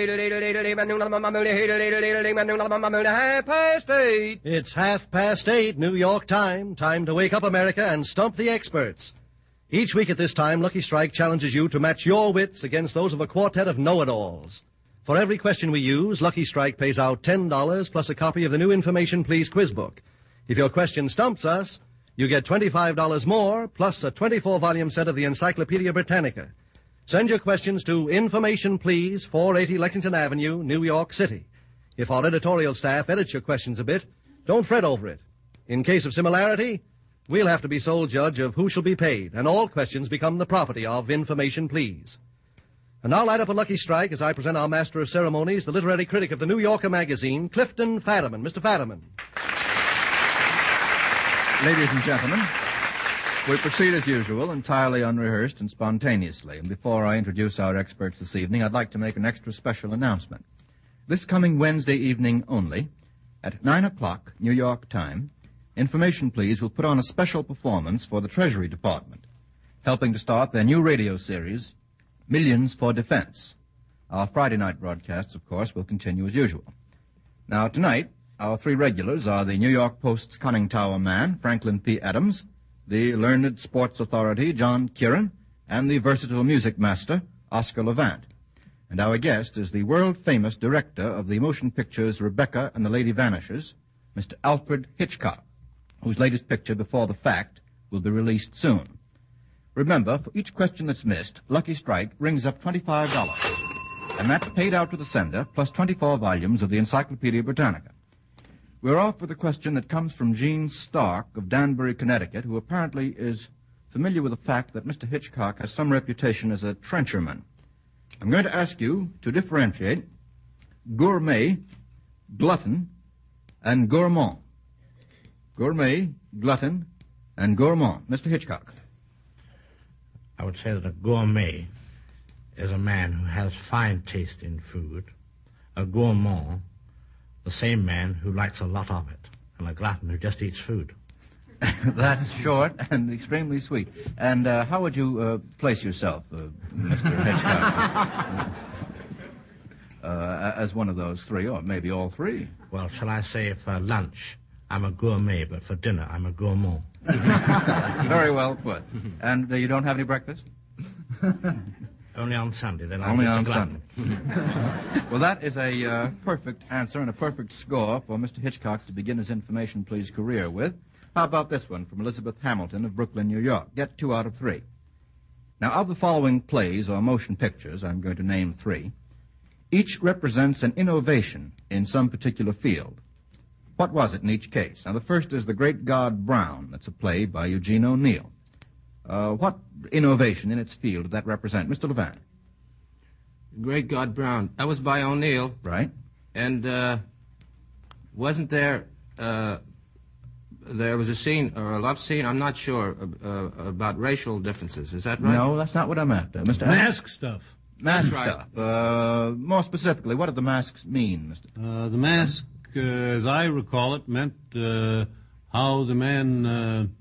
It's 8:30, New York time. Time to wake up, America, and stump the experts. Each week at this time, Lucky Strike challenges you to match your wits against those of a quartet of know-it-alls. For every question we use, Lucky Strike pays out $10 plus a copy of the new Information Please quiz book. If your question stumps us, you get $25 more plus a 24-volume set of the Encyclopedia Britannica. Send your questions to Information Please, 480 Lexington Avenue, New York City. If our editorial staff edits your questions a bit, don't fret over it. In case of similarity, we'll have to be sole judge of who shall be paid, and all questions become the property of Information Please. And now light up a Lucky Strike as I present our master of ceremonies, the literary critic of the New Yorker magazine, Clifton Fadiman. Mr. Fadiman. Ladies and gentlemen, we proceed as usual, entirely unrehearsed and spontaneously. And before I introduce our experts this evening, I'd like to make an extra special announcement. This coming Wednesday evening only, at 9 o'clock, New York time, Information Please will put on a special performance for the Treasury Department, helping to start their new radio series, Millions for Defense. Our Friday night broadcasts, of course, will continue as usual. Now, tonight, our three regulars are the New York Post's Conning Tower man, Franklin P. Adams, the learned sports authority, John Kieran, and the versatile music master, Oscar Levant. And our guest is the world-famous director of the motion pictures Rebecca and the Lady Vanishes, Mr. Alfred Hitchcock, whose latest picture, Before the Fact, will be released soon. Remember, for each question that's missed, Lucky Strike rings up $25, and that's paid out to the sender, plus 24 volumes of the Encyclopedia Britannica. We're off with a question that comes from Gene Stark of Danbury, Connecticut, who apparently is familiar with the fact that Mr. Hitchcock has some reputation as a trencherman. I'm going to ask you to differentiate gourmet, glutton, and gourmand. Gourmet, glutton, and gourmand. Mr. Hitchcock. I would say that a gourmet is a man who has fine taste in food. A gourmand, the same man who likes a lot of it, and a glutton who just eats food. That's short and extremely sweet. And how would you place yourself, Mr. Hitchcock? As one of those three, or maybe all three? Well, shall I say for lunch, I'm a gourmet, but for dinner, I'm a gourmand. Very well put. And you don't have any breakfast? Only on Sunday, then. Only on Sunday. Well, that is a perfect answer and a perfect score for Mr. Hitchcock to begin his Information Please career with. How about this one from Elizabeth Hamilton of Brooklyn, New York? Get 2 out of 3. Now, of the following plays or motion pictures, I'm going to name 3, each represents an innovation in some particular field. What was it in each case? Now, the first is The Great God Brown. That's a play by Eugene O'Neill. What innovation in its field did that represent? Mr. Levant. Great God Brown. That was by O'Neill. Right. And wasn't there was a scene, or a love scene, I'm not sure, about racial differences. Is that right? No, that's not what I'm after. Mr. Mask stuff. Mask That's stuff. More specifically, what did the masks mean, Mr.? The mask, as I recall it, meant how the man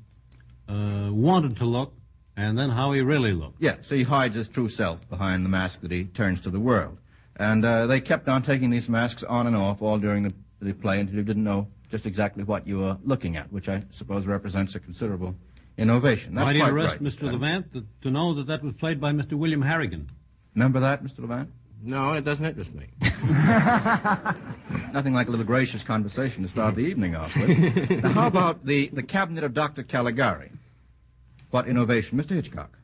wanted to look, and then how he really looked. Yeah, so he hides his true self behind the mask that he turns to the world. And they kept on taking these masks on and off all during the play until you didn't know just exactly what you were looking at, which I suppose represents a considerable innovation. That's Might quite interest right. Mr. Levant to know that was played by Mr. William Harrigan. Remember that, Mr. Levant? No, it doesn't interest me. Nothing like a little gracious conversation to start the evening off with. Now, how about the cabinet of Dr. Caligari? What innovation? Mr. Hitchcock.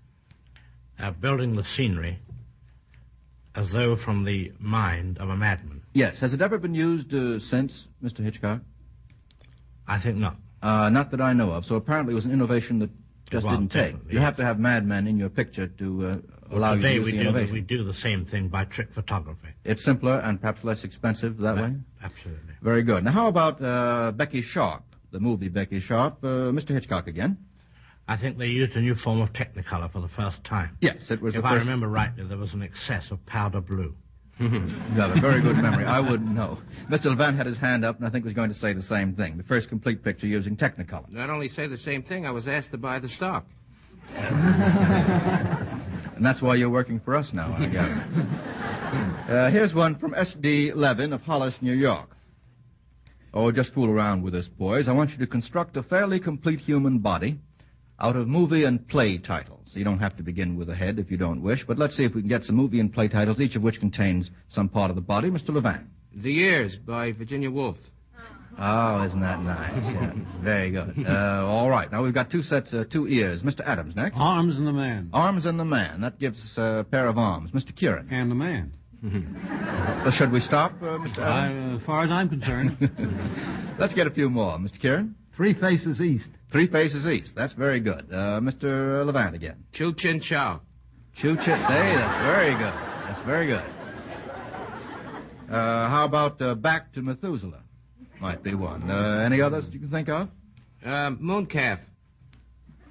Building the scenery as though from the mind of a madman. Yes. Has it ever been used since, Mr. Hitchcock? I think not. Not that I know of. So apparently it was an innovation that just didn't take. You have to have madmen in your picture to allow you to use the innovation. We do the same thing by trick photography. It's simpler and perhaps less expensive that way? Absolutely. Very good. Now, how about Becky Sharp? the movie Becky Sharp. Mr. Hitchcock again. I think they used a new form of Technicolor for the first time. Yes, it was If the I first... remember rightly, there was an excess of powder blue. You have a very good memory. I wouldn't know. Mr. Levant had his hand up, and I think was going to say the same thing. The first complete picture using Technicolor. Not only say the same thing, I was asked to buy the stock. And that's why you're working for us now, I gather. Here's one from S.D. Levin of Hollis, New York. Oh, just fool around with this, boys. I want you to construct a fairly complete human body out of movie and play titles. You don't have to begin with a head if you don't wish, but let's see if we can get some movie and play titles, each of which contains some part of the body. Mr. Levant. The Years by Virginia Woolf. Oh, isn't that nice? Yeah, very good. All right, now we've got two sets, 2 ears. Mr. Adams next. Arms and the Man. Arms and the Man. That gives us a pair of arms. Mr. Kieran. And the Man. Should we stop, Mr. Adams? As far as I'm concerned. Let's get a few more. Mr. Kieran? Three Faces East. Three Faces East. That's very good. Mr. Levant again. Chu Chin Chow. Chu Chin. Say, that's very good. That's very good. How about Back to Methuselah? Might be one. Any others you can think of? Mooncalf.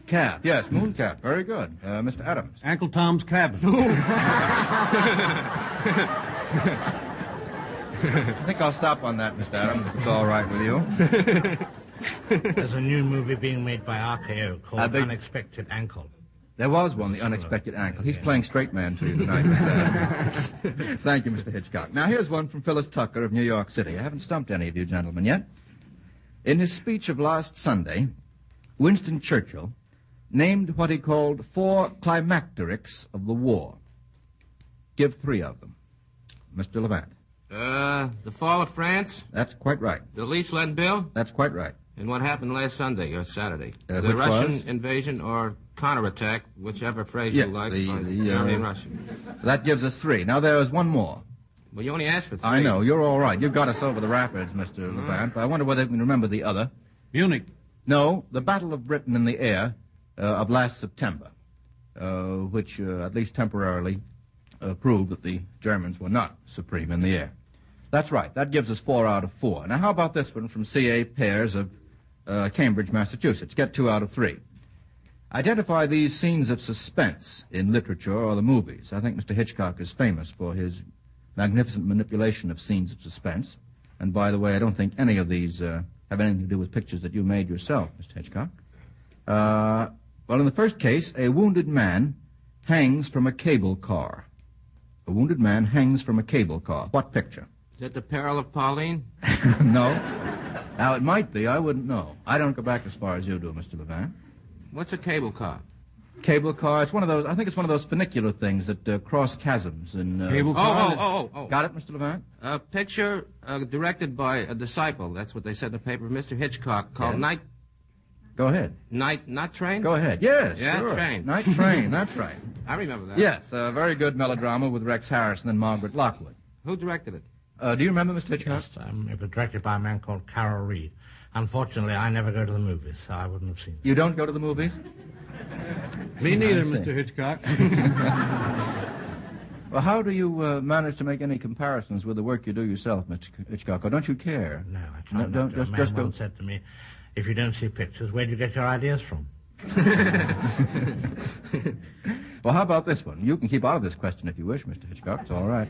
Calf. Yes, Mooncalf. Very good. Mr. Adams. Uncle Tom's Cabin. I think I'll stop on that, Mr. Adams, if it's all right with you. There's a new movie being made by RKO called Unexpected Ankle. There was one, The Unexpected Ankle. He's playing straight man to you tonight, Mr. Adams. Thank you, Mr. Hitchcock. Now, here's one from Phyllis Tucker of New York City. I haven't stumped any of you gentlemen yet. In his speech of last Sunday, Winston Churchill named what he called 4 climacterics of the war. Give 3 of them. Mr. Levant. The Fall of France. That's quite right. The Leesland Bill. That's quite right. And what happened last Sunday or Saturday? The Which Russian was? invasion or counterattack, whichever phrase Yes, you like. the Germany and Russia. That gives us 3. Now, there's one more. Well, you only asked for 3. I know. You're all right. You got us over the rapids, Mr. Levant. But I wonder whether you can remember the other. Munich. No, the Battle of Britain in the air of last September, which at least temporarily proved that the Germans were not supreme in the air. That's right. That gives us 4 out of 4. Now, how about this one from C.A. Pears of Cambridge, Massachusetts? Get 2 out of 3. Identify these scenes of suspense in literature or the movies. I think Mr. Hitchcock is famous for his magnificent manipulation of scenes of suspense. And by the way, I don't think any of these have anything to do with pictures that you made yourself, Mr. Hitchcock. Well, in the first case, a wounded man hangs from a cable car. A wounded man hangs from a cable car. What picture? Is that The Peril of Pauline? No. Now, it might be. I wouldn't know. I don't go back as far as you do, Mr. Levant. What's a cable car? Cable car. It's one of those, I think it's one of those funicular things that cross chasms in... Cable car? Oh. Got it, Mr. Levant? A picture directed by a disciple. That's what they said in the paper. Mr. Hitchcock called Yes. Night... Go ahead. Not Train? Go ahead. Yes, Yeah, sure. Train. Night Train, that's right. I remember that. Yes, a very good melodrama with Rex Harrison and Margaret Lockwood. Who directed it? Do you remember, Mr. Hitchcock? Yes, it was directed by a man called Carroll Reed. Unfortunately, I never go to the movies, so I wouldn't have seen it. You don't go to the movies? Me neither, I see. Mr. Hitchcock. Well, how do you manage to make any comparisons with the work you do yourself, Mr. Hitchcock? Or don't you care? No, I try not don't to. just A man just go. once said to me, if you don't see pictures, where do you get your ideas from? Well, how about this one? You can keep out of this question if you wish, Mr. Hitchcock. It's all right.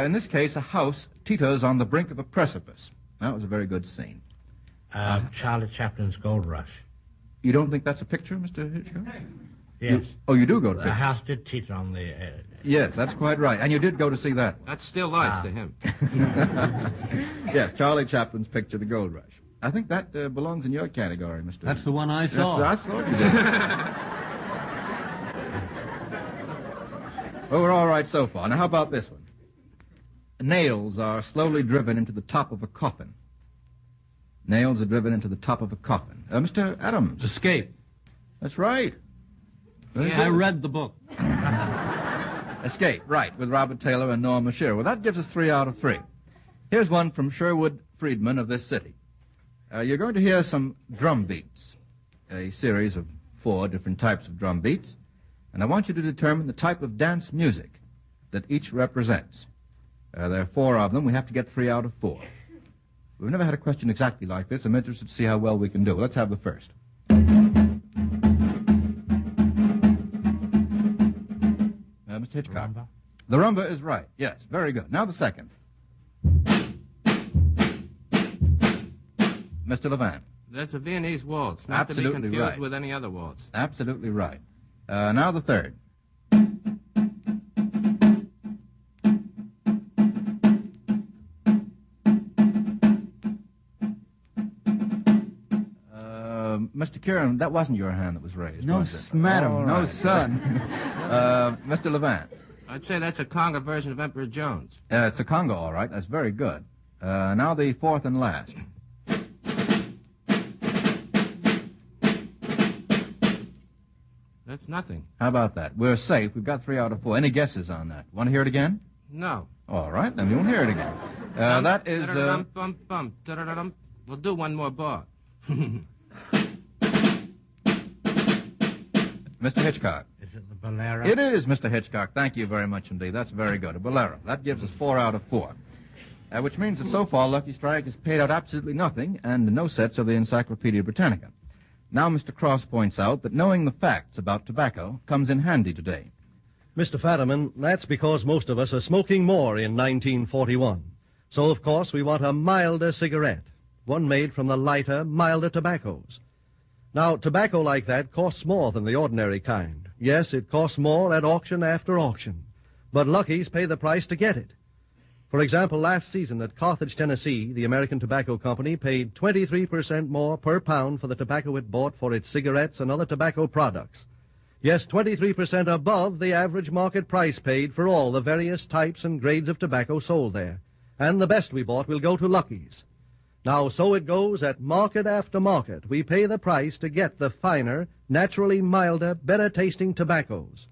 In this case, a house teeters on the brink of a precipice. That was a very good scene. Charlie Chaplin's Gold Rush. You don't think that's a picture, Mr. Hitchcock? Yes. You do go to The pictures? house did teeter on the... Yes, that's quite right. And you did go to see that one. That's still life to him. Yes, Charlie Chaplin's picture, The Gold Rush. I think that belongs in your category, Mr. That's the one I saw. I thought you did. Well, we're all right so far. Now, how about this one? Nails are slowly driven into the top of a coffin. Nails are driven into the top of a coffin. Mr. Adams. Escape. That's right. Yeah, I read the book. Escape, right, with Robert Taylor and Norma Shearer. Well, that gives us 3 out of 3. Here's one from Sherwood Friedman of this city. You're going to hear some drum beats, a series of 4 different types of drum beats, and I want you to determine the type of dance music that each represents. There are 4 of them. We have to get 3 out of 4. We've never had a question exactly like this. I'm interested to see how well we can do. Let's have the first. Mr. Hitchcock. The rumba is right. Yes, very good. Now the second. Mr. Levant. That's a Viennese waltz, not Absolutely to be confused right. with any other waltz. Absolutely right. Now the third. Mr. Kieran, that wasn't your hand that was raised, No, was it? madam, All no, right. son. Mr. Levant. I'd say that's a conga version of Emperor Jones. It's a conga, all right. That's very good. Now the fourth and last. That's nothing. How about that? We're safe. We've got 3 out of 4. Any guesses on that? Want to hear it again? No. All right, then we won't hear it again. That is... We'll do one more bar. Mr. Hitchcock. Is it the bolero? It is, Mr. Hitchcock. Thank you very much indeed. That's very good. A bolero. That gives us 4 out of 4. Which means that so far Lucky Strike has paid out absolutely nothing and no sets of the Encyclopedia Britannica. Now Mr. Cross points out that knowing the facts about tobacco comes in handy today. Mr. Fadiman, that's because most of us are smoking more in 1941. So, of course, we want a milder cigarette, one made from the lighter, milder tobaccos. Now, tobacco like that costs more than the ordinary kind. Yes, it costs more at auction after auction. But Lucky's pay the price to get it. For example, last season at Carthage, Tennessee, the American Tobacco Company paid 23% more per pound for the tobacco it bought for its cigarettes and other tobacco products. Yes, 23% above the average market price paid for all the various types and grades of tobacco sold there. And the best we bought will go to Lucky's. Now, so it goes at market after market. We pay the price to get the finer, naturally milder, better-tasting tobaccos.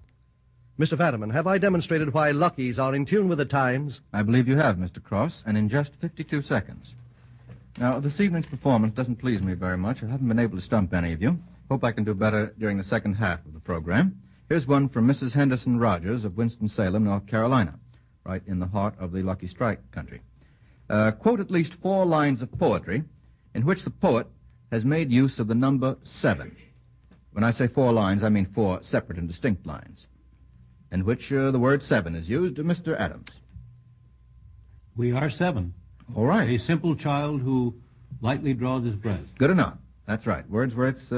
Mr. Fadiman, have I demonstrated why Lucky's are in tune with the times? I believe you have, Mr. Cross, and in just 52 seconds. Now, this evening's performance doesn't please me very much. I haven't been able to stump any of you. Hope I can do better during the second half of the program. Here's one from Mrs. Henderson Rogers of Winston-Salem, North Carolina, right in the heart of the Lucky Strike country. Quote at least 4 lines of poetry in which the poet has made use of the number 7. When I say 4 lines, I mean 4 separate and distinct lines, in which the word 7 is used. Mr. Adams. We are 7. All right. A simple child who lightly draws his breath. Good enough. That's right. Wordsworth's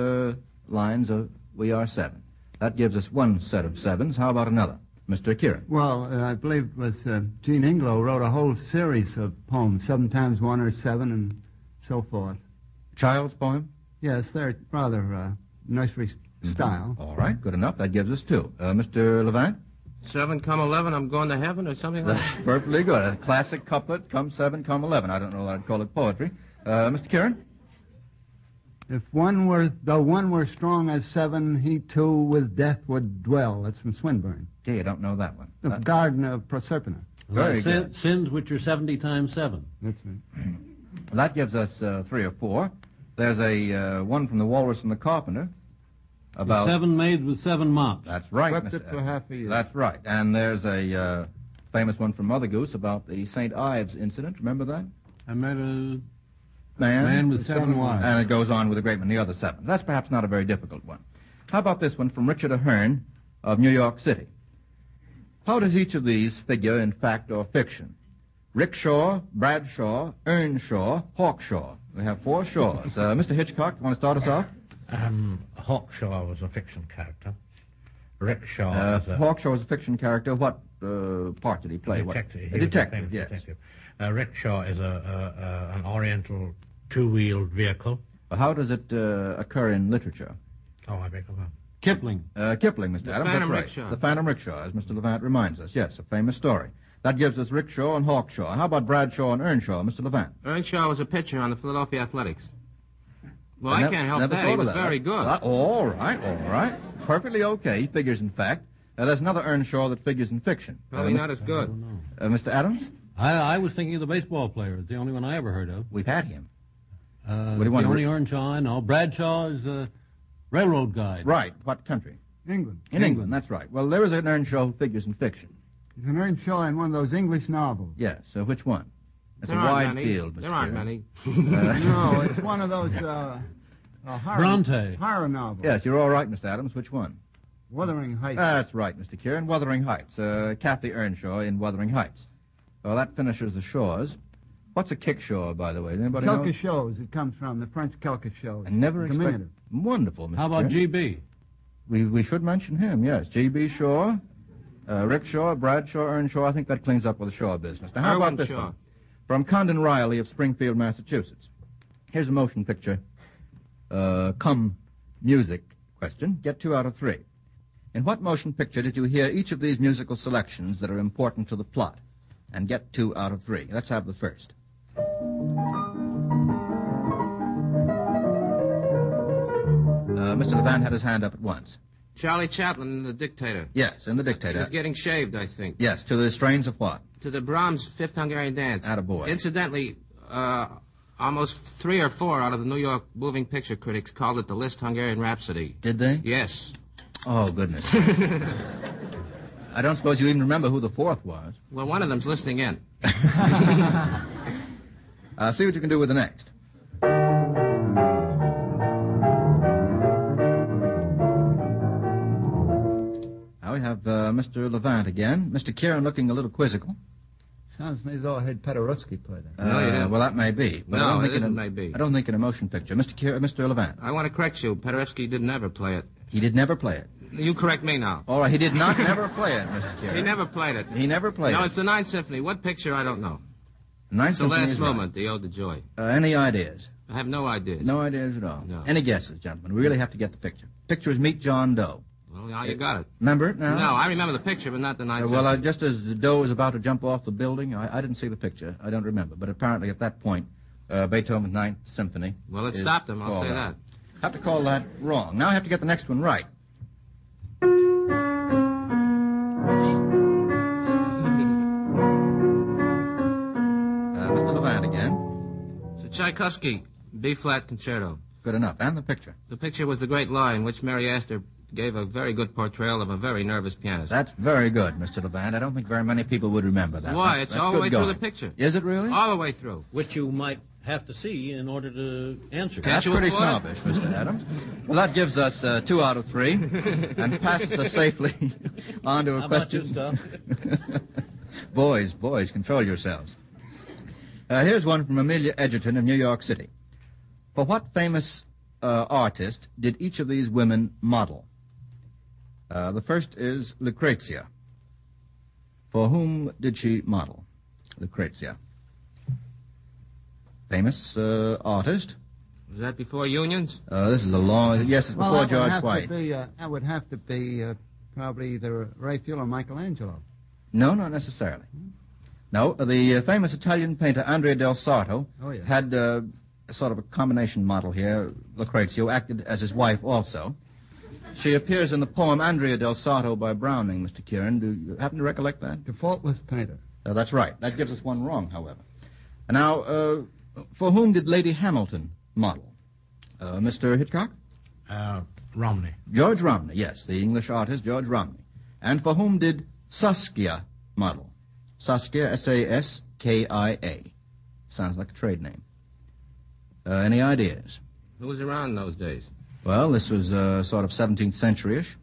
lines of We Are 7. That gives us one set of 7s. How about another? Mr. Kieran. Well, I believe it was Jean Ingelow wrote a whole series of poems, 7 times 1 or 7 and so forth. Child's poem? Yes, they're rather nursery style. All right, good enough. That gives us 2. Mr. Levant? 7 come 11, I'm going to heaven, or something like that? That's perfectly good. A classic couplet, come 7, come 11. I don't know that I'd call it poetry. Mr. Kieran? Though one were strong as 7, he too with death would dwell. That's from Swinburne. Gee, I don't know that one. The Garden of Proserpina. Very good. Sins which are 70 times 7. That's right. Well, that gives us 3 or 4. There's a one from the Walrus and the Carpenter. About 7 maids with 7 mops. That's right, Swept Mr. it for half a year. That's right. And there's a famous one from Mother Goose about the St. Ives incident. Remember that? I met a man with 7 wives. And it goes on with a great many other 7s. That's perhaps not a very difficult one. How about this one from Richard Aherne of New York City? How does each of these figure in fact or fiction? Rickshaw, Bradshaw, Earnshaw, Hawkshaw. We have 4 Shaws. Mr. Hitchcock, want to start us off? Hawkshaw was a fiction character. Rickshaw Hawkshaw was a fiction character. What part did he play? Detective. A detective, yes. Detective. Rickshaw is an oriental 2-wheeled vehicle. How does it occur in literature? Oh, I beg your pardon. Kipling. Kipling, Mr. Adams. Phantom That's right. Rickshaw. The Phantom Rickshaw, as Mr. Levant reminds us. Yes, a famous story. That gives us Rickshaw and Hawkshaw. How about Bradshaw and Earnshaw, Mr. Levant? Earnshaw was a pitcher on the Philadelphia Athletics. Well, I I can't help that. He was very good. All right. Perfectly okay. He figures in fact. There's another Earnshaw that figures in fiction. Probably not as good. Mr. Adams? I was thinking of the baseball player. It's the only one I ever heard of. We've had him. What do you want? The only Earnshaw I know. Bradshaw is a railroad guide. Right. What country? England. In England, that's right. Well, there is an Earnshaw who figures in fiction. He's an Earnshaw in one of those English novels. Yes. Which one? It's There a aren't wide many. field, Mr. There aren't Kieran. many. No, it's one of those Bronte. horror novels. Yes, you're all right, Mr. Adams. Which one? Wuthering Heights. That's right, Mr. Kieran. Wuthering Heights. Kathy Earnshaw in Wuthering Heights. Well, that finishes the shores. What's a kickshaw, by the way? Anybody know? Quelque chose. It comes from the French quelque chose. I never expected. Diminutive. Wonderful, Mr. How about Kieran. GB? We should mention him, yes. G.B. Shaw, Rick Shaw, Bradshaw, Earnshaw. I think that cleans up with the Shaw business. Now, how about Irwin this Shaw. one? From Condon Riley of Springfield, Massachusetts. Here's a motion picture. Come music question. Get 2 out of 3. In what motion picture did you hear each of these musical selections that are important to the plot? And get 2 out of 3. Let's have the first. Mr. Levant had his hand up at once. Charlie Chaplin in The Dictator. Yes, in The He Dictator. was getting shaved, I think. Yes, to the strains of what? To the Brahms' Fifth Hungarian Dance. Attaboy. Incidentally, almost 3 or 4 out of the New York moving picture critics called it the Liszt Hungarian Rhapsody. Did they? Yes. Oh, goodness. I don't suppose you even remember who the 4th was. Well, one of them's listening in. See what you can do with the next. Now we have Mr. Levant again. Mr. Kieran looking a little quizzical. Sounds to me as though I heard Paderewski play that. No, you didn't. Well, that may be. But No, I don't it think isn't may be. I don't think in a motion picture. Mr. Levant. I want to correct you. Paderewski did never play it. He did never play it. You correct me now. All right, he did not never play it, Mr. Kieran. He never played it. He never played No, it. it's the Ninth Symphony. What picture? I don't know. Ninth It's the Symphony last is right. moment, the Ode to Joy. Any ideas? I have no idea. No ideas at all. No. Any guesses, gentlemen? We really have to get the picture. Picture is Meet John Doe. Well, now you got it. Remember it now? No, I remember the picture, but not the Ninth Well, Symphony. just as the Doe was about to jump off the building, I didn't see the picture. I don't remember. But apparently at that point, Beethoven's Ninth Symphony. Well, it is stopped him, I'll called say out. that. Have to call that wrong. Now I have to get the next one right. Mr. Levant again. It's a Tchaikovsky B-flat concerto. Good enough. And the picture. The picture was The Great Lie, in which Mary Astor gave a very good portrayal of a very nervous pianist. That's very good, Mr. Levant. I don't think very many people would remember that. Why? That's It's all the good way through going. the picture. Is it really? All the way through. Which you might have to see in order to answer. That's pretty snobbish, Mr. Adams. Well, that gives us 2 out of 3 and passes us safely on to a How about question. you, Stuff? Boys, control yourselves. Here's one from Amelia Edgerton of New York City. For what famous artist did each of these women model? The first is Lucrezia. For whom did she model? Lucrezia. Famous artist. Was that before unions? This is a long... Yes, it's before Well, George that White. would have to be probably either Raphael or Michelangelo. No, not necessarily. No, the famous Italian painter Andrea del Sarto had sort of a combination model here, Lucrezia, who acted as his wife also. She appears in the poem Andrea del Sarto by Browning, Mr. Kieran. Do you happen to recollect that? The Faultless Painter. That's right. That gives us one wrong, however. Now, for whom did Lady Hamilton model? Mr. Hitchcock? Romney. George Romney, yes, the English artist George Romney. And for whom did Saskia model? Saskia, S-A-S-K-I-A. Sounds like a trade name. Any ideas? Who was around in those days? Well, this was sort of 17th century-ish.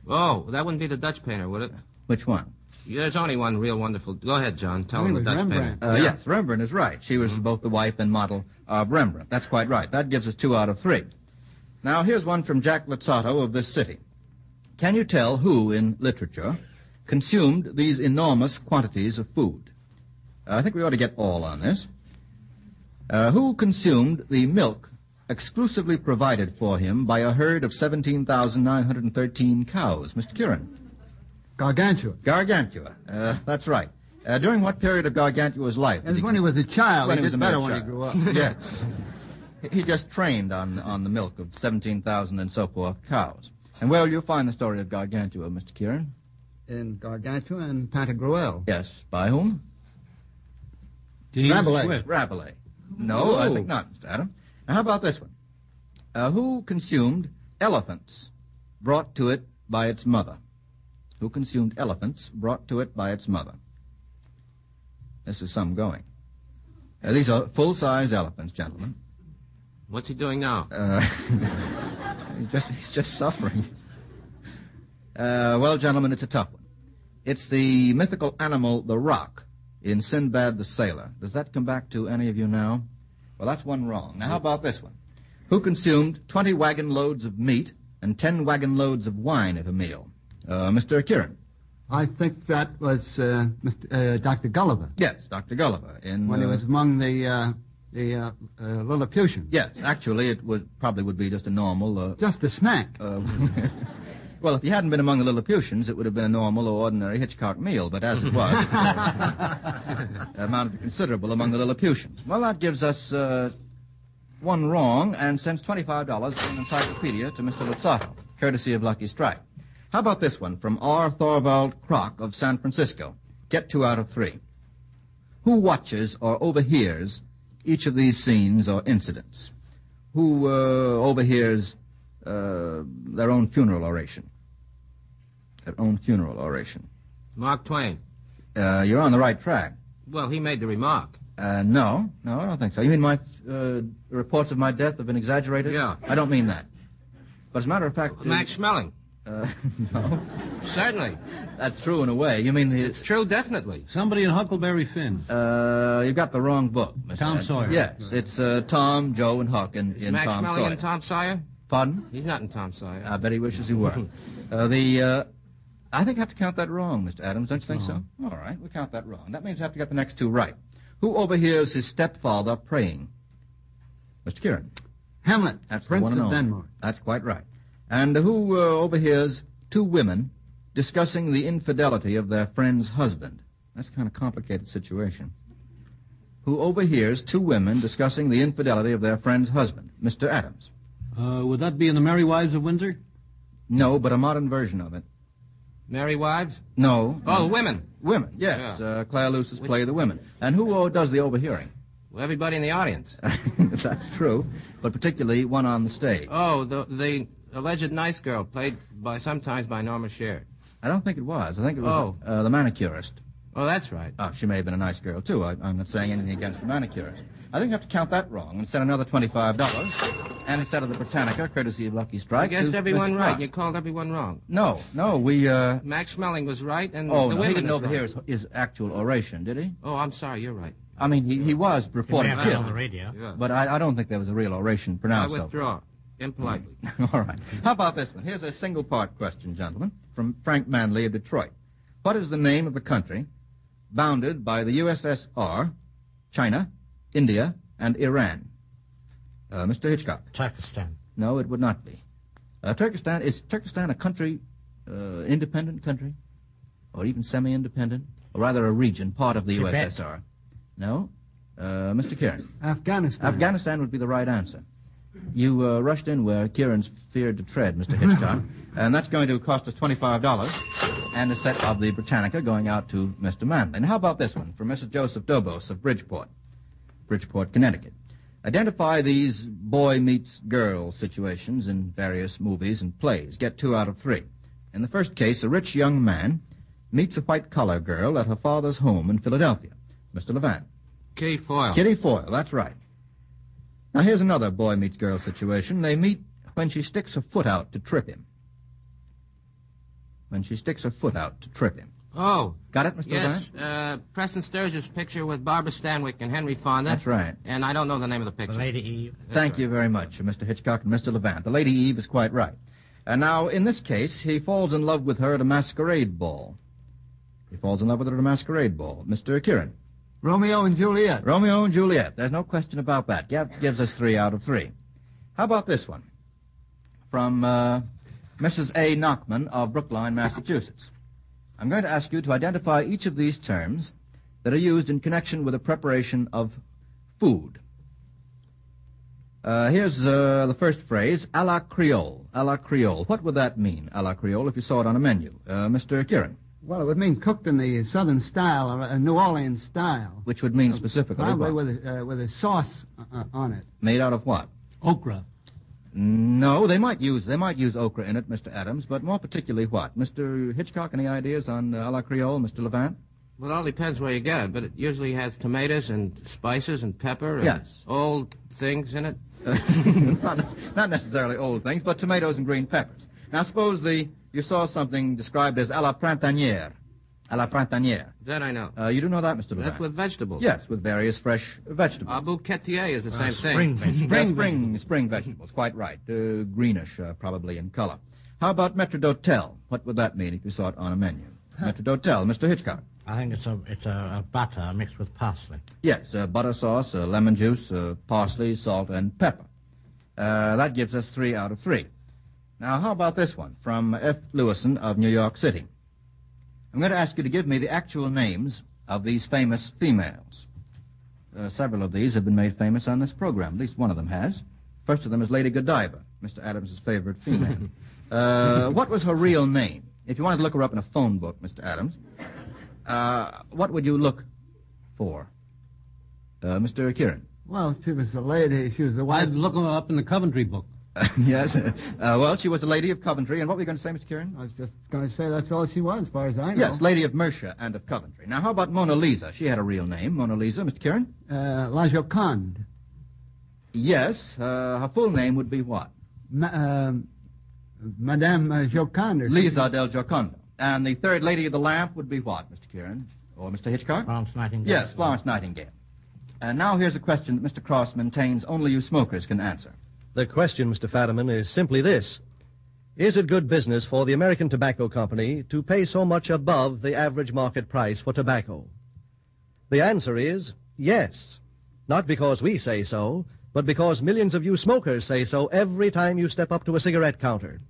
Oh, that wouldn't be the Dutch painter, would it? Which one? There's only one real wonderful... Go ahead, John. Tell him the Dutch Rembrandt. painter. Yes, Rembrandt is right. She was both the wife and model of Rembrandt. That's quite right. That gives us 2 out of 3. Now, here's one from Jack Luzzato of this city. Can you tell who, in literature, consumed these enormous quantities of food? I think we ought to get all on this. Who consumed the milk exclusively provided for him by a herd of 17,913 cows? Mr. Kieran. Gargantua. Gargantua. That's right. During what period of Gargantua's life? It was when he was a child. When He he was did a better mere when he child. grew up. Yes. He just trained on the milk of 17,000 and so forth cows. And where will you find the story of Gargantua, Mr. Kieran? In Gargantua and Pantagruel. Yes. By whom? Rabelais. Rabelais. No, I think not, Mr. Adam. Now, how about this one? Who consumed elephants brought to it by its mother? Who consumed elephants brought to it by its mother? This is some going. These are full-size elephants, gentlemen. What's he doing now? He's just suffering. Well, gentlemen, it's a tough one. It's the mythical animal, the rock, in Sinbad the Sailor. Does that come back to any of you now? Well, that's one wrong. Now, how about this one? Who consumed 20 wagon loads of meat and 10 wagon loads of wine at a meal? Mr. Kieran. I think that was Dr. Gulliver. Yes, Dr. Gulliver. When he was among the Lilliputians. Yes, actually, it probably would be just a normal... just a snack. Well, if he hadn't been among the Lilliputians, it would have been a normal or ordinary Hitchcock meal, but as it was, it amounted to considerable among the Lilliputians. Well, that gives us one wrong and sends $25 in encyclopedia to Mr. Luzzato, courtesy of Lucky Strike. How about this one from R. Thorvald Kroc of San Francisco? Get 2 out of 3. Who watches or overhears each of these scenes or incidents? Who overhears their own funeral oration? Their own funeral oration. Mark Twain. You're on the right track. Well, he made the remark. No, I don't think so. You mean my reports of my death have been exaggerated? Yeah. I don't mean that. But as a matter of fact... Max Schmeling. No. Certainly. That's true in a way. You mean... It's true, definitely. Somebody in Huckleberry Finn. You got the wrong book, Mr. Tom Sawyer. Yes, it's Tom, Joe, and Huck in Max Tom Schmeling Sawyer. in Tom Sawyer? Pardon? He's not in Tom Sawyer. I bet he wishes he were. I think I have to count that wrong, Mr. Adams. Don't you think so? All right, we'll count that wrong. That means I have to get the next 2 right. Who overhears his stepfather praying? Mr. Kieran. Hamlet, That's Prince the one and of only. Denmark. That's quite right. And who overhears 2 women discussing the infidelity of their friend's husband? That's a kind of complicated situation. Who overhears 2 women discussing the infidelity of their friend's husband? Mr. Adams. Would that be in The Merry Wives of Windsor? No, but a modern version of it. Merry Wives? No. Oh, women. Women, yes. Yeah. Claire Luce's play The Women. And who does the overhearing? Well, everybody in the audience. That's true, but particularly one on the stage. Oh, the alleged nice girl, played sometimes by Norma Shear. I don't think it was. I think it was the manicurist. Oh, that's right. Oh, she may have been a nice girl, too. I'm not saying anything against the manicurist. I think I have to count that wrong and send another $25. And instead of the Britannica, courtesy of Lucky Strike... You guessed everyone right. You called everyone wrong. No, we... Max Schmeling was right, and the women he didn't overhear right. his actual oration, did he? Oh, I'm sorry, you're right. I mean, he was reported killed on the radio. Yeah. But I don't think there was a real oration pronounced. I withdraw. Impolitely. All right. How about this one? Here's a single-part question, gentlemen, from Frank Manley of Detroit. What is the name of the country bounded by the USSR, China, India, and Iran? Mr. Hitchcock. Turkestan. No, it would not be. Turkestan, is Turkestan a country, independent country? Or even semi-independent? Or rather a region, part of the Tibet. USSR? No. Mr. Kieran. Afghanistan. Afghanistan would be the right answer. You rushed in where Kieran's feared to tread, Mr. Hitchcock. And that's going to cost us $25 and a set of the Britannica going out to Mr. Manley. And how about this one from Mrs. Joseph Dobos of Bridgeport, Connecticut. Identify these boy meets girl situations in various movies and plays. Get 2 out of 3. In the first case, a rich young man meets a white-collar girl at her father's home in Philadelphia. Mr. Levant. Kitty Foyle. Kitty Foyle, that's right. Now, here's another boy meets girl situation. They meet when she sticks her foot out to trip him. When she sticks her foot out to trip him. Oh. Got it, Mr. Yes, Levant? Preston Sturges' picture with Barbara Stanwyck and Henry Fonda. That's right. And I don't know the name of the picture. The Lady Eve. Thank you very much, Mr. Hitchcock and Mr. Levant. The Lady Eve is quite right. And now, in this case, he falls in love with her at a masquerade ball. Mr. Kieran. Romeo and Juliet. Romeo and Juliet. There's no question about that. Gives us 3 out of 3. How about this one? From Mrs. A. Knockman of Brookline, Massachusetts. I'm going to ask you to identify each of these terms that are used in connection with the preparation of food. Here's the first phrase, à la Creole. À la Creole. What would that mean, à la Creole, if you saw it on a menu? Mr. Kieran. Well, it would mean cooked in the southern style, or a New Orleans style. Which would mean specifically Probably what? with a sauce on it. Made out of what? Okra. No, they might use okra in it, Mr. Adams, but more particularly what? Mr. Hitchcock, any ideas on à la Creole, Mr. Levant? Well, it all depends where you get it, but it usually has tomatoes and spices and pepper and Yes. old things in it. Not necessarily old things, but tomatoes and green peppers. Now, suppose you saw something described as à la printanière. À la printanière. That I know. You do know that, Mr. Levan? That's with vegetables. Yes, with various fresh vegetables. Bouquetier is the same thing. Spring vegetables, quite right. Greenish, probably in color. How about maître d'hôtel? What would that mean if you saw it on a menu? Maître d'hôtel, Mr. Hitchcock. I think it's a butter mixed with parsley. Yes, butter sauce, lemon juice, parsley, salt, and pepper. That gives us 3 out of 3. Now, how about this one from F. Lewison of New York City? I'm going to ask you to give me the actual names of these famous females. Several of these have been made famous on this program. At least one of them has. First of them is Lady Godiva, Mr. Adams' favorite female. What was her real name? If you wanted to look her up in a phone book, Mr. Adams, what would you look for? Mr. Kieran. Well, she was a lady. She was the wife. I'd look her up in the Coventry book. Yes. Well, she was a lady of Coventry. And what were you going to say, Mr. Kieran? I was just going to say that's all she was, as far as I know. Yes, Lady of Mercia and of Coventry. Now, how about Mona Lisa? She had a real name. Mona Lisa, Mr. Kieran? La Joconde. Yes. Her full name would be what? Madame Joconde. Lisa del Giocondo. And the third lady of the lamp would be what, Mr. Kieran? Or Mr. Hitchcock? Florence Nightingale. Yes, Florence Nightingale. And now here's a question that Mr. Cross maintains only you smokers can answer. The question, Mr. Fadiman, is simply this. Is it good business for the American Tobacco Company to pay so much above the average market price for tobacco? The answer is yes. Not because we say so, but because millions of you smokers say so every time you step up to a cigarette counter.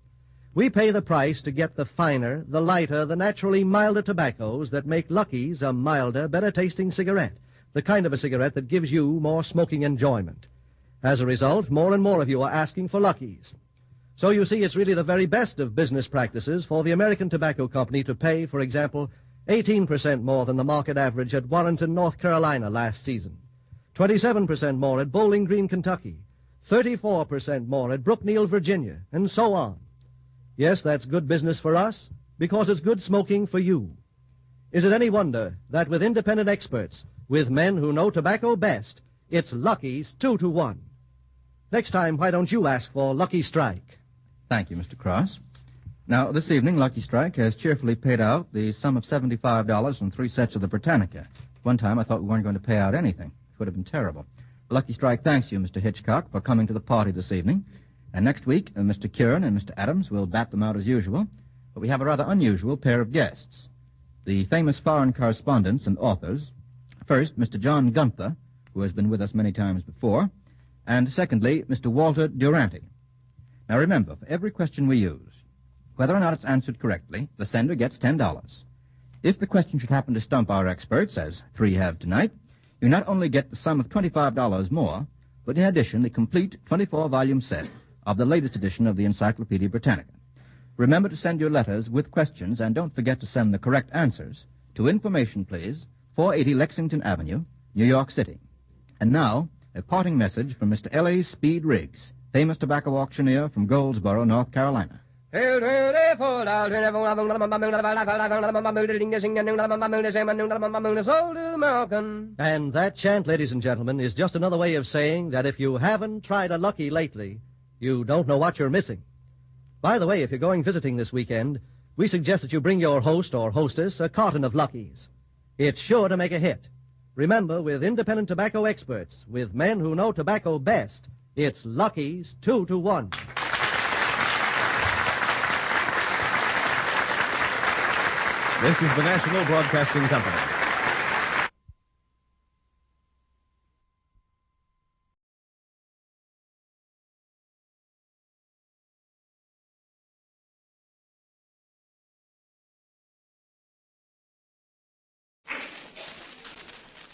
We pay the price to get the finer, the lighter, the naturally milder tobaccos that make Lucky's a milder, better-tasting cigarette, the kind of a cigarette that gives you more smoking enjoyment. As a result, more and more of you are asking for Lucky's. So you see, it's really the very best of business practices for the American Tobacco Company to pay, for example, 18% more than the market average at Warrenton, North Carolina last season, 27% more at Bowling Green, Kentucky, 34% more at Brookneal, Virginia, and so on. Yes, that's good business for us because it's good smoking for you. Is it any wonder that with independent experts, with men who know tobacco best, it's Lucky's 2-to-1? Next time, why don't you ask for Lucky Strike? Thank you, Mr. Cross. Now, this evening, Lucky Strike has cheerfully paid out the sum of $75 from 3 sets of the Britannica. One time I thought we weren't going to pay out anything. It would have been terrible. Lucky Strike thanks you, Mr. Hitchcock, for coming to the party this evening. And next week, Mr. Kieran and Mr. Adams will bat them out as usual. But we have a rather unusual pair of guests. The famous foreign correspondents and authors. First, Mr. John Gunther, who has been with us many times before. And secondly, Mr. Walter Durante. Now remember, for every question we use, whether or not it's answered correctly, the sender gets $10. If the question should happen to stump our experts, as 3 have tonight, you not only get the sum of $25 more, but in addition, the complete 24-volume set of the latest edition of the Encyclopedia Britannica. Remember to send your letters with questions, and don't forget to send the correct answers to information, please, 480 Lexington Avenue, New York City. And now, a parting message from Mr. L.A. Speed Riggs, famous tobacco auctioneer from Goldsboro, North Carolina. And that chant, ladies and gentlemen, is just another way of saying that if you haven't tried a Lucky lately, you don't know what you're missing. By the way, if you're going visiting this weekend, we suggest that you bring your host or hostess a carton of Lucky's. It's sure to make a hit. Remember, with independent tobacco experts, with men who know tobacco best, it's Lucky's 2-to-1. This is the National Broadcasting Company.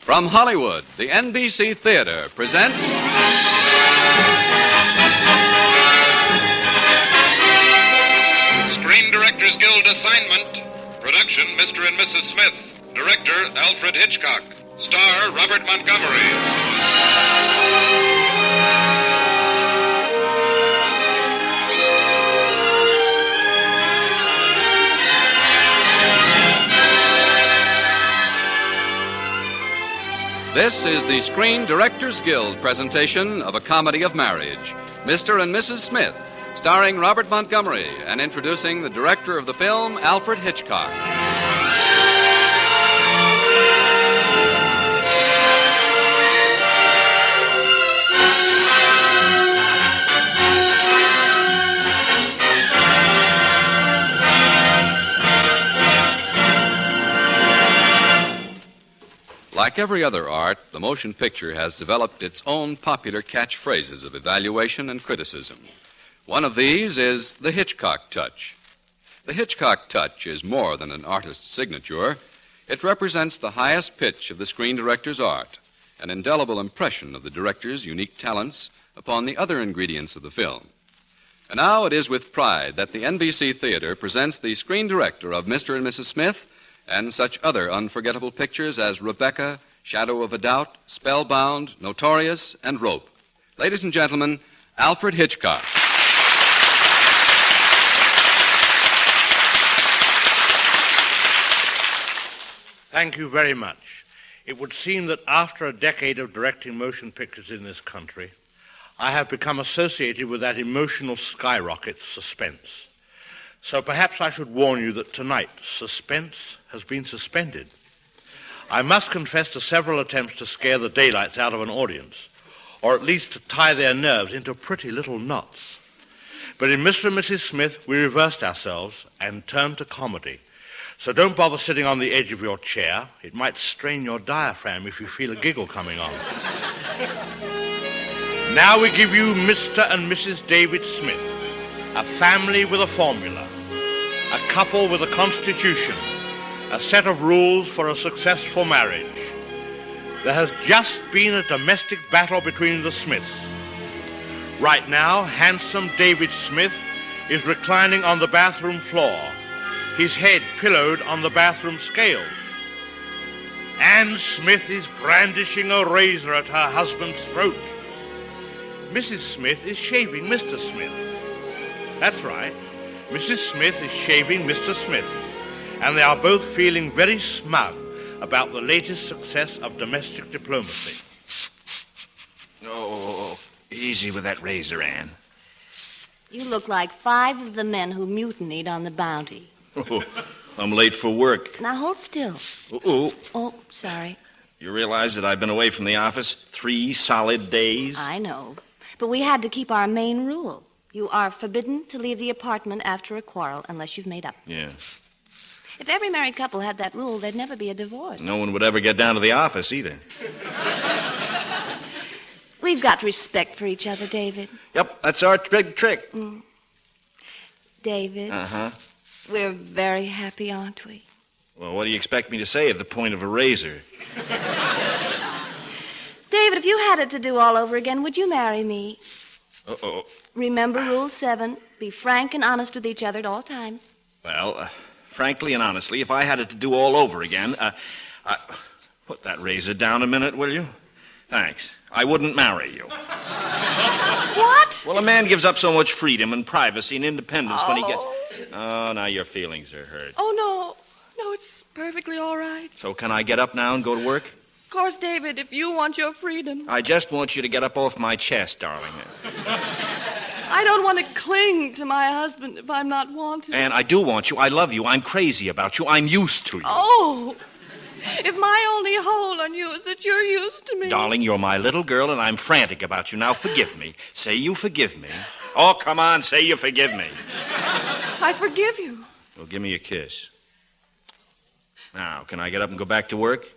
From Hollywood, the NBC Theater presents Screen Directors Guild assignment. Production, Mr. and Mrs. Smith. Director, Alfred Hitchcock. Star, Robert Montgomery. This is the Screen Directors Guild presentation of A Comedy of Marriage, Mr. and Mrs. Smith, starring Robert Montgomery and introducing the director of the film, Alfred Hitchcock. Like every other art, the motion picture has developed its own popular catchphrases of evaluation and criticism. One of these is the Hitchcock touch. The Hitchcock touch is more than an artist's signature. It represents the highest pitch of the screen director's art, an indelible impression of the director's unique talents upon the other ingredients of the film. And now it is with pride that the NBC Theater presents the screen director of Mr. and Mrs. Smith and such other unforgettable pictures as Rebecca, Shadow of a Doubt, Spellbound, Notorious, and Rope. Ladies and gentlemen, Alfred Hitchcock. Thank you very much. It would seem that after a decade of directing motion pictures in this country, I have become associated with that emotional skyrocket, suspense. So perhaps I should warn you that tonight, suspense has been suspended. I must confess to several attempts to scare the daylights out of an audience, or at least to tie their nerves into pretty little knots. But in Mr. and Mrs. Smith, we reversed ourselves and turned to comedy. So don't bother sitting on the edge of your chair. It might strain your diaphragm if you feel a giggle coming on. Now we give you Mr. and Mrs. David Smith, a family with a formula, a couple with a constitution, a set of rules for a successful marriage. There has just been a domestic battle between the Smiths. Right now, handsome David Smith is reclining on the bathroom floor, his head pillowed on the bathroom scales. Anne Smith is brandishing a razor at her husband's throat. Mrs. Smith is shaving Mr. Smith. That's right. Mrs. Smith is shaving Mr. Smith, and they are both feeling very smug about the latest success of domestic diplomacy. Oh, easy with that razor, Anne. You look like 5 of the men who mutinied on the Bounty. Oh, I'm late for work. Now hold still. Oh, sorry. You realize that I've been away from the office 3 solid days? I know, but we had to keep our main rule. You are forbidden to leave the apartment after a quarrel unless you've made up. Yeah. If every married couple had that rule, there'd never be a divorce. No one would ever get down to the office either. We've got respect for each other, David. Yep, that's our big trick. David. Uh-huh. We're very happy, aren't we? Well, what do you expect me to say at the point of a razor? David, if you had it to do all over again, would you marry me? Uh-oh. Remember Rule 7. Be frank and honest with each other at all times. Well, frankly and honestly, if I had it to do all over again, put that razor down a minute, will you? Thanks. I wouldn't marry you. What? Well, a man gives up so much freedom and privacy and independence when he gets... Oh, now your feelings are hurt. Oh, no. No, it's perfectly all right. So can I get up now and go to work? Of course, David, if you want your freedom. I just want you to get up off my chest, darling. I don't want to cling to my husband if I'm not wanted. And I do want you. I love you. I'm crazy about you. I'm used to you. Oh, if my only hold on you is that you're used to me. Darling, you're my little girl, and I'm frantic about you. Now, forgive me. Say you forgive me. Oh, come on, say you forgive me. I forgive you. Well, give me a kiss. Now, can I get up and go back to work?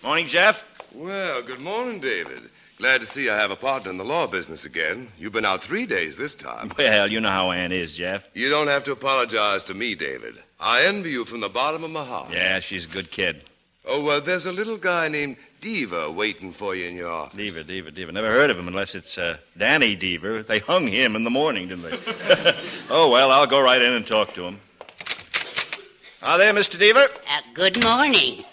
Morning, Jeff. Well, good morning, David. Glad to see I have a partner in the law business again. You've been out 3 days this time. Well, you know how Ann is, Jeff. You don't have to apologize to me, David. I envy you from the bottom of my heart. Yeah, she's a good kid. Oh, there's a little guy named Deaver waiting for you in your office. Deaver. Never heard of him unless it's Danny Deaver. They hung him in the morning, didn't they? Oh, well, I'll go right in and talk to him. There, Mr. Deaver. Good morning.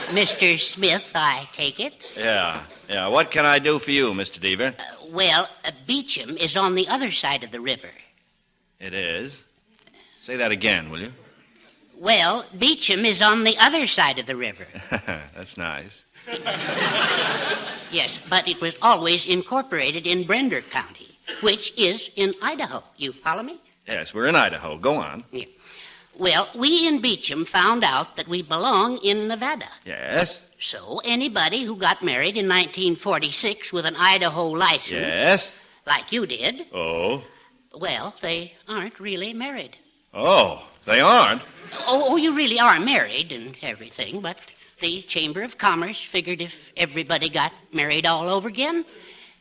Mr. Smith, I take it. Yeah. What can I do for you, Mr. Deaver? Beecham is on the other side of the river. It is? Say that again, will you? Well, Beecham is on the other side of the river. That's nice. Yes, but it was always incorporated in Brender County, which is in Idaho. You follow me? Yes, we're in Idaho. Go on. Yeah. Well, we in Beecham found out that we belong in Nevada. Yes? So anybody who got married in 1946 with an Idaho license... Yes? Like you did... Oh? Well, they aren't really married. Oh, they aren't? Oh, you really are married and everything, but the Chamber of Commerce figured if everybody got married all over again,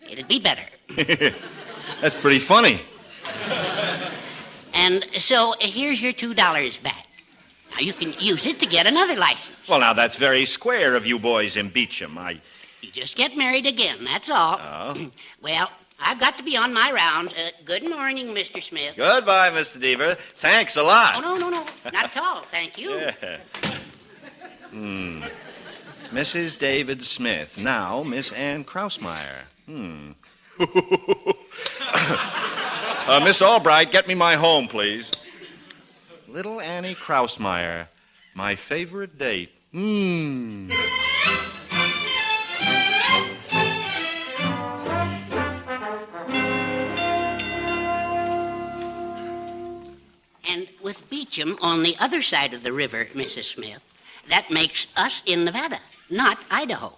it'd be better. That's pretty funny. And so here's your $2 back. Now, you can use it to get another license. Well, now, that's very square of you boys in Beecham. You just get married again, that's all. Oh? Well, I've got to be on my round. Good morning, Mr. Smith. Goodbye, Mr. Deaver. Thanks a lot. Oh, no. Not at all. Thank you. Yeah. Mrs. David Smith. Now, Miss Ann Krausmeyer. Miss Albright, get me my home, please. Little Annie Krausmeyer. My favorite date. And with Beecham on the other side of the river, Mrs. Smith, that makes us in Nevada, not Idaho.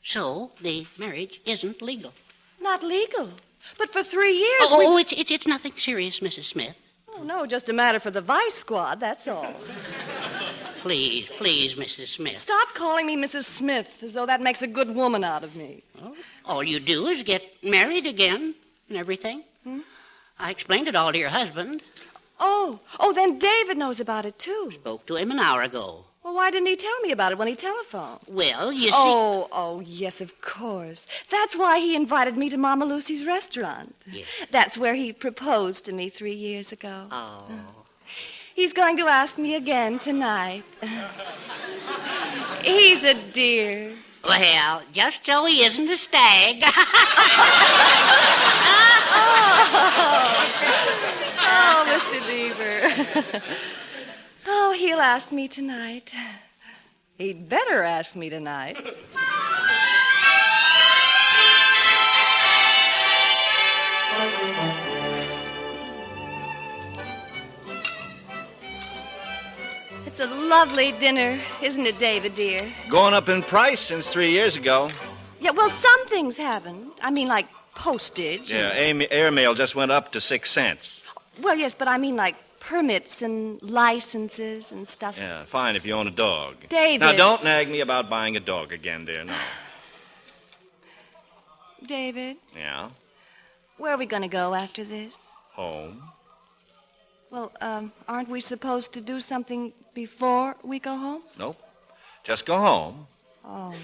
So the marriage isn't legal. Not legal? But for 3 years... It's nothing serious, Mrs. Smith. Oh, no, just a matter for the vice squad, that's all. Please, Mrs. Smith. Stop calling me Mrs. Smith, as though that makes a good woman out of me. Oh, all you do is get married again and everything. I explained it all to your husband. Oh, then David knows about it, too. Spoke to him an hour ago. Well, why didn't he tell me about it when he telephoned? Well, you see... Oh, yes, of course. That's why he invited me to Mama Lucy's restaurant. Yes. That's where he proposed to me 3 years ago. Oh. He's going to ask me again tonight. He's a dear. Well, just so he isn't a stag. Oh, Mr. Deaver. Oh, he'll ask me tonight. He'd better ask me tonight. It's a lovely dinner, isn't it, David, dear? Going up in price since 3 years ago. Yeah, well, some things haven't. I mean, like postage. Yeah, airmail just went up to 6 cents. Well, yes, but I mean, like permits and licenses and stuff. Yeah, fine if you own a dog. David. Now, don't nag me about buying a dog again, dear, no. David, Yeah? where are we going to go after this? Home? Well, aren't we supposed to do something before we go home? Nope. Just go home. Oh.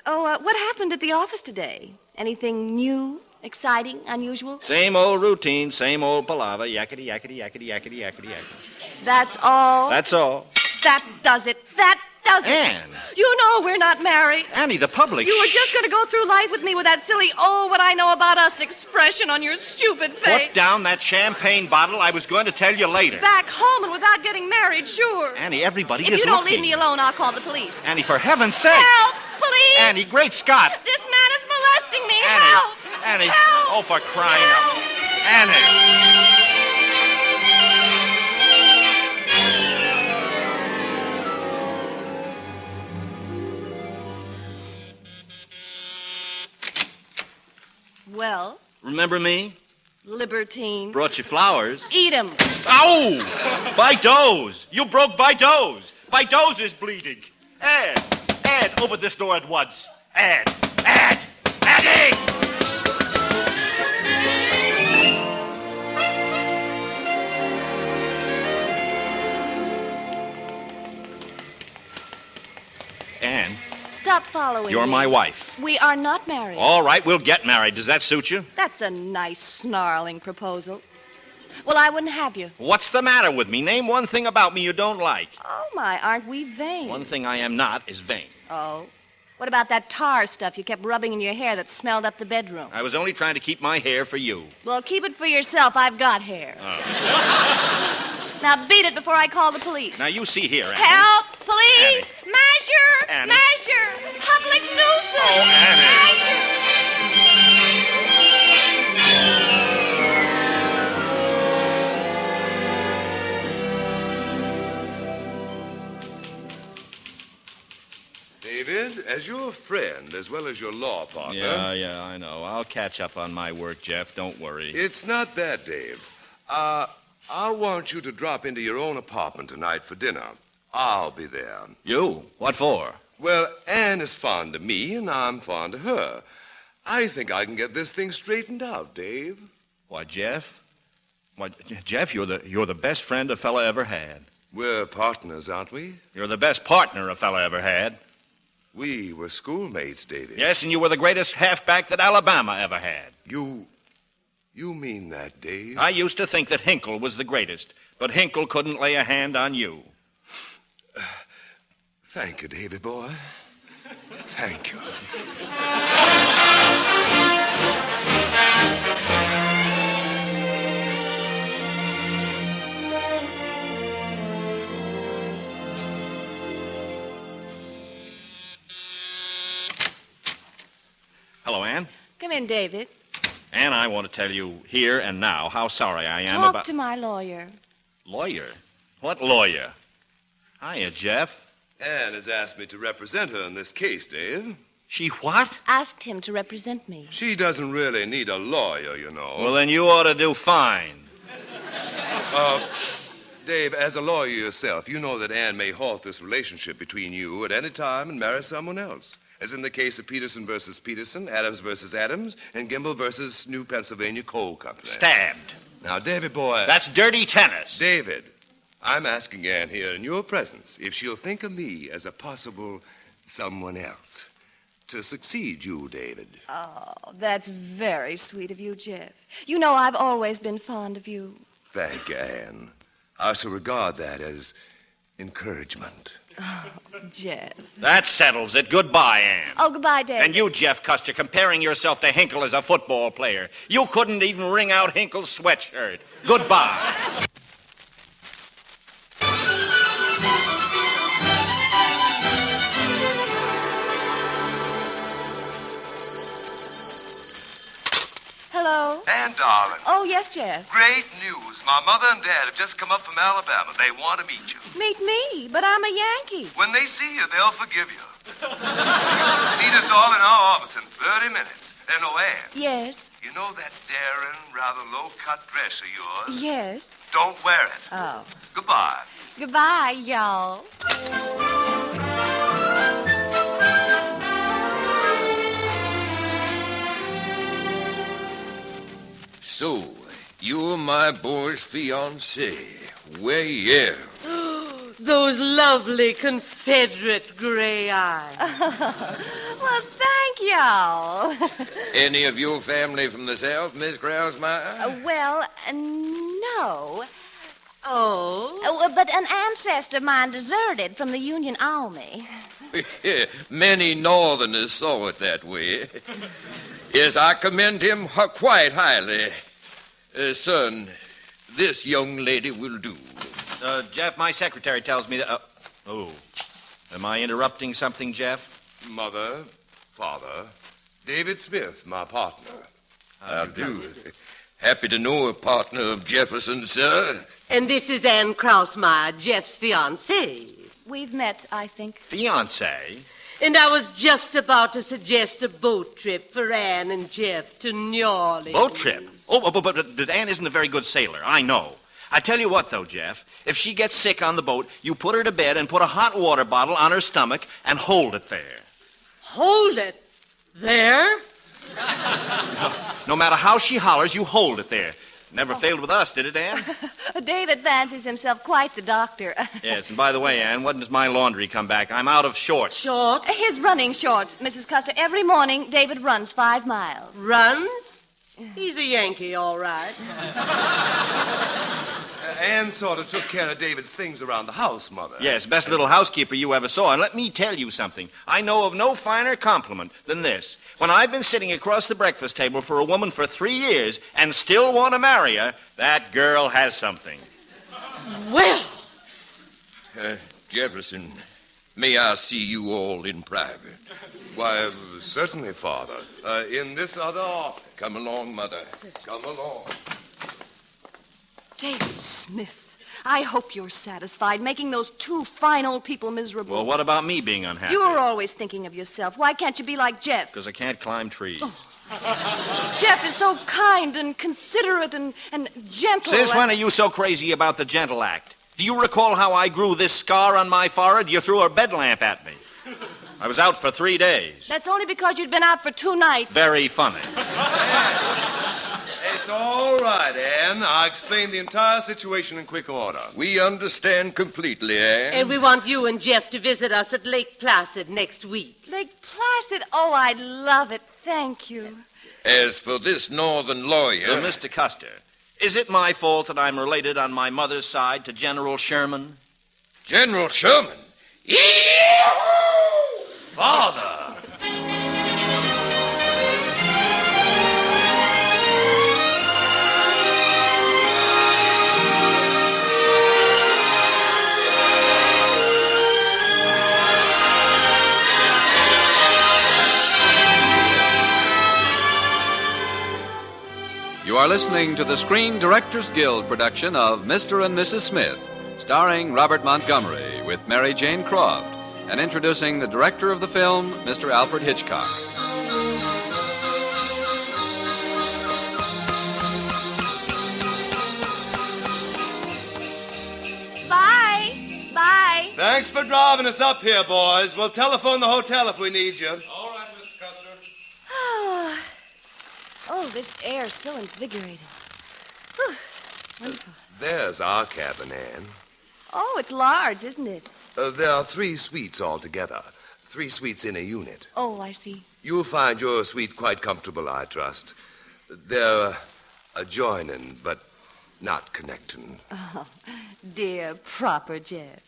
What happened at the office today? Anything new, exciting, unusual? Same old routine, same old palaver, yakety, yakety, yakety, yakety, yakety, yakety. That's all? That's all. That does it. That does it. Anne. You know we're not married. Annie, the public... You were just going to go through life with me with that silly, what I know about us expression on your stupid face. Put down that champagne bottle. I was going to tell you later. Back home and without getting married, sure. Annie, everybody if is you don't looking. leave me alone, I'll call the police. Annie, for heaven's sake. Help, please. Annie, great Scott. This man is molesting me. Annie. Help. Annie. Help. Oh, for crying out. Annie. Well, Remember me? libertine. Brought you flowers. Eat 'em. Ow! Bido's! You broke Bido's! Bido's is bleeding. Ed, open this door at once. Ed! Eddie! Anne, Stop following you're me. my wife. We are not married. All right, we'll get married. Does that suit you? That's a nice, snarling proposal. Well, I wouldn't have you. What's the matter with me? Name one thing about me you don't like. Oh, my, aren't we vain? One thing I am not is vain. Oh? What about that tar stuff you kept rubbing in your hair that smelled up the bedroom? I was only trying to keep my hair for you. Well, keep it for yourself. I've got hair. Oh. Now beat it before I call the police. Now, you see here, Annie. Help! Police! Annie. Measure! Annie. Measure! Public nuisance! Oh, Annie. Measure! David, as your friend as well as your law partner... Yeah, I know. I'll catch up on my work, Jeff. Don't worry. It's not that, Dave. I want you to drop into your own apartment tonight for dinner. I'll be there. You? What for? Well, Anne is fond of me, and I'm fond of her. I think I can get this thing straightened out, Dave. Why, Jeff? Why, Jeff, you're the best friend a fella ever had. We're partners, aren't we? You're the best partner a fella ever had. We were schoolmates, David. Yes, and you were the greatest halfback that Alabama ever had. You mean that, Dave? I used to think that Hinkle was the greatest, but Hinkle couldn't lay a hand on you. Thank you, David boy. Thank you. Hello, Anne. Come in, David. Anne, I want to tell you here and now how sorry I am Talk about... to my lawyer. Lawyer? What lawyer? Hiya, Jeff. Anne has asked me to represent her in this case, Dave. She what? Asked him to represent me. She doesn't really need a lawyer, you know. Well, then you ought to do fine. Dave, as a lawyer yourself, you know that Anne may halt this relationship between you at any time and marry someone else. As in the case of Peterson versus Peterson, Adams versus Adams, and Gimble versus New Pennsylvania Coal Company. Stabbed. Now, David boy... That's dirty tennis. David, I'm asking Anne here in your presence if she'll think of me as a possible someone else to succeed you, David. Oh, that's very sweet of you, Jeff. You know I've always been fond of you. Thank you, Anne. I shall regard that as encouragement. Oh, Jeff. That settles it. Goodbye, Anne. Oh, goodbye, David. And you, Jeff Custer, comparing yourself to Hinkle as a football player. You couldn't even wring out Hinkle's sweatshirt. Goodbye. Hello? Anne, darling. Oh, yes, Jeff. Great news. My mother and dad have just come up from Alabama. They want to meet you. Meet me, but I'm a Yankee. When they see you, they'll forgive you. Meet us all in our office in 30 minutes. And, oh, Anne. Yes? You know that daring, rather low-cut dress of yours? Yes. Don't wear it. Oh. Goodbye. Goodbye, y'all. So, you're my boy's fiancée. Well, yeah. Those lovely Confederate gray eyes. Well, thank y'all. Any of your family from the South, Miss Grousemeyer? No. Oh? But an ancestor of mine deserted from the Union Army. Many Northerners saw it that way. Yes, I commend him quite highly. Son, this young lady will do. Jeff, my secretary tells me that... Am I interrupting something, Jeff? Mother, father, David Smith, my partner. How do? Happy to know a partner of Jefferson, sir. And this is Anne Krausemeyer, Jeff's fiancée. We've met, I think. Fiancée? And I was just about to suggest a boat trip for Anne and Jeff to New Orleans. Boat trip? Oh, but Anne isn't a very good sailor. I know. I tell you what, though, Jeff. If she gets sick on the boat, you put her to bed and put a hot water bottle on her stomach and hold it there. Hold it? There? No matter how she hollers, you hold it there. Never failed with us, did it, Anne? David fancies himself quite the doctor. Yes, and by the way, Anne, when does my laundry come back? I'm out of shorts. Shorts? His running shorts, Mrs. Custer. Every morning, David runs 5 miles. Runs? He's a Yankee, all right. Anne sort of took care of David's things around the house, Mother. Yes, best little housekeeper you ever saw. And let me tell you something. I know of no finer compliment than this. When I've been sitting across the breakfast table for a woman for 3 years and still want to marry her, that girl has something. Well. Jefferson, may I see you all in private? Why, certainly, Father. In this other office. Come along, Mother. Come along. David Smith, I hope you're satisfied making those 2 fine old people miserable. Well, what about me being unhappy? You are always thinking of yourself. Why can't you be like Jeff? Because I can't climb trees. Oh. Jeff is so kind and considerate and gentle. Since when are you so crazy about the gentle act? Do you recall how I grew this scar on my forehead? You threw a bed lamp at me. I was out for 3 days. That's only because you'd been out for 2 nights. Very funny. It's all right, Anne. I'll explain the entire situation in quick order. We understand completely, Anne. And we want you and Jeff to visit us at Lake Placid next week. Lake Placid? Oh, I'd love it. Thank you. As for this northern lawyer... Mr. Custer, is it my fault that I'm related on my mother's side to General Sherman? General Sherman? Father! You are listening to the Screen Directors Guild production of Mr. and Mrs. Smith, starring Robert Montgomery with Mary Jane Croft, and introducing the director of the film, Mr. Alfred Hitchcock. Bye. Bye. Thanks for driving us up here, boys. We'll telephone the hotel if we need you. All right, Mr. Custer. Oh, this air's so invigorating. Whew. Wonderful. There's our cabin, Anne. Oh, it's large, isn't it? There are 3 suites altogether. 3 suites in a unit. Oh, I see. You'll find your suite quite comfortable, I trust. They're adjoining, but not connecting. Oh, dear, proper Jeff.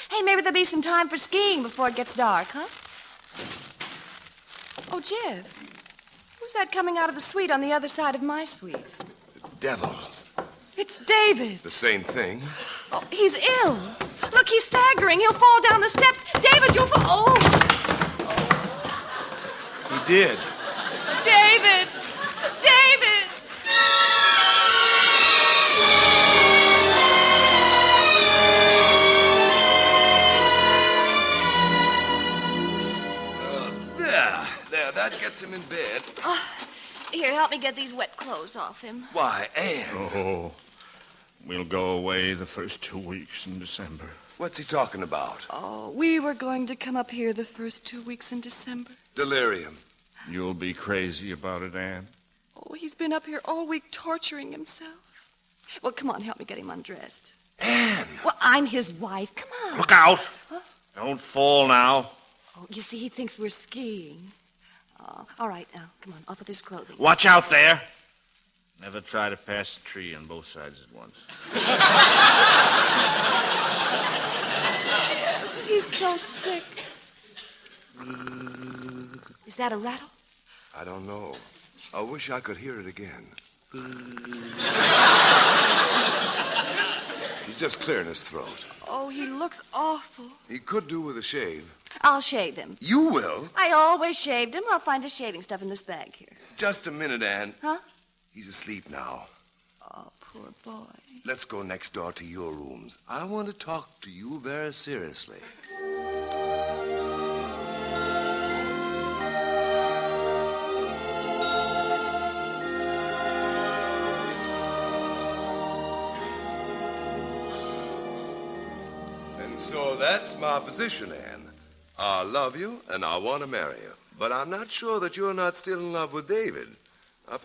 Hey, maybe there'll be some time for skiing before it gets dark, huh? Oh, Jeff, who's that coming out of the suite on the other side of my suite? Devil. It's David. The same thing. Oh, he's ill. Look, he's staggering. He'll fall down the steps. David, you'll fall. Oh. He did. David! David! There, that gets him in bed. Oh, here, help me get these wet clothes off him. Why, Anne. Oh, we'll go away the first 2 weeks in December. What's he talking about? Oh, we were going to come up here the first 2 weeks in December. Delirium. You'll be crazy about it, Anne. Oh, he's been up here all week torturing himself. Well, come on, help me get him undressed. Anne! Well, I'm his wife. Come on. Look out! Huh? Don't fall now. Oh, you see, he thinks we're skiing. All right, now, come on, up with his clothing. Watch out there. Never try to pass the tree on both sides at once. Jeff, he's so sick. Is that a rattle? I don't know. I wish I could hear it again. He's just clearing his throat. Oh, he looks awful. He could do with a shave. I'll shave him. You will? I always shaved him. I'll find his shaving stuff in this bag here. Just a minute, Anne. Huh? He's asleep now. Oh, poor boy. Let's go next door to your rooms. I want to talk to you very seriously. And so that's my position, Anne. I love you and I want to marry you. But I'm not sure that you're not still in love with David.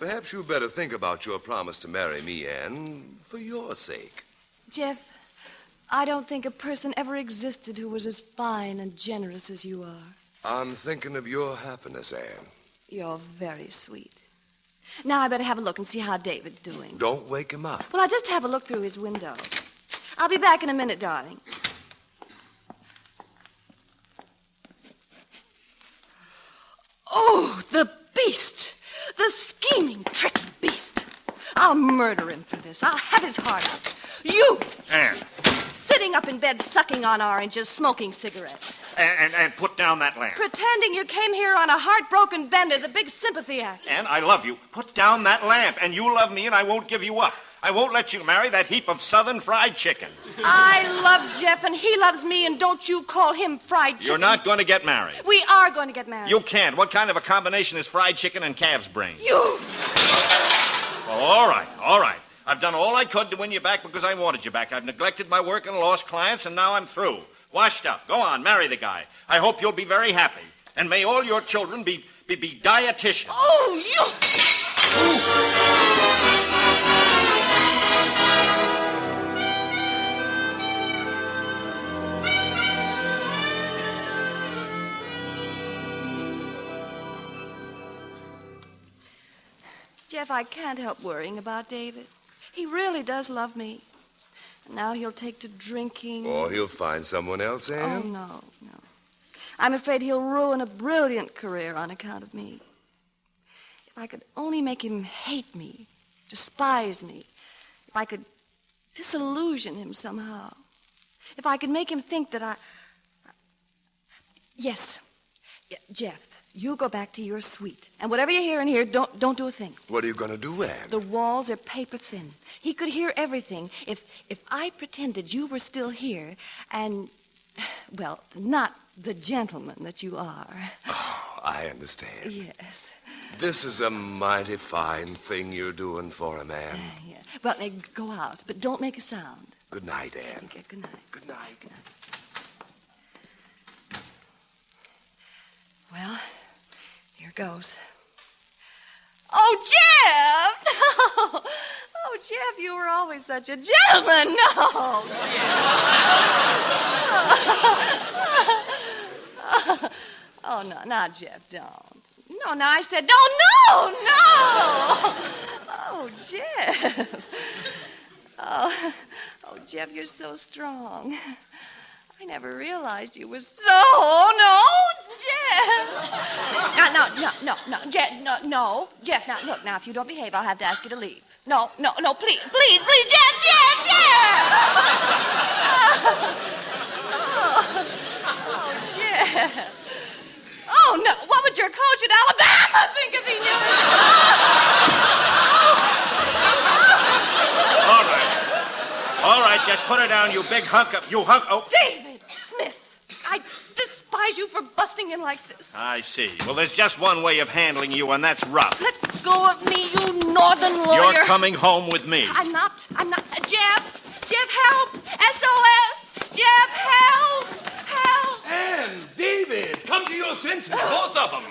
Perhaps you better think about your promise to marry me, Anne, for your sake. Jeff, I don't think a person ever existed who was as fine and generous as you are. I'm thinking of your happiness, Anne. You're very sweet. Now I better have a look and see how David's doing. Don't wake him up. Well, I'll just have a look through his window. I'll be back in a minute, darling. Oh, the beast! The scheming, tricky beast! I'll murder him for this. I'll have his heart out. You! Anne. Sitting up in bed, sucking on oranges, smoking cigarettes. And put down that lamp. Pretending you came here on a heartbroken bender, the big sympathy act. Anne, I love you. Put down that lamp, and you love me, and I won't give you up. I won't let you marry that heap of southern fried chicken. I love Jeff, and he loves me, and don't you call him fried chicken. You're not going to get married. We are going to get married. You can't. What kind of a combination is fried chicken and calf's brain? You! Oh, all right. I've done all I could to win you back because I wanted you back. I've neglected my work and lost clients, and now I'm through. Washed up. Go on, marry the guy. I hope you'll be very happy. And may all your children be dietitians. Oh, you! Jeff, I can't help worrying about David. He really does love me. And now he'll take to drinking. Or he'll find someone else, Anne. Oh, no. I'm afraid he'll ruin a brilliant career on account of me. If I could only make him hate me, despise me, if I could disillusion him somehow, if I could make him think that Yes, Jeff. You go back to your suite. And whatever you hear in here, don't do a thing. What are you going to do, Anne? The walls are paper thin. He could hear everything if I pretended you were still here and, well, not the gentleman that you are. Oh, I understand. Yes. This is a mighty fine thing you're doing for him, Anne. Yeah. Well, go out, but don't make a sound. Good night, Anne. Okay, good night. Good night. Good night. Well, here goes. Oh, Jeff! No! Oh, Jeff, you were always such a gentleman. No! Oh, no, not Jeff, don't. No, I said don't. No! Oh, Jeff. Oh, Jeff, you're so strong. I never realized you were so... Jeff! No, Jeff, no. Jeff, now, look, now, if you don't behave, I'll have to ask you to leave. No, please, Jeff! Oh, Jeff. Oh, no, what would your coach at Alabama think if he knew? All right, just put her down, you big hunk of... Oh. David Smith, I despise you for busting in like this. I see. Well, there's just one way of handling you, and that's rough. Let go of me, you northern lawyer. You're coming home with me. I'm not. Jeff, help! SOS! Jeff, help! Anne, David, come to your senses, both of them.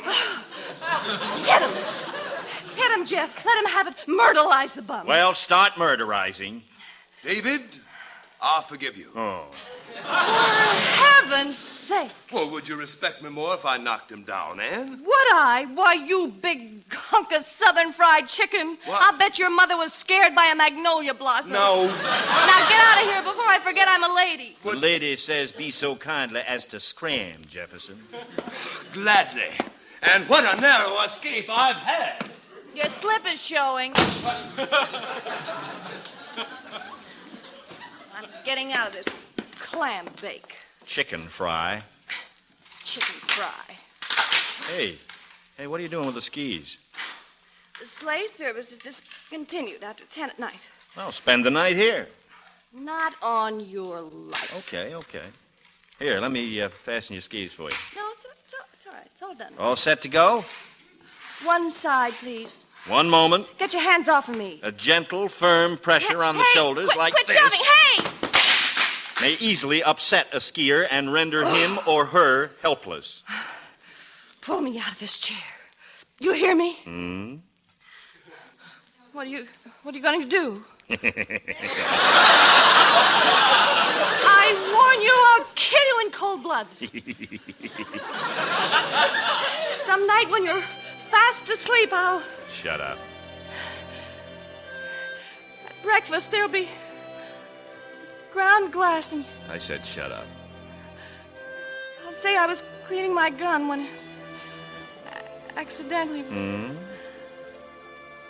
Hit him, Jeff. Let him have it. Murderize the bum. Well, start murderizing. David, I'll forgive you. Oh. For heaven's sake. Well, would you respect me more if I knocked him down, Anne? Would I? Why, you big hunk of southern fried chicken. What? I'll bet your mother was scared by a magnolia blossom. No. Now get out of here before I forget I'm a lady. The lady says be so kindly as to scram, Jefferson. Gladly. And what a narrow escape I've had. Your slip is showing. I'm getting out of this clam bake. Chicken fry. Chicken fry. Hey, what are you doing with the skis? The sleigh service is discontinued after 10 at night. Well, spend the night here. Not on your life. Okay. Here, let me fasten your skis for you. No, it's all right. It's all done. All set to go? One side, please. One moment. Get your hands off of me. A gentle, firm pressure on the shoulders like quit this. Shoving. Hey! May easily upset a skier and render him or her helpless. Pull me out of this chair. You hear me? Hmm? What are you going to do? I warn you, I'll kill you in cold blood. Some night when you're fast asleep, I'll... Shut up. breakfast, there'll be ground glass, and I said shut up. I'll say I was cleaning my gun when accidentally.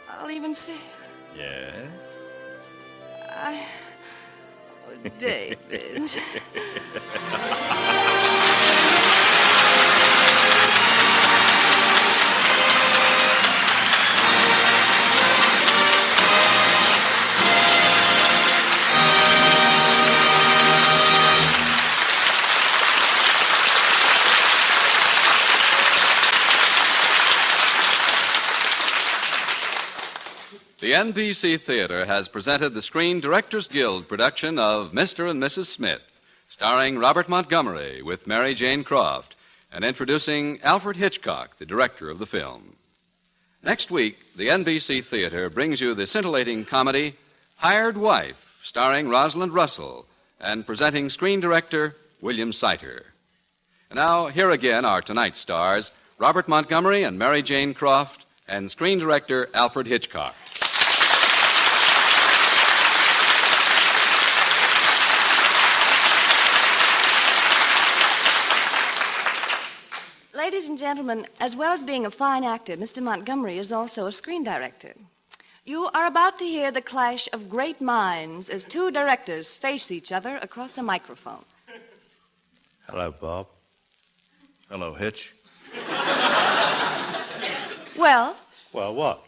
I'll even say, Yes? Oh, David. The NBC Theater has presented the Screen Directors Guild production of Mr. and Mrs. Smith, starring Robert Montgomery with Mary Jane Croft, and introducing Alfred Hitchcock, the director of the film. Next week, the NBC Theater brings you the scintillating comedy Hired Wife, starring Rosalind Russell, and presenting screen director William Sighter. And now, here again are tonight's stars, Robert Montgomery and Mary Jane Croft, and screen director Alfred Hitchcock. Ladies and gentlemen, as well as being a fine actor, Mr. Montgomery is also a screen director. You are about to hear the clash of great minds as two directors face each other across a microphone. Hello, Bob. Hello, Hitch. Well, Well, what?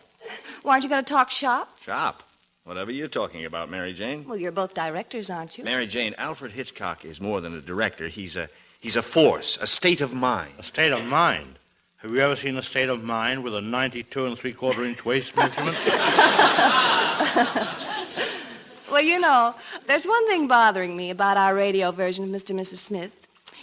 well, aren't you going to talk shop? Shop. Whatever you're talking about, Mary Jane. Well, you're both directors, aren't you? Mary Jane, Alfred Hitchcock is more than a director. He's a force, a state of mind. A state of mind? Have you ever seen a state of mind with a 92 3/4 inch waist measurement? Well, you know, there's one thing bothering me about our radio version of Mr. and Mrs. Smith.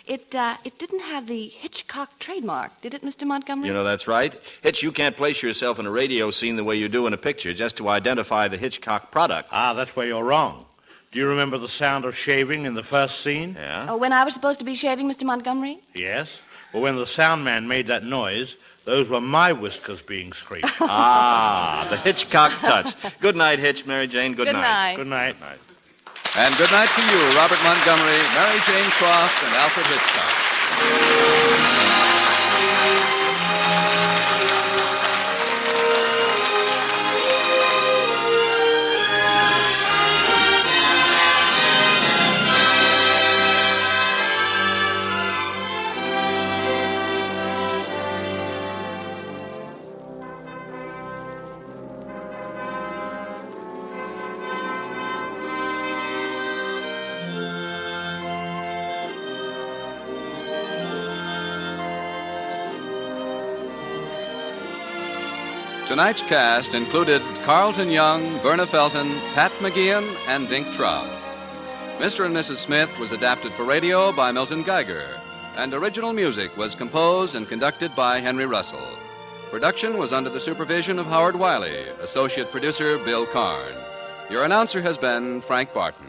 It didn't have the Hitchcock trademark, did it, Mr. Montgomery? You know, that's right. Hitch, you can't place yourself in a radio scene the way you do in a picture just to identify the Hitchcock product. Ah, that's where you're wrong. Do you remember the sound of shaving in the first scene? Yeah. Oh, when I was supposed to be shaving, Mr. Montgomery? Yes. Well, when the sound man made that noise, those were my whiskers being scraped. Ah, the Hitchcock touch. Good night, Hitch, Mary Jane. Good night. Good night. Good night. And good night to you, Robert Montgomery, Mary Jane Croft, and Alfred Hitchcock. Tonight's cast included Carlton Young, Verna Felton, Pat McGeehan, and Dink Trout. Mr. and Mrs. Smith was adapted for radio by Milton Geiger, and original music was composed and conducted by Henry Russell. Production was under the supervision of Howard Wiley, associate producer Bill Karn. Your announcer has been Frank Barton.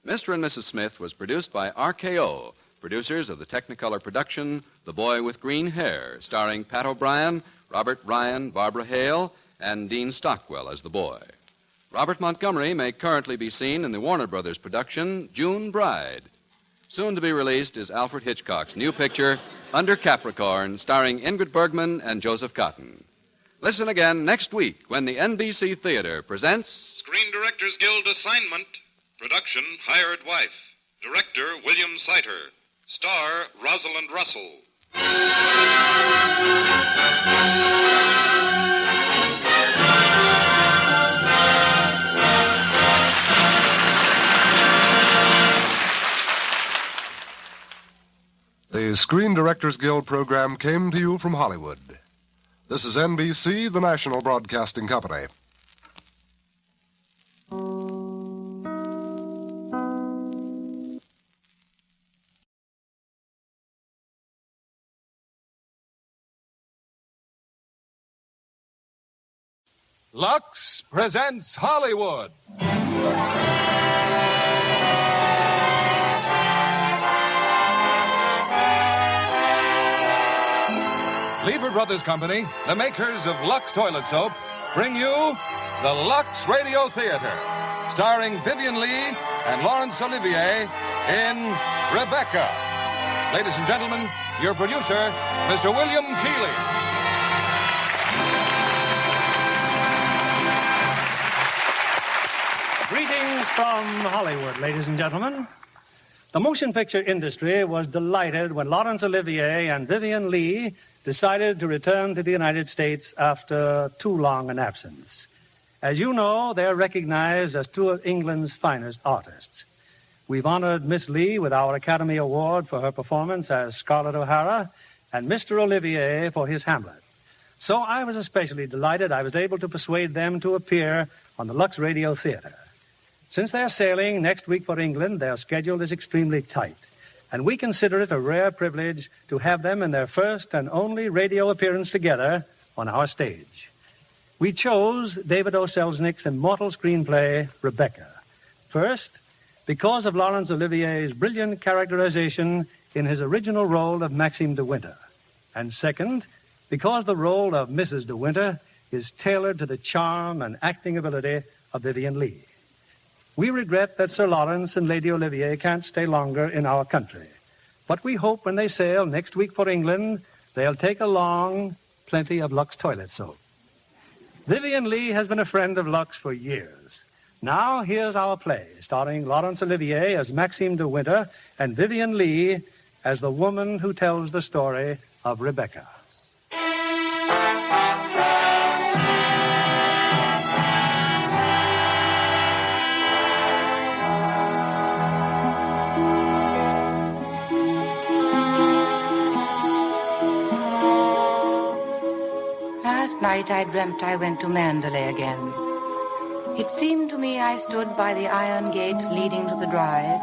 Mr. and Mrs. Smith was produced by RKO, producers of the Technicolor production The Boy with Green Hair, starring Pat O'Brien, Robert Ryan, Barbara Hale, and Dean Stockwell as the boy. Robert Montgomery may currently be seen in the Warner Brothers production June Bride. Soon to be released is Alfred Hitchcock's new picture, Under Capricorn, starring Ingrid Bergman and Joseph Cotton. Listen again next week when the NBC Theater presents Screen Directors Guild assignment. Production, Hired Wife. Director, William Sighter. Star, Rosalind Russell. The Screen Directors Guild program came to you from Hollywood. This is NBC, the national broadcasting company. Lux presents Hollywood. Lever Brothers Company, the makers of Lux Toilet Soap, bring you the Lux Radio Theater, starring Vivien Leigh and Laurence Olivier in Rebecca. Ladies and gentlemen, your producer, Mr. William Keighley. Greetings from Hollywood, ladies and gentlemen. The motion picture industry was delighted when Laurence Olivier and Vivien Leigh decided to return to the United States after too long an absence. As you know, they're recognized as two of England's finest artists. We've honored Miss Leigh with our Academy Award for her performance as Scarlett O'Hara and Mr. Olivier for his Hamlet. So I was especially delighted I was able to persuade them to appear on the Lux Radio Theater. Since they're sailing next week for England, their schedule is extremely tight, and we consider it a rare privilege to have them in their first and only radio appearance together on our stage. We chose David O. Selznick's immortal screenplay, Rebecca. First, because of Laurence Olivier's brilliant characterization in his original role of Maxime de Winter. And second, because the role of Mrs. de Winter is tailored to the charm and acting ability of Vivien Leigh. We regret that Sir Laurence and Lady Olivier can't stay longer in our country. But we hope when they sail next week for England, they'll take along plenty of Lux toilet soap. Vivien Leigh has been a friend of Lux for years. Now here's our play, starring Laurence Olivier as Maxime de Winter and Vivien Leigh as the woman who tells the story of Rebecca. Last night I dreamt I went to Mandalay again. It seemed to me I stood by the iron gate leading to the drive,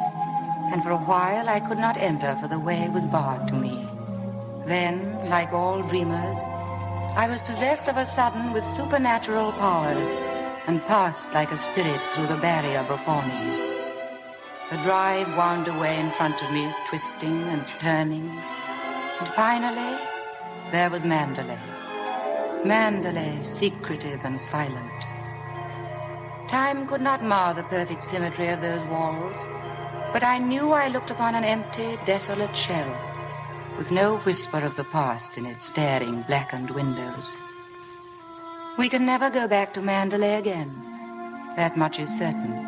and for a while I could not enter, for the way was barred to me. Then, like all dreamers, I was possessed of a sudden with supernatural powers, and passed like a spirit through the barrier before me. The drive wound away in front of me, twisting and turning, and finally, there was Mandalay. Mandalay, secretive and silent. Time could not mar the perfect symmetry of those walls, but I knew I looked upon an empty, desolate shell, with no whisper of the past in its staring, blackened windows. We can never go back to Mandalay again. That much is certain.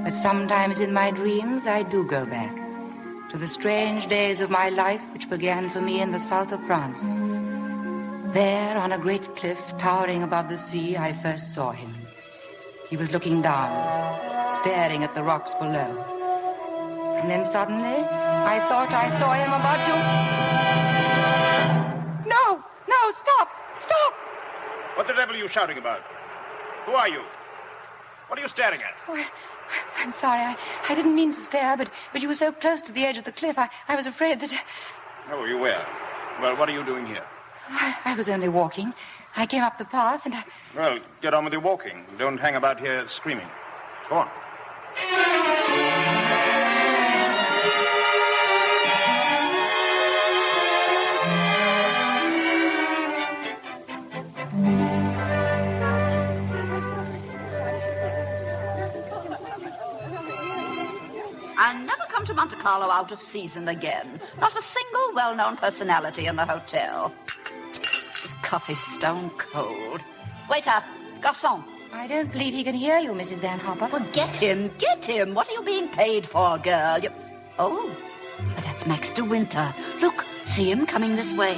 But sometimes in my dreams I do go back, to the strange days of my life which began for me in the south of France. There, on a great cliff towering above the sea, I first saw him. He was looking down, staring at the rocks below. And then suddenly, I thought I saw him about to... No, stop! What the devil are you shouting about? Who are you? What are you staring at? Oh, I'm sorry, I didn't mean to stare, but you were so close to the edge of the cliff, I was afraid that... Oh, you were? Well, what are you doing here? I was only walking. I came up the path and I... Well, get on with your walking. Don't hang about here screaming. Go on. I'll never come to Monte Carlo out of season again. Not a single well-known personality in the hotel. This coffee's stone cold. Waiter, garçon. I don't believe he can hear you, Mrs. Van Hopper. Well, get him. What are you being paid for, girl? Oh, but that's Max de Winter. Look, see him coming this way.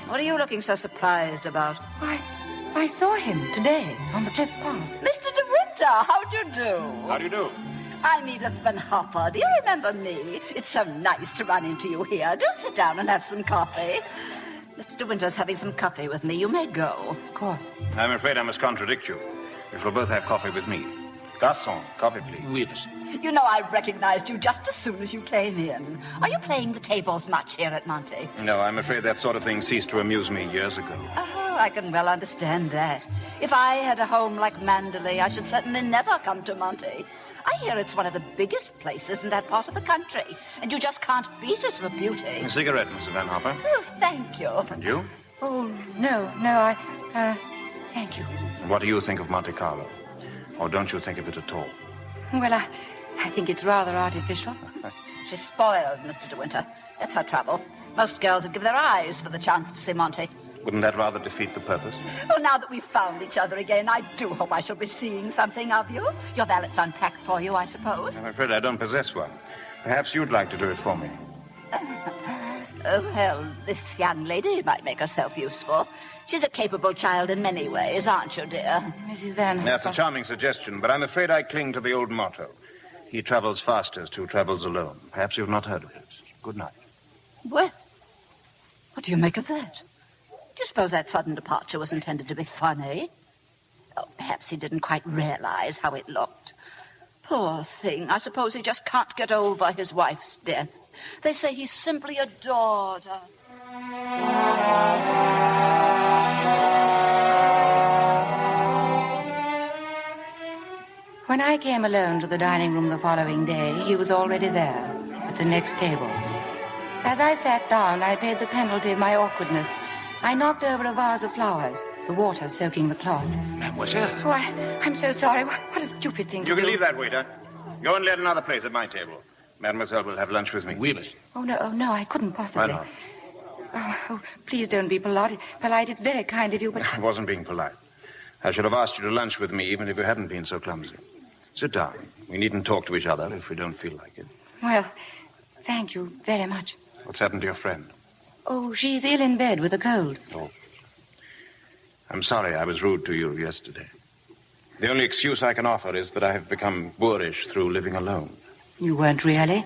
What are you looking so surprised about? I saw him today on the cliff path. Mr. de Winter, how do you do? How do you do? I'm Edith Van Hopper. Do you remember me? It's so nice to run into you here. Do sit down and have some coffee. Mr. De Winter's having some coffee with me. You may go. Of course. I'm afraid I must contradict you. We shall both have coffee with me. Garçon, coffee, please. Oui, monsieur. You know, I recognized you just as soon as you came in. Are you playing the tables much here at Monte? No, I'm afraid that sort of thing ceased to amuse me years ago. Oh, I can well understand that. If I had a home like Mandalay, I should certainly never come to Monte. I hear it's one of the biggest places in that part of the country, and you just can't beat it for beauty. A cigarette, Mrs. Van Hopper. Oh, thank you. And you? Oh, no, Thank you. What do you think of Monte Carlo? Or don't you think of it at all? Well, I think it's rather artificial. She's spoiled, Mr. De Winter. That's her trouble. Most girls would give their eyes for the chance to see Monte. Wouldn't that rather defeat the purpose? Oh, now that we've found each other again, I do hope I shall be seeing something of you. Your valet's unpacked for you, I suppose. I'm afraid I don't possess one. Perhaps you'd like to do it for me. Well, this young lady might make herself useful. She's a capable child in many ways, aren't you, dear? Mrs. Van... That's a charming suggestion, but I'm afraid I cling to the old motto. He travels fastest who travels alone. Perhaps you've not heard of it. Good night. Well, what do you make of that? Do you suppose that sudden departure was intended to be funny? Oh, perhaps he didn't quite realize how it looked. Poor thing. I suppose he just can't get over his wife's death. They say he simply adored her. When I came alone to the dining room the following day, he was already there, at the next table. As I sat down, I paid the penalty of my awkwardness. I knocked over a vase of flowers, the water soaking the cloth. Mademoiselle. Oh, I'm so sorry. What a stupid thing to do. You can leave that, waiter. Go and let another place at my table. Mademoiselle will have lunch with me. Oui, monsieur. Oh, no, I couldn't possibly. Why not? Oh, please don't be polite. It's very kind of you, but... I wasn't being polite. I should have asked you to lunch with me even if you hadn't been so clumsy. Sit down. We needn't talk to each other if we don't feel like it. Well, thank you very much. What's happened to your friend? Oh, she's ill in bed with a cold. Oh. I'm sorry I was rude to you yesterday. The only excuse I can offer is that I have become boorish through living alone. You weren't really.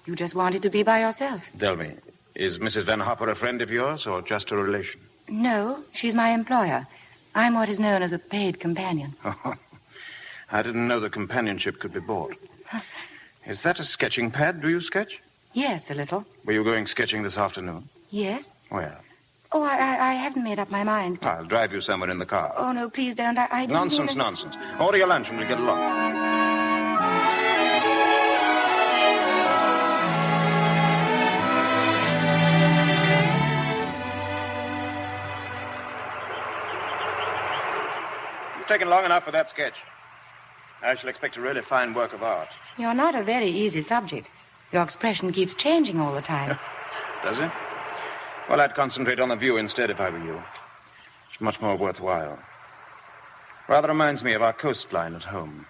You just wanted to be by yourself. Tell me, is Mrs. Van Hopper a friend of yours or just a relation? No, she's my employer. I'm what is known as a paid companion. I didn't know the companionship could be bought. Is that a sketching pad? Do you sketch? Yes, a little. Were you going sketching this afternoon? Yes. Where? Oh, I haven't made up my mind. I'll drive you somewhere in the car. Oh, no, please don't. I didn't Nonsense, even... nonsense. Order your lunch and we'll get along. You've taken long enough for that sketch. I shall expect a really fine work of art. You're not a very easy subject. Your expression keeps changing all the time. Does it? Well, I'd concentrate on the view instead if I were you. It's much more worthwhile. Rather reminds me of our coastline at home.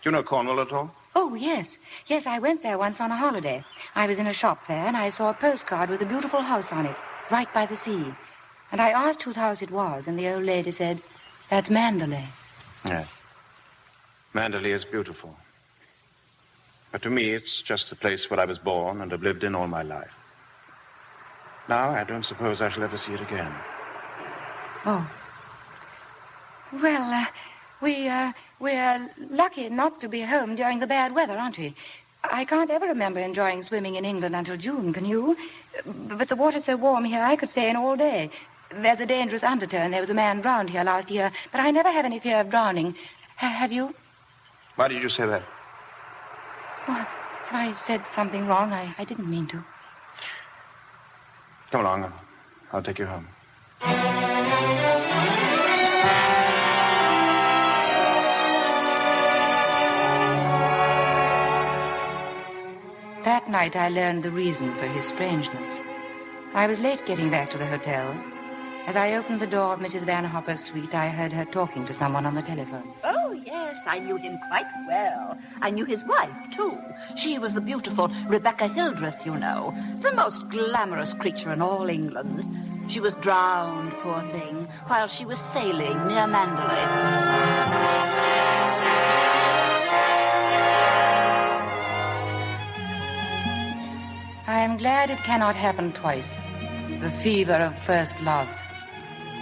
Do you know Cornwall at all? Oh, yes. Yes, I went there once on a holiday. I was in a shop there, and I saw a postcard with a beautiful house on it, right by the sea. And I asked whose house it was, and the old lady said, "That's Mandalay." Yes. Mandalay is beautiful. But to me, it's just the place where I was born and have lived in all my life. Now, I don't suppose I shall ever see it again. Oh. Well, we're lucky not to be home during the bad weather, aren't we? I can't ever remember enjoying swimming in England until June, can you? But the water's so warm here, I could stay in all day. There's a dangerous undertow, and there was a man drowned here last year, but I never have any fear of drowning. Have you? Why did you say that? Oh, have I said something wrong? I didn't mean to. Come along. I'll take you home. That night I learned the reason for his strangeness. I was late getting back to the hotel. As I opened the door of Mrs. Van Hopper's suite, I heard her talking to someone on the telephone. Oh, yes, I knew him quite well. I knew his wife, too. She was the beautiful Rebecca Hildreth, you know, the most glamorous creature in all England. She was drowned, poor thing, while she was sailing near Mandalay. I am glad it cannot happen twice. The fever of first love.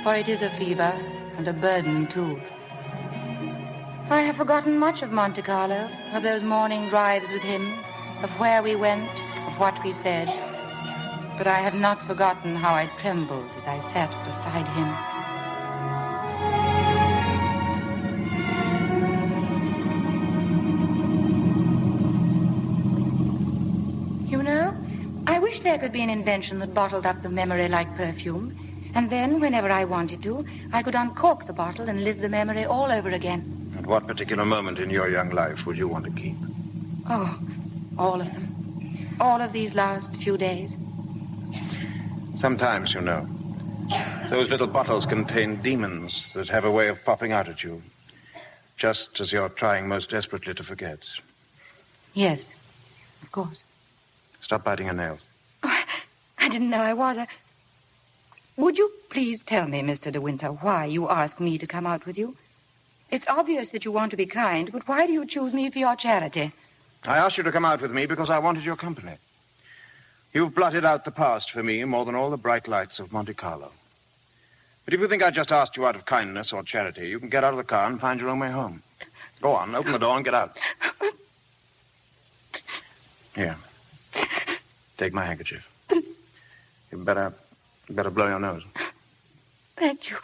For it is a fever and a burden, too. I have forgotten much of Monte Carlo, of those morning drives with him, of where we went, of what we said. But I have not forgotten how I trembled as I sat beside him. You know, I wish there could be an invention that bottled up the memory like perfume. And then, whenever I wanted to, I could uncork the bottle and live the memory all over again. At what particular moment in your young life would you want to keep? Oh, all of them. All of these last few days. Sometimes, you know, those little bottles contain demons that have a way of popping out at you, just as you're trying most desperately to forget. Yes, of course. Stop biting your nails. I didn't know I was. Would you please tell me, Mr. De Winter, why you asked me to come out with you? It's obvious that you want to be kind, but why do you choose me for your charity? I asked you to come out with me because I wanted your company. You've blotted out the past for me more than all the bright lights of Monte Carlo. But if you think I just asked you out of kindness or charity, you can get out of the car and find your own way home. Go on, open the door and get out. Here. Take my handkerchief. You better blow your nose. Thank you,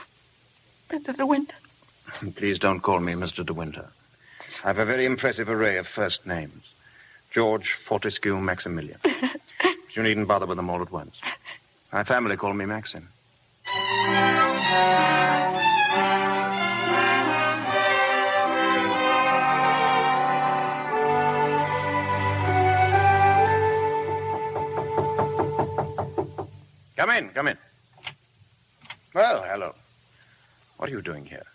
Mr. De Winter. Please don't call me Mr. De Winter. I have a very impressive array of first names. George, Fortescue, Maximilian. You needn't bother with them all at once. My family call me Maxim. Come in. Well, hello. What are you doing here?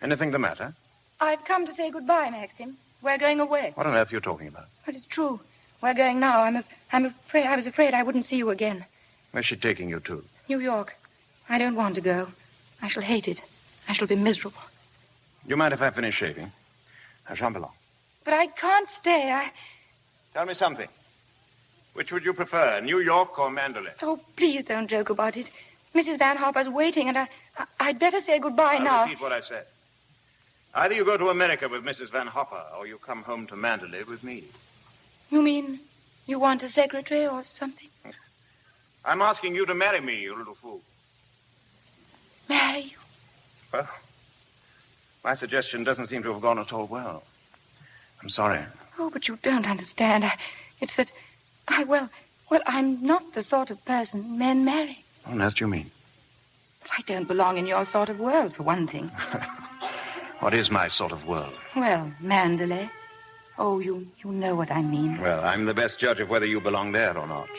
Anything the matter? I've come to say goodbye, Maxim. We're going away. What on earth are you talking about? But it's true. We're going now. I'm afraid. I was afraid I wouldn't see you again. Where's she taking you to? New York. I don't want to go. I shall hate it. I shall be miserable. Do you mind if I finish shaving? I shan't be long. But I can't stay. Tell me something. Which would you prefer, New York or Mandalay? Oh, please don't joke about it. Mrs. Van Hopper's waiting, and I'd better say goodbye now. I'll repeat what I said. Either you go to America with Mrs. Van Hopper, or you come home to Mandalay with me. You mean you want a secretary or something? I'm asking you to marry me, you little fool. Marry you? Well, my suggestion doesn't seem to have gone at all well. I'm sorry. Oh, but you don't understand. It's that well, I'm not the sort of person men marry. What on earth do you mean? Well, I don't belong in your sort of world, for one thing. What is my sort of world? Well, Mandalay. Oh, you know what I mean. Well, I'm the best judge of whether you belong there or not.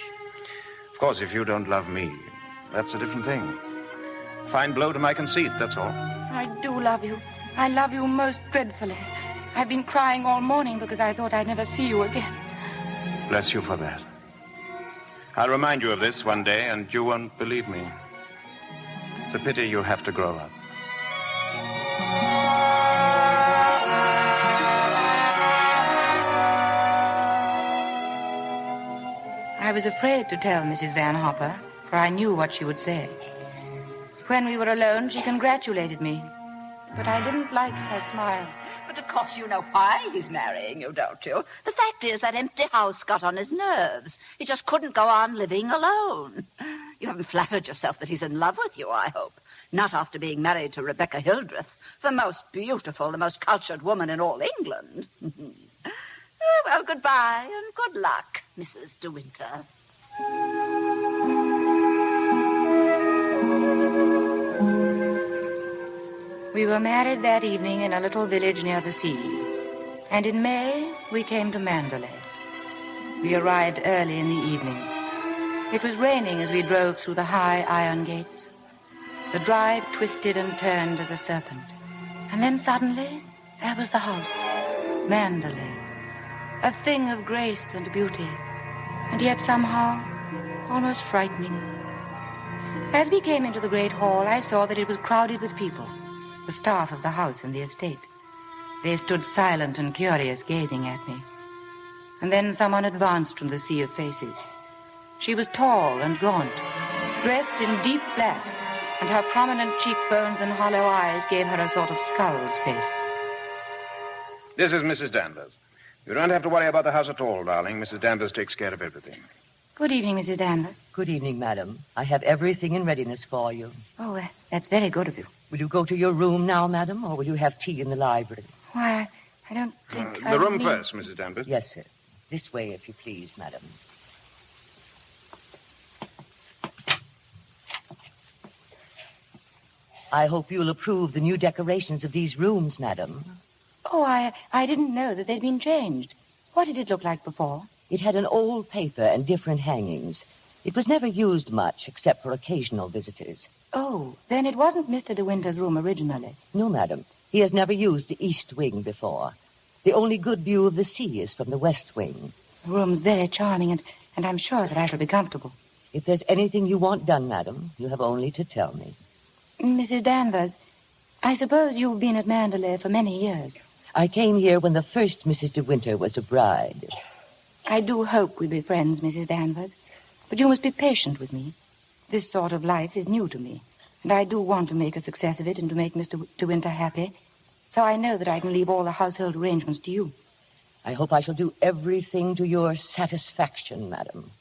Of course, if you don't love me, that's a different thing. Fine blow to my conceit, that's all. I do love you. I love you most dreadfully. I've been crying all morning because I thought I'd never see you again. Bless you for that. I'll remind you of this one day, and you won't believe me. It's a pity you have to grow up. I was afraid to tell Mrs. Van Hopper, for I knew what she would say. When we were alone, she congratulated me, but I didn't like her smile. But of course you know why he's marrying you, don't you? The fact is that empty house got on his nerves. He just couldn't go on living alone. You haven't flattered yourself that he's in love with you, I hope. Not after being married to Rebecca Hildreth, the most beautiful, the most cultured woman in all England. Well, goodbye and good luck, Mrs. De Winter. We were married that evening in a little village near the sea. And in May, we came to Mandalay. We arrived early in the evening. It was raining as we drove through the high iron gates. The drive twisted and turned as a serpent. And then suddenly, there was the house, Mandalay. A thing of grace and beauty, and yet somehow almost frightening. As we came into the great hall, I saw that it was crowded with people, the staff of the house and the estate. They stood silent and curious, gazing at me. And then someone advanced from the sea of faces. She was tall and gaunt, dressed in deep black, and her prominent cheekbones and hollow eyes gave her a sort of skull's face. This is Mrs. Danvers. You don't have to worry about the house at all, darling. Mrs. Danvers takes care of everything. Good evening, Mrs. Danvers. Good evening, madam. I have everything in readiness for you. Oh, that's very good of you. Will you go to your room now, madam, or will you have tea in the library? Why, I don't think The room first, Mrs. Danvers. Yes, sir. This way, if you please, madam. I hope you'll approve the new decorations of these rooms, madam. Oh, I didn't know that they'd been changed. What did it look like before? It had an old paper and different hangings. It was never used much, except for occasional visitors. Oh, then it wasn't Mr. De Winter's room originally. No, madam. He has never used the east wing before. The only good view of the sea is from the west wing. The room's very charming, and I'm sure that I shall be comfortable. If there's anything you want done, madam, you have only to tell me. Mrs. Danvers, I suppose you've been at Mandalay for many years. I came here when the first Mrs. De Winter was a bride. I do hope we'll be friends, Mrs. Danvers. But you must be patient with me. This sort of life is new to me, and I do want to make a success of it and to make Mr. De Winter happy. So I know that I can leave all the household arrangements to you. I hope I shall do everything to your satisfaction, madam.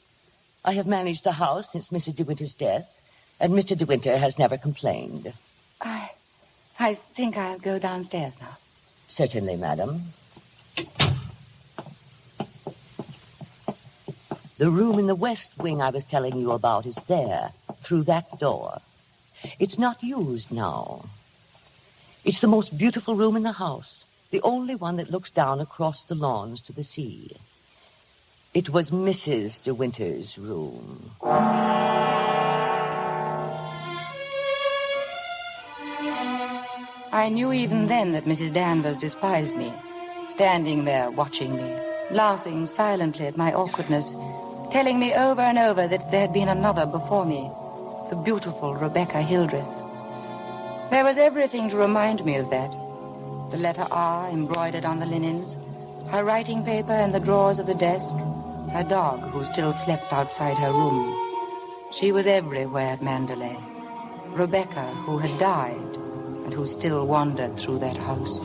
I have managed the house since Mrs. De Winter's death, and Mr. De Winter has never complained. I think I'll go downstairs now. Certainly, madam. The room in the west wing I was telling you about is there, through that door. It's not used now. It's the most beautiful room in the house, the only one that looks down across the lawns to the sea. It was Mrs. De Winter's room. I knew even then that Mrs. Danvers despised me, standing there watching me, laughing silently at my awkwardness, telling me over and over that there had been another before me, the beautiful Rebecca Hildreth. There was everything to remind me of that. The letter R embroidered on the linens, her writing paper in the drawers of the desk, her dog who still slept outside her room. She was everywhere at Mandalay. Rebecca, who had died, and who still wandered through that house.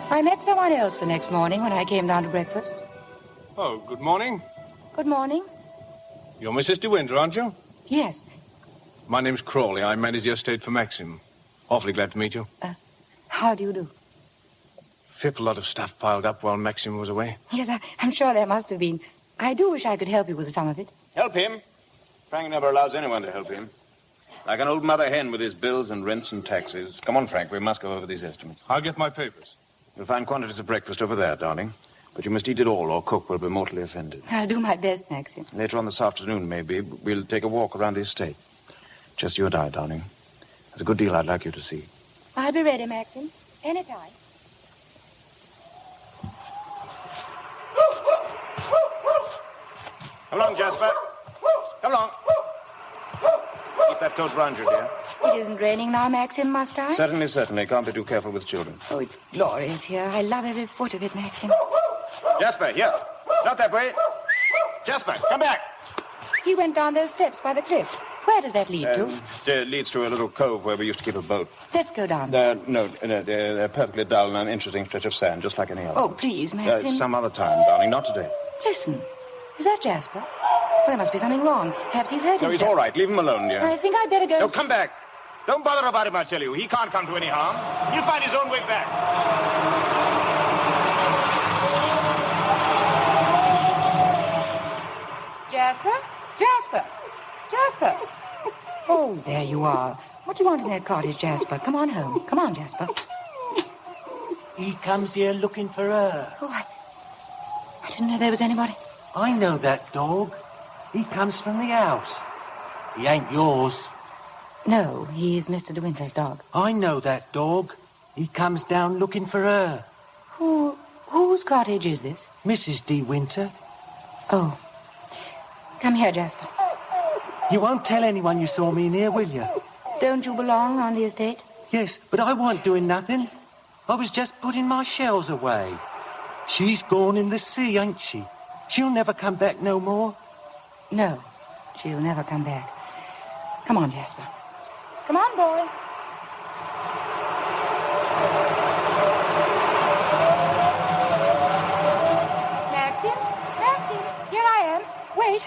I met someone else the next morning when I came down to breakfast. Oh, good morning. Good morning. You're Mrs. De Winter, aren't you? Yes. My name's Crawley. I manage the estate for Maxim. Awfully glad to meet you. How do you do? Fearful lot of stuff piled up while Maxim was away. Yes, I'm sure there must have been. I do wish I could help you with some of it. Help him? Frank never allows anyone to help him. Like an old mother hen with his bills and rents and taxes. Come on, Frank, we must go over these estimates. I'll get my papers. You'll find quantities of breakfast over there, darling. But you must eat it all, or cook will be mortally offended. I'll do my best, Maxim. Later on this afternoon, maybe, we'll take a walk around the estate. Just you and I, darling. There's a good deal I'd like you to see. I'll be ready, Maxim. Anytime. Come along, Jasper. Come along. Keep that coat round you, dear. It isn't raining now, Maxim, must I? Certainly, certainly. Can't be too careful with children. Oh, it's glorious here. I love every foot of it, Maxim. Jasper, here. Not that way. Jasper, come back. He went down those steps by the cliff. Where does that lead to? It leads to a little cove where we used to keep a boat. Let's go down. No, a perfectly dull and uninteresting stretch of sand, just like any other. Oh, please, Maxim. Some other time, darling, not today. Listen. Is that Jasper? Well, there must be something wrong. Perhaps he's hurt himself. No, he's all right. Leave him alone, dear. I think I'd better go. No, come back. Don't bother about him, I tell you. He can't come to any harm. He'll find his own way back. Jasper? Jasper? Jasper? Oh, there you are. What do you want in that cottage, Jasper? Come on home. Come on, Jasper. He comes here looking for her. Oh, I didn't know there was anybody. I know that dog. He comes from the house. He ain't yours. No, he's Mr. De Winter's dog. I know that dog. He comes down looking for her. Whose cottage is this? Mrs. De Winter. Oh. Come here, Jasper. You won't tell anyone you saw me in here, will you? Don't you belong on the estate? Yes, but I wasn't doing nothing. I was just putting my shells away. She's gone in the sea, ain't she? She'll never come back no more. No, she'll never come back. Come on, Jasper. Come on, boy. Maxim, here I am. Wait.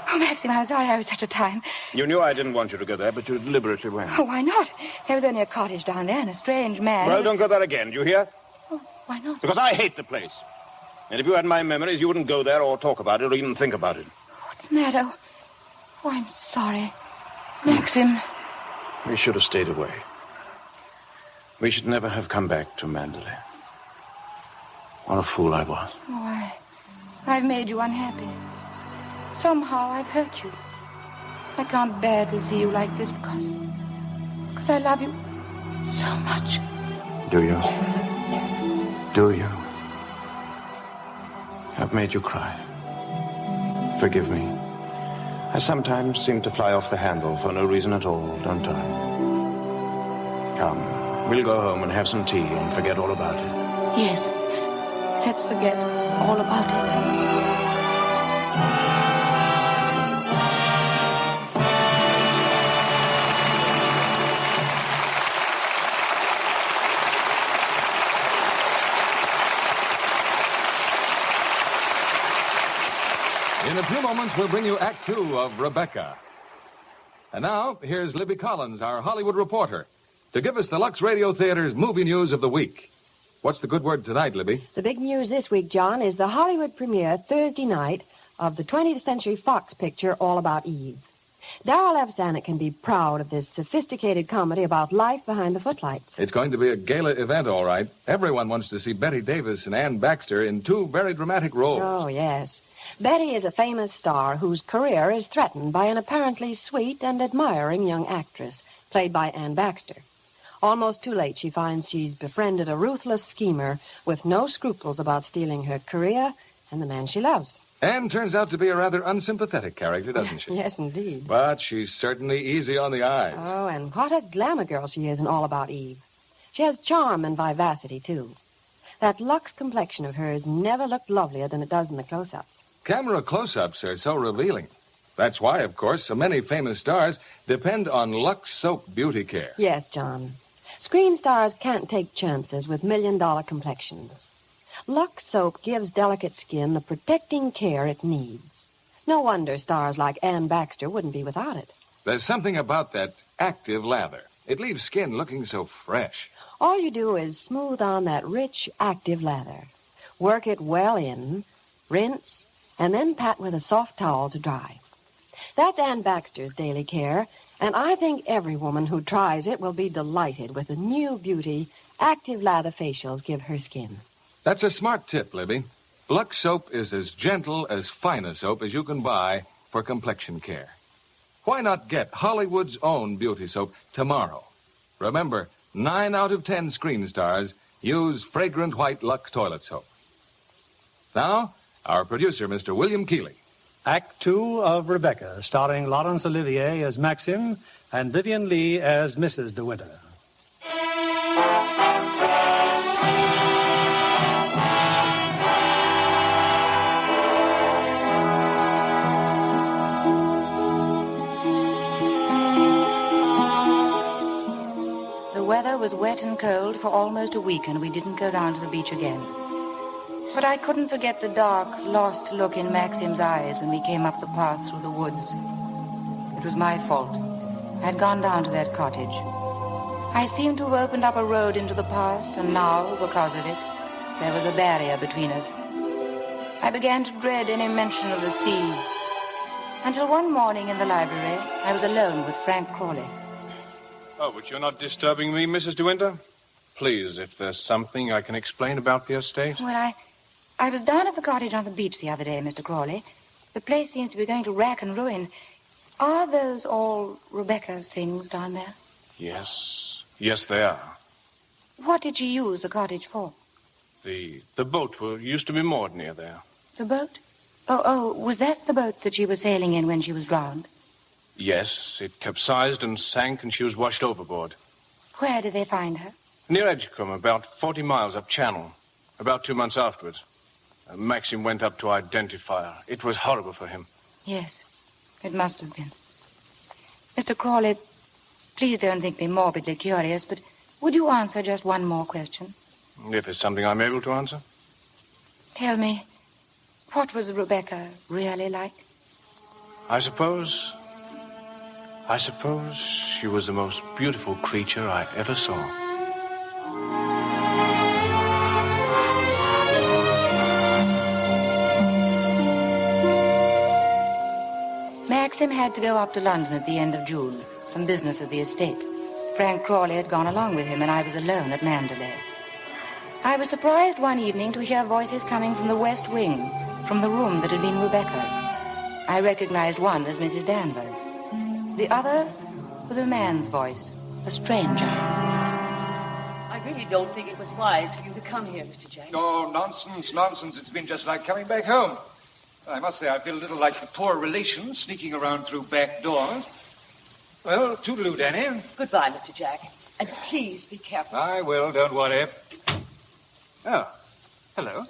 Oh, Maxim, I'm sorry I was such a time. You knew I didn't want you to go there, but you deliberately went. Oh, why not? There was only a cottage down there and a strange man. Well, don't go there again, do you hear? Oh, why not? Because I hate the place. And if you had my memories, you wouldn't go there or talk about it or even think about it. What's the matter? Oh, I'm sorry. Maxim. We should have stayed away. We should never have come back to Mandalay. What a fool I was. Oh, I've made you unhappy. Somehow I've hurt you. I can't bear to see you like this because I love you so much. Do you? Do you? I've made you cry. Forgive me. I sometimes seem to fly off the handle for no reason at all, don't I? Come, we'll go home and have some tea and forget all about it. Yes, let's forget all about it. In a few moments, we'll bring you Act Two of Rebecca. And now, here's Libby Collins, our Hollywood reporter, to give us the Lux Radio Theater's movie news of the week. What's the good word tonight, Libby? The big news this week, John, is the Hollywood premiere Thursday night of the 20th Century Fox picture All About Eve. Darryl F. Zanuck can be proud of this sophisticated comedy about life behind the footlights. It's going to be a gala event, all right. Everyone wants to see Betty Davis and Ann Baxter in two very dramatic roles. Oh, yes. Betty is a famous star whose career is threatened by an apparently sweet and admiring young actress, played by Ann Baxter. Almost too late, she finds she's befriended a ruthless schemer with no scruples about stealing her career and the man she loves. Ann turns out to be a rather unsympathetic character, doesn't she? Yes, indeed. But she's certainly easy on the eyes. Oh, and what a glamour girl she is in All About Eve. She has charm and vivacity, too. That luxe complexion of hers never looked lovelier than it does in the close-ups. Camera close-ups are so revealing. That's why, of course, so many famous stars depend on Lux Soap beauty care. Yes, John. Screen stars can't take chances with million-dollar complexions. Lux Soap gives delicate skin the protecting care it needs. No wonder stars like Ann Baxter wouldn't be without it. There's something about that active lather. It leaves skin looking so fresh. All you do is smooth on that rich, active lather. Work it well in, rinse, and then pat with a soft towel to dry. That's Ann Baxter's daily care, and I think every woman who tries it will be delighted with the new beauty active lather facials give her skin. That's a smart tip, Libby. Lux Soap is as gentle as fine a soap as you can buy for complexion care. Why not get Hollywood's own beauty soap tomorrow? Remember, 9 out of 10 screen stars use fragrant white Lux toilet soap. Now, our producer, Mr. William Keeley. Act Two of Rebecca, starring Laurence Olivier as Maxim and Vivian Lee as Mrs. De Winter. The weather was wet and cold for almost a week, and we didn't go down to the beach again. But I couldn't forget the dark, lost look in Maxim's eyes when we came up the path through the woods. It was my fault. I had gone down to that cottage. I seemed to have opened up a road into the past, and now, because of it, there was a barrier between us. I began to dread any mention of the sea, until one morning in the library, I was alone with Frank Crawley. Oh, but you're not disturbing me, Mrs. De Winter? Please, if there's something I can explain about the estate. Well, I was down at the cottage on the beach the other day, Mr. Crawley. The place seems to be going to rack and ruin. Are those all Rebecca's things down there? Yes. Yes, they are. What did she use the cottage for? The boat used to be moored near there. The boat? Oh, was that the boat that she was sailing in when she was drowned? Yes, it capsized and sank, and she was washed overboard. Where did they find her? Near Edgecombe, about 40 miles up channel. About 2 months afterwards. Maxim went up to identify her. It was horrible for him. Yes, it must have been. Mr. Crawley, please don't think me morbidly curious, but would you answer just one more question? If it's something I'm able to answer. Tell me, what was Rebecca really like? I suppose she was the most beautiful creature I ever saw. Maxim had to go up to London at the end of June, some business at the estate. Frank Crawley had gone along with him, and I was alone at Mandalay. I was surprised one evening to hear voices coming from the west wing, from the room that had been Rebecca's. I recognized one as Mrs. Danvers. The other was a man's voice, a stranger. I really don't think it was wise for you to come here, Mr. Jack. Oh, nonsense, nonsense. It's been just like coming back home. I must say I feel a little like the poor relations sneaking around through back doors. Well, toodaloo, Danny. Goodbye, Mr. Jack. And please be careful. I will, don't worry. Oh, hello.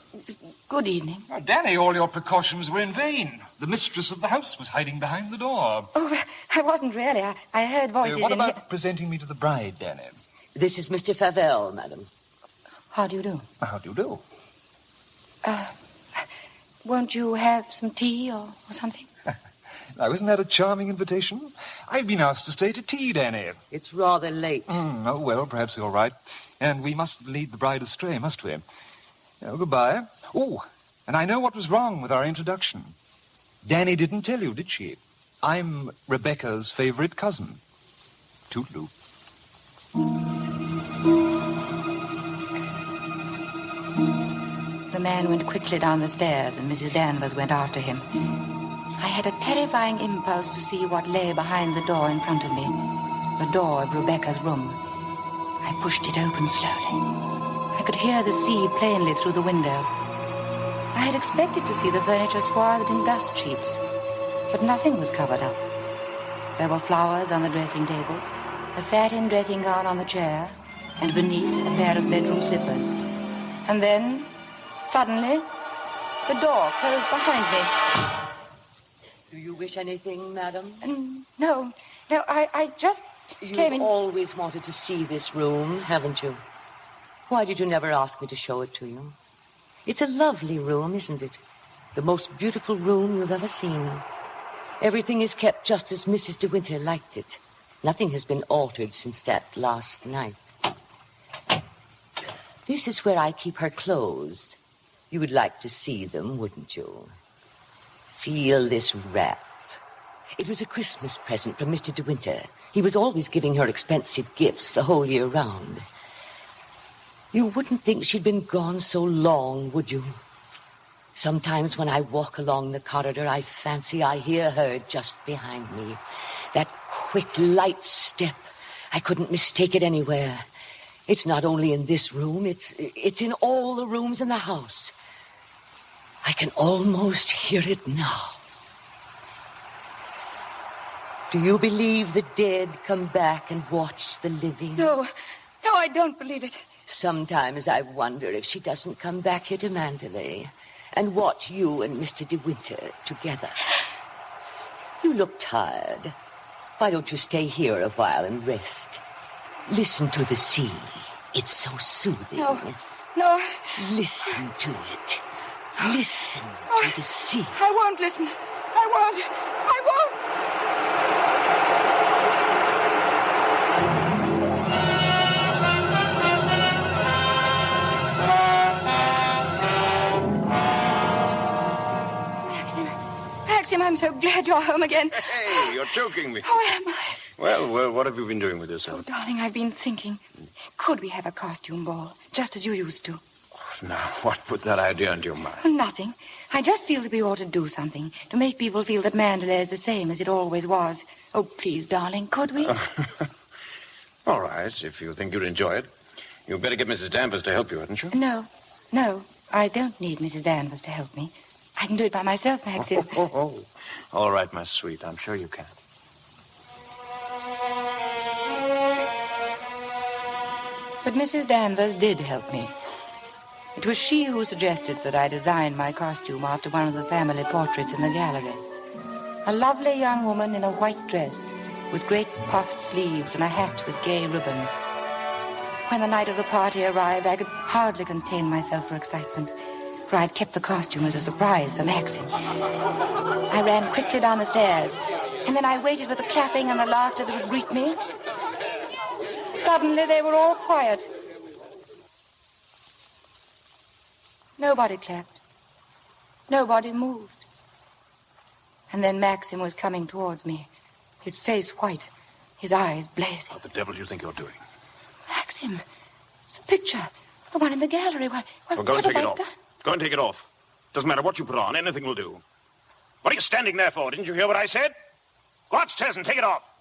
Good evening. Oh, Danny, all your precautions were in vain. The mistress of the house was hiding behind the door. Oh, I wasn't really. I heard voices What in about presenting me to the bride, Danny? This is Mr. Favell, madam. How do you do? How do you do? Won't you have some tea or something? Now, isn't that a charming invitation? I've been asked to stay to tea, Danny. It's rather late. Oh, well, perhaps you're right. And we must lead the bride astray, must we? Oh, goodbye. Oh, and I know what was wrong with our introduction. Danny didn't tell you, did she? I'm Rebecca's favorite cousin. Toodaloo. The man went quickly down the stairs, and Mrs. Danvers went after him. I had a terrifying impulse to see what lay behind the door in front of me, the door of Rebecca's room. I pushed it open slowly. I could hear the sea plainly through the window. I had expected to see the furniture swathed in dust sheets, but nothing was covered up. There were flowers on the dressing table, a satin dressing gown on the chair, and beneath a pair of bedroom slippers. And then, suddenly, the door closed behind me. Do you wish anything, madam? No, I just came in. You've always wanted to see this room, haven't you? Why did you never ask me to show it to you? It's a lovely room, isn't it? The most beautiful room you've ever seen. Everything is kept just as Mrs. De Winter liked it. Nothing has been altered since that last night. This is where I keep her clothes. You would like to see them, wouldn't you? Feel this wrap. It was a Christmas present from Mr. De Winter. He was always giving her expensive gifts the whole year round. You wouldn't think she'd been gone so long, would you? Sometimes when I walk along the corridor, I fancy I hear her just behind me. That quick, light step. I couldn't mistake it anywhere. It's not only in this room, it's in all the rooms in the house. I can almost hear it now. Do you believe the dead come back and watch the living? No, I don't believe it. Sometimes I wonder if she doesn't come back here to Mandalay and watch you and Mr. De Winter together. You look tired. Why don't you stay here a while and rest? Listen to the sea. It's so soothing. No. Listen to it. Listen to the sea. I won't listen. I won't. Maxim, I'm so glad you're home again. Hey, you're choking me. How am I? Well, what have you been doing with yourself? Oh, darling, I've been thinking. Could we have a costume ball, just as you used to? Now, what put that idea into your mind? Nothing. I just feel that we ought to do something to make people feel that Mandalay is the same as it always was. Oh, please, darling, could we? All right, if you think you'd enjoy it. You'd better get Mrs. Danvers to help you, hadn't you? No, I don't need Mrs. Danvers to help me. I can do it by myself, Maxim. Oh. All right, my sweet, I'm sure you can. But Mrs. Danvers did help me. It was she who suggested that I design my costume after one of the family portraits in the gallery. A lovely young woman in a white dress with great puffed sleeves and a hat with gay ribbons. When the night of the party arrived, I could hardly contain myself for excitement, for I'd kept the costume as a surprise for Maxim. I ran quickly down the stairs, and then I waited for the clapping and the laughter that would greet me. Suddenly, they were all quiet. Nobody clapped. Nobody moved. And then Maxim was coming towards me, his face white, his eyes blazing. What the devil do you think you're doing? Maxim, it's a picture. The one in the gallery. Well, go and what take have it I off. done? Go and take it off. Doesn't matter what you put on. Anything will do. What are you standing there for? Didn't you hear what I said? Go upstairs and take it off.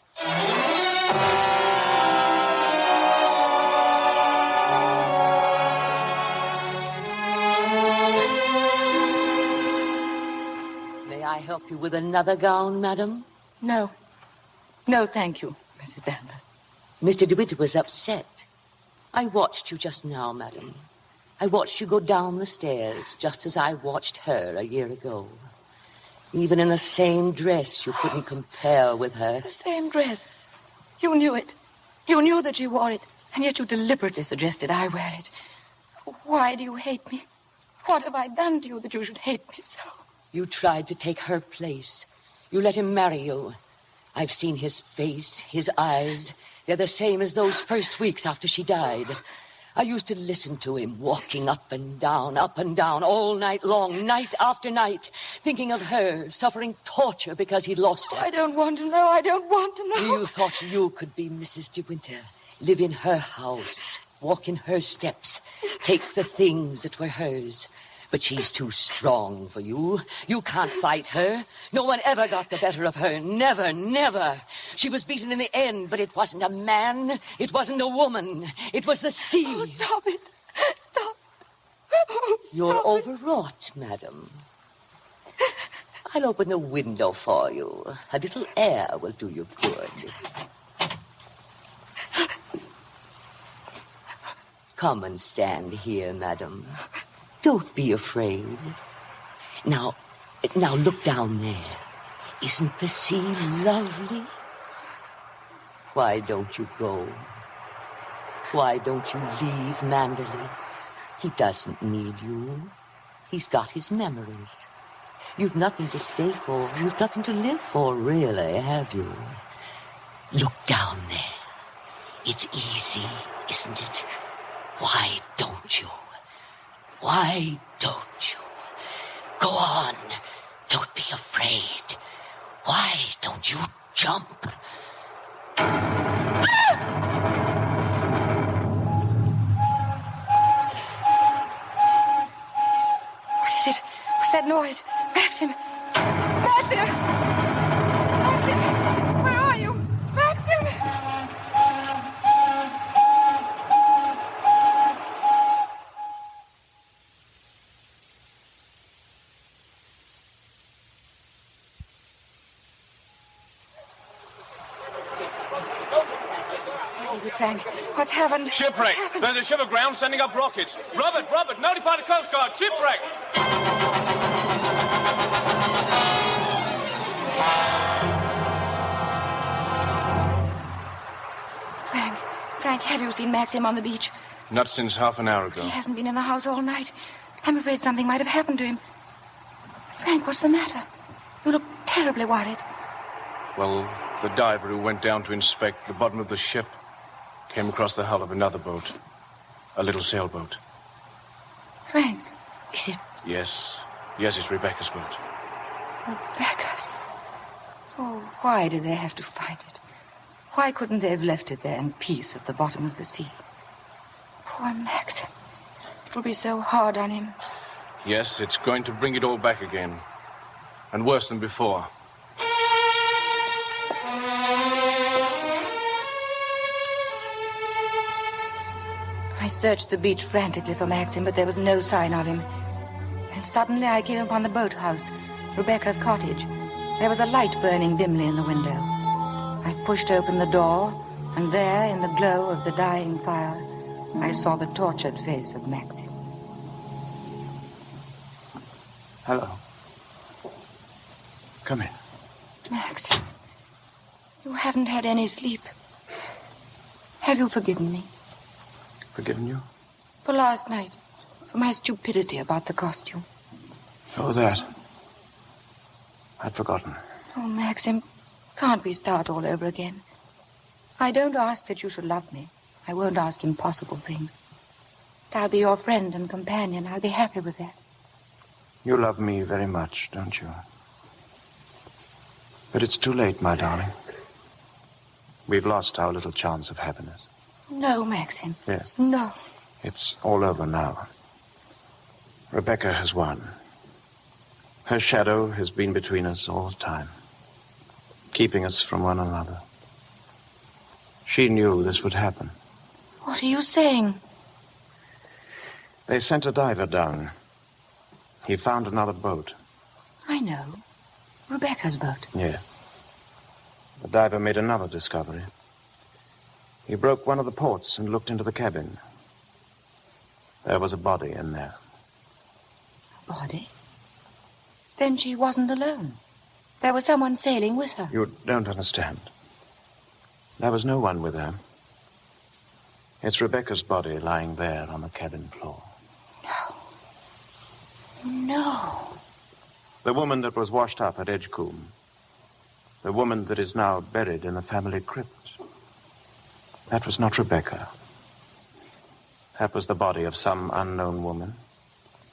May I help you with another gown, madam? No. No, thank you, Mrs. Danvers. Mr. De Winter was upset. I watched you just now, madam. I watched you go down the stairs, just as I watched her a year ago. Even in the same dress, you couldn't compare with her. The same dress. You knew it. You knew that she wore it, and yet you deliberately suggested I wear it. Why do you hate me? What have I done to you that you should hate me so? You tried to take her place. You let him marry you. I've seen his face, his eyes. They're the same as those first weeks after she died. I used to listen to him walking up and down, all night long, night after night, thinking of her, suffering torture because he'd lost her. I don't want to know. I don't want to know. You thought you could be Mrs. De Winter, live in her house, walk in her steps, take the things that were hers. But she's too strong for you. You can't fight her. No one ever got the better of her. Never, never. She was beaten in the end, but it wasn't a man. It wasn't a woman. It was the sea. Oh, stop it. Stop. You're overwrought, madam. I'll open the window for you. A little air will do you good. Come and stand here, madam. Don't be afraid. Now look down there. Isn't the sea lovely? Why don't you go? Why don't you leave Manderley? He doesn't need you. He's got his memories. You've nothing to stay for. You've nothing to live for, really, have you? Look down there. It's easy, isn't it? Why don't you? Why don't you? Go on. Don't be afraid. Why don't you jump? What is it? What's that noise? Maxim! Maxim! Maxim! Where are you? Maxim! What is it, Frank? What's happened? Shipwreck. There's a ship aground sending up rockets. Robert, notify the Coast Guard. Shipwreck. Frank, have you seen Maxim on the beach? Not since half an hour ago. He hasn't been in the house all night. I'm afraid something might have happened to him. Frank, what's the matter? You look terribly worried. Well, the diver who went down to inspect the bottom of the ship came across the hull of another boat. A little sailboat. Frank, is it Yes, it's Rebecca's boat. Rebecca's? Oh, why did they have to find it? Why couldn't they have left it there in peace at the bottom of the sea? Poor Maxim. It will be so hard on him. Yes, it's going to bring it all back again. And worse than before. I searched the beach frantically for Maxim, but there was no sign of him. And suddenly I came upon the boathouse, Rebecca's cottage. There was a light burning dimly in the window. I pushed open the door, and there, in the glow of the dying fire, I saw the tortured face of Maxim. Hello. Come in. Maxim, you haven't had any sleep. Have you forgiven me? Forgiven you? For last night. For my stupidity about the costume. Oh, that. I'd forgotten. Oh, Maxim, can't we start all over again? I don't ask that you should love me. I won't ask impossible things. I'll be your friend and companion. I'll be happy with that. You love me very much, don't you? But it's too late, my darling. We've lost our little chance of happiness. No, Maxim. Yes. No. It's all over now. Rebecca has won. Her shadow has been between us all the time, keeping us from one another. She knew this would happen. What are you saying? They sent a diver down. He found another boat. I know. Rebecca's boat. Yes. The diver made another discovery. He broke one of the ports and looked into the cabin. There was a body in there. A body? Then she wasn't alone. There was someone sailing with her. You don't understand. There was no one with her. It's Rebecca's body lying there on the cabin floor. No. The woman that was washed up at Edgecombe. The woman that is now buried in the family crypt. That was not Rebecca. That was the body of some unknown woman,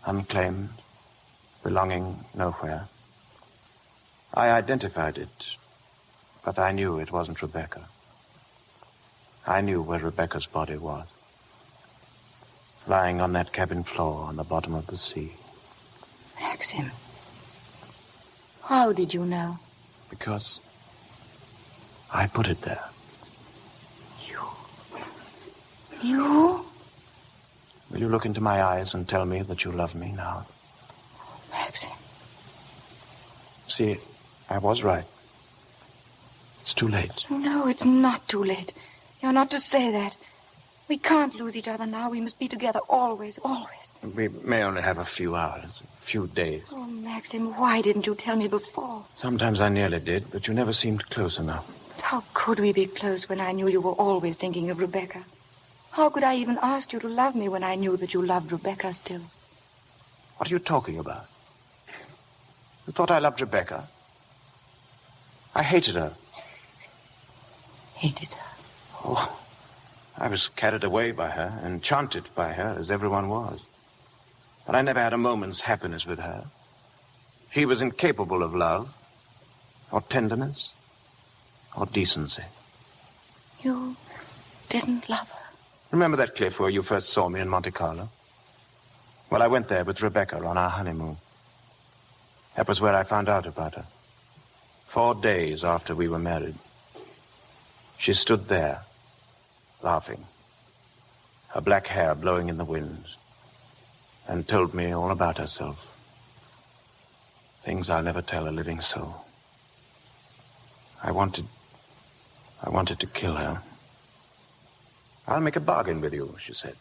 unclaimed, belonging nowhere. I identified it, but I knew it wasn't Rebecca. I knew where Rebecca's body was, lying on that cabin floor on the bottom of the sea. Maxim, how did you know? Because I put it there. You? Will you look into my eyes and tell me that you love me now? Maxim. See, I was right. It's too late. No, it's not too late. You're not to say that. We can't lose each other now. We must be together always, always. We may only have a few hours, a few days. Oh, Maxim, why didn't you tell me before? Sometimes I nearly did, but you never seemed close enough. But how could we be close when I knew you were always thinking of Rebecca? How could I even ask you to love me when I knew that you loved Rebecca still? What are you talking about? You thought I loved Rebecca? I hated her. Hated her? Oh, I was carried away by her, enchanted by her, as everyone was. But I never had a moment's happiness with her. She was incapable of love, or tenderness, or decency. You didn't love her? Remember that cliff where you first saw me in Monte Carlo? Well, I went there with Rebecca on our honeymoon. That was where I found out about her. 4 days after we were married. She stood there, laughing, her black hair blowing in the wind, and told me all about herself. Things I'll never tell a living soul. I wanted to kill her. I'll make a bargain with you, she said.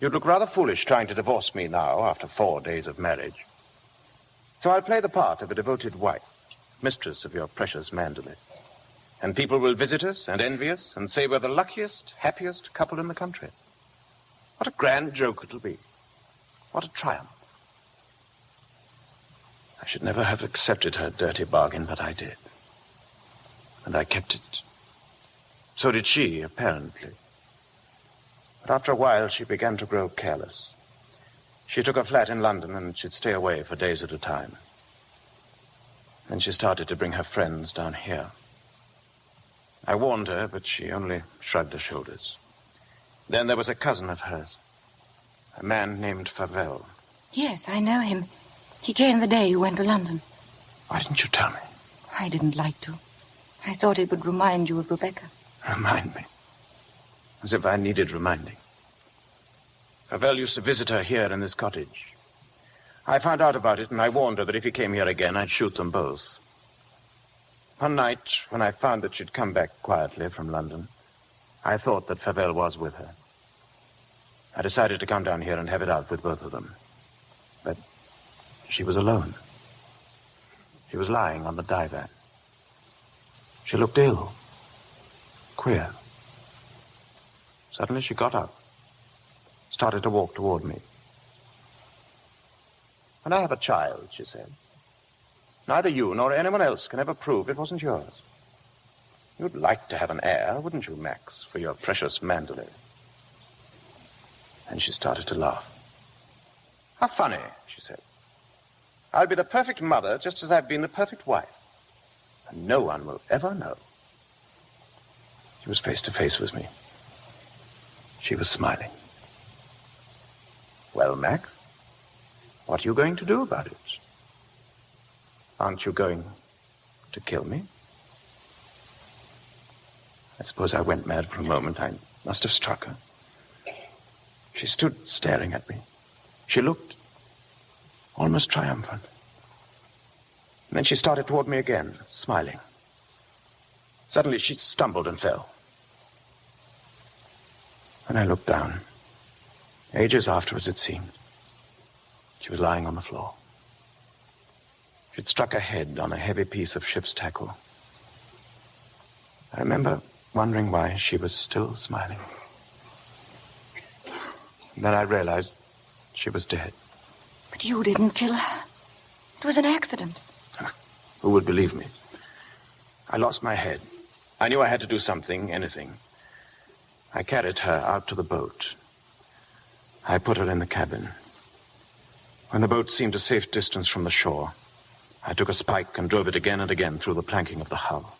You'd look rather foolish trying to divorce me now after 4 days of marriage. So I'll play the part of a devoted wife, mistress of your precious Mandalay. And people will visit us and envy us and say we're the luckiest, happiest couple in the country. What a grand joke it'll be. What a triumph. I should never have accepted her dirty bargain, but I did. And I kept it. So did she, apparently. But after a while, she began to grow careless. She took a flat in London, and she'd stay away for days at a time. Then she started to bring her friends down here. I warned her, but she only shrugged her shoulders. Then there was a cousin of hers, a man named Favell. Yes, I know him. He came the day you went to London. Why didn't you tell me? I didn't like to. I thought it would remind you of Rebecca. Remind me? As if I needed reminding. Favell used to visit her here in this cottage. I found out about it, and I warned her that if he came here again, I'd shoot them both. One night, when I found that she'd come back quietly from London, I thought that Favell was with her. I decided to come down here and have it out with both of them. But she was alone. She was lying on the divan. She looked ill. Queer. Suddenly she got up, started to walk toward me. When I have a child, she said, neither you nor anyone else can ever prove it wasn't yours. You'd like to have an heir, wouldn't you, Max, for your precious Mandalay? And she started to laugh. How funny, she said. I'll be the perfect mother just as I've been the perfect wife. And no one will ever know. She was face to face with me. She was smiling. Well, Max, what are you going to do about it? Aren't you going to kill me? I suppose I went mad for a moment. I must have struck her. She stood staring at me. She looked almost triumphant. And then she started toward me again, smiling. Suddenly she stumbled and fell. When I looked down, ages afterwards it seemed, she was lying on the floor. She'd struck her head on a heavy piece of ship's tackle. I remember wondering why she was still smiling. And then I realized she was dead. But you didn't kill her. It was an accident. Who would believe me? I lost my head. I knew I had to do something, anything. I carried her out to the boat. I put her in the cabin. When the boat seemed a safe distance from the shore, I took a spike and drove it again and again through the planking of the hull.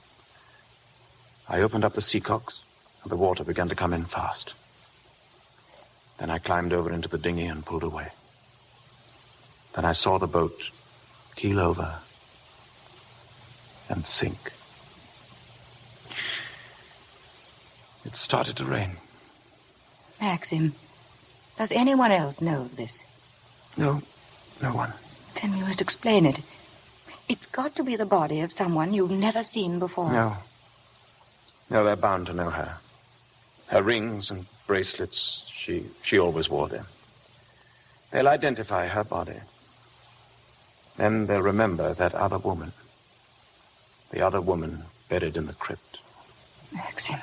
I opened up the seacocks, and the water began to come in fast. Then I climbed over into the dinghy and pulled away. Then I saw the boat keel over and sink. It started to rain. Maxim, does anyone else know of this? No one. Then you must explain it. It's got to be the body of someone you've never seen before. No, they're bound to know her. Her rings and bracelets, she always wore them. They'll identify her body. Then they'll remember that other woman. The other woman buried in the crypt. Maxim.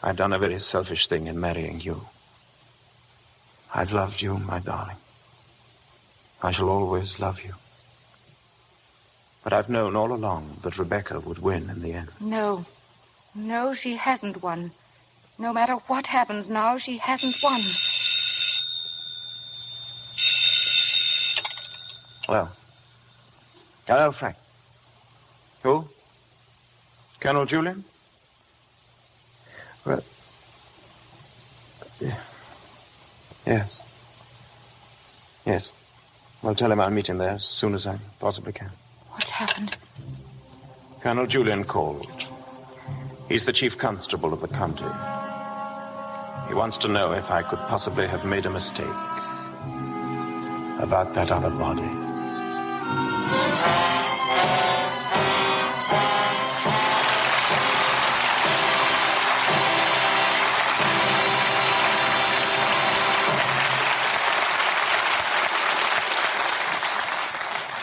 I've done a very selfish thing in marrying you. I've loved you, my darling. I shall always love you. But I've known all along that Rebecca would win in the end. No, she hasn't won. No matter what happens now, she hasn't won. Well, hello, Frank. Who? Colonel Julian? Well, yes. Well, tell him I'll meet him there as soon as I possibly can. What's happened? Colonel Julian called. He's the chief constable of the county. He wants to know if I could possibly have made a mistake about that other body.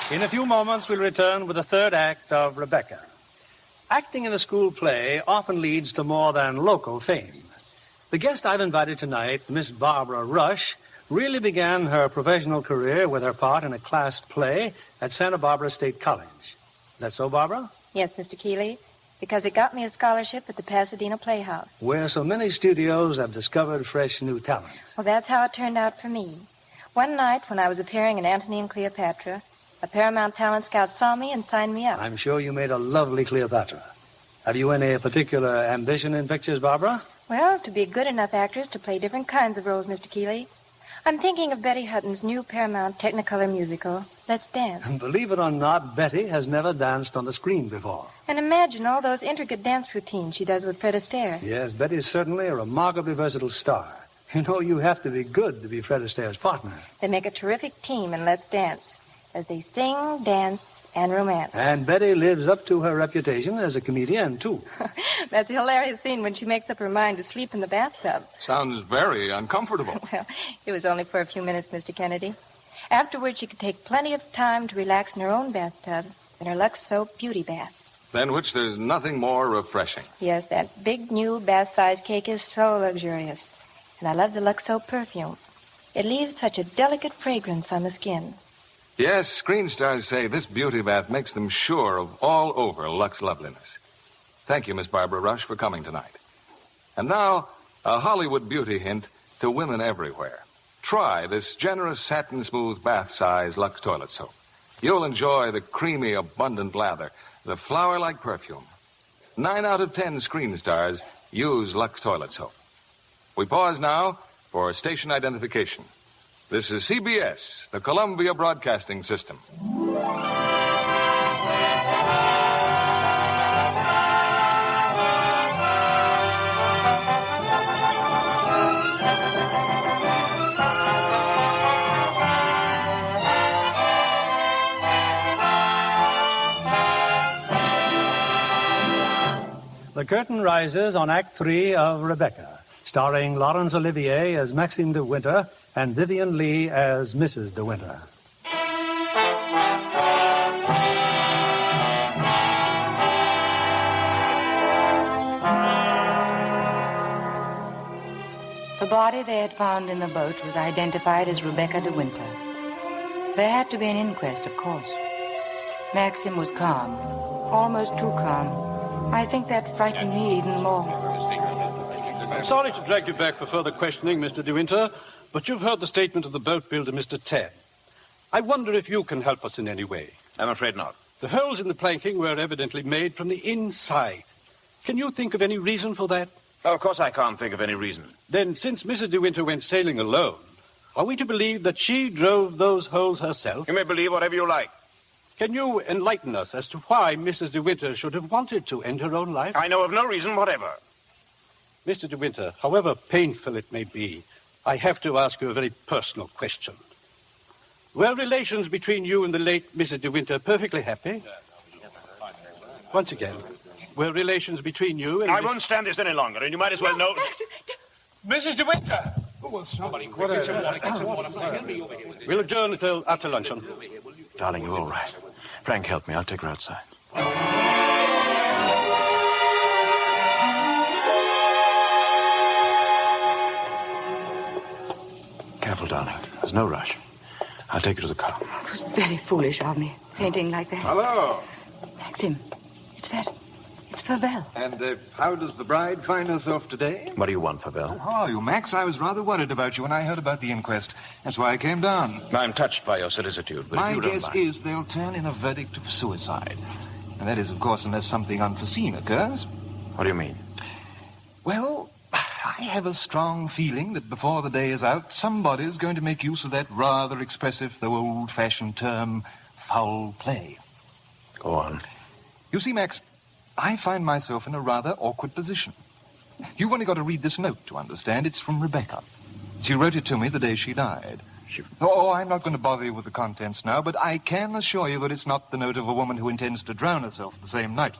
In a few moments, we'll return with the third act of Rebecca. Acting in a school play often leads to more than local fame. The guest I've invited tonight, Miss Barbara Rush, really began her professional career with her part in a class play at Santa Barbara State College. Is that so, Barbara? Yes, Mr. Keeley, because it got me a scholarship at the Pasadena Playhouse. Where so many studios have discovered fresh new talent. Well, that's how it turned out for me. One night when I was appearing in Antony and Cleopatra, a Paramount talent scout saw me and signed me up. I'm sure you made a lovely Cleopatra. Have you any particular ambition in pictures, Barbara? Well, to be a good enough actress to play different kinds of roles, Mr. Keeley. I'm thinking of Betty Hutton's new Paramount Technicolor musical, Let's Dance. And believe it or not, Betty has never danced on the screen before. And imagine all those intricate dance routines she does with Fred Astaire. Yes, Betty's certainly a remarkably versatile star. You know, you have to be good to be Fred Astaire's partner. They make a terrific team in Let's Dance, as they sing, dance, and romance. And Betty lives up to her reputation as a comedian, too. That's a hilarious scene when she makes up her mind to sleep in the bathtub. Sounds very uncomfortable. Well, it was only for a few minutes, Mr. Kennedy. Afterwards, she could take plenty of time to relax in her own bathtub in her Lux Soap beauty bath. Than which there's nothing more refreshing. Yes, that big new bath-size cake is so luxurious. And I love the Lux Soap perfume. It leaves such a delicate fragrance on the skin. Yes, screen stars say this beauty bath makes them sure of all over Lux loveliness. Thank you, Miss Barbara Rush, for coming tonight. And now, a Hollywood beauty hint to women everywhere. Try this generous satin smooth bath size Lux toilet soap. You'll enjoy the creamy, abundant lather, the flower-like perfume. 9 out of 10 screen stars use Lux toilet soap. We pause now for station identification. This is CBS, the Columbia Broadcasting System. The curtain rises on Act 3 of Rebecca, starring Laurence Olivier as Maxime de Winter and Vivian Leigh as Mrs. de Winter. The body they had found in the boat was identified as Rebecca de Winter. There had to be an inquest, of course. Maxim was calm, almost too calm. I think that frightened me even more. I'm sorry to drag you back for further questioning, Mr. De Winter, but you've heard the statement of the boat builder, Mr. Tad. I wonder if you can help us in any way. I'm afraid not. The holes in the planking were evidently made from the inside. Can you think of any reason for that? Oh, of course I can't think of any reason. Then, since Mrs. De Winter went sailing alone, are we to believe that she drove those holes herself? You may believe whatever you like. Can you enlighten us as to why Mrs. De Winter should have wanted to end her own life? I know of no reason whatever. Mr. De Winter, however painful it may be, I have to ask you a very personal question. Were relations between you and the late Mrs. De Winter perfectly happy? Once again, were relations between you and... I won't stand this any longer, and you might as well know... Mrs. De Winter! Oh, well, somebody quick, get some water. We'll adjourn until after luncheon. Darling, you're all right. Frank, help me. I'll take her outside. Careful, darling. There's no rush. I'll take you to the car. It was very foolish of me, fainting like that. Hello. Maxim, it's Fabel. And how does the bride find herself today? What do you want, Fabel? How are you, Max? I was rather worried about you when I heard about the inquest. That's why I came down. I'm touched by your solicitude, but My if you don't guess mind... is they'll turn in a verdict of suicide. And that is, of course, unless something unforeseen occurs. What do you mean? Well, I have a strong feeling that before the day is out, somebody's going to make use of that rather expressive, though old-fashioned term, foul play. Go on. You see, Max, I find myself in a rather awkward position. You've only got to read this note to understand. It's from Rebecca. She wrote it to me the day she died. Oh, I'm not going to bother you with the contents now, but I can assure you that it's not the note of a woman who intends to drown herself the same night.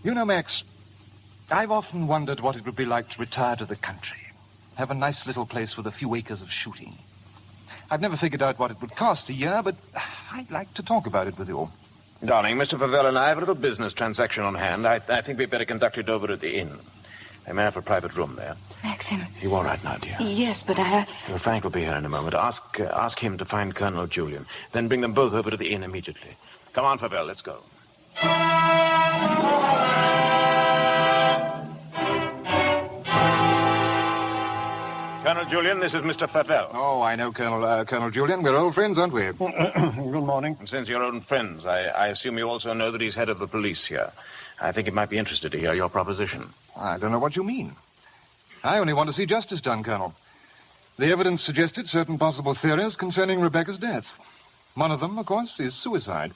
You know, Max, I've often wondered what it would be like to retire to the country. Have a nice little place with a few acres of shooting. I've never figured out what it would cost a year, but I'd like to talk about it with you. Darling, Mr. Fabel and I have a little business transaction on hand. I think we'd better conduct it over at the inn. They may have a private room there. Maxim. You all right now, dear? Yes, but Well, Frank will be here in a moment. Ask him to find Colonel Julian. Then bring them both over to the inn immediately. Come on, Fabel, let's go. Colonel Julian, this is Mr. Fabel. Oh, I know Colonel Julian. We're old friends, aren't we? Good morning. And since you're old friends, I assume you also know that he's head of the police here. I think he might be interested to hear your proposition. I don't know what you mean. I only want to see justice done, Colonel. The evidence suggested certain possible theories concerning Rebecca's death. One of them, of course, is suicide.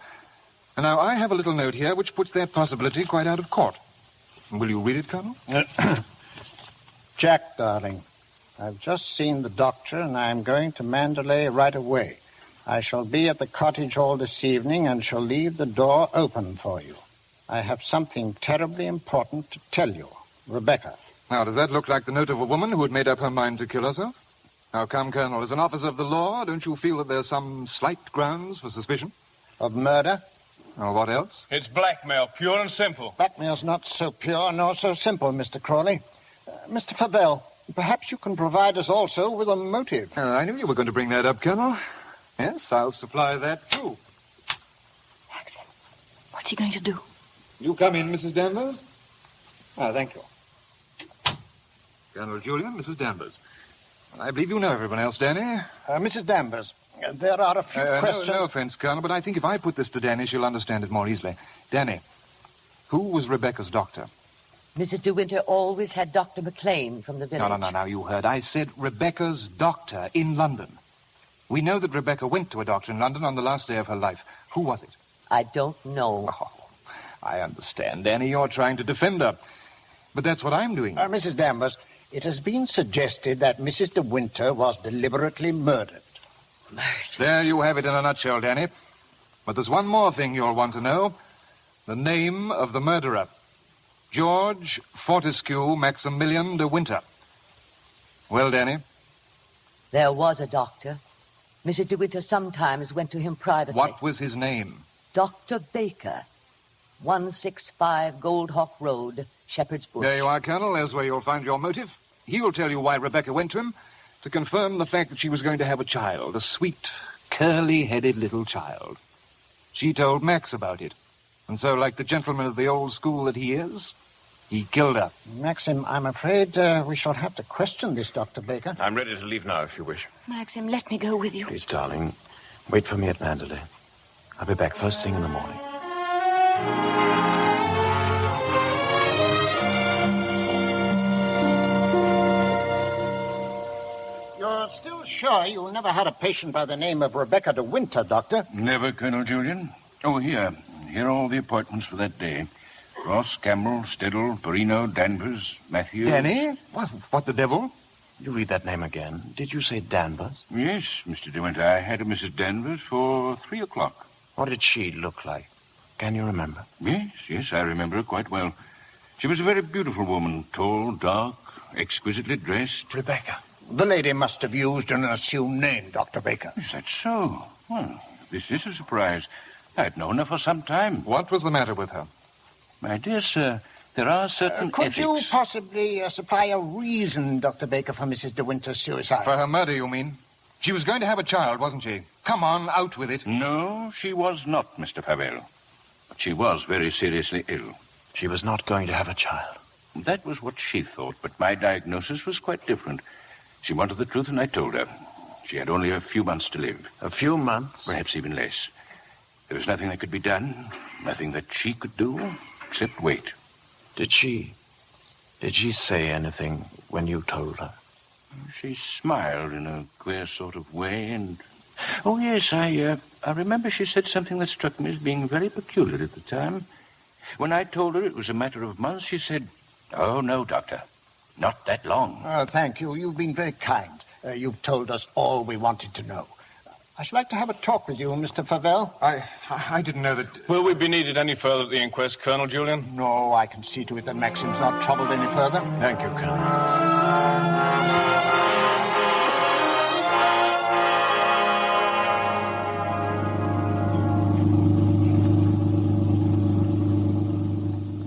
And now I have a little note here which puts that possibility quite out of court. Will you read it, Colonel? Jack, darling, I've just seen the doctor, and I'm going to Mandalay right away. I shall be at the cottage all this evening and shall leave the door open for you. I have something terribly important to tell you. Rebecca. Now, does that look like the note of a woman who had made up her mind to kill herself? Now, come, Colonel, as an officer of the law, don't you feel that there's some slight grounds for suspicion? Of murder? Well, what else? It's blackmail, pure and simple. Blackmail's not so pure nor so simple, Mr. Crawley. Mr. Fabel, perhaps you can provide us also with a motive. I knew you were going to bring that up, Colonel. Yes, I'll supply that, too. Maxim, what's he going to do? You come in, Mrs. Danvers. Thank you. Colonel Julian, Mrs. Danvers. I believe you know everyone else, Danny. Mrs. Danvers, There are a few questions. No offense, Colonel, but I think if I put this to Danny, she'll understand it more easily. Danny, who was Rebecca's doctor? Mrs. De Winter always had Dr. McLean from the village. No, you heard. I said Rebecca's doctor in London. We know that Rebecca went to a doctor in London on the last day of her life. Who was it? I don't know. Oh, I understand, Danny. You're trying to defend her. But that's what I'm doing. Mrs. Danvers, it has been suggested that Mrs. De Winter was deliberately murdered. There you have it in a nutshell, Danny. But there's one more thing you'll want to know. The name of the murderer. George Fortescue Maximilian de Winter. Well, Danny? There was a doctor. Mrs. De Winter sometimes went to him privately. What was his name? Dr. Baker. 165 Gold Hawk Road, Shepherd's Bush. There you are, Colonel. There's where you'll find your motive. He'll tell you why Rebecca went to him, to confirm the fact that she was going to have a child, a sweet, curly-headed little child. She told Max about it. And so, like the gentleman of the old school that he is, he killed her. Maxim, I'm afraid we shall have to question this, Dr. Baker. I'm ready to leave now, if you wish. Maxim, let me go with you. Please, darling, wait for me at Mandalay. I'll be back first thing in the morning. You're still sure you never had a patient by the name of Rebecca de Winter, Doctor? Never, Colonel Julian. Oh, here are all the appointments for that day. Ross, Campbell, Steddle, Perino, Danvers, Matthews. Danny? What the devil? You read that name again. Did you say Danvers? Yes, Mr. De Winter. I had a Mrs. Danvers for 3 o'clock. What did she look like? Can you remember? Yes, I remember her quite well. She was a very beautiful woman, tall, dark, exquisitely dressed. Rebecca. The lady must have used an assumed name, Dr. Baker. Is that so? Well, this is a surprise. I'd known her for some time. What was the matter with her? My dear sir, there are certain Could ethics... you possibly supply a reason, Dr. Baker, for Mrs. De Winter's suicide? For her murder, you mean? She was going to have a child, wasn't she? Come on, out with it. No, she was not, Mr. Favell. But she was very seriously ill. She was not going to have a child. That was what she thought, but my diagnosis was quite different. She wanted the truth, and I told her. She had only a few months to live. A few months? Perhaps even less. There was nothing that could be done, nothing that she could do, except wait. Did she say anything when you told her? She smiled in a queer sort of way, and... Oh, yes, I remember she said something that struck me as being very peculiar at the time. When I told her it was a matter of months, she said, "Oh, no, Doctor, not that long." Thank you. You've been very kind. You've told us all we wanted to know. I should like to have a talk with you, Mr. Favell. I didn't know that... Will we be needed any further at the inquest, Colonel Julian? No, I can see to it that Maxim's not troubled any further. Thank you, Colonel.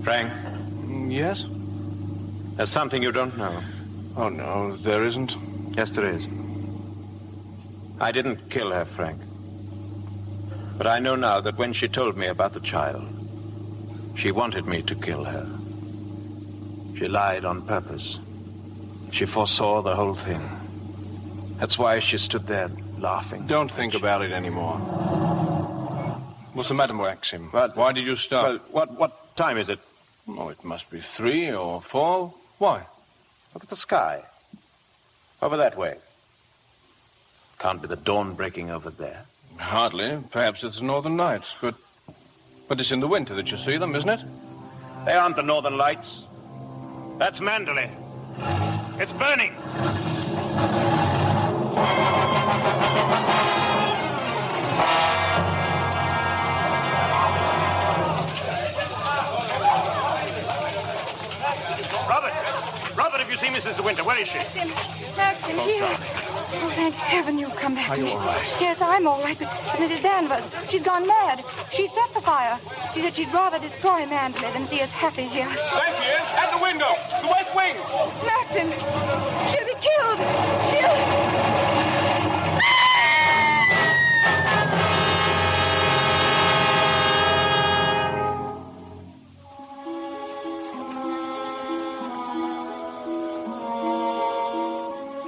Frank? Yes? There's something you don't know. Oh, no, there isn't. Yes, there is. I didn't kill her, Frank. But I know now that when she told me about the child, she wanted me to kill her. She lied on purpose. She foresaw the whole thing. That's why she stood there laughing. Don't think about it anymore. What's the matter, Maxim? Why did you stop? Well, what time is it? Oh, it must be 3 or 4. Why? Look at the sky. Over that way. Can't be the dawn breaking over there. Hardly. Perhaps it's the Northern Lights, but it's in the winter that you see them, isn't it? They aren't the Northern Lights. That's Mandalay. It's burning. Robert, have you seen Mrs. De Winter? Where is she? Maxim, here. Oh, thank heaven you've come back to me. Are you all right? Yes, I'm all right, but Mrs. Danvers, she's gone mad. She set the fire. She said she'd rather destroy Mandalay than see us happy here. There she is, at the window, the west wing. Maxim, she'll be killed.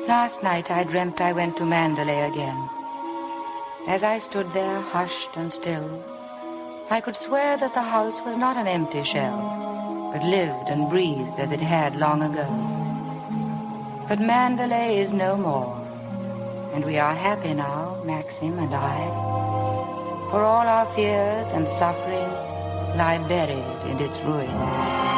Last night I dreamt I went to Mandalay again. As I stood there, hushed and still, I could swear that the house was not an empty shell, but lived and breathed as it had long ago. But Mandalay is no more, and we are happy now, Maxim and I, for all our fears and suffering lie buried in its ruins.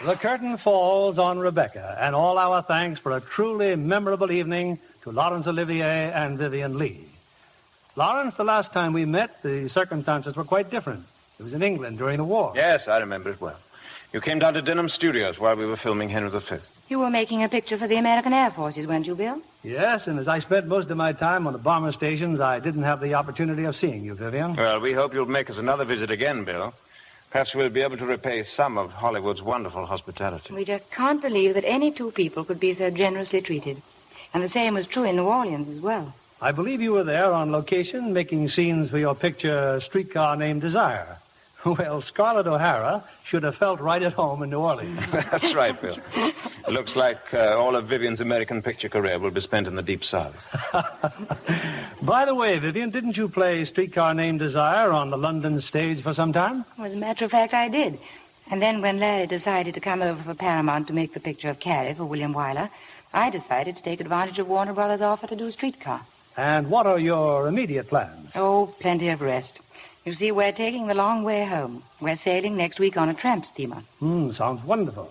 The curtain falls on Rebecca, and all our thanks for a truly memorable evening to Laurence Olivier and Vivien Leigh. Laurence, the last time we met, the circumstances were quite different. It was in England during the war. Yes, I remember it well. You came down to Denham Studios while we were filming Henry V. You were making a picture for the American Air Forces, weren't you, Bill? Yes, and as I spent most of my time on the bomber stations, I didn't have the opportunity of seeing you, Vivien. Well, we hope you'll make us another visit again, Bill. Perhaps we'll be able to repay some of Hollywood's wonderful hospitality. We just can't believe that any two people could be so generously treated. And the same was true in New Orleans as well. I believe you were there on location making scenes for your picture, Streetcar Named Desire. Well, Scarlett O'Hara should have felt right at home in New Orleans. That's right, Bill. It looks like all of Vivian's American picture career will be spent in the Deep South. By the way, Vivien, didn't you play Streetcar Named Desire on the London stage for some time? Well, as a matter of fact, I did. And then when Larry decided to come over for Paramount to make the picture of Cary for William Wyler, I decided to take advantage of Warner Brothers' offer to do Streetcar. And what are your immediate plans? Oh, plenty of rest. You see, we're taking the long way home. We're sailing next week on a tramp steamer. Sounds wonderful.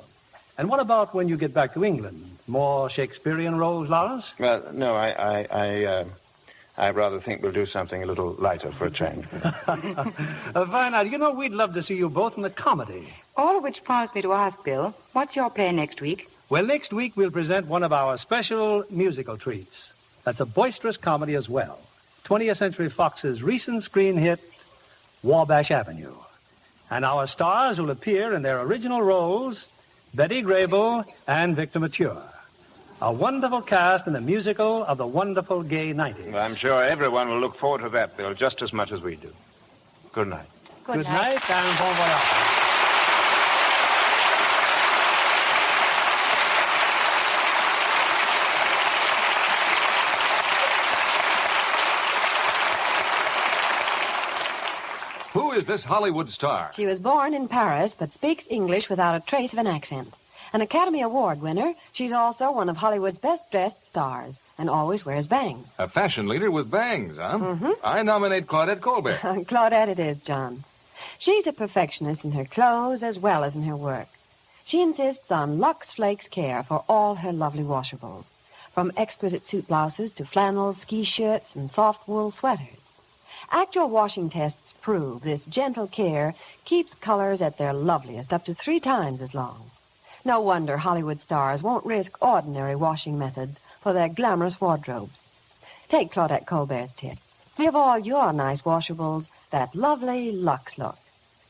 And what about when you get back to England? More Shakespearean roles, Laurence? Well, no, I rather think we'll do something a little lighter for a change. Fine. You know, we'd love to see you both in a comedy. All of which prompts me to ask, Bill, what's your play next week? Well, next week we'll present one of our special musical treats. That's a boisterous comedy as well. 20th Century Fox's recent screen hit, Wabash Avenue. And our stars will appear in their original roles, Betty Grable and Victor Mature. A wonderful cast in the musical of the wonderful gay 90s. Well, I'm sure everyone will look forward to that, Bill, just as much as we do. Good night. Good night and bon voyage. Who is this Hollywood star? She was born in Paris, but speaks English without a trace of an accent. An Academy Award winner, she's also one of Hollywood's best-dressed stars and always wears bangs. A fashion leader with bangs, huh? Mm-hmm. I nominate Claudette Colbert. Claudette it is, John. She's a perfectionist in her clothes as well as in her work. She insists on Lux Flakes care for all her lovely washables, from exquisite suit blouses to flannels, ski shirts, and soft wool sweaters. Actual washing tests prove this gentle care keeps colors at their loveliest up to 3 times as long. No wonder Hollywood stars won't risk ordinary washing methods for their glamorous wardrobes. Take Claudette Colbert's tip. Give all your nice washables that lovely Lux look.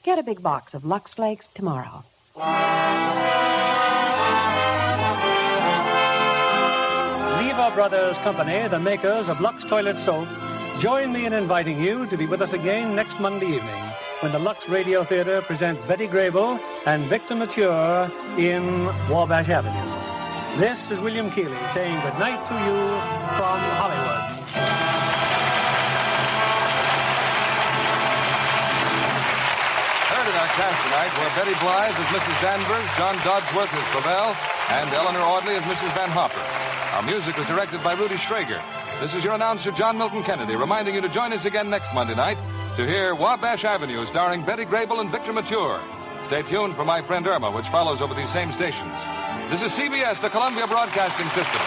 Get a big box of Lux Flakes tomorrow. Lever Brothers Company, the makers of Lux Toilet Soap, join me in inviting you to be with us again next Monday evening when the Lux Radio Theater presents Betty Grable and Victor Mature in Wabash Avenue. This is William Keighley saying good night to you from Hollywood. Heard in our cast tonight were Betty Blythe as Mrs. Danvers, John Dodsworth as Flavel, and Eleanor Audley as Mrs. Van Hopper. Our music was directed by Rudy Schrager. This is your announcer, John Milton Kennedy, reminding you to join us again next Monday night to hear Wabash Avenue starring Betty Grable and Victor Mature. Stay tuned for My Friend Irma, which follows over these same stations. This is CBS, the Columbia Broadcasting System.